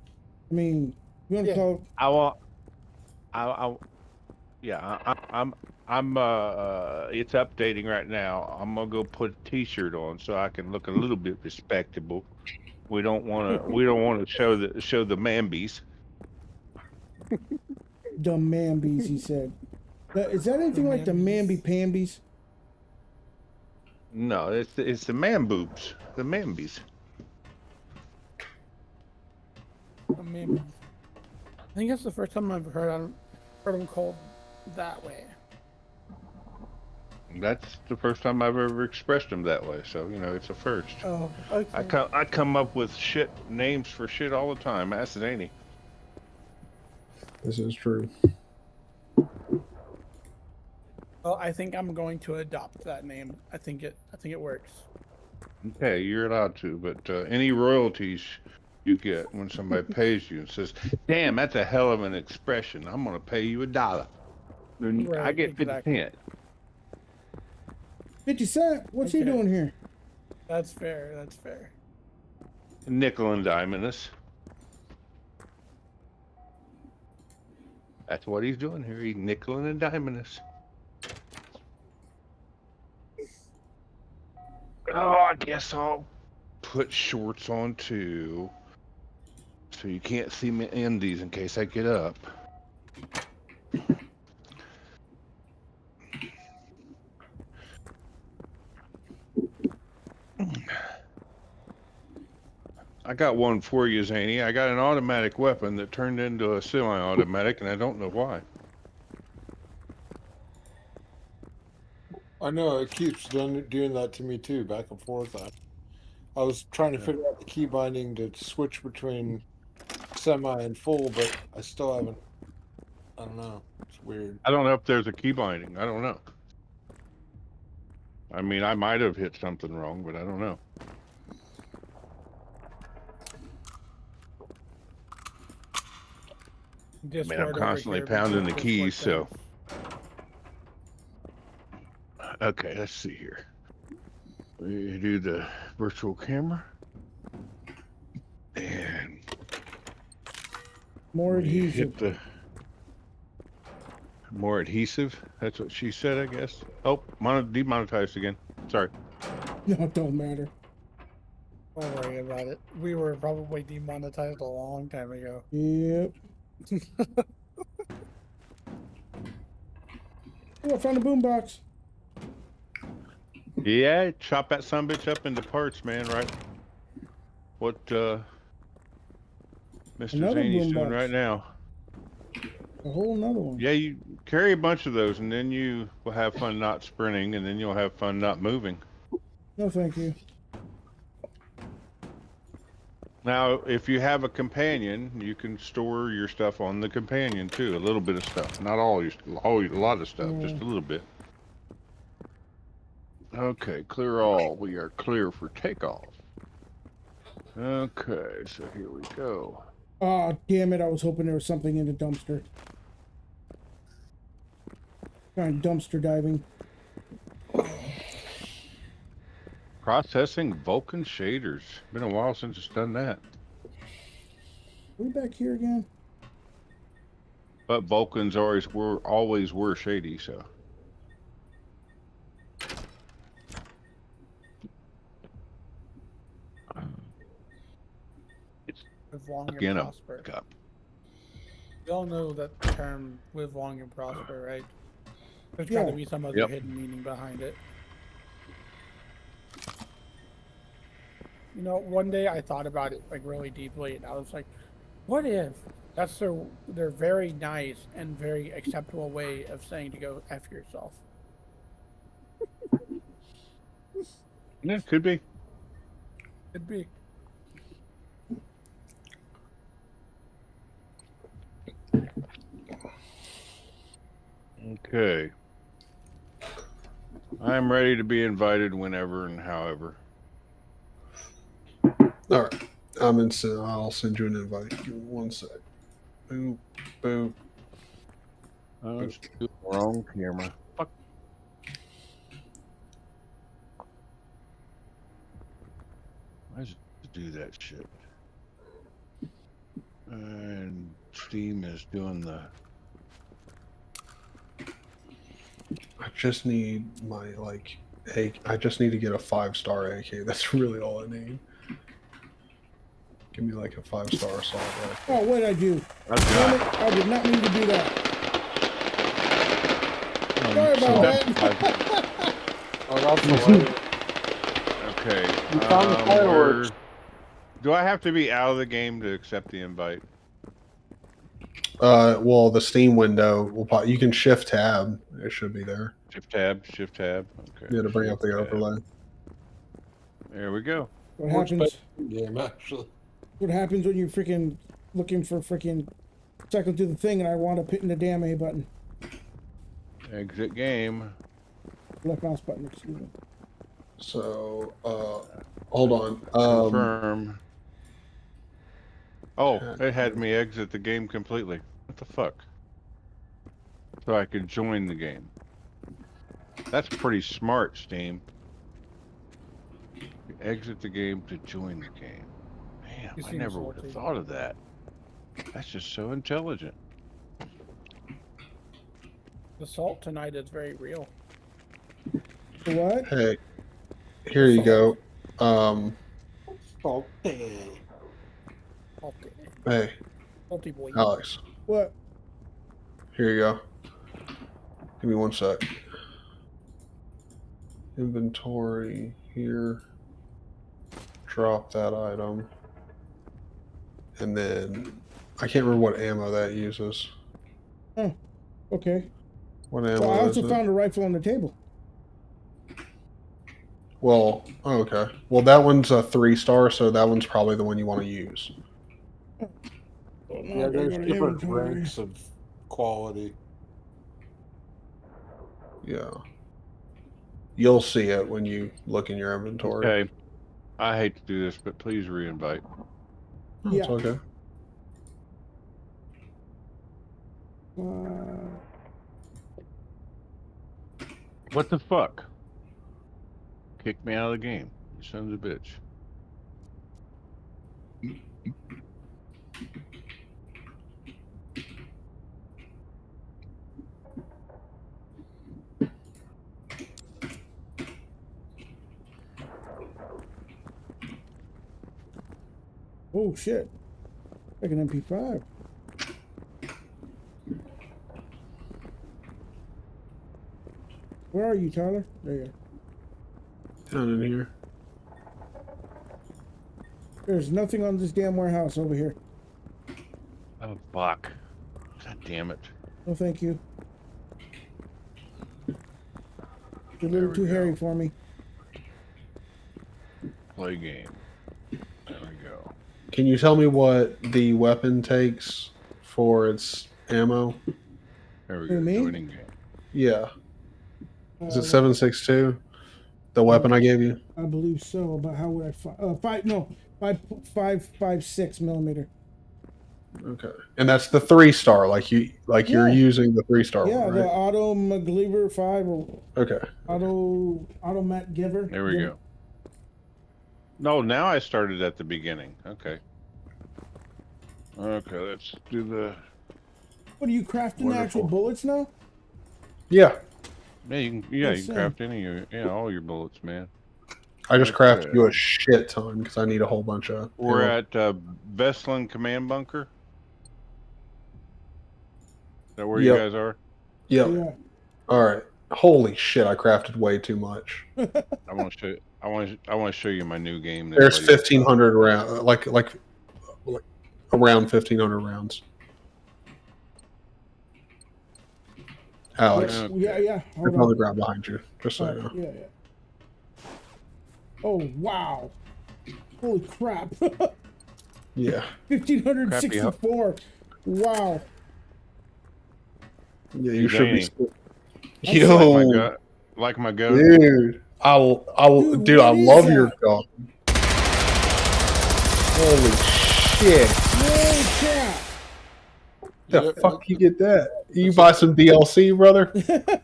I mean, you want to call. I want. I'm. It's updating right now. I'm gonna go put a T-shirt on so I can look a little bit respectable. We don't want to. We don't want to show the mambies. The Mambies, he said. Is that anything like the Mamby Pambies? No, it's the man boobs. The mambies. Oh, maybe. I think that's the first time I've heard him called that way. That's the first time I've ever expressed them that way. So it's a first. Oh, okay. I come up with shit names for shit all the time. Ask Zany. This is true. Well, I think I'm going to adopt that name. I think it works. Okay, you're allowed to, but any royalties you get when somebody pays you and says, "Damn, that's a hell of an expression. I'm gonna pay you $1," then I Right, get 50 exactly. cents. 50 Cent? What's he Okay. doing here? That's fair. That's fair. Nickel and diming us. That's what he's doing here. He's nickel and diming us. Oh, I guess I'll put shorts on too, so you can't see my undies in case I get up. I got one for you, Zany. I got an automatic weapon that turned into a semi-automatic, and I don't know why. I know it keeps doing that to me too, back and forth. I was trying to figure out the key binding to switch between semi and full, but I still haven't. I don't know. It's weird. I don't know if there's a key binding. I don't know. I mean, I might have hit something wrong, but I don't know. I mean, I'm constantly pounding the keys, so. Okay, let's see here. We do the virtual camera. And More we adhesive. hit the more adhesive. That's what she said, I guess. Oh, demonetized again. Sorry. No, it don't matter. Don't worry about it. We were probably demonetized a long time ago. Yep. Oh, I found a boombox. Yeah, chop that sumbitch up into parts, man, right? What Mr. Another Zany's doing boombox. right now. A whole nother one. Yeah, you carry a bunch of those, and then you will have fun not sprinting, and then you'll have fun not moving. No, thank you. Now, if you have a companion, you can store your stuff on the companion too. A little bit of stuff, not all a lot of stuff, just a little bit. Okay, clear all. We are clear for takeoff. Okay, so here we go. Oh, damn it. I was hoping there was something in the dumpster. Trying dumpster diving. Processing Vulkan shaders. Been a while since it's done that. Are we back here again? But Vulcans always were shady, so. Live long and Again, prosper. We all know that term "live long and prosper," right? There's got to be some other hidden meaning behind it. You know, one day I thought about it like really deeply, and I was like, what if that's their very nice and very acceptable way of saying to go F yourself? Yeah, could be. Could be. Okay. I'm ready to be invited whenever and however. All right. I'll send you an invite. Give me one sec. Boop, boop. Oh, it's the wrong camera. Fuck. I just do that shit. And Steam is doing the. I just need my I just need to get a 5-star AK. That's really all I need. Give me like a 5-star assault rifle. Oh, what did I do? Damn it, I did not mean to do that. Sorry about that. Oh, that's hilarious. Okay. You found the fireworks. Do I have to be out of the game to accept the invite? Well, the Steam window will pop. You can shift tab. It should be there. Shift tab. Shift tab. Okay. Yeah, to bring up the Shift tab. overlay. There we go. What happens? Game actually. What happens when you're freaking looking for freaking cycling through the thing and I wound up hitting the damn A button? Exit game. Left mouse button, excuse me. So, hold on. Confirm. Oh, it had me exit the game completely. What the fuck? So I could join the game. That's pretty smart, Steam. Exit the game to join the game. Damn, I never would have thought of that. That's just so intelligent. The salt tonight is very real. What? Hey, here you go. Okay. Hey, Salty boy. Alex. What? Here you go. Give me one sec. Inventory here. Drop that item. And then I can't remember what ammo that uses. Oh, okay. What ammo Well, I is also it? found a rifle on the table. Well, okay. Well, that one's a 3-star, so that one's probably the one you want to use. Yeah, there's different ranks of quality. Yeah. You'll see it when you look in your inventory. Okay. I hate to do this, but please re-invite. Oh, it's okay. What the fuck? Kick me out of the game. You son of a bitch. Oh shit! Like an MP5. Where are you, Tyler? There you are. Down in here. There's nothing on this damn warehouse over here. Oh, fuck. God damn it. No, thank you. You're a little too hairy for me. Play game. There we go. Can you tell me what the weapon takes for its ammo? There we Who, go. me? Joining game. Yeah. Is it 7.62? The weapon I gave you? I believe so. But how would I five 5.56 millimeter. Okay. And that's the 3-star, you're using the 3-star Yeah, one, the right? Auto McGleaver 5 or Okay. Automat Giver. There we go. No, now I started at the beginning. Okay. Okay, let's do the. What are you crafting the actual Wonderful. bullets now? Yeah. Yeah, you can craft any of all your bullets, man. I just Okay. crafted you a shit ton because I need a whole bunch of. We're ammo. at Vestlin Command Bunker. Is that where Yep. you guys are? Yep. Yeah. All right. Holy shit! I crafted way too much. I want to show you. I want to show you my new game. There, There's buddy. 1,500 round, like around 1,500 rounds. Alex, Yeah. Hold it's on the on. ground behind you. Just so you know. Yeah. Oh wow! Holy crap! Yeah. 1,564. Wow. Yeah, you should be. That's Yo, like my gun, dude. I Dude, I what is love your that? gun. Holy shit! Holy crap! The fuck you get that? You buy some DLC, brother?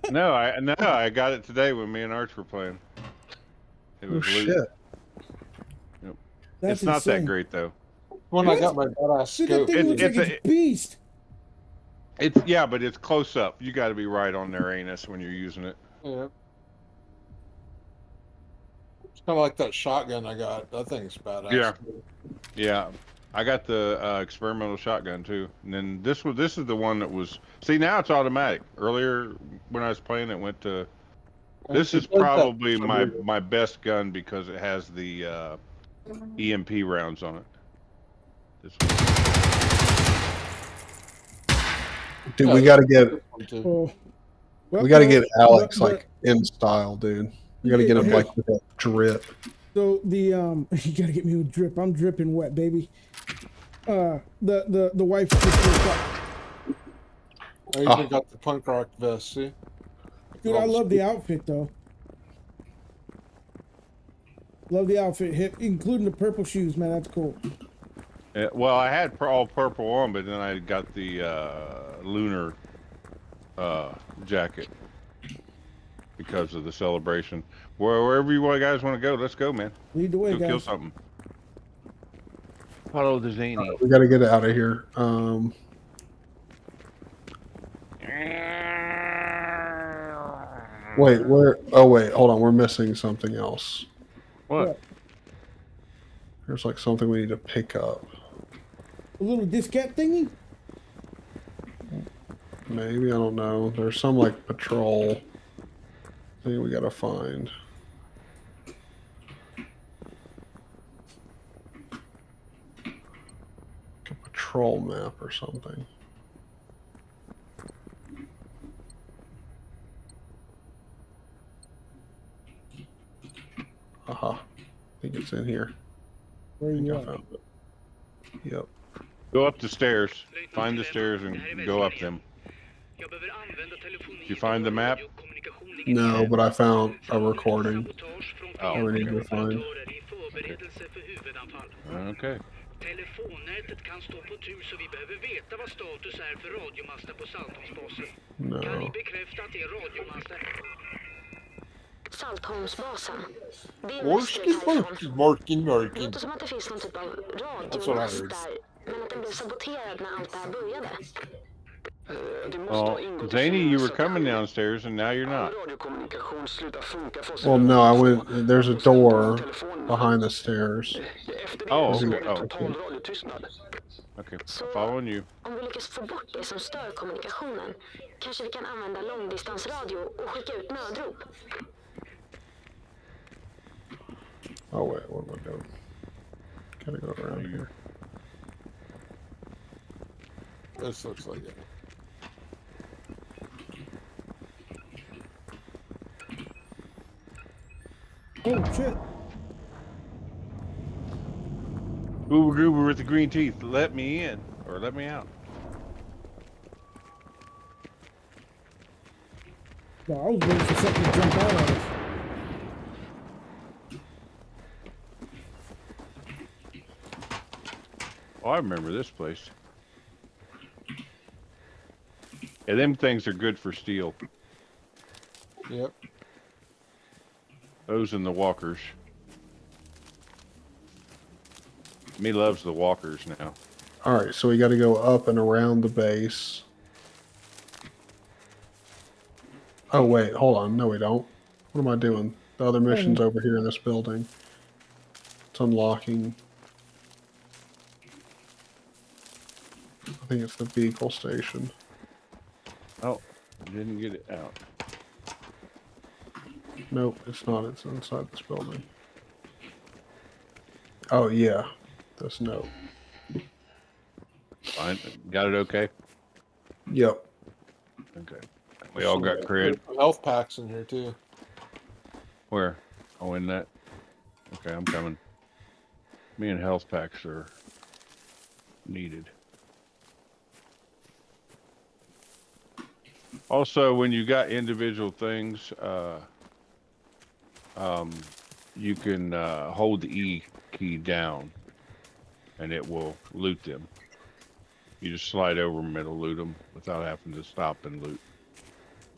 No, I got it today when me and Arch were playing. It was loot. Shit. Yep. That's It's not that insane. great though. When I got my badass Dude, that scope, thing looks like it's beast. It's but it's close up. You got to be right on their anus when you're using it. yeah. It's kind of like that shotgun I got. That thing's badass. Yeah. I got the experimental shotgun too, and then this is the one that was. See, now it's automatic. Earlier when I was playing, it went to. This is probably my best gun because it has the EMP rounds on it. This Dude, we gotta get. Oh. We gotta get Alex like in style, dude. We gotta get him like with that drip. So the you gotta get me with drip. I'm dripping wet, baby. The wife just woke up. I even got the punk rock vest. See, Dude, I love the outfit though. Love the outfit, including the purple shoes, man. That's cool. Well, I had all purple on, but then I got the lunar jacket because of the celebration. Wherever you guys want to go, let's go, man. Lead the way, go guys. Kill something. Follow the zany. We gotta get out of here. Wait, where? Oh wait, hold on. We're missing something else. What? There's like something we need to pick up. A little diskette thingy? Maybe, I don't know. There's some like patrol thing we gotta find. Like a patrol map or something. Aha. I think it's in here. Where you I at? found it. Yep. Go up the stairs. Find the stairs and go up them. Did you find the map? No, but I found a recording. Oh, we need to find. Okay. Telefonnätet kan stå på tur så vi behöver veta vad status är för radiomaster på Saltholmsbasen. No. Kan ni bekräfta att det är radiomaster? Saltholmsbasen. Det är västerut härifrån. Det låter som att det finns någon typ av radiomast där, men att den blev saboterad när allt det här började. Well, Zany, you were coming downstairs and now you're not. Well, no, I went. There's a door behind the stairs. Oh, okay. Okay, I'm following you. Om vi lyckas få bort det som stör kommunikationen, kanske vi kan använda långdistansradio och skicka ut nödrop. Oh wait, what am I doing? Gotta go around here. This looks like it. Oh shit! Goober Goober with the green teeth, let me in or let me out. No, I was waiting for something to jump out of us. Oh, I remember this place. Yeah, them things are good for steel. Yep. Those and the walkers. Me loves the walkers now. All right, so we got to go up and around the base. Oh wait, hold on. No, we don't. What am I doing? The other mission's over here in this building. It's unlocking. I think it's the vehicle station. Oh, didn't get it out. Nope, it's not. It's inside this building. Oh yeah, that's no. Fine. Got it okay? Yep. Okay. We all got cred. Health packs in here too. Where? Oh, in that? Okay, I'm coming. Me and health packs are needed. Also, when you got individual things, you can hold the E key down, and it will loot them. You just slide over them, it'll loot them without having to stop and loot.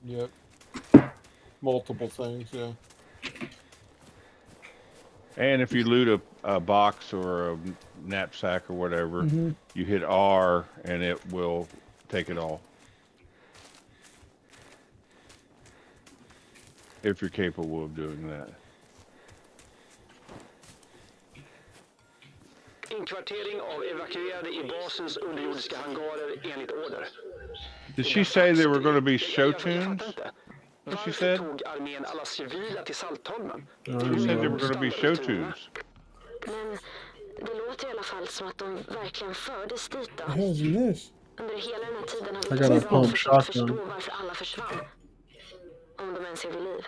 Yep. Multiple things, yeah. And if you loot a box or a knapsack or whatever, Mm-hmm. you hit R and it will take it all. If you're capable of doing that. Inkvartering av evakuerade i basens underjordiska hangarer enligt order. Did she say there were going to be show tunes? What she said? Tog armén alla civila till Saltholmen? She said there were going to be show tunes. Men det låter i alla fall som att de verkligen fördes dit då. The hell's in this? Under hela den här tiden har I vi got a desperat pump försökt shotgun. förstå varför alla försvann. Om de ens är vid liv.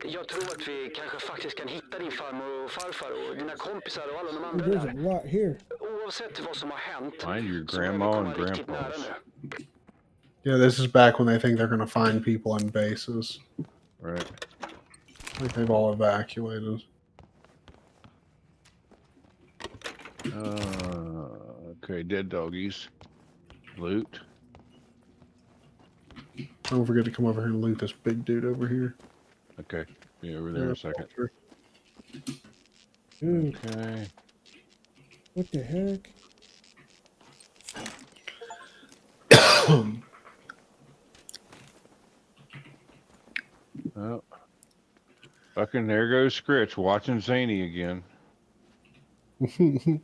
Jag tror att vi kanske faktiskt kan hitta din farmor och farfar och dina kompisar och alla de Oh, andra there's a där. lot here. Oavsett vad som har hänt Find your så börjar vi grandma komma and riktigt nära grandpas. nu. Yeah, this is back when they think they're going to find people in bases. Right. Like they've all evacuated. Okay, dead doggies. Loot. Don't forget to come over here and loot this big dude over here. Okay, be over there in a second. Dude, Okay. what the heck? Oh. Fucking there goes Scritch watching Zany again.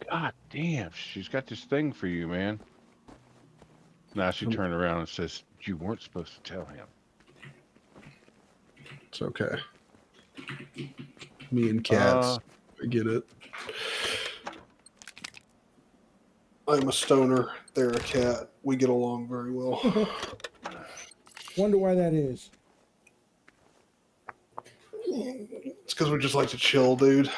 God damn, she's got this thing for you, man. Now she turned around and says, you weren't supposed to tell him. It's okay. Me and cats. I get it. I'm a stoner. They're a cat. We get along very well. Wonder why that is. It's because we just like to chill, dude.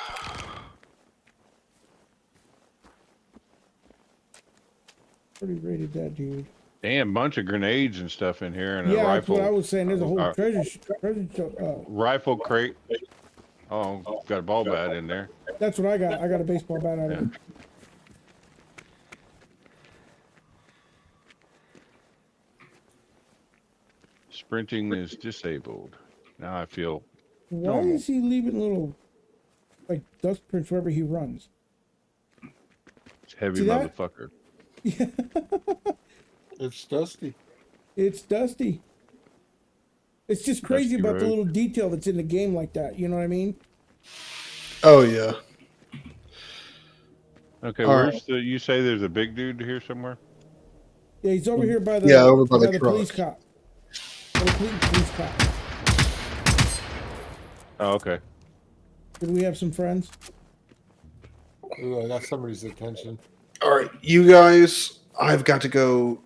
Pretty rated that dude. Damn, bunch of grenades and stuff in here, and Yeah, a that's rifle. what I was saying. There's a whole treasure Rifle crate. Oh, got a ball bat in there. That's what I got. I got a baseball bat out of it. Sprinting is disabled. Now I feel Why normal. is he leaving little, like, dust prints wherever he runs? It's heavy See that? motherfucker. Yeah. It's dusty. It's dusty. It's just crazy Dusty about the road. little detail that's in the game like that. You know what I mean? Oh, yeah. Okay, All where's right. the? You say there's a big dude here somewhere? Yeah, he's over here by the Yeah, over by the police truck. cop. By the police cop. Oh, okay. Did we have some friends? Ooh, I got somebody's attention. All right, you guys, I've got to go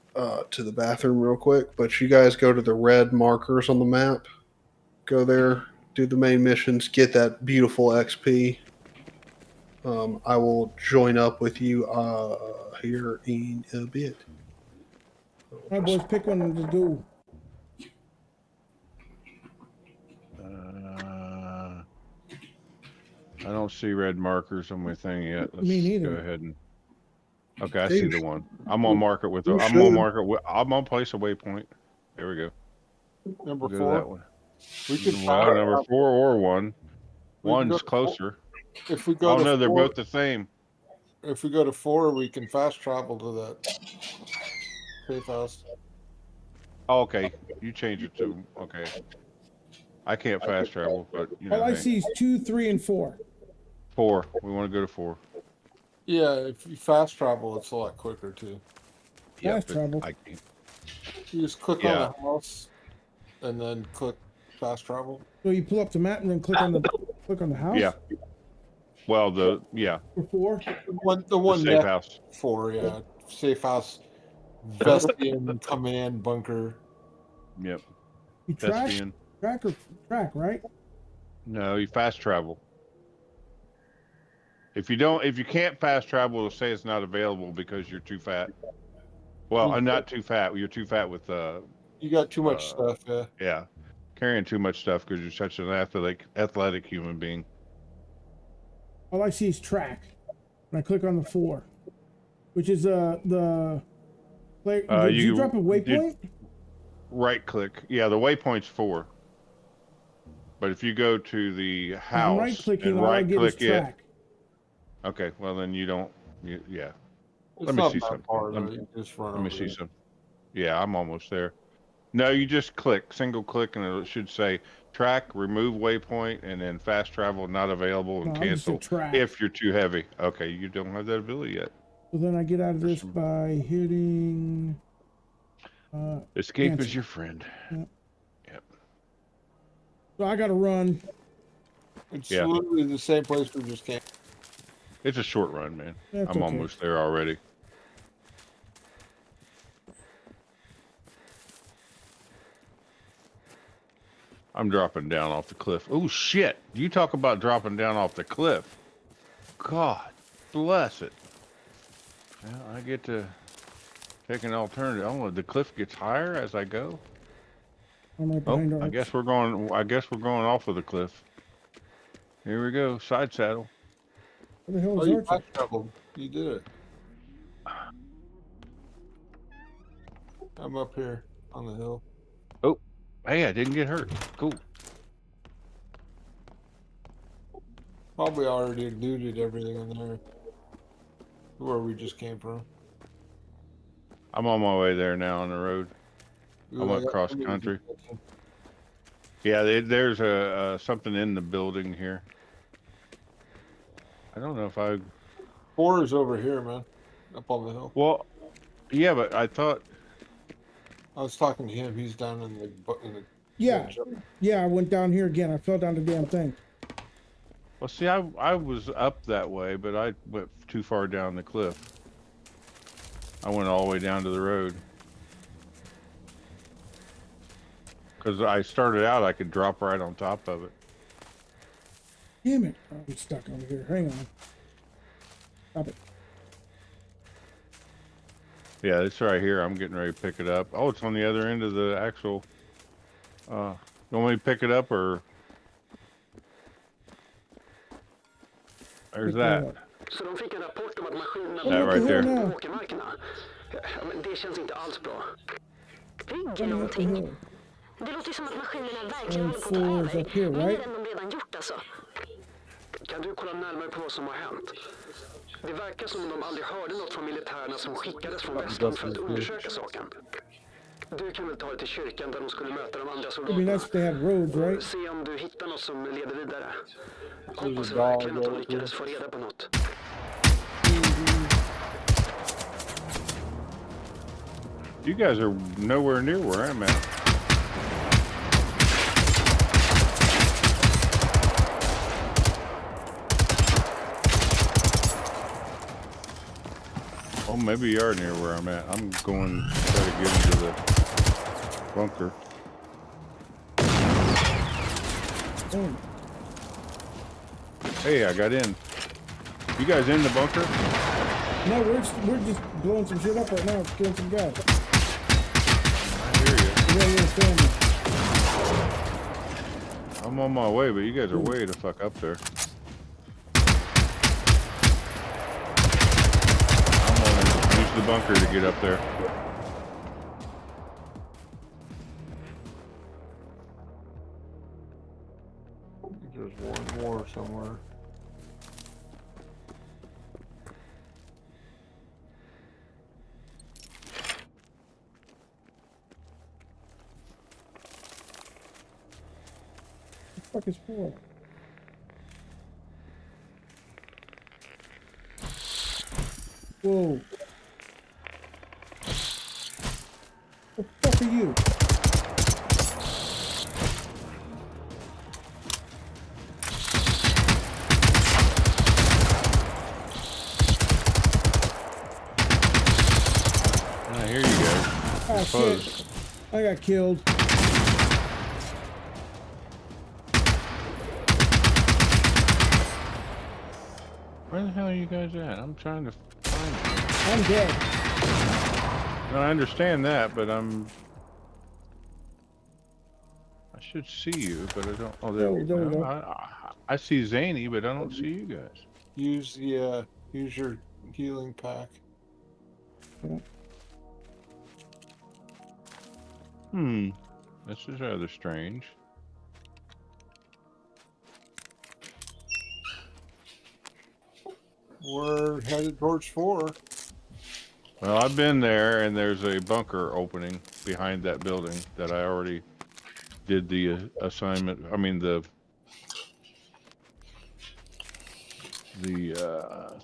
to the bathroom real quick, but you guys go to the red markers on the map. Go there, do the main missions, get that beautiful XP. I will join up with you here in a bit. All right, boys, pick one to do. I don't see red markers on my thing yet. Let's Me neither. go ahead and. Okay, I see the one. I'm on mark it with. You I'm should. on mark it. I'm gonna place a waypoint. There we go. Number We'll go to 4. that one. We could Well, number 4 or 1. We can go One's to closer. If we go Oh to no, they're 4, both the same. if we go to 4, we can fast travel to that safe house. Oh, okay, you change it to okay. I can't fast travel, but you know. All I hey, see is 2, 3, and 4. 4. We want to go to 4. Yeah, if you fast travel, it's a lot quicker too. Yeah, Fast but travel. I can't. You just click Yeah. on the house, and then click fast travel. So you pull up the map and then click on the house. Yeah. Well, the For 4? The one safe next house. 4, yeah. Safe house, Vestian, command bunker. Yep. You track, Thespian. track, right? No, you fast travel. If you can't fast travel, it'll say it's not available because you're too fat. Well, I'm not too fat. You're too fat with You got too much stuff, yeah. Yeah, carrying too much stuff because you're such an athletic human being. All I see is track. When I click on the 4, which is the play. Did you drop a waypoint? Right click. Yeah, the waypoint's 4. But if you go to the house I'm right clicking. and All I right get is click it. track. Okay, well then you don't. Yeah. It's Let me not see that something. far, though. You just run Let me over see it. some. Yeah, I'm almost there. No, you just single click, and it should say track, remove waypoint, and then fast travel not available, and No, I just said cancel track. if you're too heavy. Okay, you don't have that ability yet. So then I get out of this by hitting. Escape cancel. is your friend. Yep. Yep. So I got to run. It's Yeah. literally the same place we just came. It's a short run, man. That's I'm okay. almost there already. I'm dropping down off the cliff. Oh shit! You talk about dropping down off the cliff. God bless it. Well, I get to take an alternative. Oh, the cliff gets higher as I go. I'm right Oh, behind I Arch. guess we're going. I guess we're going off of the cliff. Here we go. Side saddle. Where the hell Oh, is you Arch? fast traveled. You did it. I'm up here on the hill. Oh, hey, I didn't get hurt. Cool. Probably already looted everything in there. Where we just came from. I'm on my way there now on the road. I Ooh, went got cross somebody country. detected. Yeah, there's something in the building here. I don't know if I. 4 is over here, man. Up on the hill. Well, yeah, but I thought. I was talking to him. He's down in the Yeah. Yeah, I went down here again. I fell down the damn thing. Well, see, I was up that way, but I went too far down the cliff. I went all the way down to the road. Because I started out, I could drop right on top of it. Damn it. Oh, I'm stuck over here. Hang on. Stop it. Yeah, it's right here. I'm getting ready to pick it up. Oh, it's on the other end of the actual. You want me to pick it up or? There's that. Så de fick en rapport om att maskinerna That right there. på åkermarkerna. Ja, men det känns inte alls bra. Bygger någonting. Det låter som att maskinerna verkligen håller på att ta över. Up here, Mer right? än de redan gjort alltså. Kan du kolla närmare på vad som har hänt? Det verkar som om de aldrig hörde något från militärerna som skickades från Västland för att undersöka saken. Du kan väl ta det till kyrkan där de skulle möta de andra It'd be nice if they had roads, right? Se om du hittar något som leder vidare. Hoppas verkligen att de lyckades få reda på något. You guys are nowhere near where I'm at. Oh, maybe you are near where I'm at. I'm going to try to get into the bunker. Oh. Hey, I got in. You guys in the bunker? No, we're just blowing some shit up right now. Killing some guys. I hear you. Yeah, family. I'm on my way, but you guys are way the fuck up there. I'm gonna use the bunker to get up there. There's one more somewhere. What the fuck is 4? Whoa. What the fuck are you? Oh shit! Suppose. I got killed. Where the hell are you guys at? I'm trying to find you. I'm dead. No, I understand that, but I should see you, but I don't. Oh, there Oh, we there we go. go. I see Zany, but I don't see you guys. Use your healing pack. This is rather strange. We're headed towards 4. Well, I've been there, and there's a bunker opening behind that building that I already did the assignment. I mean the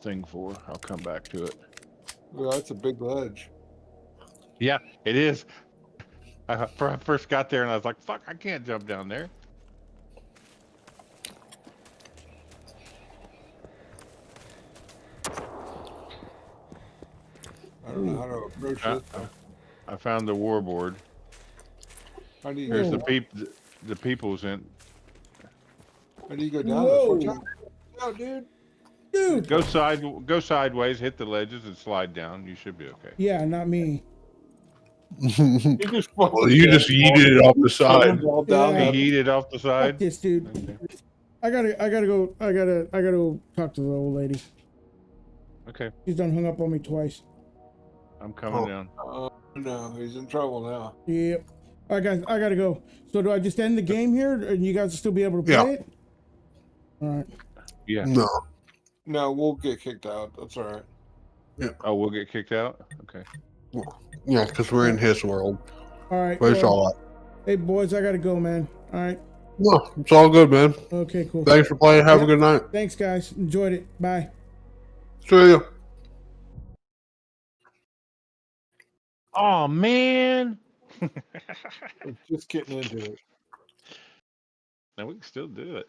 thing for. I'll come back to it. Well, that's a big ledge. Yeah, it is. I first got there and I was like, "Fuck, I can't jump down there." I don't know how to approach it. I found the warboard. How do you Here's go? the people's in. How do you go down this? Watch out, dude! Dude. Go sideways, hit the ledges, and slide down. You should be okay. Yeah, not me. Well, you just yeeted it off the side. Yeah. He yeeted off the side. Fuck this dude. Okay. I gotta go talk to the old lady. Okay. She's done hung up on me twice. I'm coming down. No, he's in trouble now. Yep. All right, guys, I gotta go. So do I just end the game here, and you guys will still be able to play it? All right. Yeah. No, we'll get kicked out. That's all right. Yeah. Oh, we'll get kicked out. Okay. Yeah, because we're in his world. All right. But it's well, all right. Hey, boys, I gotta go, man. All right. No, it's all good, man. Okay, cool. Thanks for playing. Have a good night. Thanks, guys. Enjoyed it. Bye. See ya. Oh man. Just getting into it. Now we can still do it.